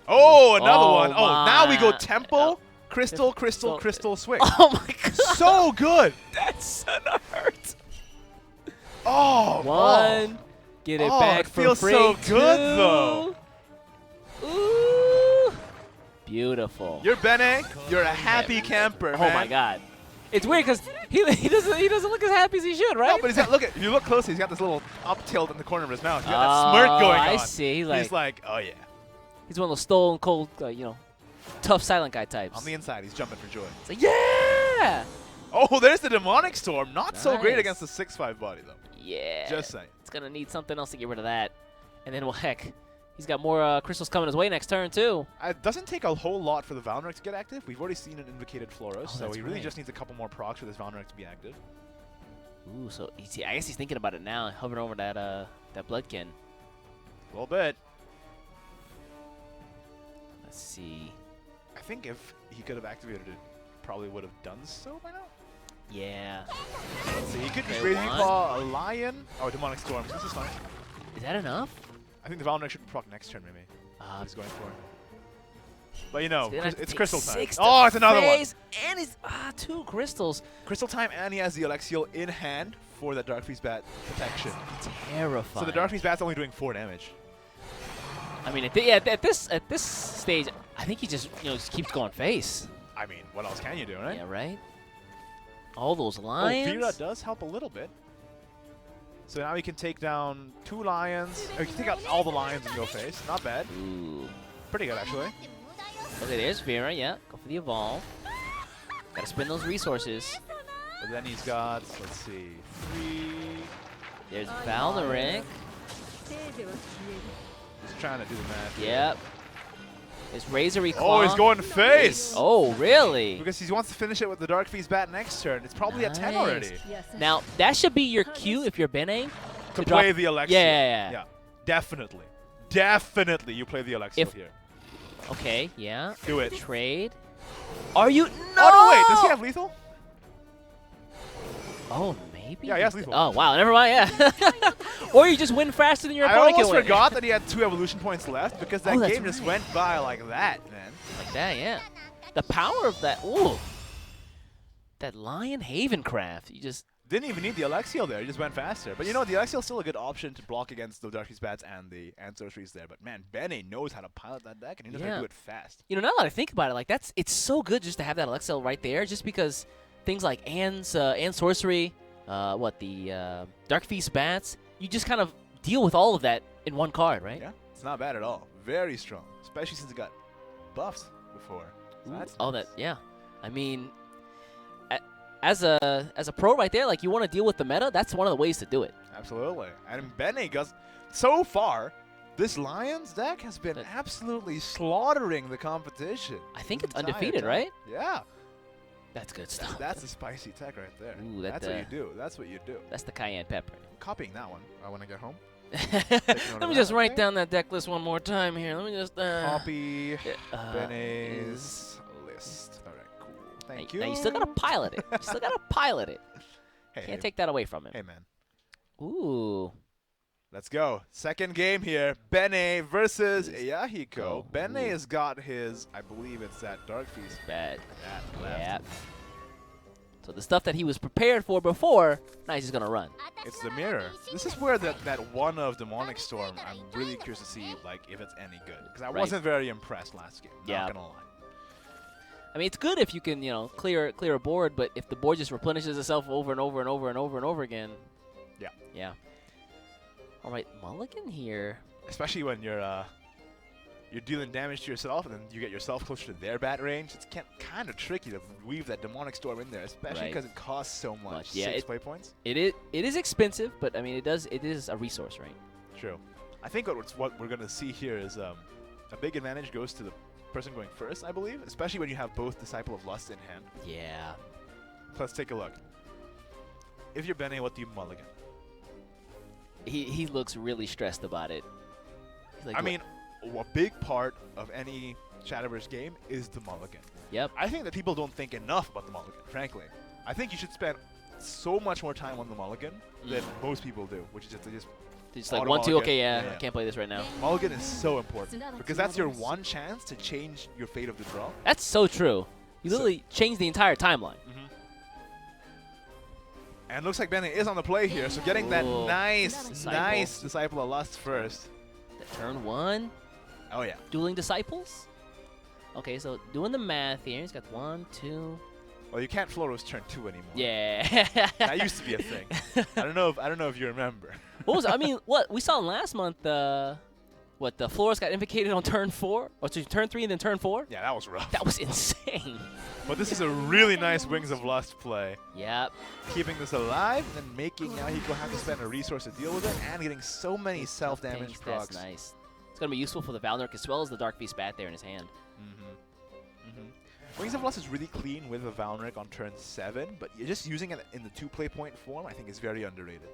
Oh, another one. My. Oh, now we go Temple, Crystal, Crystal, Crystal, Swing. Oh, my God. So good. That's gonna hurt. Oh, 1. Get it back it for feels free. so 2. good, though. Ooh. Beautiful. You're Bene. You're a happy camper, Oh, man. my God. It's weird because he doesn't look as happy as he should, right? No, but he's got, if you look closely, he's got this little up tilt in the corner of his mouth. He's got that smirk going on. I see. He's like, oh, yeah. He's one of those stone cold, tough silent guy types. On the inside, he's jumping for joy. It's like, yeah! Oh, there's the Demonic Storm. Not so great Nice. against the 6-5 body, though. Yeah. Just saying. It's going to need something else to get rid of that. And then, well, heck, he's got more crystals coming his way next turn, too. It doesn't take a whole lot for the Valnarek to get active. We've already seen an Invocated Floros, so that's he really right. just needs a couple more procs for this Valnarek to be active. Ooh, so I guess he's thinking about it now, hovering over that Bloodkin. A little bit. Let's see. I think if he could have activated it, probably would have done so by now. Yeah. Let's see. He could just Okay, Raging 1. Claw, a Lion. Oh, Demonic Storm. This is fine. Is that enough? I think the Valnarek should proc next turn, maybe. He's going for. But So then I have to it's take Crystal time. 6 to Oh, it's another one. face, And he's 2 crystals. Crystal time, and he has the Alexiel in hand for that Dark Freeze Bat protection. Terrifying. So the Dark Freeze Bat's only doing 4 damage. I mean, at this stage, I think he just just keeps going face. I mean, what else can you do, right? Yeah, right. All those lions. Oh, Vera does help a little bit. So now he can take down 2 lions. Or he can take out all the lions and go face. Not bad. Ooh. Pretty good, actually. Okay, there's Vera. Yeah, go for the evolve. Gotta spend those resources. But then he's got, let's see, 3. There's Valnarek. Just trying to do the math. Yep. His Razor Oh, he's going face! Oh, really? Because he wants to finish it with the Dark Feast Bat next turn. It's probably at 10 already. Now, that should be your cue if you're Bene. To play the Alexiel. Yeah. Definitely. Definitely you play the Alexiel here. Okay, yeah. Do it. Trade. Are you? No! Oh, no, wait. Does he have lethal? Oh, maybe? Yeah, he has lethal. Oh, wow. Never mind, yeah. Or you just win faster than your opponent. I almost forgot that he had 2 evolution points left because that game just went by like that, man. Like that, yeah. The power of that. Ooh. That Lion Havencraft. You just... Didn't even need the Alexiel there. He just went faster. But you know, the Alexiel's still a good option to block against the Dark Feast Bats and the Sorceries there. But man, Bene knows how to pilot that deck, and he knows how to do it fast. You know, now that I think about it, like it's so good just to have that Alexiel right there, just because things like Ann's Sorcery, the Dark Feast Bats, you just kind of deal with all of that in one card, right? Yeah, it's not bad at all. Very strong, especially since it got buffs before. So that's nice. Yeah. I mean, as a pro right there, like you want to deal with the meta, that's one of the ways to do it. Absolutely. And Bene goes, so far, this Lions deck has been absolutely slaughtering the competition. I think it's undefeated, right? Yeah. That's good stuff. That's a spicy tech right there. Ooh, that's what you do. That's what you do. That's the cayenne pepper. I'm copying that one when I get home. Let me just write down that deck list one more time here. Let me just copy Bene's list. All right, cool. Thank you. Now you still gotta pilot it. You still gotta pilot it. Can't take that away from him. Hey man. Ooh. Let's go. Second game here. Bene versus Yahiko. Bene has got his, I believe it's that Dark Feast Bat. Yeah. So the stuff that he was prepared for before, now he's just gonna run. It's the mirror. This is where that one of Demonic Storm, I'm really curious to see like if it's any good. Because I wasn't very impressed last game. Not gonna lie. I mean, it's good if you can, clear a board, but if the board just replenishes itself over and over and over and over and over again. Yeah. All right, mulligan here. Especially when you're dealing damage to yourself, and then you get yourself closer to their bat range. It's kind of tricky to weave that Demonic Storm in there, especially because it costs so much. Yeah, 6 play points. It is expensive, but I mean, it is a resource, right? True. I think what we're gonna see here is a big advantage goes to the person going first, I believe, especially when you have both Disciple of Lust in hand. Yeah. Let's take a look. If you're Bene, what do you mulligan? He looks really stressed about it. Like, I mean, a big part of any Shadowverse game is the mulligan. Yep. I think that people don't think enough about the mulligan, frankly. I think you should spend so much more time on the mulligan than most people do, which is just like 1-2, okay, yeah, I can't play this right now. Mulligan is so important because that's your one chance to change your fate of the draw. That's so true. You literally change the entire timeline. And it looks like Bene is on the play here, so getting that nice Disciple of Lust first. Turn 1. Oh, yeah. Dueling Disciples? Okay, so doing the math here. He's got 1, 2. Well, you can't Floros turn 2 anymore. Yeah. That used to be a thing. I don't know if you remember. What was it? I mean, what we saw last month, the Floros got invocated on turn 4? Or so turn 3 and then turn 4? Yeah, that was rough. That was insane. But this is a really nice Wings of Lust play. Yep. Keeping this alive, then making Yahiko have to spend a resource to deal with it, and getting so many self-damage procs. That's nice. It's going to be useful for the Valnark as well as the Dark Feast Bat there in his hand. Wings of Lust is really clean with a Valnark on turn 7, but you're just using it in the 2-play point form, I think is very underrated.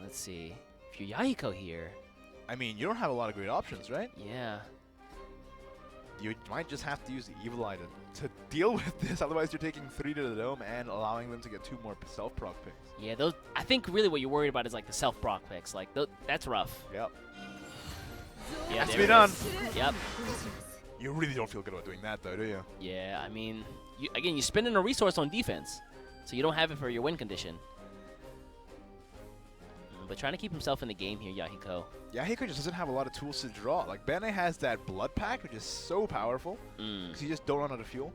Let's see. If you're Yahiko here... I mean, you don't have a lot of great options, right? Yeah. You might just have to use the Evil Eye to deal with this, otherwise you're taking 3 to the dome and allowing them to get 2 more self-proc picks. Yeah, those. I think really what you're worried about is like the self-proc picks. Like, that's rough. Yep. Yeah, has to be done. Yep. You really don't feel good about doing that, though, do you? Yeah, I mean, you're spending a resource on defense, so you don't have it for your win condition. But trying to keep himself in the game here, Yahiko. Yahiko just doesn't have a lot of tools to draw. Like, Bene has that Blood Pact, which is so powerful, because you just don't run out of fuel.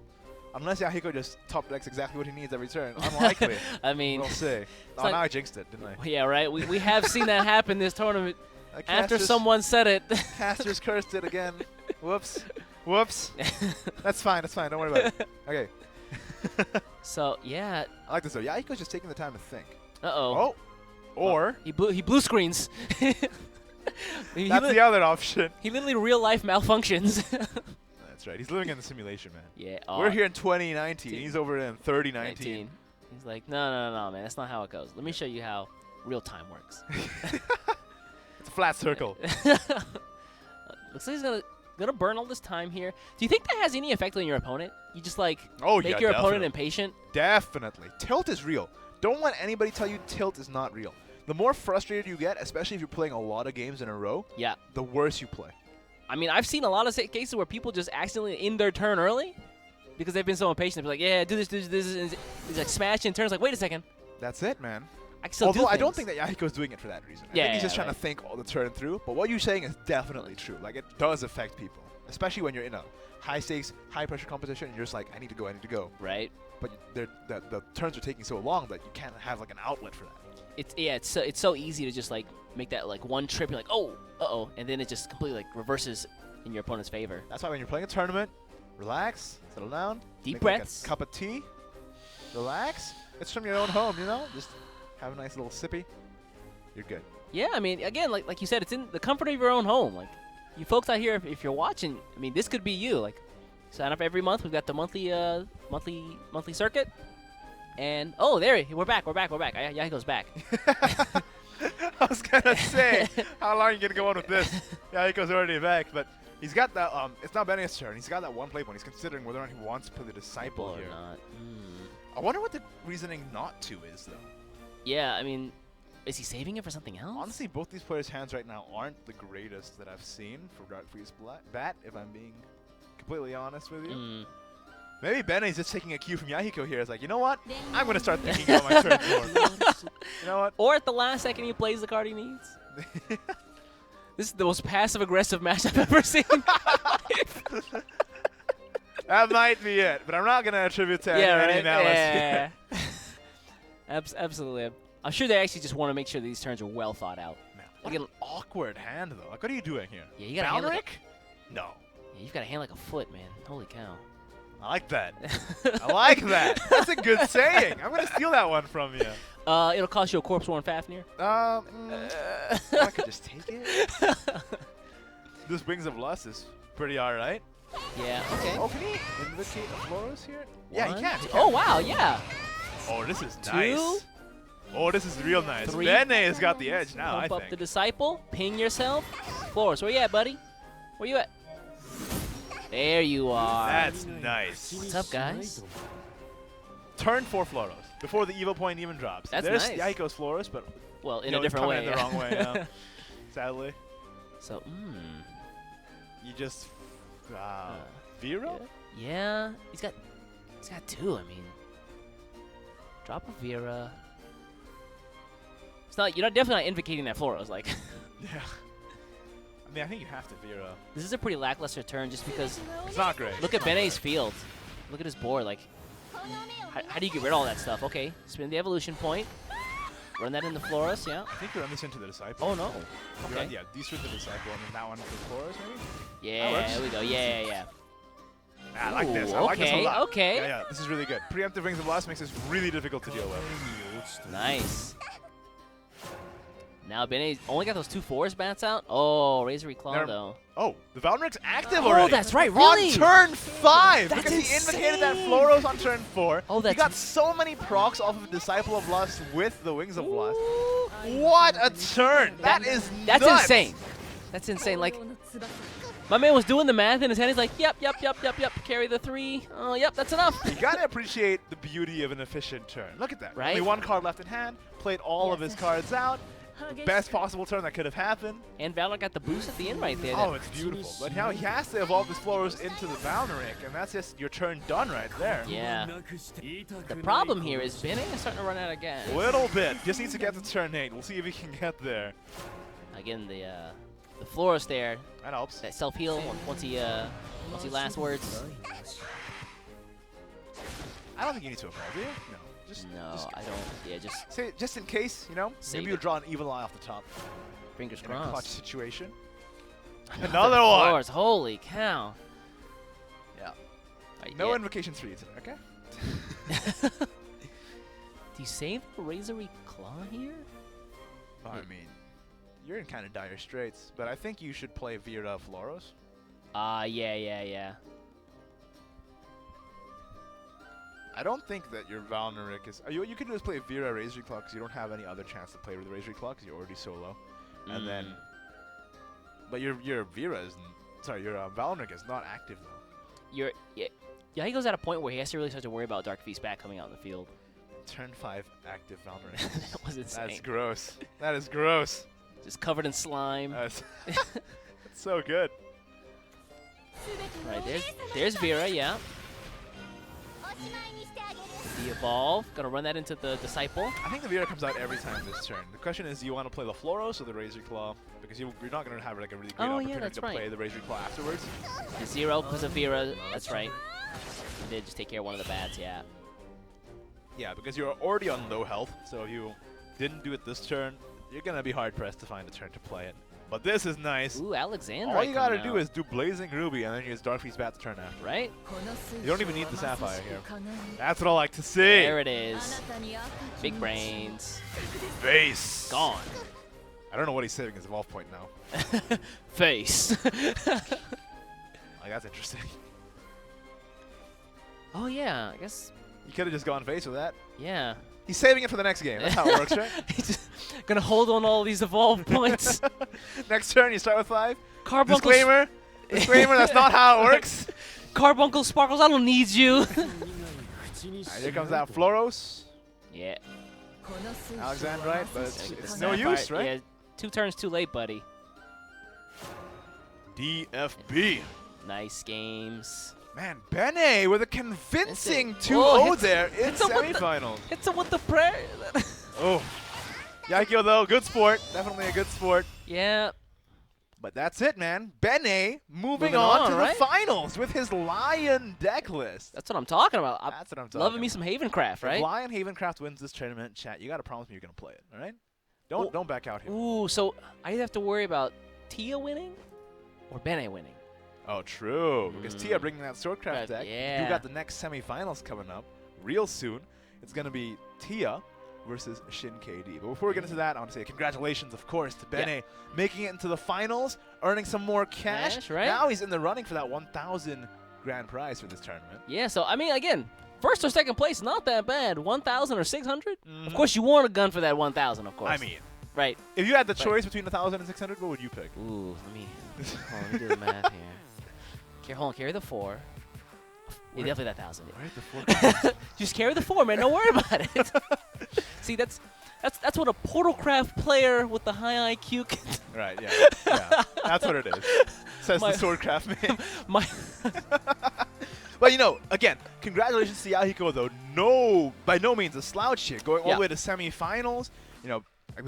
Unless Yahiko just top decks exactly what he needs every turn. Unlikely. I mean... We'll see. Oh, now I jinxed it, didn't I? Yeah, right? We have seen that happen this tournament. After someone said it. Casters cursed it again. Whoops. Whoops. That's fine. That's fine. Don't worry about it. Okay. So, yeah. I like this, though. Yahiko's just taking the time to think. Uh-oh. Oh. Or... Well, he blue screens. That's the other option. He literally real life malfunctions. That's right. He's living in the simulation, man. Yeah. We're here in 2019. He's over in 3019. He's like, no, man. That's not how it goes. Let me show you how real time works. It's a flat circle. Looks like he's gonna burn all this time here. Do you think that has any effect on your opponent? You just like make your opponent impatient? Definitely. Tilt is real. Don't let anybody tell you tilt is not real. The more frustrated you get, especially if you're playing a lot of games in a row, the worse you play. I mean, I've seen a lot of cases where people just accidentally end their turn early because they've been so impatient. They're like, yeah, do this. And he's like smashing turns. Like, wait a second. That's it, man. Although I don't think that Yahiko's doing it for that reason. I think he's just trying to think all the turn through. But what you're saying is definitely true. Like, it does affect people, especially when you're in a high-stakes, high-pressure competition and you're just like, I need to go. Right. But the turns are taking so long that you can't have like an outlet for that. It's so easy to just like make that like one trip. You're like, oh, uh-oh, and then it just completely like reverses in your opponent's favor. That's why when you're playing a tournament, relax, settle down, deep breaths, like a cup of tea, relax. It's from your own home, you know. Just have a nice little sippy. You're good. Yeah, I mean, again, like you said, it's in the comfort of your own home. Like you folks out here, if you're watching, I mean, this could be you. Like sign up every month. We've got the monthly circuit. And we're back. Yahiko's back. I was gonna say, how long are you gonna go on with this? Yahiko's already back, but he's got that. It's not Bene's turn. He's got that one play point. He's considering whether or not he wants to play the disciple here. Or not. I wonder what the reasoning not to is, though. Yeah, I mean, is he saving it for something else? Honestly, both these players' hands right now aren't the greatest that I've seen for Dark Freeze Bat. If I'm being completely honest with you. Maybe Bene's just taking a cue from Yahiko here. It's like, you know what? I'm going to start thinking about my turn more. You know what? Or at the last second he plays the card he needs. This is the most passive-aggressive match I've ever seen in my life. That might be it, but I'm not going to attribute to any malice. Absolutely. I'm sure they actually just want to make sure these turns are well thought out. Man, what an awkward hand, though. Like, what are you doing here? Yeah, you got a hand like No. Yeah, you've got a hand like a foot, man. Holy cow. I like that. I like that. That's a good saying. I'm going to steal that one from you. It'll cost you a Corpse-Worn Fafnir. I could just take it. This Wings of Lust is pretty all right. Yeah, okay. Oh, can he invocate a Floros here? Yeah, he can. Oh, wow, yeah. Oh, this is nice. Oh, this is real nice. Bene has got the edge now, I think. Pump up the Disciple. Ping yourself. Floros, where you at, buddy? Where you at? There you are. That's nice. What's up, guys? Turn 4 Floros before the evil point even drops. That's There's nice. Yahiko's Floros, but well, in a different way. In the wrong way, sadly. So, You just Vero? Yeah, he's got 2. I mean, drop a Vera. It's not. You're definitely not invocating that Floros. Like. Yeah. I mean, I think you have to Vero. This is a pretty lackluster turn just because. It's not great. Look at Bene's field. Look at his board. Like, how do you get rid of all that stuff? Okay, spin the evolution point. Run that into Floros, yeah. I think you run this into the Disciple. Oh, no. Okay. Yeah, these with the Disciple and then that one for Floros, maybe? Yeah, there we go. Yeah. I like this. I like this a lot. Okay. Yeah, this is really good. Preemptive Rings of Blast makes this really difficult to deal with. Nice. Now Bene only got those 2 Force bats out. Oh, Razor Claw though. Oh, the Valric's active already. Oh, that's right. Really? On turn 5. That's because insane. he invocated that Floros on turn 4. Oh, that's he got so many procs off of Disciple of Lust with the Wings of Lust. What a turn. That's nuts. Insane. That's insane. Like, my man was doing the math in his head. He's like, yep. Carry the 3. Oh, yep, that's enough. You gotta appreciate the beauty of an efficient turn. Look at that. Right? Only 1 card left in hand. Played all of his cards out. Best possible turn that could have happened. And Valor got the boost at the end right there. Oh, it's beautiful. But now he has to evolve his Floros into the Valneric, and that's just your turn done right there. Yeah. The problem here is Bene is starting to run out of gas. A little bit. Just needs to get to turn 8. We'll see if he can get there. Again, the Floros there. That helps. That self-heal once he last words. I don't think you need to evolve, do you? No. I don't. Yeah, just in case, you know. Maybe you draw an evil eye off the top. Fingers in a clutch crossed. situation. Another one. Floors, holy cow. Yeah. No invocation 3 today, okay? Do you save the Razor Claw here? I mean, you're in kind of dire straits. But I think you should play Vera Floros. Yeah. I don't think that your Valneric is... You can just play Vera Razor Claw because you don't have any other chance to play with Razor Claw because you're already solo. And then... But your Vera is... Sorry, your Valneric is not active, though. Yahiko's at a point where he has to really start to worry about Dark Feast back coming out in the field. Turn 5 active Valneric. That was insane. That's gross. That is gross. Just covered in slime. It's so good. Right, there's Vera, yeah. The Evolve. Gonna run that into the Disciple. I think the Vera comes out every time this turn. The question is, do you want to play the Floros or the Razor Claw? Because you're not going to have like a really great opportunity to play the Razor Claw afterwards. The 0 because of Vera, that's right. You did just take care of one of the bads, yeah. Yeah, because you're already on low health, so if you didn't do it this turn, you're going to be hard-pressed to find a turn to play it. But this is nice. Ooh, Alexandra. All you got to do is do Blazing Ruby, and then use Dark Feast Bat to turn after. Right? You don't even need the Sapphire here. That's what I like to see. There it is. Big brains. Face. Gone. I don't know what he's saving his evolve point now. Face. Like, that's interesting. Oh, yeah. I guess. You could have just gone face with that. Yeah. He's saving it for the next game. That's how it works, right? He's just gonna hold on all these evolve points. Next turn, you start with 5. Carbuncle. Disclaimer, that's not how it works. Carbuncle Sparkles, I don't need you. Right, here comes that Floros. Yeah. Alexandrite, but it's no use, right? Yeah, 2 turns too late, buddy. DFB. Nice games. Man, Bene with a convincing 2-0 there in semifinals. Hits him with the prayer. Oh. Yahiko, though, good sport. Definitely a good sport. Yeah. But that's it, man. Bene moving on to the finals with his Lion deck list. That's what I'm talking about. That's what I'm talking Loving me some Havencraft, right? If Lion Havencraft wins this tournament, chat, you got to promise me you're going to play it, all right? Don't back out here. Ooh, so I either have to worry about Tia winning or Bene winning. Oh, true. Because Tia bringing that Swordcraft deck. Yeah. You got the next semifinals coming up real soon. It's going to be Tia versus ShinKD. But before we get into that, I want to say congratulations, of course, to Bene making it into the finals, earning some more cash. Right? Now he's in the running for that 1,000 grand prize for this tournament. Yeah, so, I mean, again, first or second place, not that bad. 1,000 or 600? Of course, you want a gun for that 1,000, of course. I mean. Right. If you had the choice between 1,000 and 600, what would you pick? Ooh, let me do the math here. Hold on, carry the 4. Yeah, definitely that 1,000. Where the 4? Just carry the 4, man. Don't worry about it. See, that's what a Portalcraft player with the high IQ can. Right. Yeah. That's what it is. Says the Swordcraft man. But again, congratulations to Yahiko though. By no means a slouch here. Going all the way to semifinals. We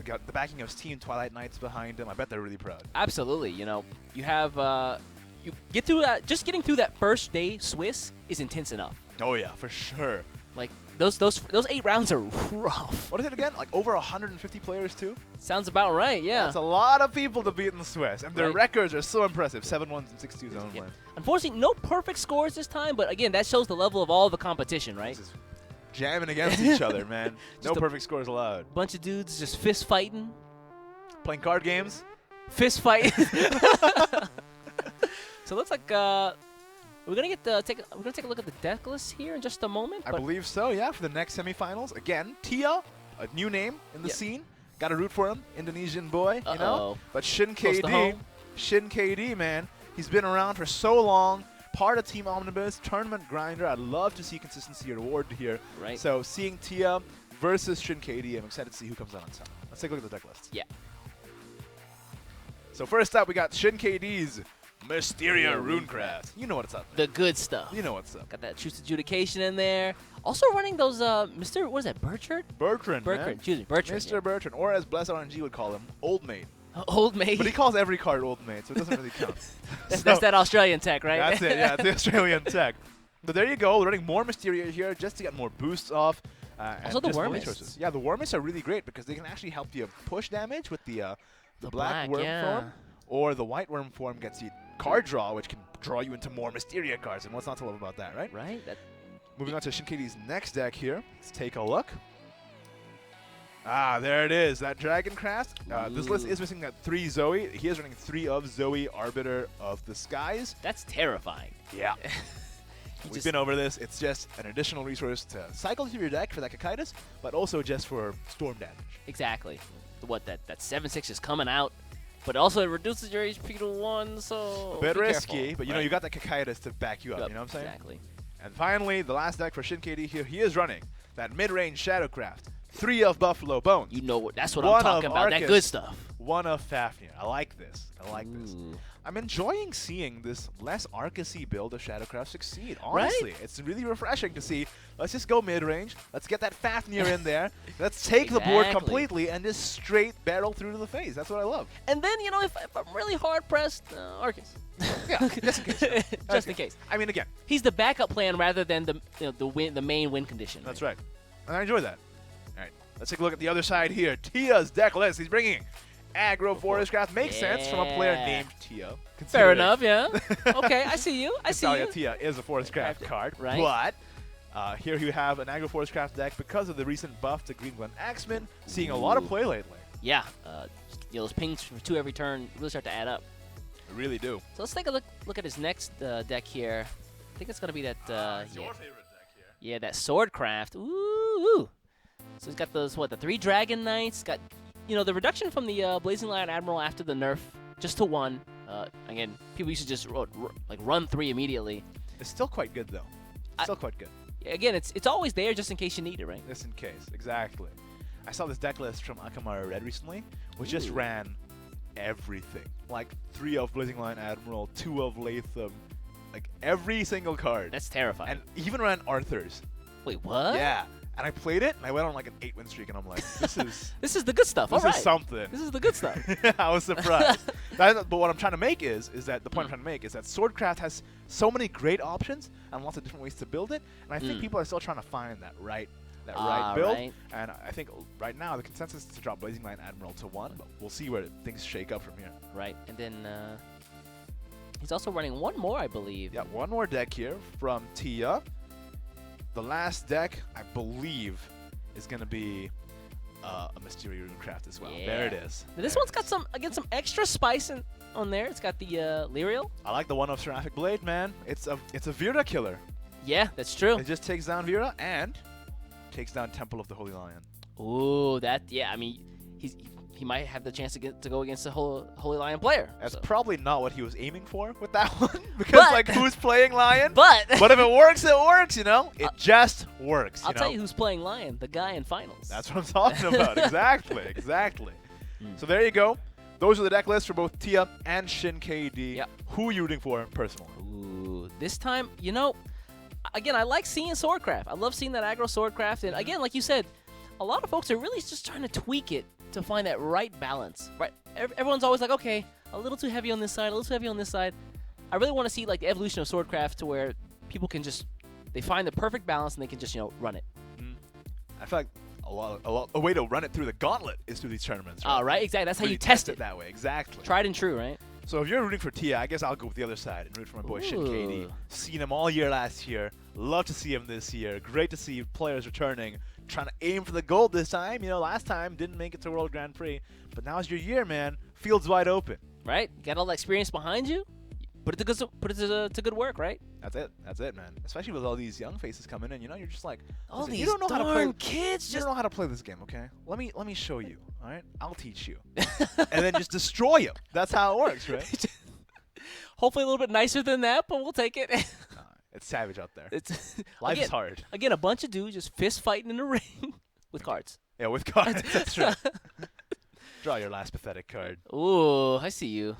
got the backing of his team, Twilight Knights behind him. I bet they're really proud. Absolutely. You have. You get through that. Just getting through that first day Swiss is intense enough. Oh yeah, for sure. Like those 8 rounds are rough. What is it again? Like over 150 players too? Sounds about right. Yeah. That's a lot of people to beat in the Swiss, and their records are so impressive. 7-1s and 6-2s only. Yeah. Unfortunately, no perfect scores this time, but again, that shows the level of all the competition, right? This is jamming against each other, man. No perfect scores allowed. Bunch of dudes just fist fighting. Playing card games. Fist fighting. So it looks like we're gonna take a look at the deck list here in just a moment. I believe so. Yeah, for the next semifinals. Again, Tia, a new name in the scene. Got to root for him, Indonesian boy. You know. But ShinKD, man, he's been around for so long. Part of Team Omnibus, tournament grinder. I'd love to see consistency rewarded here. Right. So seeing Tia versus ShinKD, I'm excited to see who comes out on top. Let's take a look at the deck list. Yeah. So first up, we got ShinKD's Mysteria Runecraft. You know what's up. The good stuff. You know what's up. Got that Truce Adjudication in there. Also running those Mr. What is that? Bertrand? Bertrand. Excuse me, Bertrand. Mr. Bertrand, or as Blessed RNG would call him, Old Mate. Old Mate. But he calls every card Old Mate, so it doesn't really count. That's that Australian tech, right? That's it. Yeah, the Australian tech. But there you go. Running more Mysteria here just to get more boosts off. Also the Wormists. Yeah, the Wormists are really great because they can actually help you push damage with the black worm form. Or the white worm form gets you card draw, which can draw you into more Mysteria cards. And what's not to love about that, right? Right. Moving on to ShinKD's next deck here. Let's take a look. Ah, there it is. That Dragoncraft. This list is missing that 3 Zoe. He is running 3 of Zoe, Arbiter of the Skies. That's terrifying. Yeah. We've been over this. It's just an additional resource to cycle through your deck for that Cocytus, but also just for storm damage. Exactly. What, that 7/6 is coming out, but also it reduces your HP to 1, so a bit risky, careful, but you know, you got that Cocytus to back you up, you know what I'm saying? Exactly. And finally, the last deck for ShinKD here, he is running that mid-range Shadowcraft. 3 of Buffalo Bones. You know what? That's what I'm talking about. That good stuff. 1 of Fafnir. I like this. I like this. I'm enjoying seeing this less Arcus-y build of Shadowcraft succeed. Honestly, it's really refreshing to see. Let's just go mid-range. Let's get that Fafnir in there. Let's take the board completely and just straight barrel through to the face. That's what I love. And then, you know, if I'm really hard-pressed, Arcus. Yeah, just in case. Just in case. I mean, again, he's the backup plan rather than the main win condition. That's right. And I enjoy that. All right, let's take a look at the other side here. Tia's deck list. He's bringing Aggro Forestcraft. Makes sense from a player named Tia. Fair enough, yeah. Okay, I see you. I see you. Tia is a Forestcraft card, right? But here you have an Aggro Forestcraft deck because of the recent buff to Green Glen Axeman, seeing a lot of play lately. Yeah, you know, those pings for 2 every turn really start to add up. They really do. So let's take a look at his next deck here. I think it's going to be that... your favorite deck here. Yeah, that Swordcraft. Ooh. So he's got those, the 3 Dragon Knights. Got, you know, the reduction from the Blazing Lion Admiral after the nerf, just to 1. Again, people used to just run 3 immediately. It's still quite good, though. Still quite good. Again, it's always there just in case you need it, right? Just in case, exactly. I saw this deck list from Akamara Red recently, which just ran everything. Like 3 of Blazing Lion Admiral, 2 of Latham, like every single card. That's terrifying. And even ran Arthur's. Wait, what? Yeah. And I played it, and I went on like an 8-win streak, and I'm like, this is... this is the good stuff. This is something. This is the good stuff. I was surprised. But what I'm trying to make is that the point I'm trying to make is that Swordcraft has so many great options and lots of different ways to build it, and I think people are still trying to find that right build. Right. And I think right now the consensus is to drop Blazing Lion Admiral to 1, but we'll see where things shake up from here. Right, and then he's also running 1 more, I believe. Yeah, 1 more deck here from Tia. The last deck, I believe, is going to be a Mystery Runecraft as well. Yeah. There it is. Now this one's got some extra spice on there. It's got the Lyriel. I like the 1 of Seraphic Blade, man. It's a Vera killer. Yeah, that's true. It just takes down Vera and takes down Temple of the Holy Lion. Ooh, I mean, he might have the chance to go against the Holy Lion player. That's probably not what he was aiming for with that one. Because, who's playing Lion? But if it works, it works, you know? It just works, I'll tell you who's playing Lion. The guy in finals. That's what I'm talking about. Exactly. So there you go. Those are the deck lists for both Tia and ShinKD. Yep. Who are you rooting for personally? Ooh, this time, you know, again, I like seeing Swordcraft. I love seeing that aggro Swordcraft. And again, like you said, a lot of folks are really just trying to tweak it to find that right balance. Right? Everyone's always like, okay, a little too heavy on this side, a little too heavy on this side. I really want to see like the evolution of Swordcraft to where people can they find the perfect balance and they can just, run it. I feel like a way to run it through the gauntlet is through these tournaments. Right? Right, exactly. That's how you test it that way. Exactly. Tried and true, right? So if you're rooting for Tia, I guess I'll go with the other side and root for my boy ShinKD. Seen him all year last year. Love to see him this year. Great to see players returning, trying to aim for the gold this time. You know, last time didn't make it to World Grand Prix, but now's your year, man. Field's wide open. Right? Got all that experience behind you. Put it to good work, right? That's it, man. Especially with all these young faces coming in, you know, you're just like, all these you don't know darn how to play, kids. You don't know how to play this game, okay? Let me show you. All right, I'll teach you, and then just destroy you. That's how it works, right? Hopefully a little bit nicer than that, but we'll take it. It's savage out there. Life is hard. Again, a bunch of dudes just fist fighting in the ring with cards. Yeah, with cards. That's true. Draw your last pathetic card. Ooh, I see you.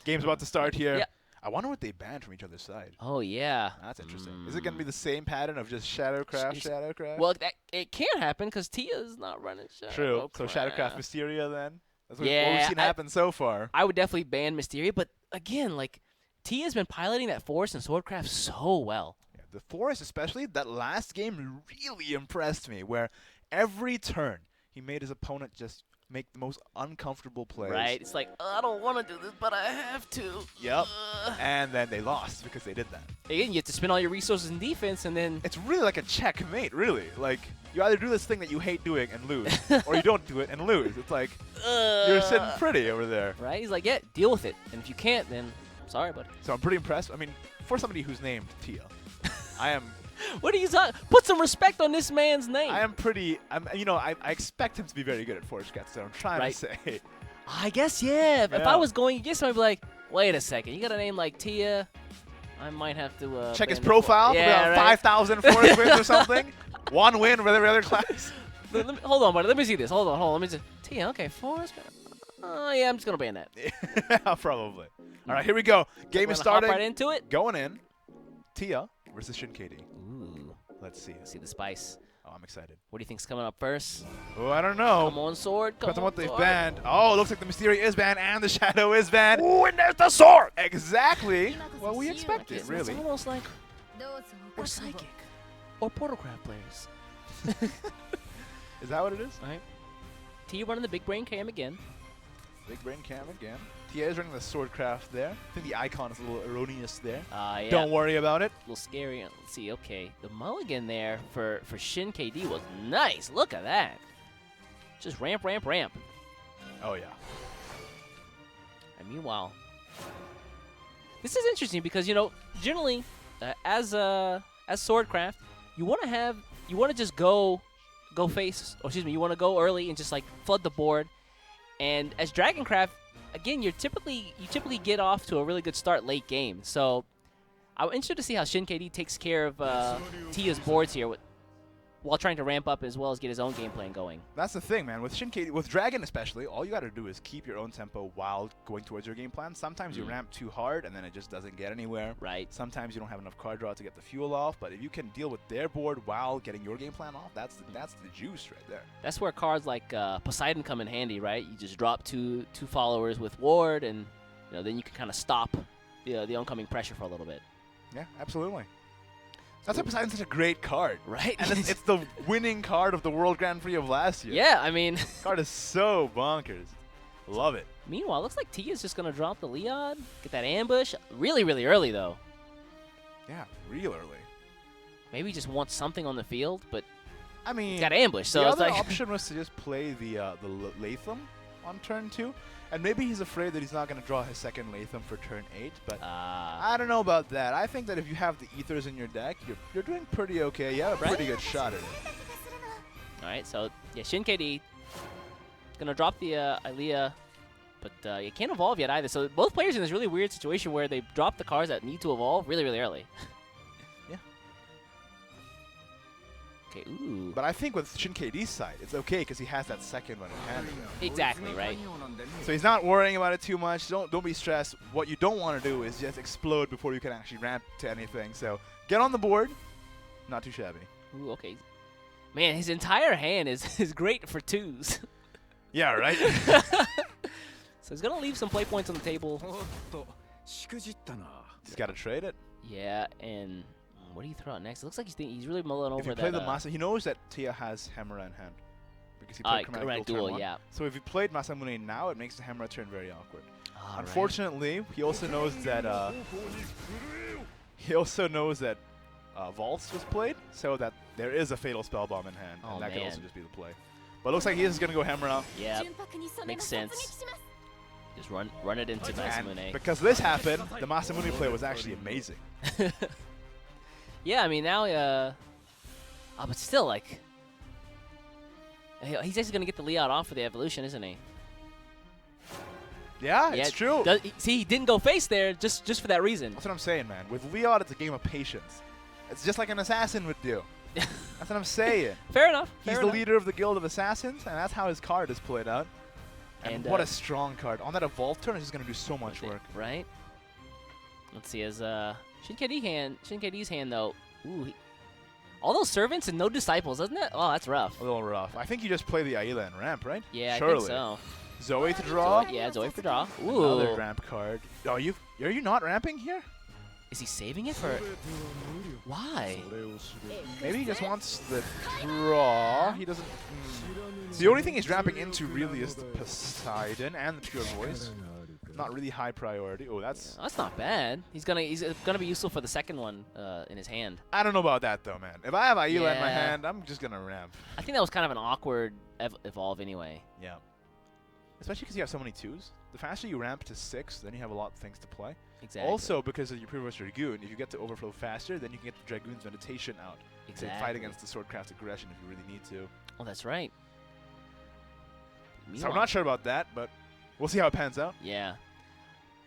Game's about to start here. Yeah. I wonder what they banned from each other's side. Oh, yeah. That's interesting. Is it going to be the same pattern of just Shadowcraft? Well, it can't happen because Tia's not running Shadowcraft. True. So Shadowcraft Mysteria then? That's what we've seen happen so far. I would definitely ban Mysteria, but again, like, Tia's been piloting that Forest and Swordcraft so well. Yeah, the Forest especially, that last game really impressed me, where every turn he made his opponent just make the most uncomfortable plays. Right. It's like, I don't want to do this, but I have to. Yep. And then they lost because they did that. Again, you have to spend all your resources in defense, and then... It's really like a checkmate, really. Like, You either do this thing that you hate doing and lose, or you don't do it and lose. It's like, you're sitting pretty over there. Right? He's like, yeah, deal with it. And if you can't, then sorry, buddy. So I'm pretty impressed. I mean, for somebody who's named Tia, I am... What are you talking? Put some respect on this man's name. I am pretty... you know, I expect him to be very good at Forge Cats, so I'm trying to say. I guess, yeah. If I was going against him, I'd be like, wait a second. You got a name like Tia? I might have to... check his profile. Yeah, right. 5,000 Forge wins or something. 1 win with every other class. Hold on, buddy. Let me see this. Hold on. Let me just... Tia, okay, Forge. Oh, yeah, I'm just going to ban that. Yeah, probably. All right, here we go. Game is starting. Hop right into it. Going in. Tia versus ShinKD. Ooh. Let's see. See the spice. Oh, I'm excited. What do you think's coming up first? Oh, I don't know. Come on, sword. Come Depends on on, what they've sword. banned. Oh, it looks like the Mysteria is banned and the Shadow is banned. Ooh, and there's the sword! Exactly what we expected, It's really. almost like we're psychic or Portalcraft players. Is that what it is? All right. T running the big brain cam again. Big brain cam again. Tia is running the swordcraft there. I think the icon is a little erroneous there. Yeah. Don't worry about it. A little scary. Let's see. Okay, the mulligan there for ShinKD was nice. Look at that. Just ramp. Oh, yeah. And meanwhile, this is interesting because, you know, generally, as Swordcraft, you want to just go face, or excuse me, you want to go early and just like flood the board. And as Dragoncraft, again, you typically get off to a really good start late game. So I'm interested to see how ShinKD takes care of Tia's boards here while trying to ramp up as well as get his own game plan going. That's the thing, man. With ShinKD, with Dragon especially, all you got to do is keep your own tempo while going towards your game plan. Sometimes you ramp too hard and then it just doesn't get anywhere. Right. Sometimes you don't have enough card draw to get the fuel off, but if you can deal with their board while getting your game plan off, that's the juice right there. That's where cards like Poseidon come in handy, right? You just drop two followers with ward, and you know then you can kind of stop the oncoming pressure for a little bit. Yeah, absolutely. That's why Poseidon's such a great card. Right. And it's the winning card of the World Grand Prix of last year. Yeah, I mean. Card is so bonkers. Love it. Meanwhile, looks like Tia's just going to drop the Leon, get that ambush. Really, really early, though. Yeah, real early. Maybe he just wants something on the field, but I mean, he's got ambush, so the it's other like option was to just play the Latham on turn 2. And maybe he's afraid that he's not going to draw his second Latham for turn 8, but I don't know about that. I think that if you have the Ethers in your deck, you're doing pretty okay. You have a pretty good shot at it. All right, so yeah, ShinKD going to drop the Aliyah, but you can't evolve yet either. So both players in this really weird situation where they drop the cards that need to evolve really, really early. Yeah. Okay, ooh. But I think with ShinKD's side, it's okay because he has that second one in hand. Exactly, right. So he's not worrying about it too much. Don't be stressed. What you don't want to do is just explode before you can actually ramp to anything. So get on the board. Not too shabby. Ooh, okay. Man, his entire hand is great for 2s. Yeah, right? So he's going to leave some play points on the table. He's got to trade it. Yeah, and what do you throw out next? It looks like he's really mulling over if you that. play the Masa, he knows that Tia has Hemera in hand. Because he played Chromatic Duel, yeah. So if he played Masamune now, it makes the Hemera turn very awkward. All Unfortunately, he also knows that Vaults was played, so that there is a Fatal Spellbomb in hand, and that could also just be the play. But it looks like he is going to go Hemera. Yeah, makes sense. Just run it into Masamune. And because this happened, the Masamune play was actually amazing. Yeah, I mean now, but still, like, he's actually gonna get the Leon off for the evolution, isn't he? Yeah, it's true. See, he didn't go face there just for that reason. That's what I'm saying, man. With Leon, it's a game of patience. It's just like an assassin would do. That's what I'm saying. Fair enough. He's the leader of the Guild of Assassins, and that's how his card is played out. And what a strong card. On that Evolve turn, it's just going to do so much work. Right? Let's see, as ShinKD's hand, though, ooh, all those servants and no disciples, doesn't it? Oh, that's rough. A little rough. I think you just play the Aila and ramp, right? Yeah, surely. I think so. Zoe to draw? Yeah, Zoe for draw. Ooh. Another ramp card. Oh, are you not ramping here? Is he saving it for... Why? Maybe he just wants the draw. He doesn't... The only thing he's ramping into really is the Poseidon and the Pure Voice. not really high priority. Oh, that's not bad. He's gonna be useful for the second one in his hand. I don't know about that though, man. If I have Ayla in my hand, I'm just gonna ramp. I think that was kind of an awkward evolve anyway. Yeah. Especially because you have so many 2s. The faster you ramp to 6, then you have a lot of things to play. Exactly. Also, because of your Pure Voice Dragoon, if you get to overflow faster, then you can get the Dragoon's Meditation out. Exactly. To fight against the Swordcraft aggression if you really need to. Oh, that's right. So I'm not sure about that, but we'll see how it pans out. Yeah.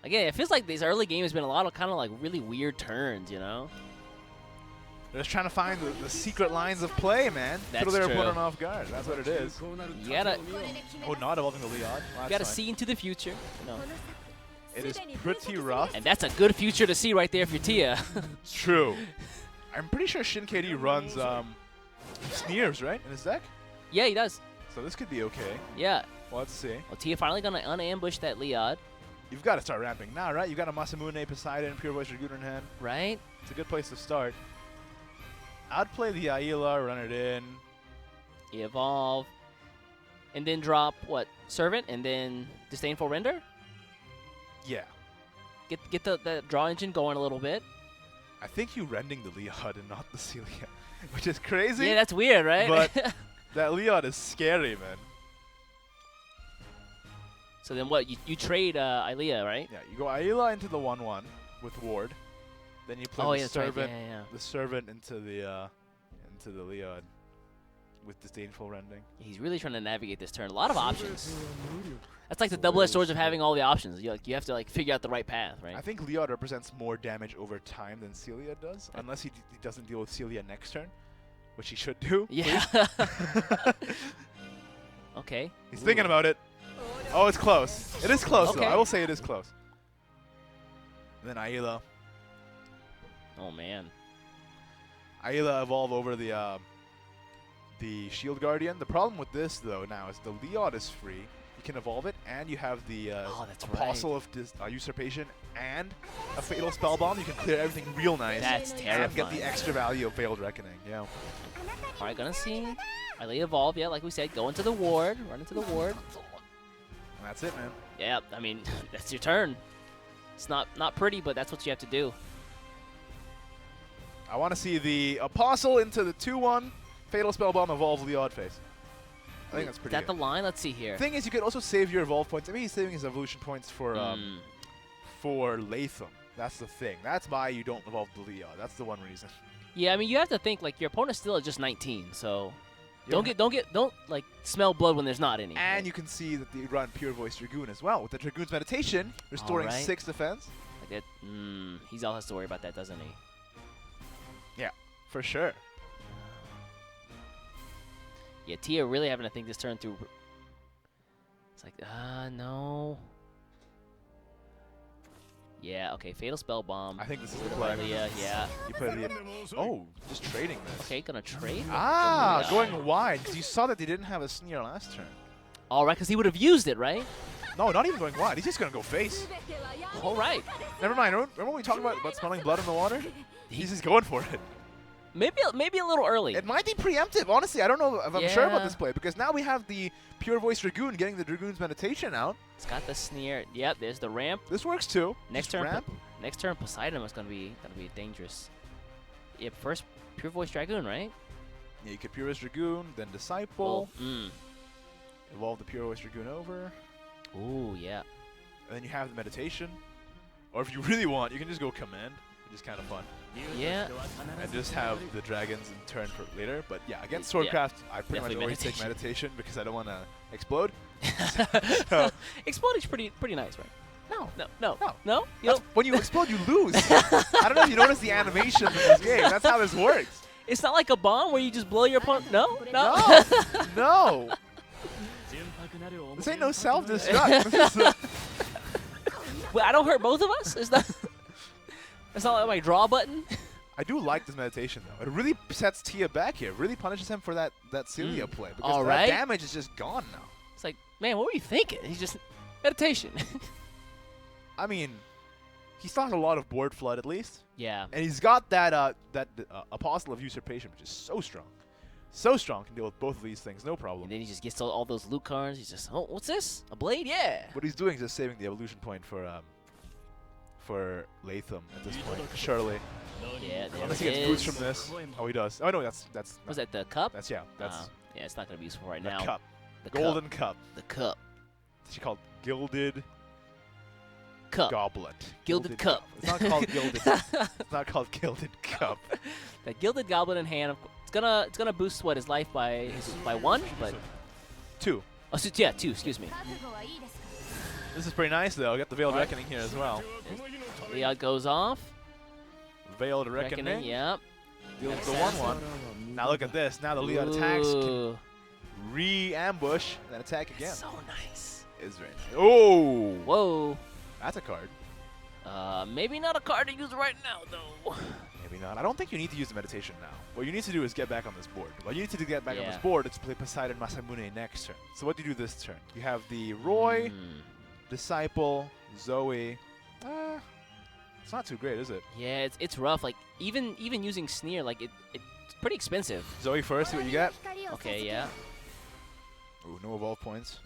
Again, it feels like these early games have been a lot of kind of like really weird turns, you know? They're just trying to find the secret lines of play, man. That's Put their true. opponent off guard. That's what it is. You gotta... Oh, not evolving the Leon. You gotta see into the future. No. It is pretty rough. And that's a good future to see right there for Tia. True. I'm pretty sure ShinKD runs Sneers, right, in his deck? Yeah, he does. So this could be okay. Yeah. Well, let's see. Well, Tia finally gonna unambush that Leod. You've got to start ramping now, right? You've got a Masamune, Poseidon, Pure Voice Dragoon in hand. Right. It's a good place to start. I'd play the Ayla, run it in. Evolve. And then drop, what, Servant, and then Disdainful Render? Yeah. Get the draw engine going a little bit. I think you rending the Leod and not the Celia, which is crazy. Yeah, that's weird, right? But that Leod is scary, man. So then what? You trade Ayla, right? Yeah, you go Ayla into the 1/1 with Ward. Then you play the Servant, the Servant into the Leod with Disdainful Rending. He's really trying to navigate this turn. A lot of options. That's like the double-edged swords of having all the options. You have to like figure out the right path, right? I think Leod represents more damage over time than Celia does, unless he doesn't deal with Celia next turn, which he should do. Yeah. Okay. He's thinking about it. Oh, it's close. It is close, though. I will say it is close. And then Ayla. Oh, man. Ayla evolve over the Shield Guardian. The problem with this, though, now is the Leod is free. You can evolve it, and you have the Apostle of Usurpation and a Fatal Spellbomb. You can clear everything real nice. That's terrifying. And get the extra value of Veiled Reckoning. Yeah. All right, gonna see. Ayla evolve. Yeah, like we said, go into the ward. Run into the ward. And that's it, man. Yeah, I mean, that's your turn. It's not pretty, but that's what you have to do. I want to see the Apostle into the 2/1 Fatal Spellbomb evolve Leod face. I think that's pretty good. Is that the line? Let's see here. Thing is, you could also save your evolve points. I mean, he's saving his evolution points for Latham. That's the thing. That's why you don't evolve the Leod. That's the one reason. Yeah, I mean, you have to think like your opponent's still at just 19, so don't like smell blood when there's not any. And you can see that they run Pure Voice Dragoon as well with the Dragoon's Meditation, restoring 6 defense. Like that, he all has to worry about that, doesn't he? Yeah, for sure. Yeah, Tia really having to think this turn through. It's like, no. Yeah, okay, Fatal Spell Bomb. I think this is the play. Yeah. You play the. Oh, just trading this. Okay, gonna trade. Going wide because you saw that they didn't have a Sneer last turn. All right, because he would have used it, right? No, not even going wide. He's just gonna go face. All right. Never mind. Remember when we talked about smelling blood in the water? He's just going for it. Maybe a little early. It might be preemptive, honestly. I don't know if I'm sure about this play because now we have the Pure Voice Dragoon getting the Dragoon's Meditation out. It's got the Sneer. Yep, there's the ramp. This works too. Next turn, Poseidon is gonna be dangerous. Yeah, first Pure Voice Dragoon, right? Yeah, you could Pure Voice Dragoon, then Disciple. Well, evolve the Pure Voice Dragoon over. Ooh, yeah. And then you have the Meditation. Or if you really want, you can just go Command, which is kind of fun. Yeah. And just have the dragons in turn for later. But yeah, against Swordcraft, I pretty much always take Meditation because I don't want to explode. Exploding's pretty nice, right? No. When you explode, you lose. I don't know if you notice the animations in this game. That's how this works. It's not like a bomb where you just blow your opponent. No. No. This ain't no self-destruct. Wait, I don't hurt both of us? It's not like my draw button? I do like this meditation, though. It really sets Tia back here. It really punishes him for that Celia play. Because that damage is just gone now. It's like, man, what were you thinking? He's just meditation. I mean, he's thought a lot of board flood, at least. Yeah. And he's got that Apostle of Usurpation, which is so strong. So strong, can deal with both of these things, no problem. And then he just gets all those loot cards. He's just, oh, what's this? A blade? Yeah. What he's doing is just saving the evolution point for Latham at this point. Surely. Yeah, there Unless it he gets boots is. from this. Oh, he does. Oh no, that's. Was that the cup? That's yeah. That's yeah, it's not gonna be useful right the now. cup. The Golden cup. The cup. She called gilded cup. Goblet. Gilded cup. It's not called gilded. It's not called gilded cup. That gilded goblet in hand. It's gonna boost what his life by 1, but 2. Oh, so, yeah, 2. Excuse me. This is pretty nice though. Got the Veiled Reckoning here as well. Leon goes off. Veiled Reckoning. Yep. Deals the 1/1. Now look at this. Now the Leon attacks can re-ambush and then attack again. So nice. Is very nice. Oh. Whoa. That's a card. Maybe not a card to use right now though. Maybe not. I don't think you need to use the meditation now. What you need to do is get back on this board. What you need to do to get back on this board is play Poseidon Masamune next turn. So what do you do this turn? You have the Roy, Disciple, Zoe. It's not too great, is it? Yeah, it's rough. Like even using Sneer, like it's pretty expensive. Zoe first, see what you get. Okay, yeah. Ooh, no evolve points.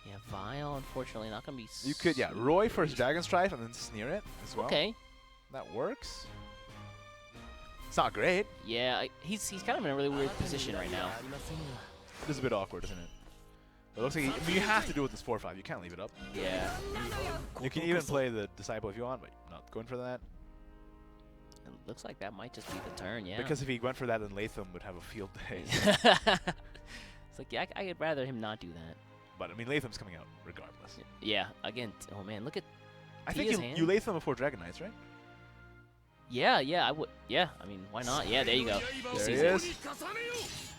Yeah, Vile, unfortunately, not gonna be. You could, yeah, Roy first Dragon Strife and then Sneer it as well. Okay. That works. It's not great. Yeah, he's kind of in a really weird position right now. It is a bit awkward, isn't it? It looks like you have to do it with this 4/5. You can't leave it up. Yeah. You can even play the Disciple if you want, but you're not going for that. It looks like that might just be the turn, yeah. Because if he went for that, then Latham would have a field day. It's like, yeah, I'd rather him not do that. But, I mean, Latham's coming out regardless. Yeah, again, oh man, look at I think you Latham before Dragon Knights, right? Yeah, I would. Yeah, I mean, why not? Yeah, there you go. There he is.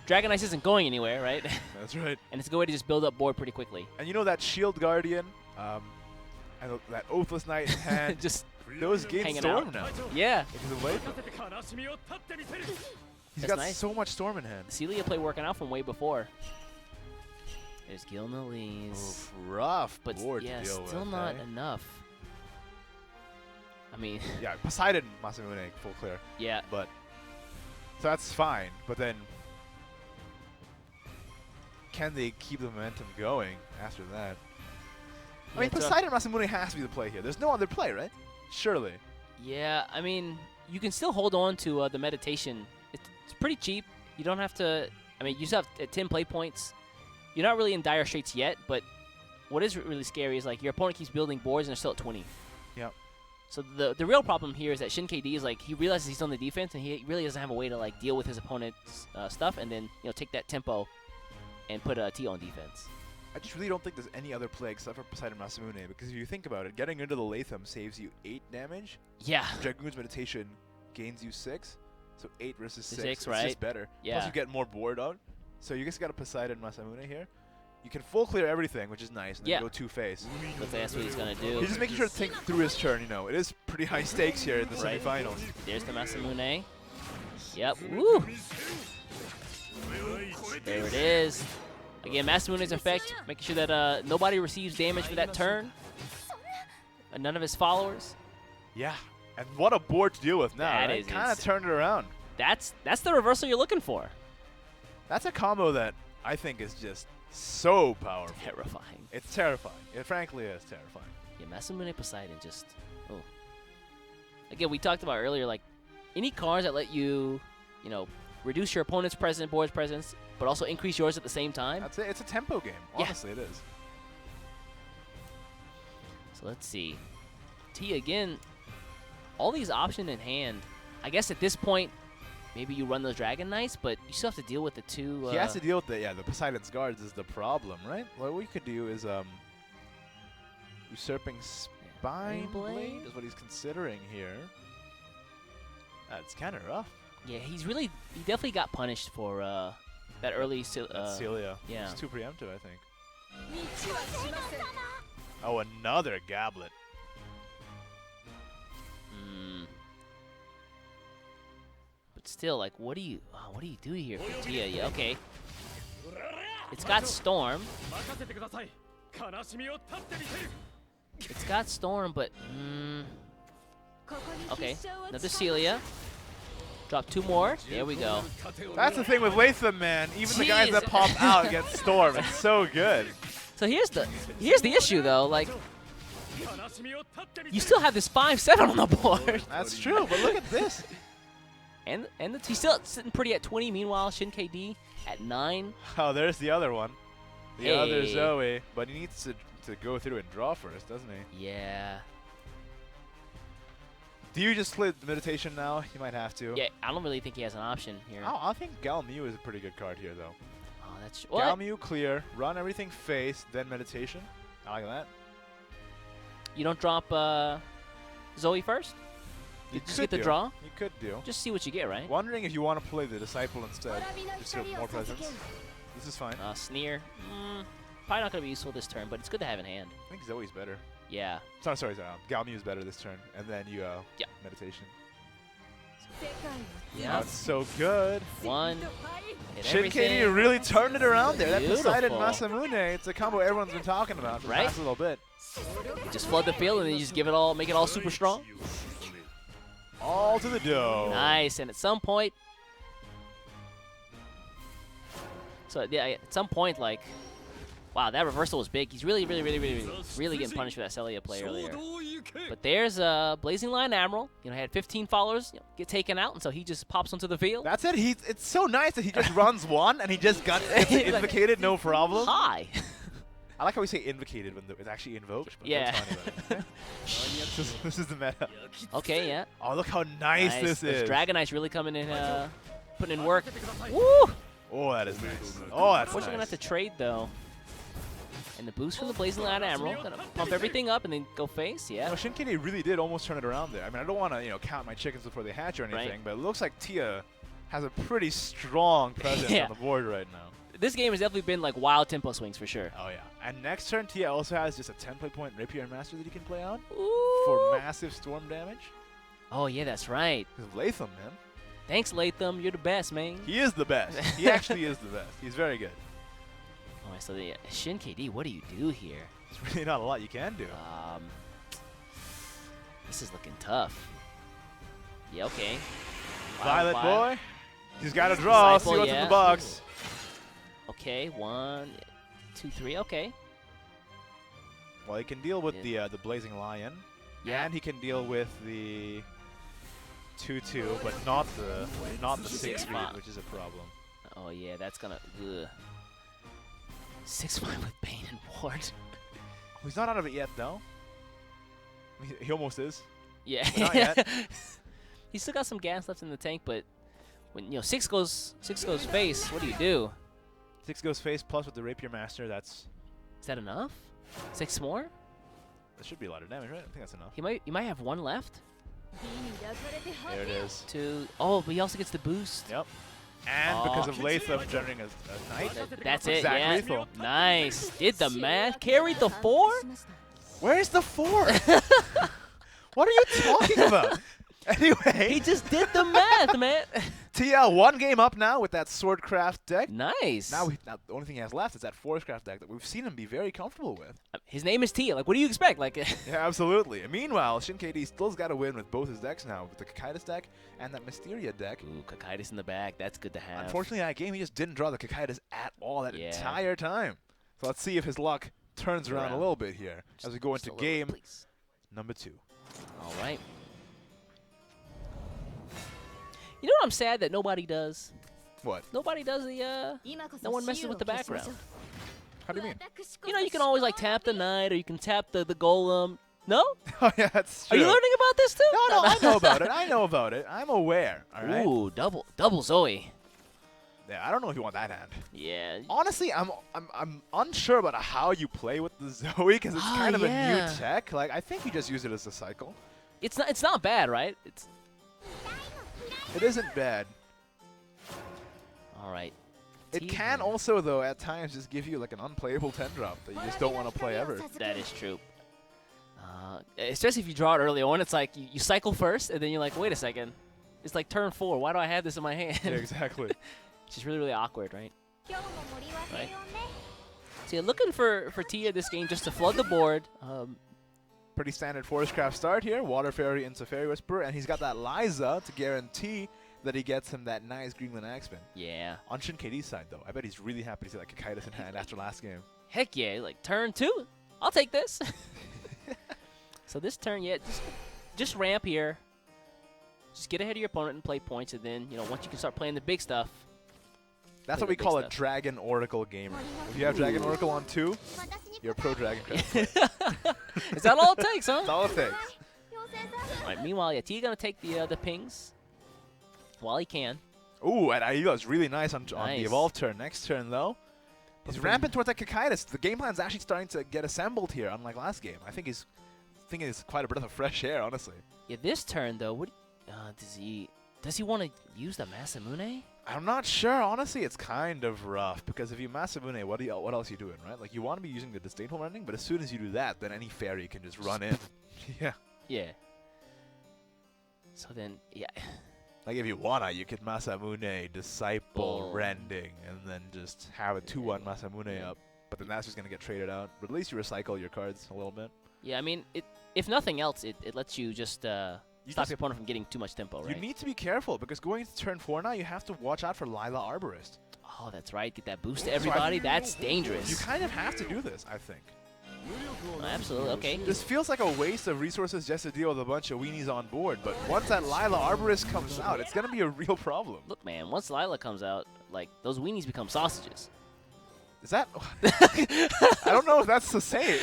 Dragon Ice isn't going anywhere, right? That's right. And it's a good way to just build up board pretty quickly. And you know that Shield Guardian, and that Oathless Knight in hand, just those gain Storm now. Yeah. Because of Latham. He's got so much Storm in hand. Celia play working out from way before. There's Gilnalese. Rough but board yeah, to deal still with, not enough. I mean, yeah, Poseidon Masamune full clear. Yeah, but so that's fine. But then, can they keep the momentum going after that? I mean, Poseidon Masamune has to be the play here. There's no other play, right? Surely. Yeah, I mean, you can still hold on to the meditation. It's pretty cheap. You don't have to. I mean, you still have 10 play points. You're not really in dire straits yet, but what is really scary is like your opponent keeps building boards and they're still at 20. Yep. So the real problem here is that ShinKD is like he realizes he's on the defense and he really doesn't have a way to like deal with his opponent's stuff and then take that tempo and put a T on defense. I just really don't think there's any other play except for Poseidon Masamune because if you think about it, getting into the Latham saves you 8 damage. Yeah. Dragoon's Meditation gains you 6, so 8 versus 6. It's right? just better. Yeah. Plus you get more board out. So you just got a Poseidon Masamune here. You can full clear everything, which is nice, and then go 2-face. Looks like that's what he's going to do. He's just making sure to think through his turn, It is pretty high stakes here in the semifinals. There's the Masamune. Yep. Woo! There it is. Again, Masamune's effect, making sure that nobody receives damage for that turn. And none of his followers. Yeah. And what a board to deal with now, That right? is Kind of turned it around. That's the reversal you're looking for. That's a combo that I think is just so powerful. Terrifying. It's terrifying. It frankly is terrifying. Yeah, Masamune Poseidon just, Again, we talked about earlier, like, any cards that let you, reduce your opponent's board's presence, but also increase yours at the same time. That's it. It's a tempo game. Honestly, it is. So let's see. T again, all these options in hand. I guess at this point, maybe you run those Dragon Knights, but you still have to deal with the 2. He has to deal with the Poseidon's guards is the problem, right? Well, what you could do is Usurping Spine Blade is what he's considering here. That's kind of rough. Yeah, he definitely got punished for that early Celia. Yeah. It's too preemptive, I think. Oh, another Gablet. Still, like, what do you do here? Yeah, okay. It's got Storm. It's got Storm, but okay. Another Celia. Drop 2 more. There we go. That's the thing with Latham, man. Even the guys that pop out get Storm. It's so good. So here's the issue though. Like, you still have this 5-7 on the board. That's true, but look at this. And he's still sitting pretty at 20. Meanwhile, ShinKD at 9. Oh, there's the other one. The other Zoe. But he needs to go through and draw first, doesn't he? Yeah. Do you just play the meditation now? You might have to. Yeah, I don't really think he has an option here. Oh, I think Galmew is a pretty good card here, though. Oh, that's Galmew, clear, run everything face, then meditation. I like that. You don't drop Zoe first? You just get the draw? You could do. Just see what you get, right? Wondering if you want to play the Disciple instead. Just to have more presence. This is fine. Sneer. Probably not going to be useful this turn, but it's good to have in hand. I think Zoe's better. Yeah. Sorry. Galmew is better this turn, and then you meditation. Yeah. That's so good. 1. ShinKD really turned it around there. Beautiful. That decided Masamune. It's a combo everyone's been talking about for the past little bit. You just flood the field and then you just give it all, make it all super strong. All to the dough. Nice. And at some point, like, wow, that reversal was big. He's really getting punished for that Celia play earlier. But there's Blazing Lion Admiral. You know, had 15 followers get taken out, and so he just pops onto the field. That's it. It's so nice that he just runs one and he just gets invocated, no problem. Hi. I like how we say invocated when it's actually invoked. But yeah. This is the meta. Okay, yeah. Oh, look how nice this is. Dragonite's really coming in, putting in work. Woo! Oh, that is nice. Oh, that's nice. We're gonna have to trade though. And the boost from the Blazing Lion Admiral, gonna pump everything up and then go face. Yeah. No, ShinKD really did almost turn it around there. I mean, I don't want to count my chickens before they hatch or anything, but it looks like Tia has a pretty strong presence on the board right now. This game has definitely been like wild tempo swings for sure. Oh yeah. And next turn, Tia also has just a 10-point Rapier Master that he can play out for massive storm damage. Oh yeah, that's right. Because of Latham, man. Thanks, Latham. You're the best, man. He is the best. He actually is the best. He's very good. All right, so the ShinKD, what do you do here? There's really not a lot you can do. This is looking tough. Yeah, okay. Violet boy. He's got to draw. See what's in the box. Okay, 1, 2, 3. Okay. Well, he can deal with the Blazing Lion. Yeah. And he can deal with the 2/2, but not the 6/5, which is a problem. Oh yeah, that's gonna. 6/5 with Bane and Ward. He's not out of it yet, though. He almost is. Yeah. But not yet. He's still got some gas left in the tank, but when 6 goes face, what do you do? 6 goes face plus with the Rapier Master. Is that enough? 6 more? That should be a lot of damage, right? I think that's enough. He might have 1 left. There it is. 2. Oh, but he also gets the boost. Yep. And because of Latham generating a knight. That's it, yeah. Lethal. Nice. Did the math. Carried the 4? Where's the 4? What are you talking about? Anyway. He just did the math, man. TL 1 game up now with that Swordcraft deck. Nice. Now the only thing he has left is that Forestcraft deck that we've seen him be very comfortable with. His name is Tia. Like, what do you expect? Like, yeah, absolutely. And meanwhile, ShinKD still's got to win with both his decks now, with the Coercezz deck and that Mysteria deck. Ooh, Coercezz in the back. That's good to have. Unfortunately, that game, he just didn't draw the Coercezz at all that entire time. So let's see if his luck turns around a little bit here as we go into game number 2. All right. You know what I'm sad that nobody does? What? Nobody does the, no one messes with the background. How do you mean? You know, you can always, like, tap the knight, or you can tap the golem. No? Oh, yeah, that's true. Are you learning about this, too? No, I know about it. I know about it. I'm aware, all right? Ooh, double Zoe. Yeah, I don't know if you want that hand. Yeah. Honestly, I'm unsure about how you play with the Zoe, because it's kind of a new tech. Like, I think you just use it as a cycle. It's not bad, right? It isn't bad. All right. It can also, though, at times just give you like an unplayable 10-drop that you just don't want to play ever. That is true. Especially if you draw it early on, it's like you cycle first, and then you're like, wait a second. It's like turn 4. Why do I have this in my hand? Yeah, exactly. It's just really awkward, right? So you're looking for Tia this game just to flood the board. Pretty standard Forestcraft start here. Water Fairy into Fairy Whisperer, and he's got that Liza to guarantee that he gets him that nice Greenland Axeman. Yeah. On ShinKD's side, though, I bet he's really happy to see that coercezz in hand after last game. Heck yeah, like turn 2. I'll take this. So this turn, yeah, just ramp here. Just get ahead of your opponent and play points, and then, you know, once you can start playing the big stuff. That's what we call a Dragon Oracle gamer. If you have Dragon Oracle on 2, you're a pro Dragon player. Is that all it takes, huh? That's all it takes. All right, meanwhile, yeah, T gonna take the pings while he can. Ooh, and Aigo's really nice on the evolve turn. Next turn, though, he's ramping towards that coercezz. The game plan's actually starting to get assembled here, unlike last game. I think he's quite a breath of fresh air, honestly. Yeah, this turn, though, what does he want to use the Masamune? I'm not sure. Honestly, it's kind of rough because if you Masamune, what else are you doing, right? Like, you want to be using the Disdainful Rending, but as soon as you do that, then any fairy can just run in. Yeah. Yeah. So then, yeah. Like, if you wanna, you could Masamune, Disciple, Rending, and then just have a 2-1 Masamune up. But then that's just gonna get traded out. But at least you recycle your cards a little bit. Yeah, I mean, if nothing else, it lets you just stop your opponent from getting too much tempo, right? You need to be careful because going into turn 4 now, you have to watch out for Lila Arborist. Oh, that's right. Get that boost to everybody. That's dangerous. You kind of have to do this, I think. Absolutely. Okay. This feels like a waste of resources just to deal with a bunch of weenies on board, but once that Lila Arborist comes out, it's going to be a real problem. Look, man, once Lila comes out, like, those weenies become sausages. Is that? I don't know if that's the same.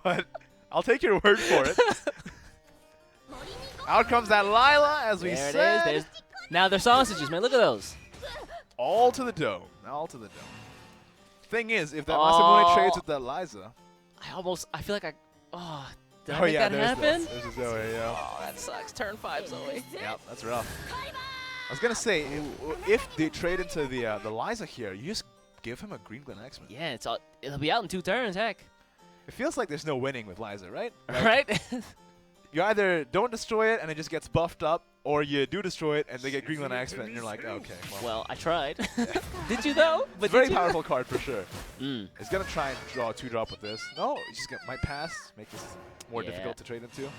But I'll take your word for it. Out comes that Lila, as we said. Now they're sausages, man. Look at those. All to the dome. All to the dome. Thing is, if that Masamune trades with that Liza. I feel like did I make that happen? There's a Zoe, yeah. Oh, that sucks. Turn 5 Zoe. Yep, that's rough. I was going to say, if they trade into the Liza here, you just give him a Greenland X-Men. Yeah, it'll be out in 2 turns, heck. It feels like there's no winning with Liza, right? Like, right? You either don't destroy it and it just gets buffed up, or you do destroy it and they get Greenland X-Men, and you're like, okay. Well, I tried. Did you, though? But very powerful card for sure. It's going to try and draw a 2-drop with this. No, it's just might pass, make this more difficult to trade into.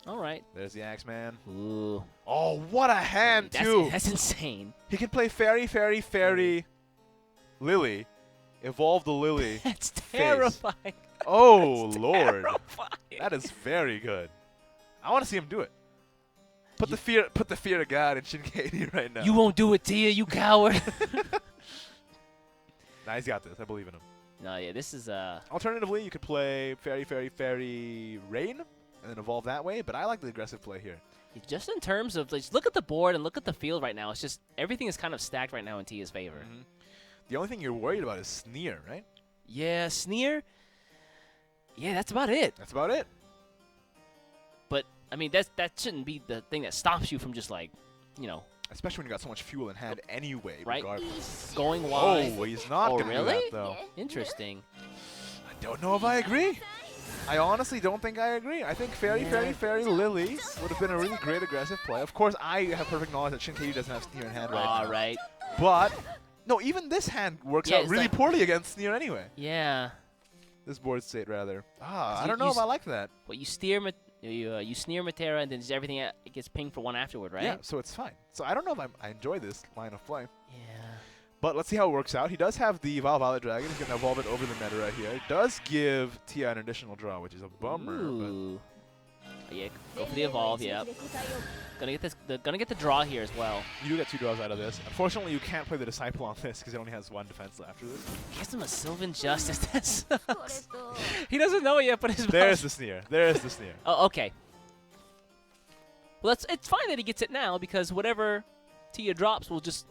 All right. There's the Axeman. Ooh. Oh, what a hand, too. That's insane. He can play Fairy, Lily. Evolve the Lily. That's terrifying. Oh, That's Lord. Terrifying. That is very good. I want to see him do it. Put the fear of God in ShinKD right now. You won't do it, Tia, you coward. Nah, he's got this. I believe in him. No, yeah, this is Alternatively, you could play Fairy, Rain, and then evolve that way, but I like the aggressive play here. Just in terms of, like, look at the board and look at the field right now. It's just, everything is kind of stacked right now in Tia's favor. The only thing you're worried about is Sneer, right? Yeah, Sneer. Yeah, that's about it. That's about it. But, I mean, that shouldn't be the thing that stops you from just, like, you know. Especially when you got so much fuel in hand anyway, right? Regardless. Going wide. Oh, he's not going to do that, though. Interesting. I don't know if I agree. I honestly don't think I agree. I think Fairy, Lily would have been a really great aggressive play. Of course, I have perfect knowledge that ShinKD doesn't have Sneer in hand right now. All right. But, no, even this hand works out really poorly against Sneer anyway. Yeah. This board state, rather. I don't know if I like that. Well, you Sneer Matera, and then just everything it gets pinged for one afterward, right? Yeah, so it's fine. So I don't know if I enjoy this line of play. Yeah. But let's see how it works out. He does have the Violet Dragon. He's going to evolve it over the meta right here. It does give Tia an additional draw, which is a bummer. Ooh. Yeah, go for the evolve, yeah. Gonna get the draw here as well. You do get 2 draws out of this. Unfortunately, you can't play the Disciple on this because it only has 1 defense after this. Gives him a Sylvan Justice. That sucks. He doesn't know it yet, but his There's the Sneer. There's the Sneer. Oh, okay. Well, it's fine that he gets it now because whatever Tia drops will just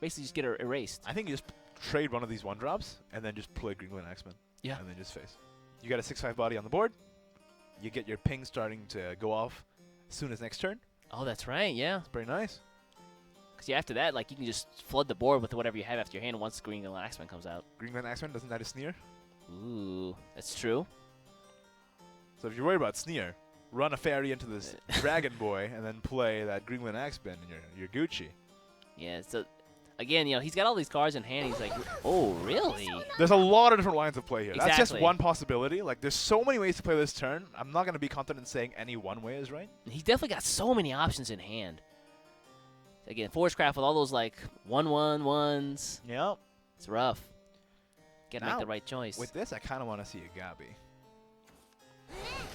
basically just get erased. I think you just trade one of these 1-drops and then just play Greenland X-Men. Yeah. And then just face. You got a 6/5 body on the board. You get your ping starting to go off as soon as next turn. Oh, that's right, yeah. It's pretty nice. Because after that, like, you can just flood the board with whatever you have after your hand once Greenland Axeman comes out. Greenland Axeman, doesn't that a Sneer? Ooh, that's true. So if you're worried about Sneer, run a Fairy into this Dragon Boy and then play that Greenland Axeman and you're Gucci. Yeah, so again, you know, he's got all these cards in hand. He's like, oh, really? There's a lot of different lines of play here. Exactly. That's just one possibility. Like, there's so many ways to play this turn. I'm not going to be confident in saying any one way is right. He's definitely got so many options in hand. Again, Force Craft with all those, like, 1/1/1s. Yep. It's rough. Got to Now, make the right choice. With this, I kind of want to see a Gabi.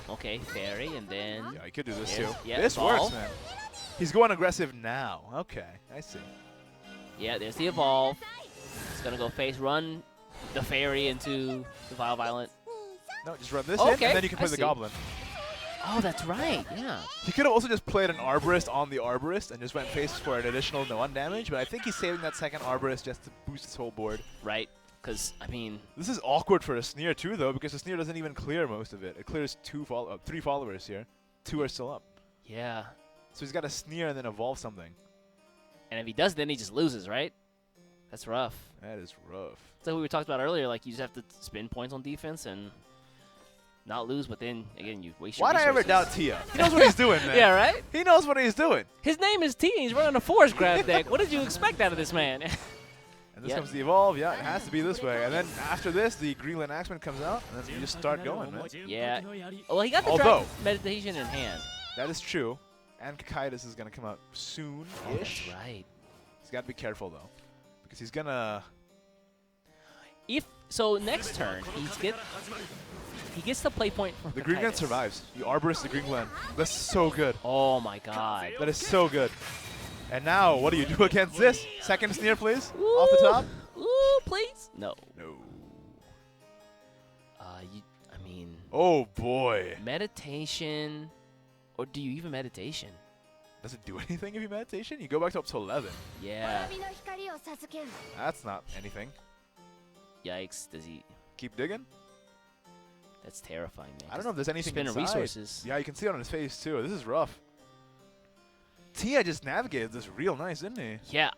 Okay, Fairy, and then... Yeah, he could do this too. Yeah, this evolve. works, man. He's going aggressive now. Okay, I see. Yeah, there's the Evolve. It's going to go face, run the Fairy into the Violent. No, just run this in, and then you can play the see. Goblin. Oh, that's right, yeah. He could have also just played an Arborist on the Arborist and just went face for an additional 1 damage, but I think he's saving that second Arborist just to boost his whole board. Right, because, I mean... This is awkward for a Sneer, too, though, because the Sneer doesn't even clear most of it. It clears 3 followers here. 2 are still up. Yeah. So he's got to Sneer and then evolve something. And if he does, then he just loses, right? That's rough. That is rough. It's like we talked about earlier, like, you just have to spend points on defense and not lose, but then, again, you waste your Why'd I resources. ever doubt Tia? He knows what he's doing, man. Yeah, right? He knows what he's doing. His name is T, and he's running a Force Grab deck. What did you expect out of this man? And this comes the Evolve. Yeah, it has to be this way. And then after this, the Greenland Axeman comes out, and then you just start going, man. Yeah. Well, he got the Although, Dragon Meditation in hand. That is true. And Cocytus is going to come out soon-ish. Oh, that's right. He's got to be careful, though, because he's going to... So next turn, he gets the play point from The Greenland survives. You Arborist the Greenland. That's so good. Oh, my God. That is so good. And now, what do you do against this? Second Sneer, please? Ooh. Off the top? Ooh, please? No. No. I mean... Oh, boy. Meditation... Or do you even meditation? Does it do anything if you meditation? You go back to up to 11. Yeah. That's not anything. Yikes. Does he... Keep digging? That's terrifying, man. I don't know if there's anything Spending inside. resources. Yeah, you can see it on his face, too. This is rough. Tia just navigated this real nice, didn't he? Yeah,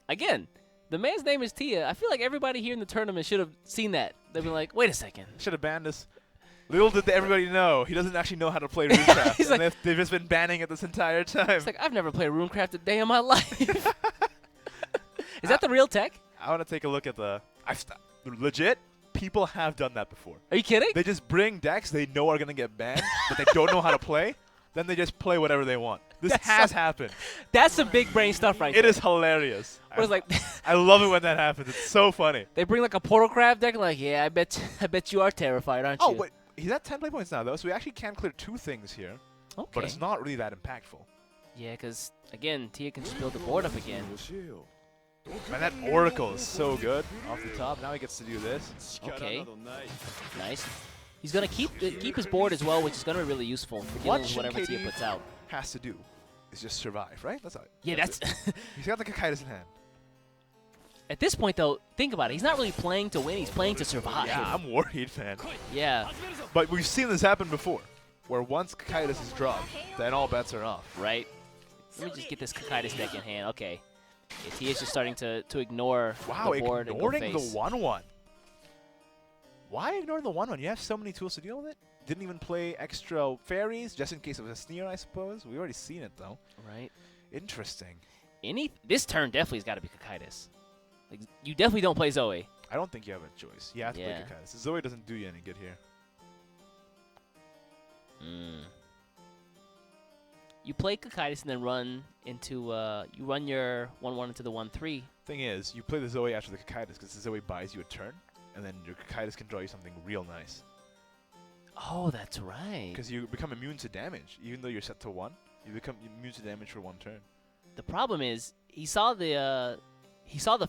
again, the man's name is Tia. I feel like everybody here in the tournament should have seen that. They'd be like, wait a second. Should have banned us. Little did everybody know, he doesn't actually know how to play RuneCraft. He's like, they've just been banning it this entire time. It's like, I've never played RuneCraft a day in my life. Is that the real tech? I want to take a look at the... Legit, people have done that before. Are you kidding? They just bring decks they know are going to get banned, but they don't know how to play. Then they just play whatever they want. This has happened. That's some big brain stuff right there. It is hilarious. I love it when that happens. It's so funny. They bring like a Portal Craft deck, like, yeah, I bet you are terrified, aren't you? Oh, wait. He's at 10 play points now, though, so we actually can clear 2 things here. Okay. But it's not really that impactful. Yeah, because, again, Tia can just build the board up again. Man, that Oracle is so good off the top. Now he gets to do this. Okay. Nice. He's going to keep his board as well, which is going to be really useful for dealing with whatever Tia puts out. Has to do is just survive, right? That's all. Yeah, that's... He's got the Cocytus in hand. At this point, though, think about it. He's not really playing to win. He's playing to survive. Yeah, I'm worried, man. Yeah. But we've seen this happen before, where once Cocytus is dropped, then all bets are off. Right. Let me just get this Cocytus deck in hand. Okay. Yeah, Tia's just starting to ignore the board and go face. Ignoring the 1/1. Why ignore the 1/1? You have so many tools to deal with it. Didn't even play extra fairies, just in case of a Sneer, I suppose. We've already seen it, though. Right. Interesting. This turn definitely has got to be Cocytus. Like, you definitely don't play Zoe. I don't think you have a choice. You have to play Cocytus. Zoe doesn't do you any good here. You play Cocytus and then run into you run your 1/1 into the 1/3. Thing is, you play the Zoe after the Cocytus because the Zoe buys you a turn, and then your Cocytus can draw you something real nice. Oh, that's right. Because you become immune to damage, even though you're set to 1. You become immune to damage for 1 turn. The problem is he saw the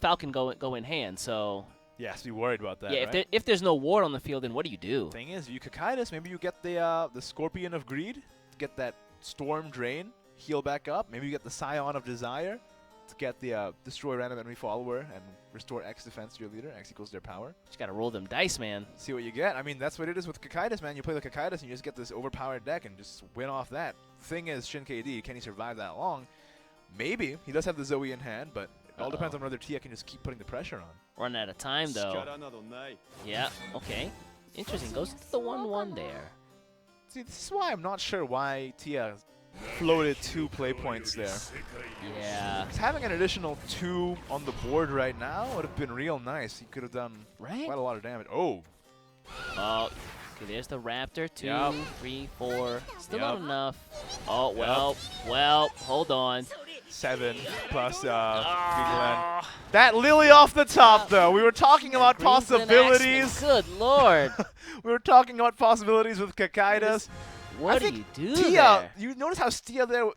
Falcon go in hand, so. Yeah, so be worried about that. Yeah, right? if there's no ward on the field, then what do you do? Thing is, you Cocytus, maybe you get the Scorpion of Greed to get that Storm Drain, heal back up. Maybe you get the Scion of Desire to get the destroy random enemy follower and restore X defense to your leader. X equals their power. Just gotta roll them dice, man. See what you get. I mean, that's what it is with Cocytus, man. You play the Cocytus and you just get this overpowered deck and just win off that. Thing is, ShinKD, can he survive that long? Maybe. He does have the Zoe in hand, but it all depends on whether Tia can just keep putting the pressure on. Running out of time, though. Yeah, okay. Interesting. Goes to the 1/1 there. See, this is why I'm not sure why Tia floated 2 play points there. Yeah. Having an additional 2 on the board right now would have been real nice. He could have done quite a lot of damage. Oh. Oh, okay, there's the Raptor. 2, Yep. 3, 4. Still not enough. Oh, well, hold on. 7 plus Glen. That Lily off the top, though. We were talking about possibilities. Good lord. We were talking about possibilities with Kakaidas. What do you do Tia, there? you notice how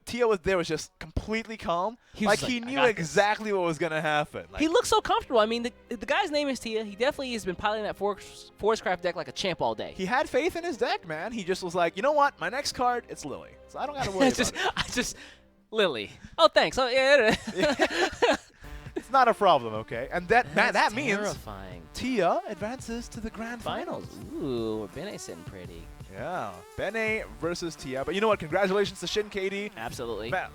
Tia was there was just completely calm? He Like was he like, knew exactly what was going to happen. Like, He looks so comfortable. I mean, the guy's name is Tia. He definitely has been piloting that Forestcraft deck like a champ all day. he had faith in his deck, man. He just was like, you know what? My next card, it's Lily. So I don't got to worry about it. Lily. Oh, thanks. Oh, yeah. It's not a problem, okay? And that means terrifying. Tia advances to the grand finals. Ooh, Bene's sitting pretty. Yeah, Bene versus Tia. But you know what? Congratulations to ShinKD. Absolutely. Man,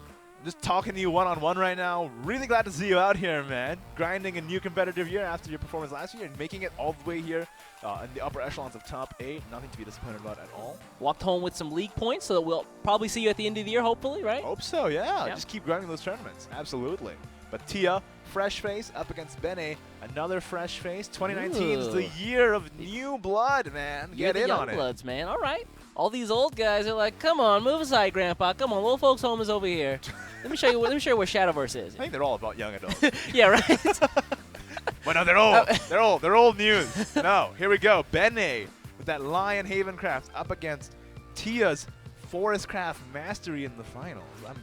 just talking to you one-on-one right now. Really glad to see you out here, man. Grinding a new competitive year after your performance last year and making it all the way here in the upper echelons of top 8. Nothing to be disappointed about at all. Walked home with some league points, so that we'll probably see you at the end of the year, hopefully, right? Hope so, yeah. Just keep grinding those tournaments. Absolutely. But Tia, fresh face up against Bene. Another fresh face. 2019 is the year of new blood, man. Get in on it. Bloods, man. All right. All these old guys are like, come on, move aside, Grandpa. Come on, little folks' home is over here. Let me show you. Let me show you where Shadowverse is. I think they're all about young adults. Yeah, right. But no, they're old. They're old news. No, here we go. Bene with that Lion Havencraft up against Tia's Forestcraft Mastery in the finals. I'm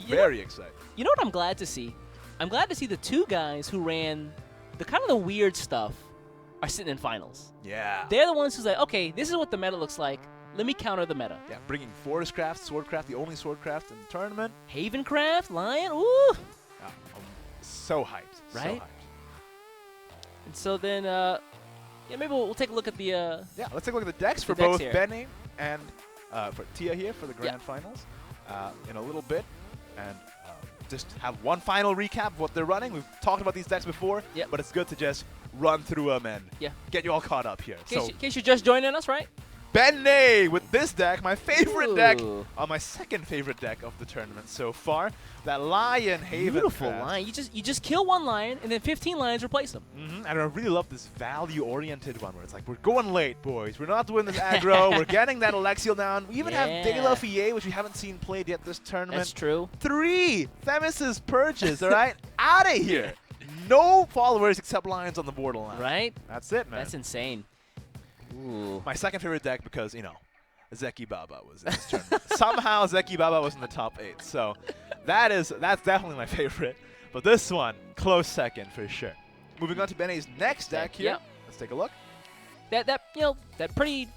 very excited. You know what I'm glad to see? I'm glad to see the 2 guys who ran the kind of the weird stuff are sitting in finals. Yeah. They're the ones who's like, okay, this is what the meta looks like. Let me counter the meta. Yeah, bringing Forestcraft, Swordcraft, the only Swordcraft in the tournament. Havencraft, Lion, ooh. I'm so hyped. Right? So hyped. And so then, yeah, maybe we'll take a look at the. Yeah, let's take a look at the decks for both Bene and for Tia here for the grand finals in a little bit. And just have one final recap of what they're running. We've talked about these decks before, but it's good to just run through them and get you all caught up here. In case you're just joining us, right? Bene with this deck, my favorite deck, my second favorite deck of the tournament so far. That Lion Haven. Beautiful lion. You just kill one lion and then 15 lions replace them. And I really love this value-oriented one where it's like, we're going late, boys. We're not doing this aggro. We're getting that Alexiel down. We even have De La Fie, which we haven't seen played yet this tournament. That's true. 3 Themis' Purges, all right? Out of here. No followers except lions on the borderline. Right? That's it, man. That's insane. Ooh. My second favorite deck because, you know, Zeki Baba was in this tournament. Somehow Zeki Baba was in the top 8. So that's definitely my favorite. But this one, close second for sure. Moving on to Bene's next deck here. Yep. Let's take a look. That pretty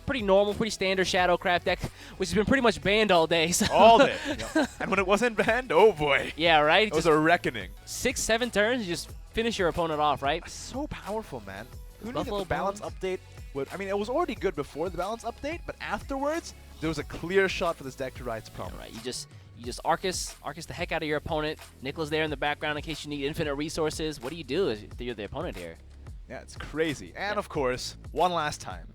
normal, pretty standard Shadowcraft deck, which has been pretty much banned all day. So. All day. And when it wasn't banned, oh boy. Yeah, right? It was a reckoning. 6, 7 turns, you just finish your opponent off, right? So powerful, man. Who knew that Buffalo the balance update would... I mean, it was already good before the balance update, but afterwards, there was a clear shot for this deck to rise prominence. Right, you just Arcus the heck out of your opponent. Nicholas there in the background in case you need infinite resources. What do you do if you're the opponent here? Yeah, it's crazy. And of course, one last time,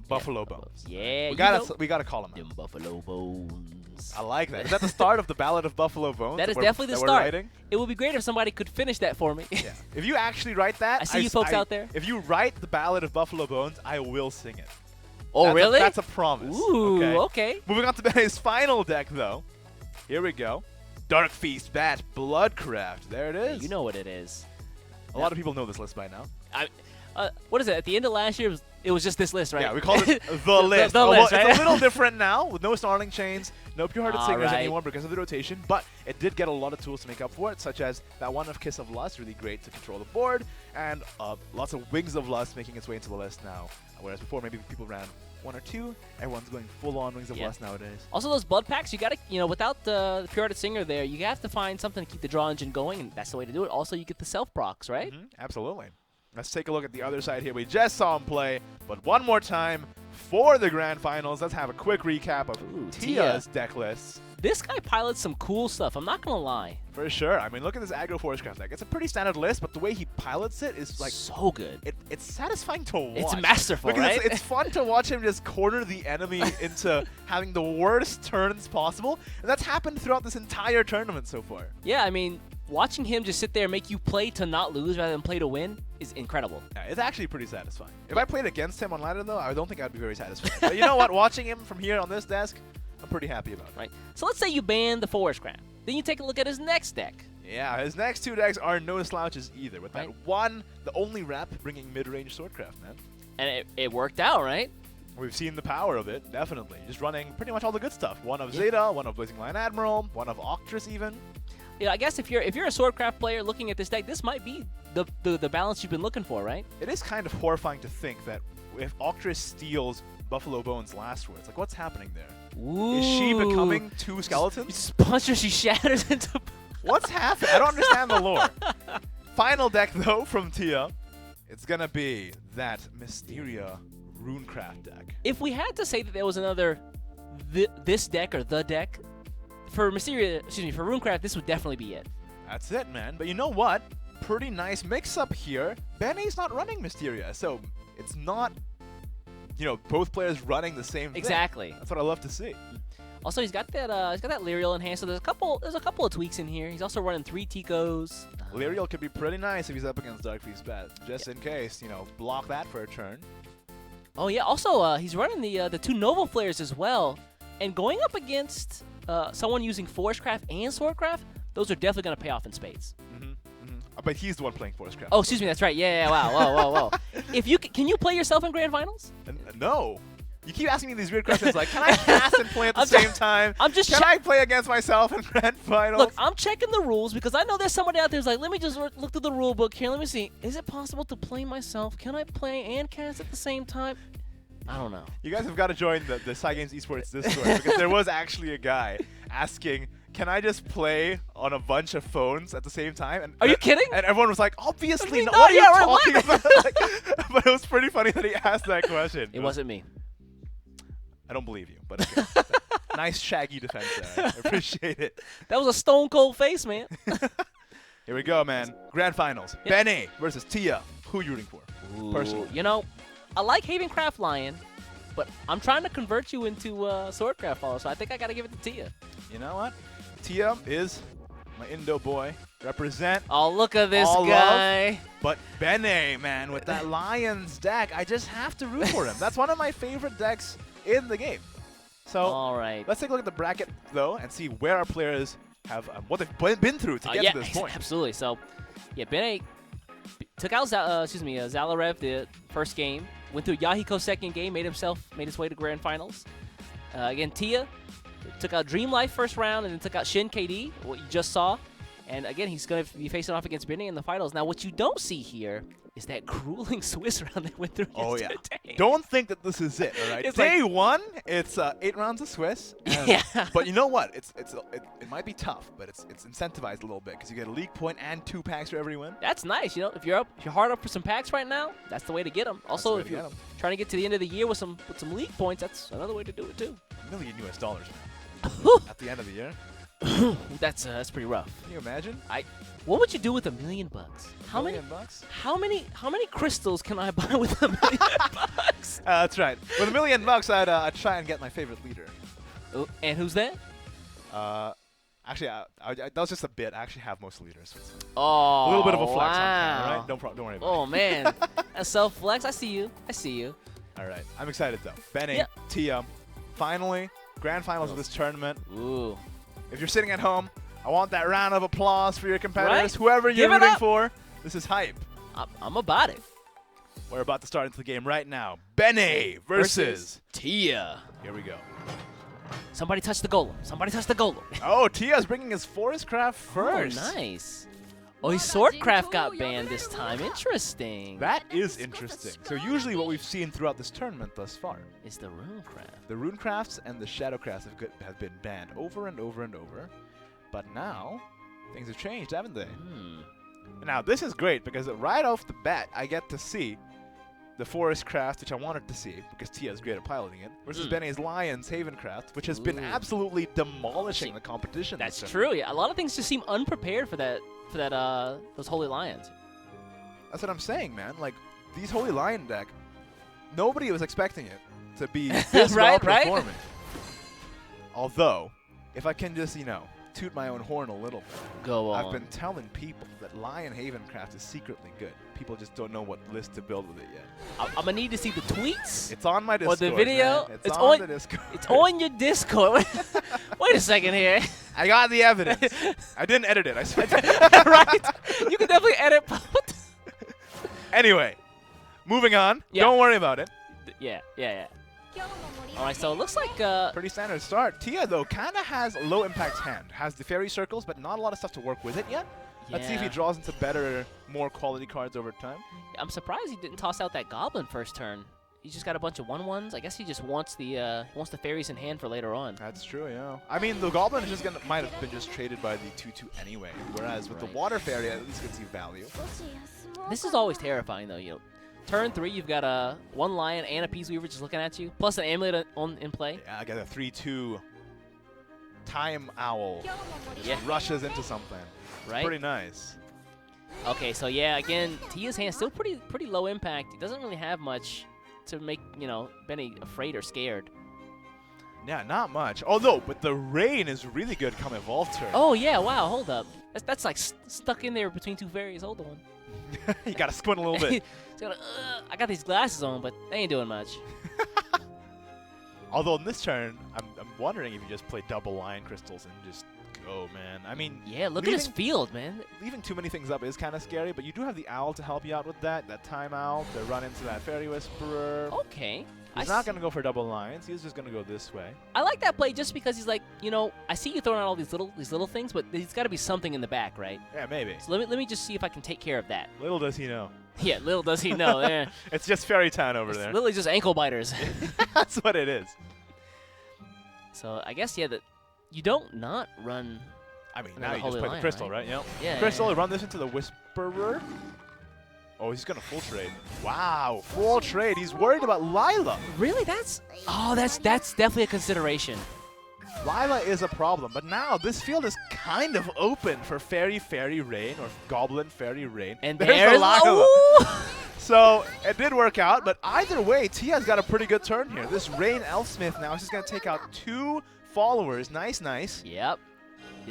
Buffalo Bones. Yeah, we gotta call him out. Them Buffalo Bones. I like that. Is that the start of the Ballad of Buffalo Bones? That is definitely the start. It would be great if somebody could finish that for me. Yeah. If you actually write that, I see you folks out there. If you write the Ballad of Buffalo Bones, I will sing it. Oh, really? That's a promise. Ooh, okay. Moving on to Bene's final deck, though. Here we go. Dark Feast Bat Bloodcraft. There it is. You know what it is. A lot of people know this list by now. What is it? At the end of last year, it was just this list, right? Yeah, we called it the list. The list, right? It's a little different now with no Snarling Chains, no Pure-Hearted Singers anymore because of the rotation, but it did get a lot of tools to make up for it, such as that one of Kiss of Lust, really great to control the board, and lots of Wings of Lust making its way into the list now, whereas before maybe people ran 1 or 2. Everyone's going full-on Wings of Lust nowadays. Also, those blood packs, you gotta, without the Pure-Hearted Singer there, you have to find something to keep the draw engine going, and that's the way to do it. Also, you get the self-procs, right? Absolutely. Let's take a look at the other side here. We just saw him play, but one more time for the grand finals. Let's have a quick recap of Tia's deck lists. This guy pilots some cool stuff. I'm not gonna lie. For sure. I mean, look at this aggro forest craft deck. It's a pretty standard list, but the way he pilots it is like so good. It's satisfying to watch. It's masterful, because right? It's fun to watch him just corner the enemy into having the worst turns possible, and that's happened throughout this entire tournament so far. Yeah, I mean, watching him just sit there and make you play to not lose rather than play to win is incredible. Yeah, it's actually pretty satisfying. If I played against him on ladder, though, I don't think I'd be very satisfied. But you know what? Watching him from here on this desk, I'm pretty happy about it. Right. So let's say you ban the forest craft. Then you take a look at his next deck. Yeah, his next 2 decks are no slouches either. With that one, the only rep bringing mid-range Swordcraft, man. And it worked out, right? We've seen the power of it, definitely. Just running pretty much all the good stuff. One of Zeta, one of Blazing Lion Admiral, one of Octress even. Yeah, I guess if you're a Swordcraft player looking at this deck, this might be the balance you've been looking for, right? It is kind of horrifying to think that if Octress steals Buffalo Bones last words, like what's happening there? Ooh. Is she becoming 2 skeletons? Punch her, she shatters into... What's happening? I don't understand the lore. Final deck, though, from Tia. It's going to be that Mysteria Runecraft deck. If we had to say that there was another this deck or the deck, for Mysteria, excuse me, for Runecraft, this would definitely be it. That's it, man. But you know what? Pretty nice mix-up here. Bene's not running Mysteria, so it's not, you know, both players running the same thing. Exactly. That's what I love to see. Also, he's got that Lyriel enhanced. So there's a couple of tweaks in here. He's also running 3 Ticos. Lyriel could be pretty nice if he's up against Dark Beast Bat, just in case, you know, block that for a turn. Oh yeah. Also, he's running the 2 Nova Flares as well, and going up against someone using Forestcraft and Swordcraft, those are definitely going to pay off in spades. But he's the one playing Forestcraft. Oh, excuse me. That's right. Yeah. Wow. Whoa. If you can you play yourself in Grand Finals? No. You keep asking me these weird questions like, can I cast and play at the same time? Can I play against myself in Grand Finals? Look, I'm checking the rules because I know there's somebody out there who's like, let me just look through the rule book here. Let me see. Is it possible to play myself? Can I play and cast at the same time? I don't know. You guys have got to join the Cygames Esports Discord because there was actually a guy asking, can I just play on a bunch of phones at the same time? And are you kidding? And everyone was like, obviously not. No, what are you talking about? Like, but it was pretty funny that he asked that question. It wasn't me. I don't believe you, but okay. Nice shaggy defense there. I appreciate it. That was a stone cold face, man. Here we go, man. Grand Finals. Yep. Bene versus Tia. Who are you rooting for? Personally. You know, I like Havencraft Lion, but I'm trying to convert you into Swordcraft follower, so I think I got to give it to Tia. You know what? Tia is my Indo boy. Represent. Oh, look at this guy. Love. But Bene, man, with that Lions deck, I just have to root for him. That's one of my favorite decks in the game. So all right, let's take a look at the bracket though and see where our players have what they've been through to get to this point. Absolutely. So, yeah, Bene took out Xallorev the first game, went through Yahiko second game, made his way to Grand Finals. Again, Tia took out Dreamlife first round and then took out ShinKD, what you just saw. And again, he's going to be facing off against Bene in the finals. Now, what you don't see here is that grueling Swiss round that went through yesterday. Don't think that this is it, all right? It's Day 1, it's 8 rounds of Swiss. Yeah. But you know what? It might be tough, but it's incentivized a little bit because you get a league point and 2 packs for every win. That's nice. You know, if you're hard up for some packs right now, that's the way to get them. Also, if you're trying to get to the end of the year with some league points, that's another way to do it too. $1 million US, man. At the end of the year. That's pretty rough. Can you imagine? What would you do with $1 million? How many crystals can I buy with $1 million? That's right. With $1 million, I'd try and get my favorite leader. And who's that? Actually, that was just a bit. I actually have most leaders. So oh, a little bit of a flex on wow. camera, right? Don't worry about it. Oh man, a self flex. I see you. All right, I'm excited though. Bene, Tia, finally, grand finals of this tournament. Ooh. If you're sitting at home, I want that round of applause for your competitors, whoever you're rooting for. This is hype. I'm about it. We're about to start into the game right now. Bene versus Tia. Here we go. Somebody touch the golem. Oh, Tia's bringing his Forestcraft first. Oh, nice. Oh, his Swordcraft got banned this time. Interesting. That is interesting. So usually what we've seen throughout this tournament thus far is the Runecraft. The Runecrafts and the Shadowcrafts have been banned over and over and over. But now, things have changed, haven't they? Now, this is great because right off the bat, I get to see the Forest Craft, which I wanted to see because Tia is great at piloting it, versus Bene's Lion's Haven Craft, which has been absolutely demolishing the competition. That's true. Yeah, a lot of things just seem unprepared for that. Those Holy Lions. That's what I'm saying, man. Like these Holy Lion deck, nobody was expecting it to be this well performing. Although, if I can just toot my own horn a little bit. Go on. I've been telling people that Lion Haven Craft is secretly good. People just don't know what list to build with it yet. I'm gonna need to see the tweets. It's on my Discord. Or the video. Man. It's on the Discord. It's on your Discord. Wait a second here. I got the evidence. I didn't edit it. I swear. Right? You can definitely edit both. Anyway, moving on. Yeah. Don't worry about it. Yeah. All right, so it looks like pretty standard start. Tia, though, kind of has a low-impact hand. Has the fairy circles, but not a lot of stuff to work with it yet. Let's see if he draws into better, more quality cards over time. I'm surprised he didn't toss out that Goblin first turn. He's just got a bunch of 1/1s. I guess he just wants the fairies in hand for later on. That's true, yeah. I mean, the Goblin is just might have been just traded by the 2/2 anyway. Whereas with the Water Fairy, at least gets you value. This is always terrifying, though. Turn 3, you've got one Lion and a Peace Weaver just looking at you, plus an Amulet in play. Yeah, I got a 3/2 Time Owl. Yeah. Rushes into something. Right. Pretty nice. Okay, so yeah, again, Tia's hand still pretty low impact. He doesn't really have much to make Bene afraid or scared. Yeah, not much. Although, but the Rain is really good come Evolve turn. Oh yeah, wow, hold up. That's like stuck in there between two fairies. Hold on. You gotta squint a little bit. I got these glasses on, but they ain't doing much. Although in this turn, I'm wondering if you just play double Lion Crystals and just go, man. I mean, yeah, look at his field, man. Leaving too many things up is kind of scary, but you do have the Owl to help you out with that. That Time Owl to run into that Fairy Whisperer. Okay. He's not gonna go for double Lions. He's just gonna go this way. I like that play just because he's like, I see you throwing out all these little things, but there's got to be something in the back, right? Yeah, maybe. So let me just see if I can take care of that. Little does he know. Yeah, little does he know. Yeah. It's just Fairy Town over there. Literally just ankle biters. That's what it is. So I guess that you don't not run. I mean, now you just play the Crystal, right? Yep. Yeah. Crystal, run this into the Whisperer. Oh, he's gonna full trade. Wow, full trade. He's worried about Lila. Really? That's definitely a consideration. Lila is a problem, but now this field is kind of open for Fairy Rain or Goblin Fairy Rain. And there's the Lila. So it did work out, but either way, Tia's got a pretty good turn here. This Rain Elfsmith now is just gonna take out 2 followers. Nice. Yep.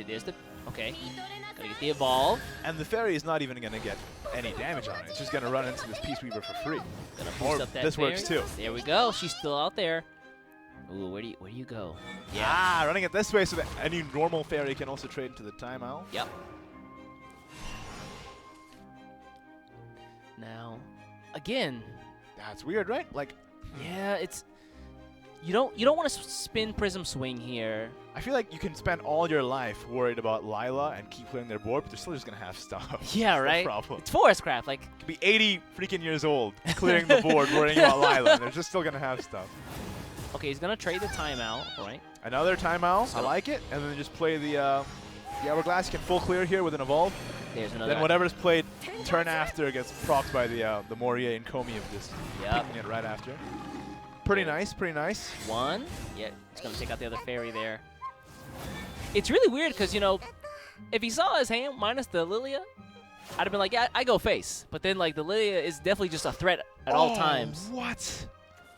There's the okay. Gotta get the Evolve. And the Fairy is not even gonna get any damage on it. It's just gonna run into this Peace Weaver for free. Gonna boost up that this fairy. works too. There we go. She's still out there. Ooh, where do you go? Yeah. Running it this way so that any normal Fairy can also trade into the Time Owl. Yep. Now, again. That's weird, right? Like. Yeah, it's. You don't want to spin Prism Swing here. I feel like you can spend all your life worried about Lila and keep playing their board, but they're still just gonna have stuff. Yeah, right. Problem. It's Forest Craft, like. Could be 80 freaking years old, clearing the board, worrying about Lila, and they're just still gonna have stuff. Okay, he's gonna trade the Time Owl, right? Another Time Owl. I like it, and then just play the Hourglass. You can full clear here with an Evolve. There's another. Then whatever's played turn after gets procced by the Morier and Komi of just picking it right after. Pretty nice. 1. Yeah, he's going to take out the other Fairy there. It's really weird because, if he saw his hand minus the Lilia, I'd have been like, yeah, I go face. But then, like, the Lilia is definitely just a threat at all times. What?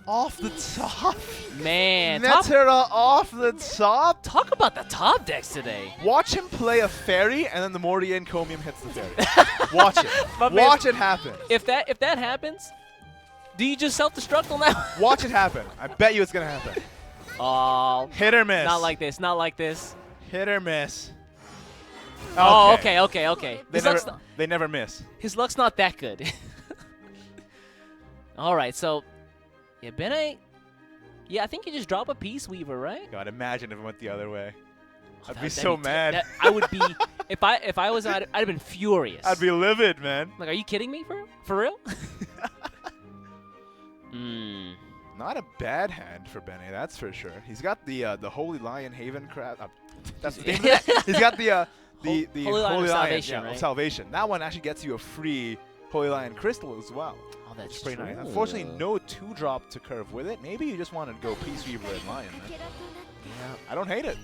Off the top? Man. Netera off the top? Talk about the top decks today. Watch him play a Fairy, and then the Morier and Comium hits the Fairy. Watch it. Watch it happen. If that happens... Do you just self-destruct on that? Watch it happen. I bet you it's going to happen. Oh. Hit or miss. Not like this. Hit or miss. Oh, okay. They never miss. His luck's not that good. All right, so, yeah, Bene, I think you just drop a Peace Weaver, right? God, imagine if it went the other way. I'd be so mad. I would be, if I was, I'd have been furious. I'd be livid, man. Like, are you kidding me, for real? Not a bad hand for Bene, that's for sure. He's got the Holy Lion Haven Craft. That's the name of it. He's got the Holy Lion Salvation, of Salvation. That one actually gets you a free Holy Lion Crystal as well. Oh, that's pretty true. nice. Unfortunately, no 2-drop to curve with it. Maybe you just want to go Peace Reaver and Lion. Right? Yeah. I don't hate it.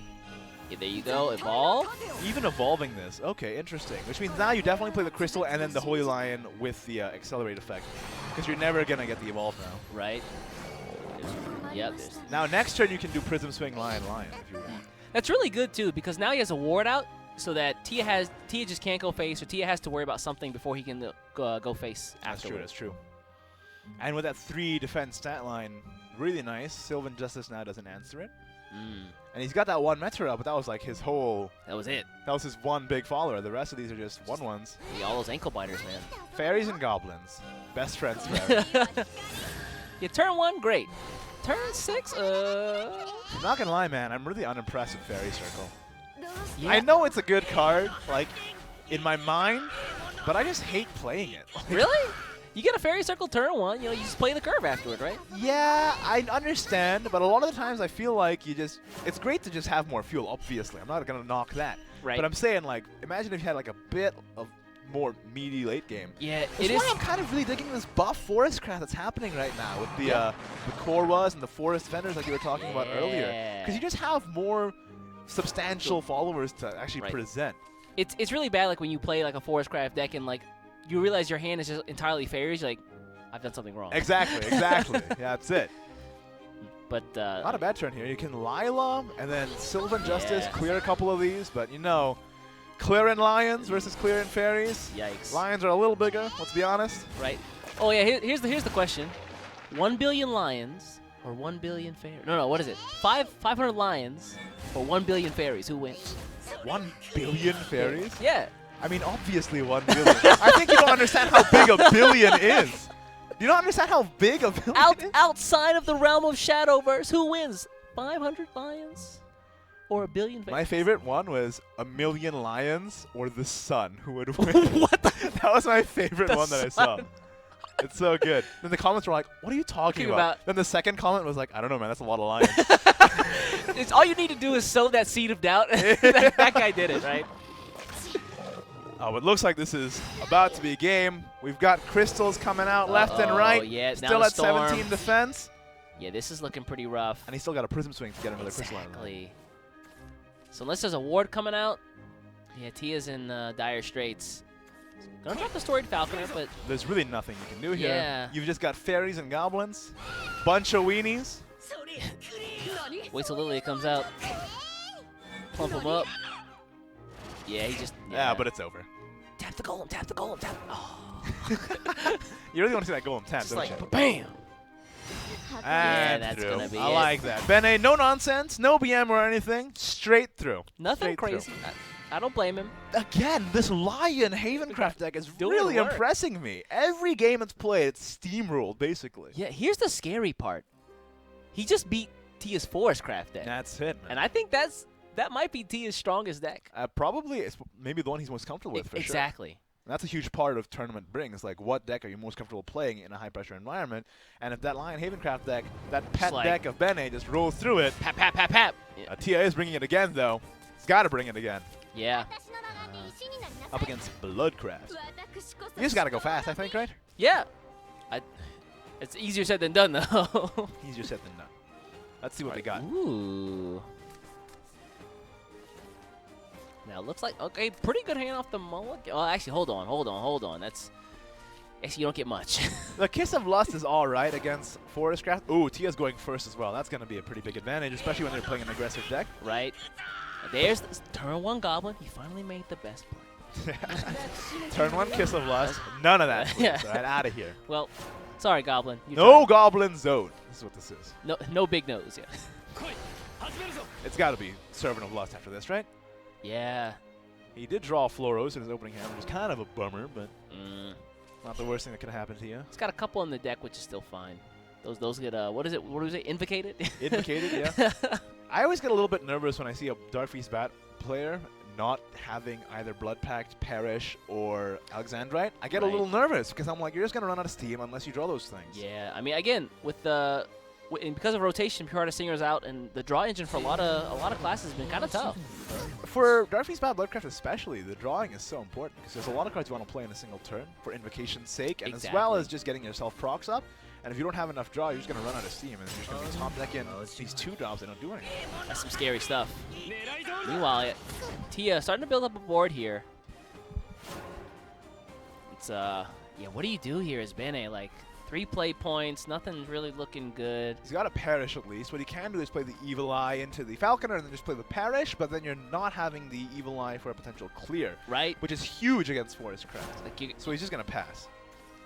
Yeah, there you go. Evolve. Even evolving this. Okay, interesting. Which means now you definitely play the Crystal and then the Holy Lion with the Accelerate effect. Because you're never going to get the Evolve now. Right. Yep. Now, next turn you can do Prism Swing Lion if you want. That's really good, too, because now he has a ward out so that Tia just can't go face, or Tia has to worry about something before he can go face afterwards. That's true. And with that 3 defense stat line, really nice. Sylvan Justice now doesn't answer it. And he's got that 1 Meteor, but that was like his whole... That was it. That was his one big follower. The rest of these are just 1/1s. Yeah, all those ankle biters, man. Fairies and goblins. Best friends forever. Yeah, turn 1, great. Turn 6, I'm not gonna lie, man. I'm really unimpressed with Fairy Circle. Yeah. I know it's a good card, like, in my mind, but I just hate playing it. Really? You get a Fairy Circle turn 1, you just play the curve afterward, right? Yeah, I understand, but a lot of the times I feel like it's great to just have more fuel, obviously. I'm not gonna knock that. Right. But I'm saying, like, imagine if you had, like, a bit of more meaty late game. Yeah, That's why I'm kind of really digging this buff forest craft that's happening right now with the Korwas and the forest vendors like you were talking about earlier. Because you just have more substantial followers to actually present. It's really bad, like when you play like a forest craft deck and like you realize your hand is just entirely fairies. You're like, I've done something wrong. Exactly. Yeah, that's it. But not a bad turn here. You can Lila and then Sylvan Justice clear a couple of these, but clearing Lions versus clearing Fairies. Yikes. Lions are a little bigger, let's be honest. Right. Oh yeah, here's the question. 1 billion lions or 1 billion fairies? No, what is it? 500 lions or 1 billion fairies? Who wins? 1 billion fairies? Yeah. I mean, obviously 1 billion. I think you don't understand how big a billion is. You don't understand how big a billion is? Outside of the realm of Shadowverse, who wins? 500 lions or 1 billion fairies? My favorite one was 1 million lions or the sun. Who would win? What? That was my favorite one that I saw. It's so good. Then the comments were like, what are you talking about? Then the second comment was like, I don't know, man. That's a lot of lions. It's all you need to do is sow that seed of doubt. that guy did it, right? Oh, it looks like this is about to be a game. We've got crystals coming out left and right. Yeah, still at 17 defense. Yeah, this is looking pretty rough. And he's still got a prism swing to get another crystal out of Exactly. So unless there's a ward coming out, yeah, Tia's in dire straits. Gonna drop the Storied Falconer, but there's really nothing you can do here. Yeah. You've just got fairies and goblins, bunch of weenies. Wait till Lilia comes out. Plump him up. Yeah, he just... Yeah, but it's over. Tap the golem, tap the golem, tap... Oh. You really want to see that golem tap, Just don't like, you? bam! And that's through. gonna be I it. like that. Bene, no nonsense, no BM or anything. Straight through. Nothing Straight crazy. through. I don't blame him. Again, this Lion Havencraft deck is Doing really work. impressing me. Every game it's played, it's steamrolled, basically. Yeah, here's the scary part. He just beat Tia's Forestcraft deck. That's it, man. And I think that might be Tia's strongest deck. Probably, it's maybe the one he's most comfortable with, for sure. Exactly. That's a huge part of tournament brings, like what deck are you most comfortable playing in a high-pressure environment? And if that Lion Havencraft deck, that pet deck of Bene just rolls through it. Pap, pap, pap, pap. Yeah. Tia is bringing it again, though. He's got to bring it again. Yeah. Up against Bloodcraft. You just got to go fast, I think, right? Yeah. It's easier said than done, though. Easier said than done. Let's see what they got. Ooh. Now, it looks like, okay, pretty good hand off the mulligan. Oh, actually, hold on. That's, actually, you don't get much. The Kiss of Lust is all right against Forestcraft. Ooh, Tia's going first as well. That's going to be a pretty big advantage, especially when they're playing an aggressive deck. Right. There's this turn 1 Goblin. He finally made the best play. Turn 1 Kiss of Lust. None of that. Yeah. Right out of here. Well, sorry, Goblin. No Goblin Zone. This is what this is. No big nose, yeah. It's got to be Servant of Lust after this, right? Yeah. He did draw Floros in his opening hand, which is kind of a bummer, but not the worst thing that could happen to you. It's got a couple on the deck, which is still fine. Those get, what is it? What was it? Invocated? Invocated, yeah. I always get a little bit nervous when I see a Dark Feast Bat player not having either Blood Pact, Perish, or Alexandrite. I get a little nervous because I'm like, you're just going to run out of steam unless you draw those things. Yeah, I mean, again, with the and because of rotation, Pure Heart Singer's out, and the draw engine for a lot of classes has been kind of tough. For Darkfeast Bad Bloodcraft especially, the drawing is so important because there's a lot of cards you want to play in a single turn for invocation's sake, and as well as just getting yourself procs up. And if you don't have enough draw, you're just going to run out of steam, and you're just going to be top decking these 2 drops that don't do anything. That's some scary stuff. Meanwhile, Tia starting to build up a board here. It's yeah, what do you do here as Bene? Like 3 play points, nothing's really looking good. He's got a Perish at least. What he can do is play the Evil Eye into the Falconer and then just play the Perish, but then you're not having the Evil Eye for a potential clear. Right. Which is huge against Forest Craft. Like so he's just going to pass.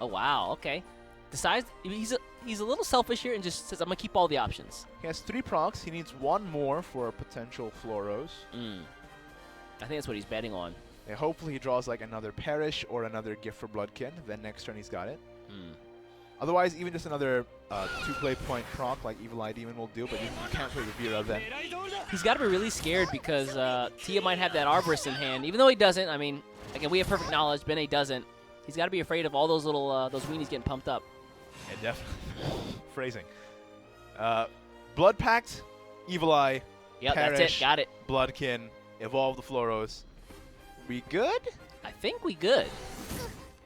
Oh, wow, okay. Decides he's a little selfish here and just says, I'm going to keep all the options. He has 3 procs. He needs 1 more for a potential Floros. I think that's what he's betting on. Yeah, hopefully he draws like another Perish or another Gift for Bloodkin. Then next turn he's got it. Otherwise, even just another 2-play point proc like Evil Eye Demon will do, but you can't play the Vera then. He's got to be really scared because Tia might have that Arborist in hand. Even though he doesn't, I mean, again, we have perfect knowledge. Bene doesn't. He's got to be afraid of all those little those weenies getting pumped up. Yeah, definitely. Phrasing. Blood Pact, Evil Eye, Yep, Perish, that's it. Got it. Bloodkin, Evolve the Floros. We good? I think we good.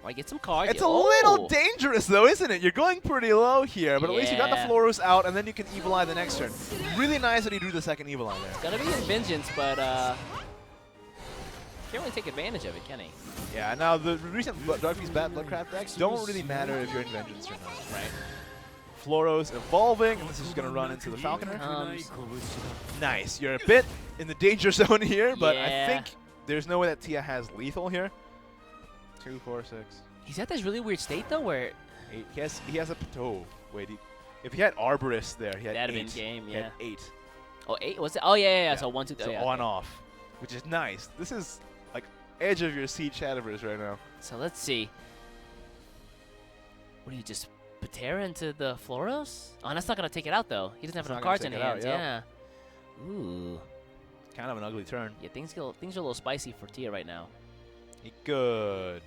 Might get some cards. It's a little dangerous, though, isn't it? You're going pretty low here, but at least you got the Floros out, and then you can Evil Eye the next turn. Really nice that he drew the second Evil Eye there. It's gonna be his vengeance, but can't really take advantage of it, can he? Yeah, now the recent Darkfeast Bad Bloodcraft decks don't really matter if you're in vengeance or not. Right. Floros evolving, and this is going to run into the Falconer. Nice. You're a bit in the danger zone here, but I think there's no way that Tia has lethal here. 2, 4, 6. He's at this really weird state though, where he has a wait. If he had Arborist there, he had that'd 8. have been game. He Yeah. had 8. Oh, 8 was it? Oh yeah. So 1, 2, 3. So on off, which is nice. This is like edge of your seat Shadowverse right now. So let's see. What do you just Patera into the Floros? Oh, that's not gonna take it out though. He doesn't have enough cards in hand. Yeah. Ooh. Kind of an ugly turn. Yeah, things are a little spicy for Tia right now. He could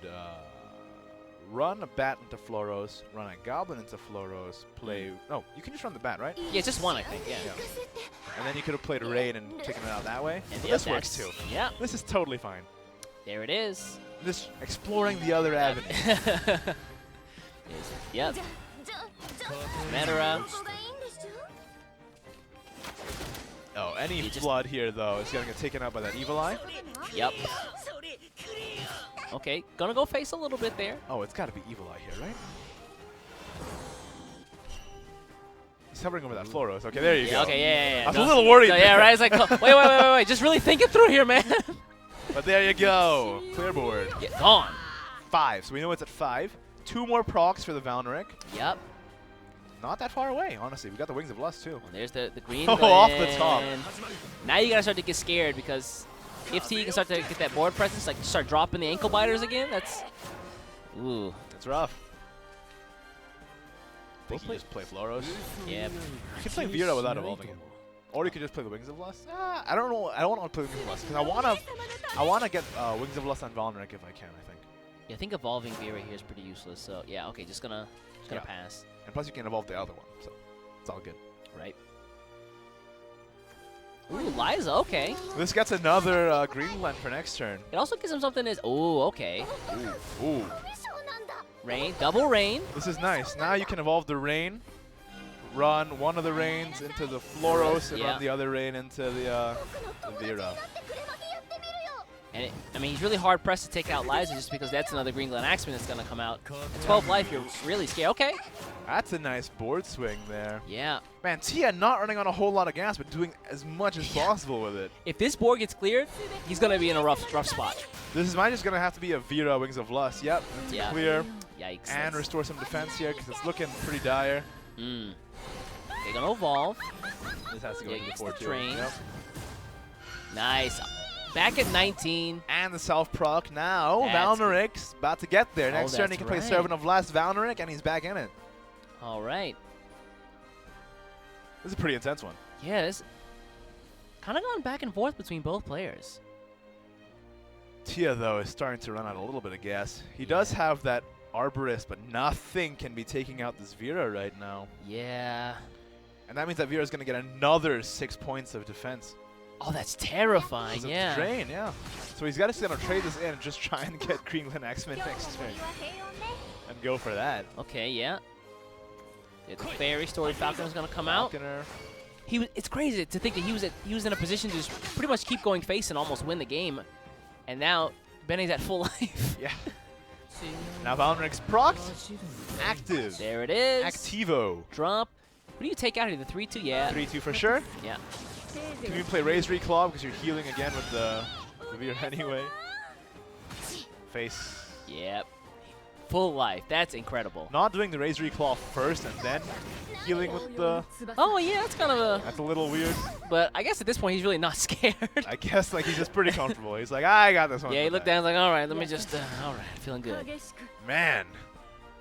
run a Bat into Floros, run a Goblin into Floros, play... No, you can just run the Bat, right? Yeah, it's just 1, I think, yeah. And then you could have played Raid and taken it out that way. And this works too. Yeah. This is totally fine. There it is. Just exploring the other avenue. Yep. Metara. Oh, any flood here, though, is going to get taken out by that Evil Eye. Yep. Okay, gonna go face a little bit there. Oh, it's got to be Evil Eye here, right? He's hovering over that Floros. Okay, there you go. Okay, yeah. I was a little worried. Yeah, right. It's like, wait. Just really think it through here, man. But there you go. Clear board. Get gone. 5. So we know it's at 5. 2 more procs for the Valneric. Yep. Not that far away, honestly. We got the Wings of Lust, too. Well, there's the green. Off the top. Now you gotta start to get scared because if T can start to get that board presence, like start dropping the ankle biters again, that's That's rough. I think you just play Floros. Yeah. You can play Vera without evolving it. Or you could just play the Wings of Lust. I don't know. I don't want to play Wings of Lust because I wanna get Wings of Lust on Valneric if I can, I think. Yeah, I think evolving Vera here is pretty useless. So yeah, okay, just gonna pass. And plus you can evolve the other one, so it's all good. Right. Ooh, Liza, okay. This gets another green land for next turn. It also gives him something as okay. Ooh. Rain, double rain. This is nice. Now you can evolve the Rain, run one of the Rains into the Floros, and run the other Rain into the Vera. And I mean, he's really hard pressed to take out Liza just because that's another Green Glen Axeman that's going to come out. At 12 life, you're really scared. Okay. That's a nice board swing there. Yeah. Man, Tia not running on a whole lot of gas, but doing as much as possible with it. If this board gets cleared, he's going to be in a rough spot. This is might just going to have to be a Vera Wings of Lust. Yep, it's clear. Yikes. And restore some defense here because it's looking pretty dire. They're going to evolve. This has to go into the 4 train. Yep. Nice. Back at 19. And the self-proc now. Valneric's about to get there. Next turn he can play Servant of Last Valneric, and he's back in it. All right. This is a pretty intense one. Yeah, it's kind of going back and forth between both players. Tia, though, is starting to run out a little bit of gas. He does have that Arborist, but nothing can be taking out this Vera right now. Yeah. And that means that Vera's going to get another 6 points of defense. Oh, that's terrifying, yeah. Drain, yeah. So he's got to trade this in and just try and get Greenland X-Men next turn. And go for that. Okay, yeah. The Fairy Story Falconer is going to come out. It's crazy to think that he was in a position to just pretty much keep going face and almost win the game. And now Bene's at full life. Yeah. Now Valorant's proc. Active. There it is. Activo. Drop. What do you take out of here? The 3-2? Yeah. 3-2 for sure. Yeah. Can you play Raise Reclaw because you're healing again with the Veer anyway? Face. Yep. Full life. That's incredible. Not doing the Raise Reclaw first and then healing with the... Oh, yeah, that's kind of a... That's a little weird. But I guess at this point he's really not scared. I guess like he's just pretty comfortable. He's like, I got this one. Yeah, he looked down like, all right, let me just... all right, feeling good. Man.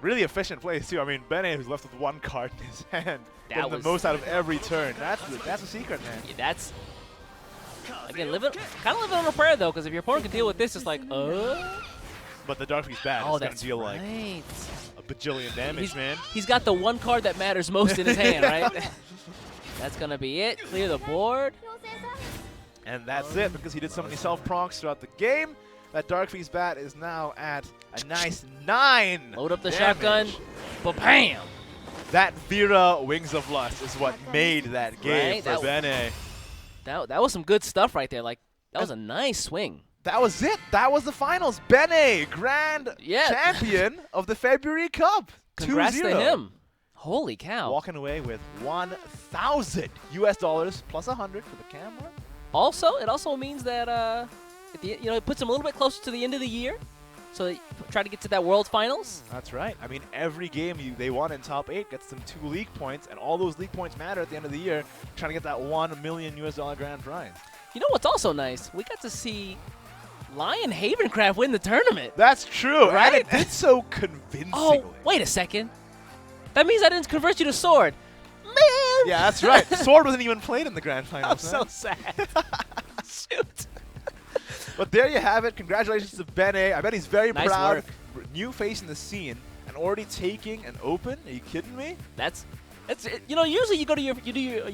Really efficient plays, too. I mean, Bene, who's left with one card in his hand, getting the most out of every turn. That's a secret, man. Yeah, that's... Again, kind of living on a prayer, though, because if your opponent can deal with this, it's like, But the Dark Beast bad. Oh, it's going to deal like right. a bajillion damage, man. He's got the one card that matters most in his hand, right? That's going to be it. Clear the board. And that's it, because he did so many self-procs throughout the game. That Dark Beast bat is now at a nice 9. Load up the damage. shotgun. Ba-bam! That Vera Wings of Lust is what made that game right? for Bene. That was some good stuff right there. Like, that was a nice swing. That was it. That was the finals. Bene, grand champion of the February Cup. Congrats 2-0. to him. Holy cow. Walking away with $1,000 US plus 100 for the camera. Also, it also means that it puts him a little bit closer to the end of the year. So they try to get to that World Finals. That's right. I mean, every game they won in top 8 gets them 2 league points, and all those league points matter at the end of the year, trying to get that $1 million US grand prize. You know what's also nice? We got to see Lion Havencraft win the tournament. That's true, right? And it did so convincingly. Oh, wait a second. That means I didn't convert you to Sword. Man! Yeah, that's right. Sword wasn't even played in the grand finals. I'm so sad. Shoot. But there you have it. Congratulations to Bene. I bet he's very Nice proud. work. New face in the scene and already taking an open. Are you kidding me? That's usually you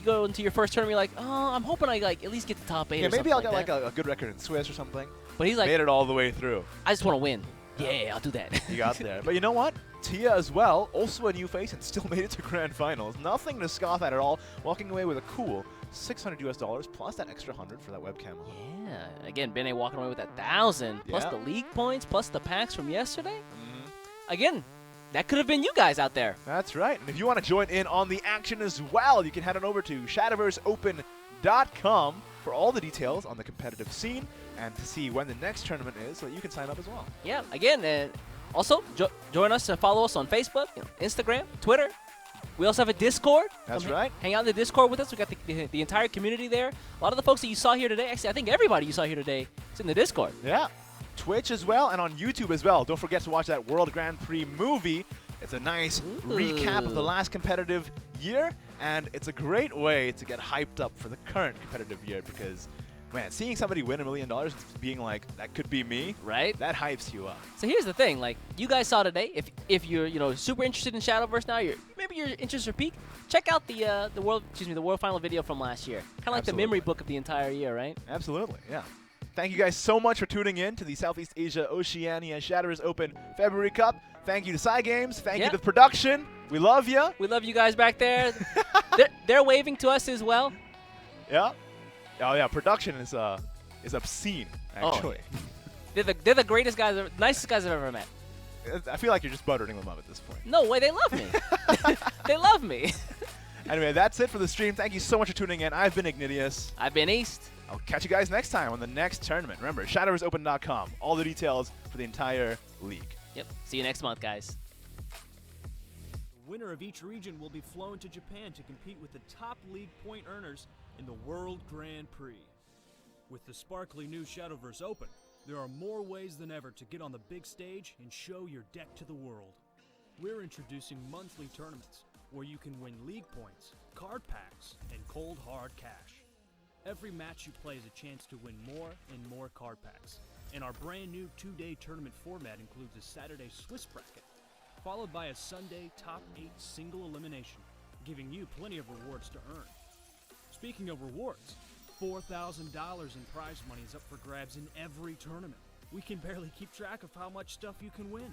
go into your first tournament, you're like, oh, I'm hoping I at least get the top 8. Yeah, or maybe I'll get like a good record in Swiss or something. But he's like, made it all the way through. I just want to win. Yeah, I'll do that. You got there. But you know what? Tia as well, also a new face and still made it to grand finals. Nothing to scoff at all. Walking away with a cool $600 US plus that extra 100 for that webcam. Yeah. Again, Bene walking away with 1,000 plus the league points plus the packs from yesterday. Again, that could have been you guys out there. That's right. And if you want to join in on the action as well, you can head on over to shadowverseopen.com for all the details on the competitive scene and to see when the next tournament is so that you can sign up as well. Yeah, again, also join us, follow us on Facebook, Instagram, Twitter. We also have a Discord. That's right. Hang out in the Discord with us. We got the entire community there. A lot of the folks that you saw here today, actually, I think everybody you saw here today is in the Discord. Yeah. Twitch as well and on YouTube as well. Don't forget to watch that World Grand Prix movie. It's a nice recap of the last competitive year, and it's a great way to get hyped up for the current competitive year because, man, seeing somebody win $1 million and being like, that could be me, right? That hypes you up. So here's the thing, like you guys saw today, if you're super interested in Shadowverse now, maybe your interest are peaked, check out the world final video from last year. Kind of like the memory book of the entire year, right? Absolutely, yeah. Thank you guys so much for tuning in to the Southeast Asia Oceania Shadowverse Open February Cup. Thank you to Cygames. Thank you to production. We love you. We love you guys back there. they're waving to us as well. Yeah. Oh yeah, production is obscene actually. Oh. They're the greatest guys, nicest guys I've ever met. I feel like you're just buttering them up at this point. No way, they love me. They love me. Anyway, that's it for the stream. Thank you so much for tuning in. I've been Ignidius. I've been East. I'll catch you guys next time on the next tournament. Remember, shadowverseopen.com. All the details for the entire league. Yep. See you next month, guys. The winner of each region will be flown to Japan to compete with the top league point earners in the World Grand Prix. With the sparkly new Shadowverse Open, there are more ways than ever to get on the big stage and show your deck to the world. We're introducing monthly tournaments where you can win league points, card packs, and cold hard cash. Every match you play is a chance to win more and more card packs. And our brand new 2-day tournament format includes a Saturday Swiss bracket, followed by a Sunday top 8 single elimination. giving you plenty of rewards to earn. Speaking of rewards, $4,000 in prize money is up for grabs in every tournament. We can barely keep track of how much stuff you can win.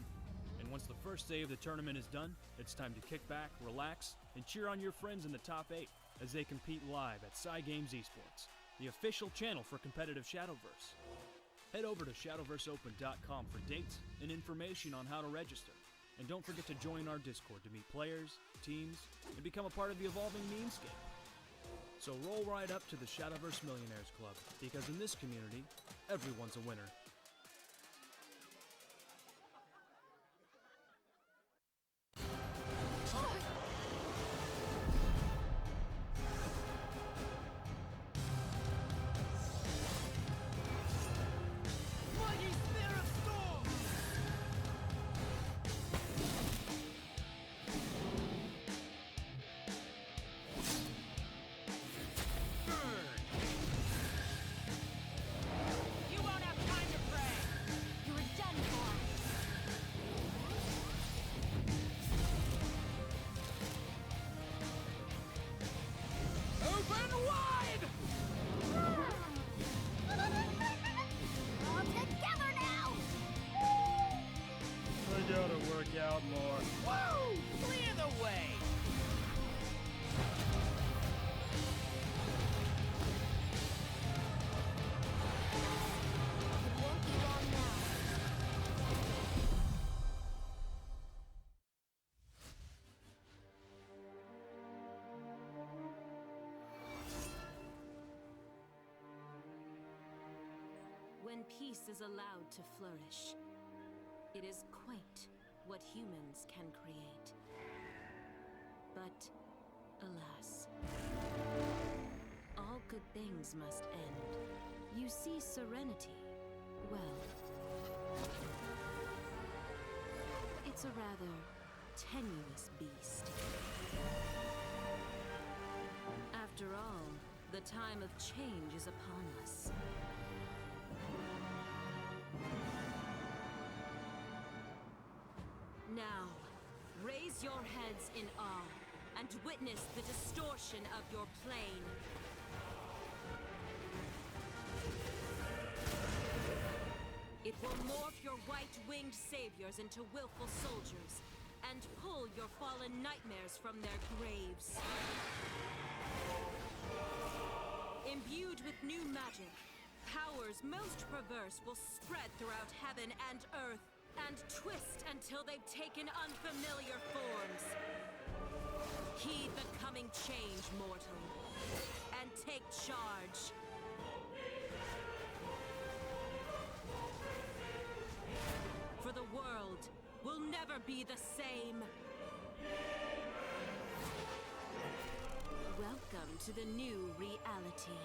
And once the first day of the tournament is done, it's time to kick back, relax, and cheer on your friends in the top 8 as they compete live at Cygames Esports, the official channel for competitive Shadowverse. Head over to shadowverseopen.com for dates and information on how to register. And don't forget to join our Discord to meet players, teams, and become a part of the evolving memescape. So roll right up to the Shadowverse Millionaires Club, because in this community, everyone's a winner. Out more. Woo! Clear the way! It won't be long now. When peace is allowed to flourish, it is quaint what humans can create. But, alas, all good things must end. You see serenity, well, it's a rather tenuous beast. After all, the time of change is upon us. Now, raise your heads in awe and witness the distortion of your plane. It will morph your white-winged saviors into willful soldiers and pull your fallen nightmares from their graves. Imbued with new magic, powers most perverse will spread throughout heaven and earth, and twist until they've taken unfamiliar forms. Heed the coming change, mortal, and take charge. For the world will never be the same. Welcome to the new reality.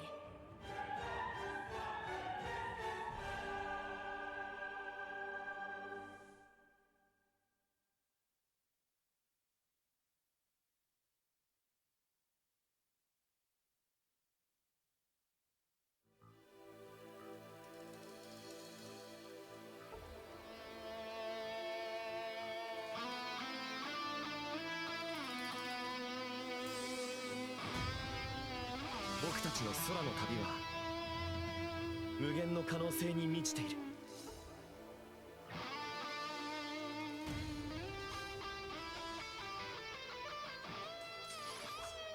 僕たちの空の旅は無限の可能性に満ちている。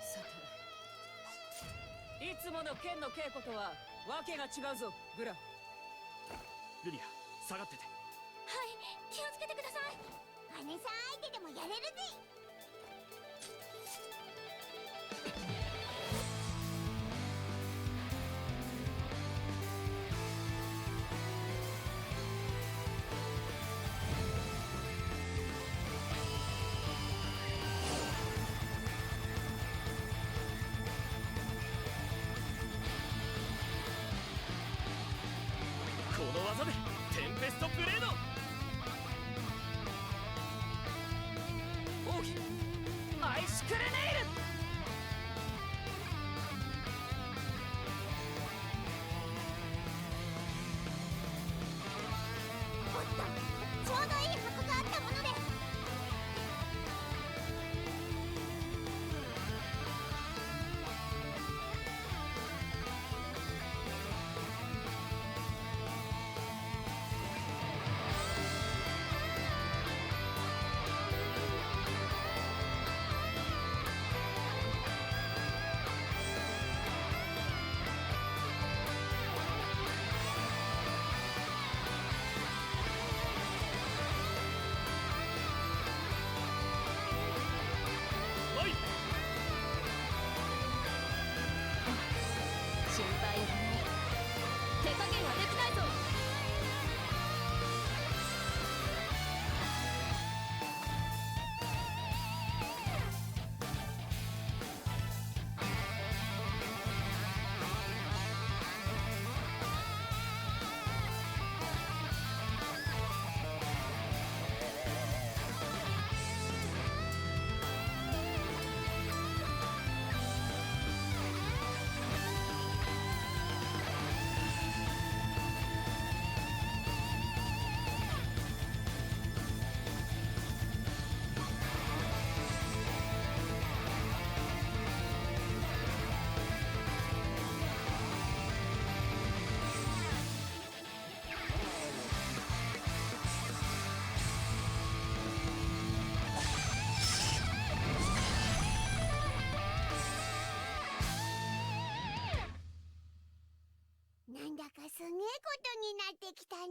さて、いつもの剣の稽古とはわけが違うぞ、ブラ。ルリア、下がってて。はい、気をつけてください。姉さん相手でもやれるぜ。この技でテンペストブレード。奥義アイスクレネイル。おっと、ちょうどいい箱があったもので。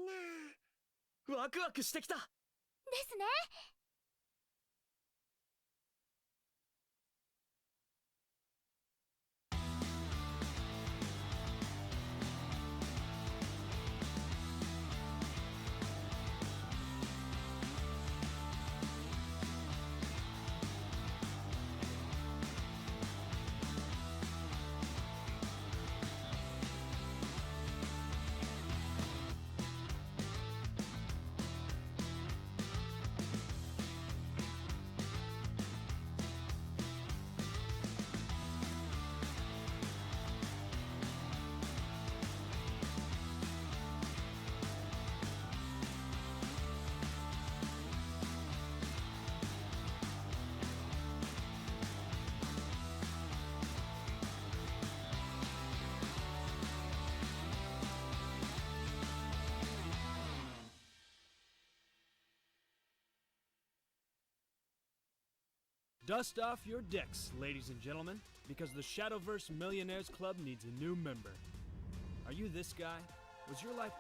な。ワクワクしてきた。ですね。Dust off your decks, ladies and gentlemen, because the Shadowverse Millionaires Club needs a new member. Are you this guy? Was your life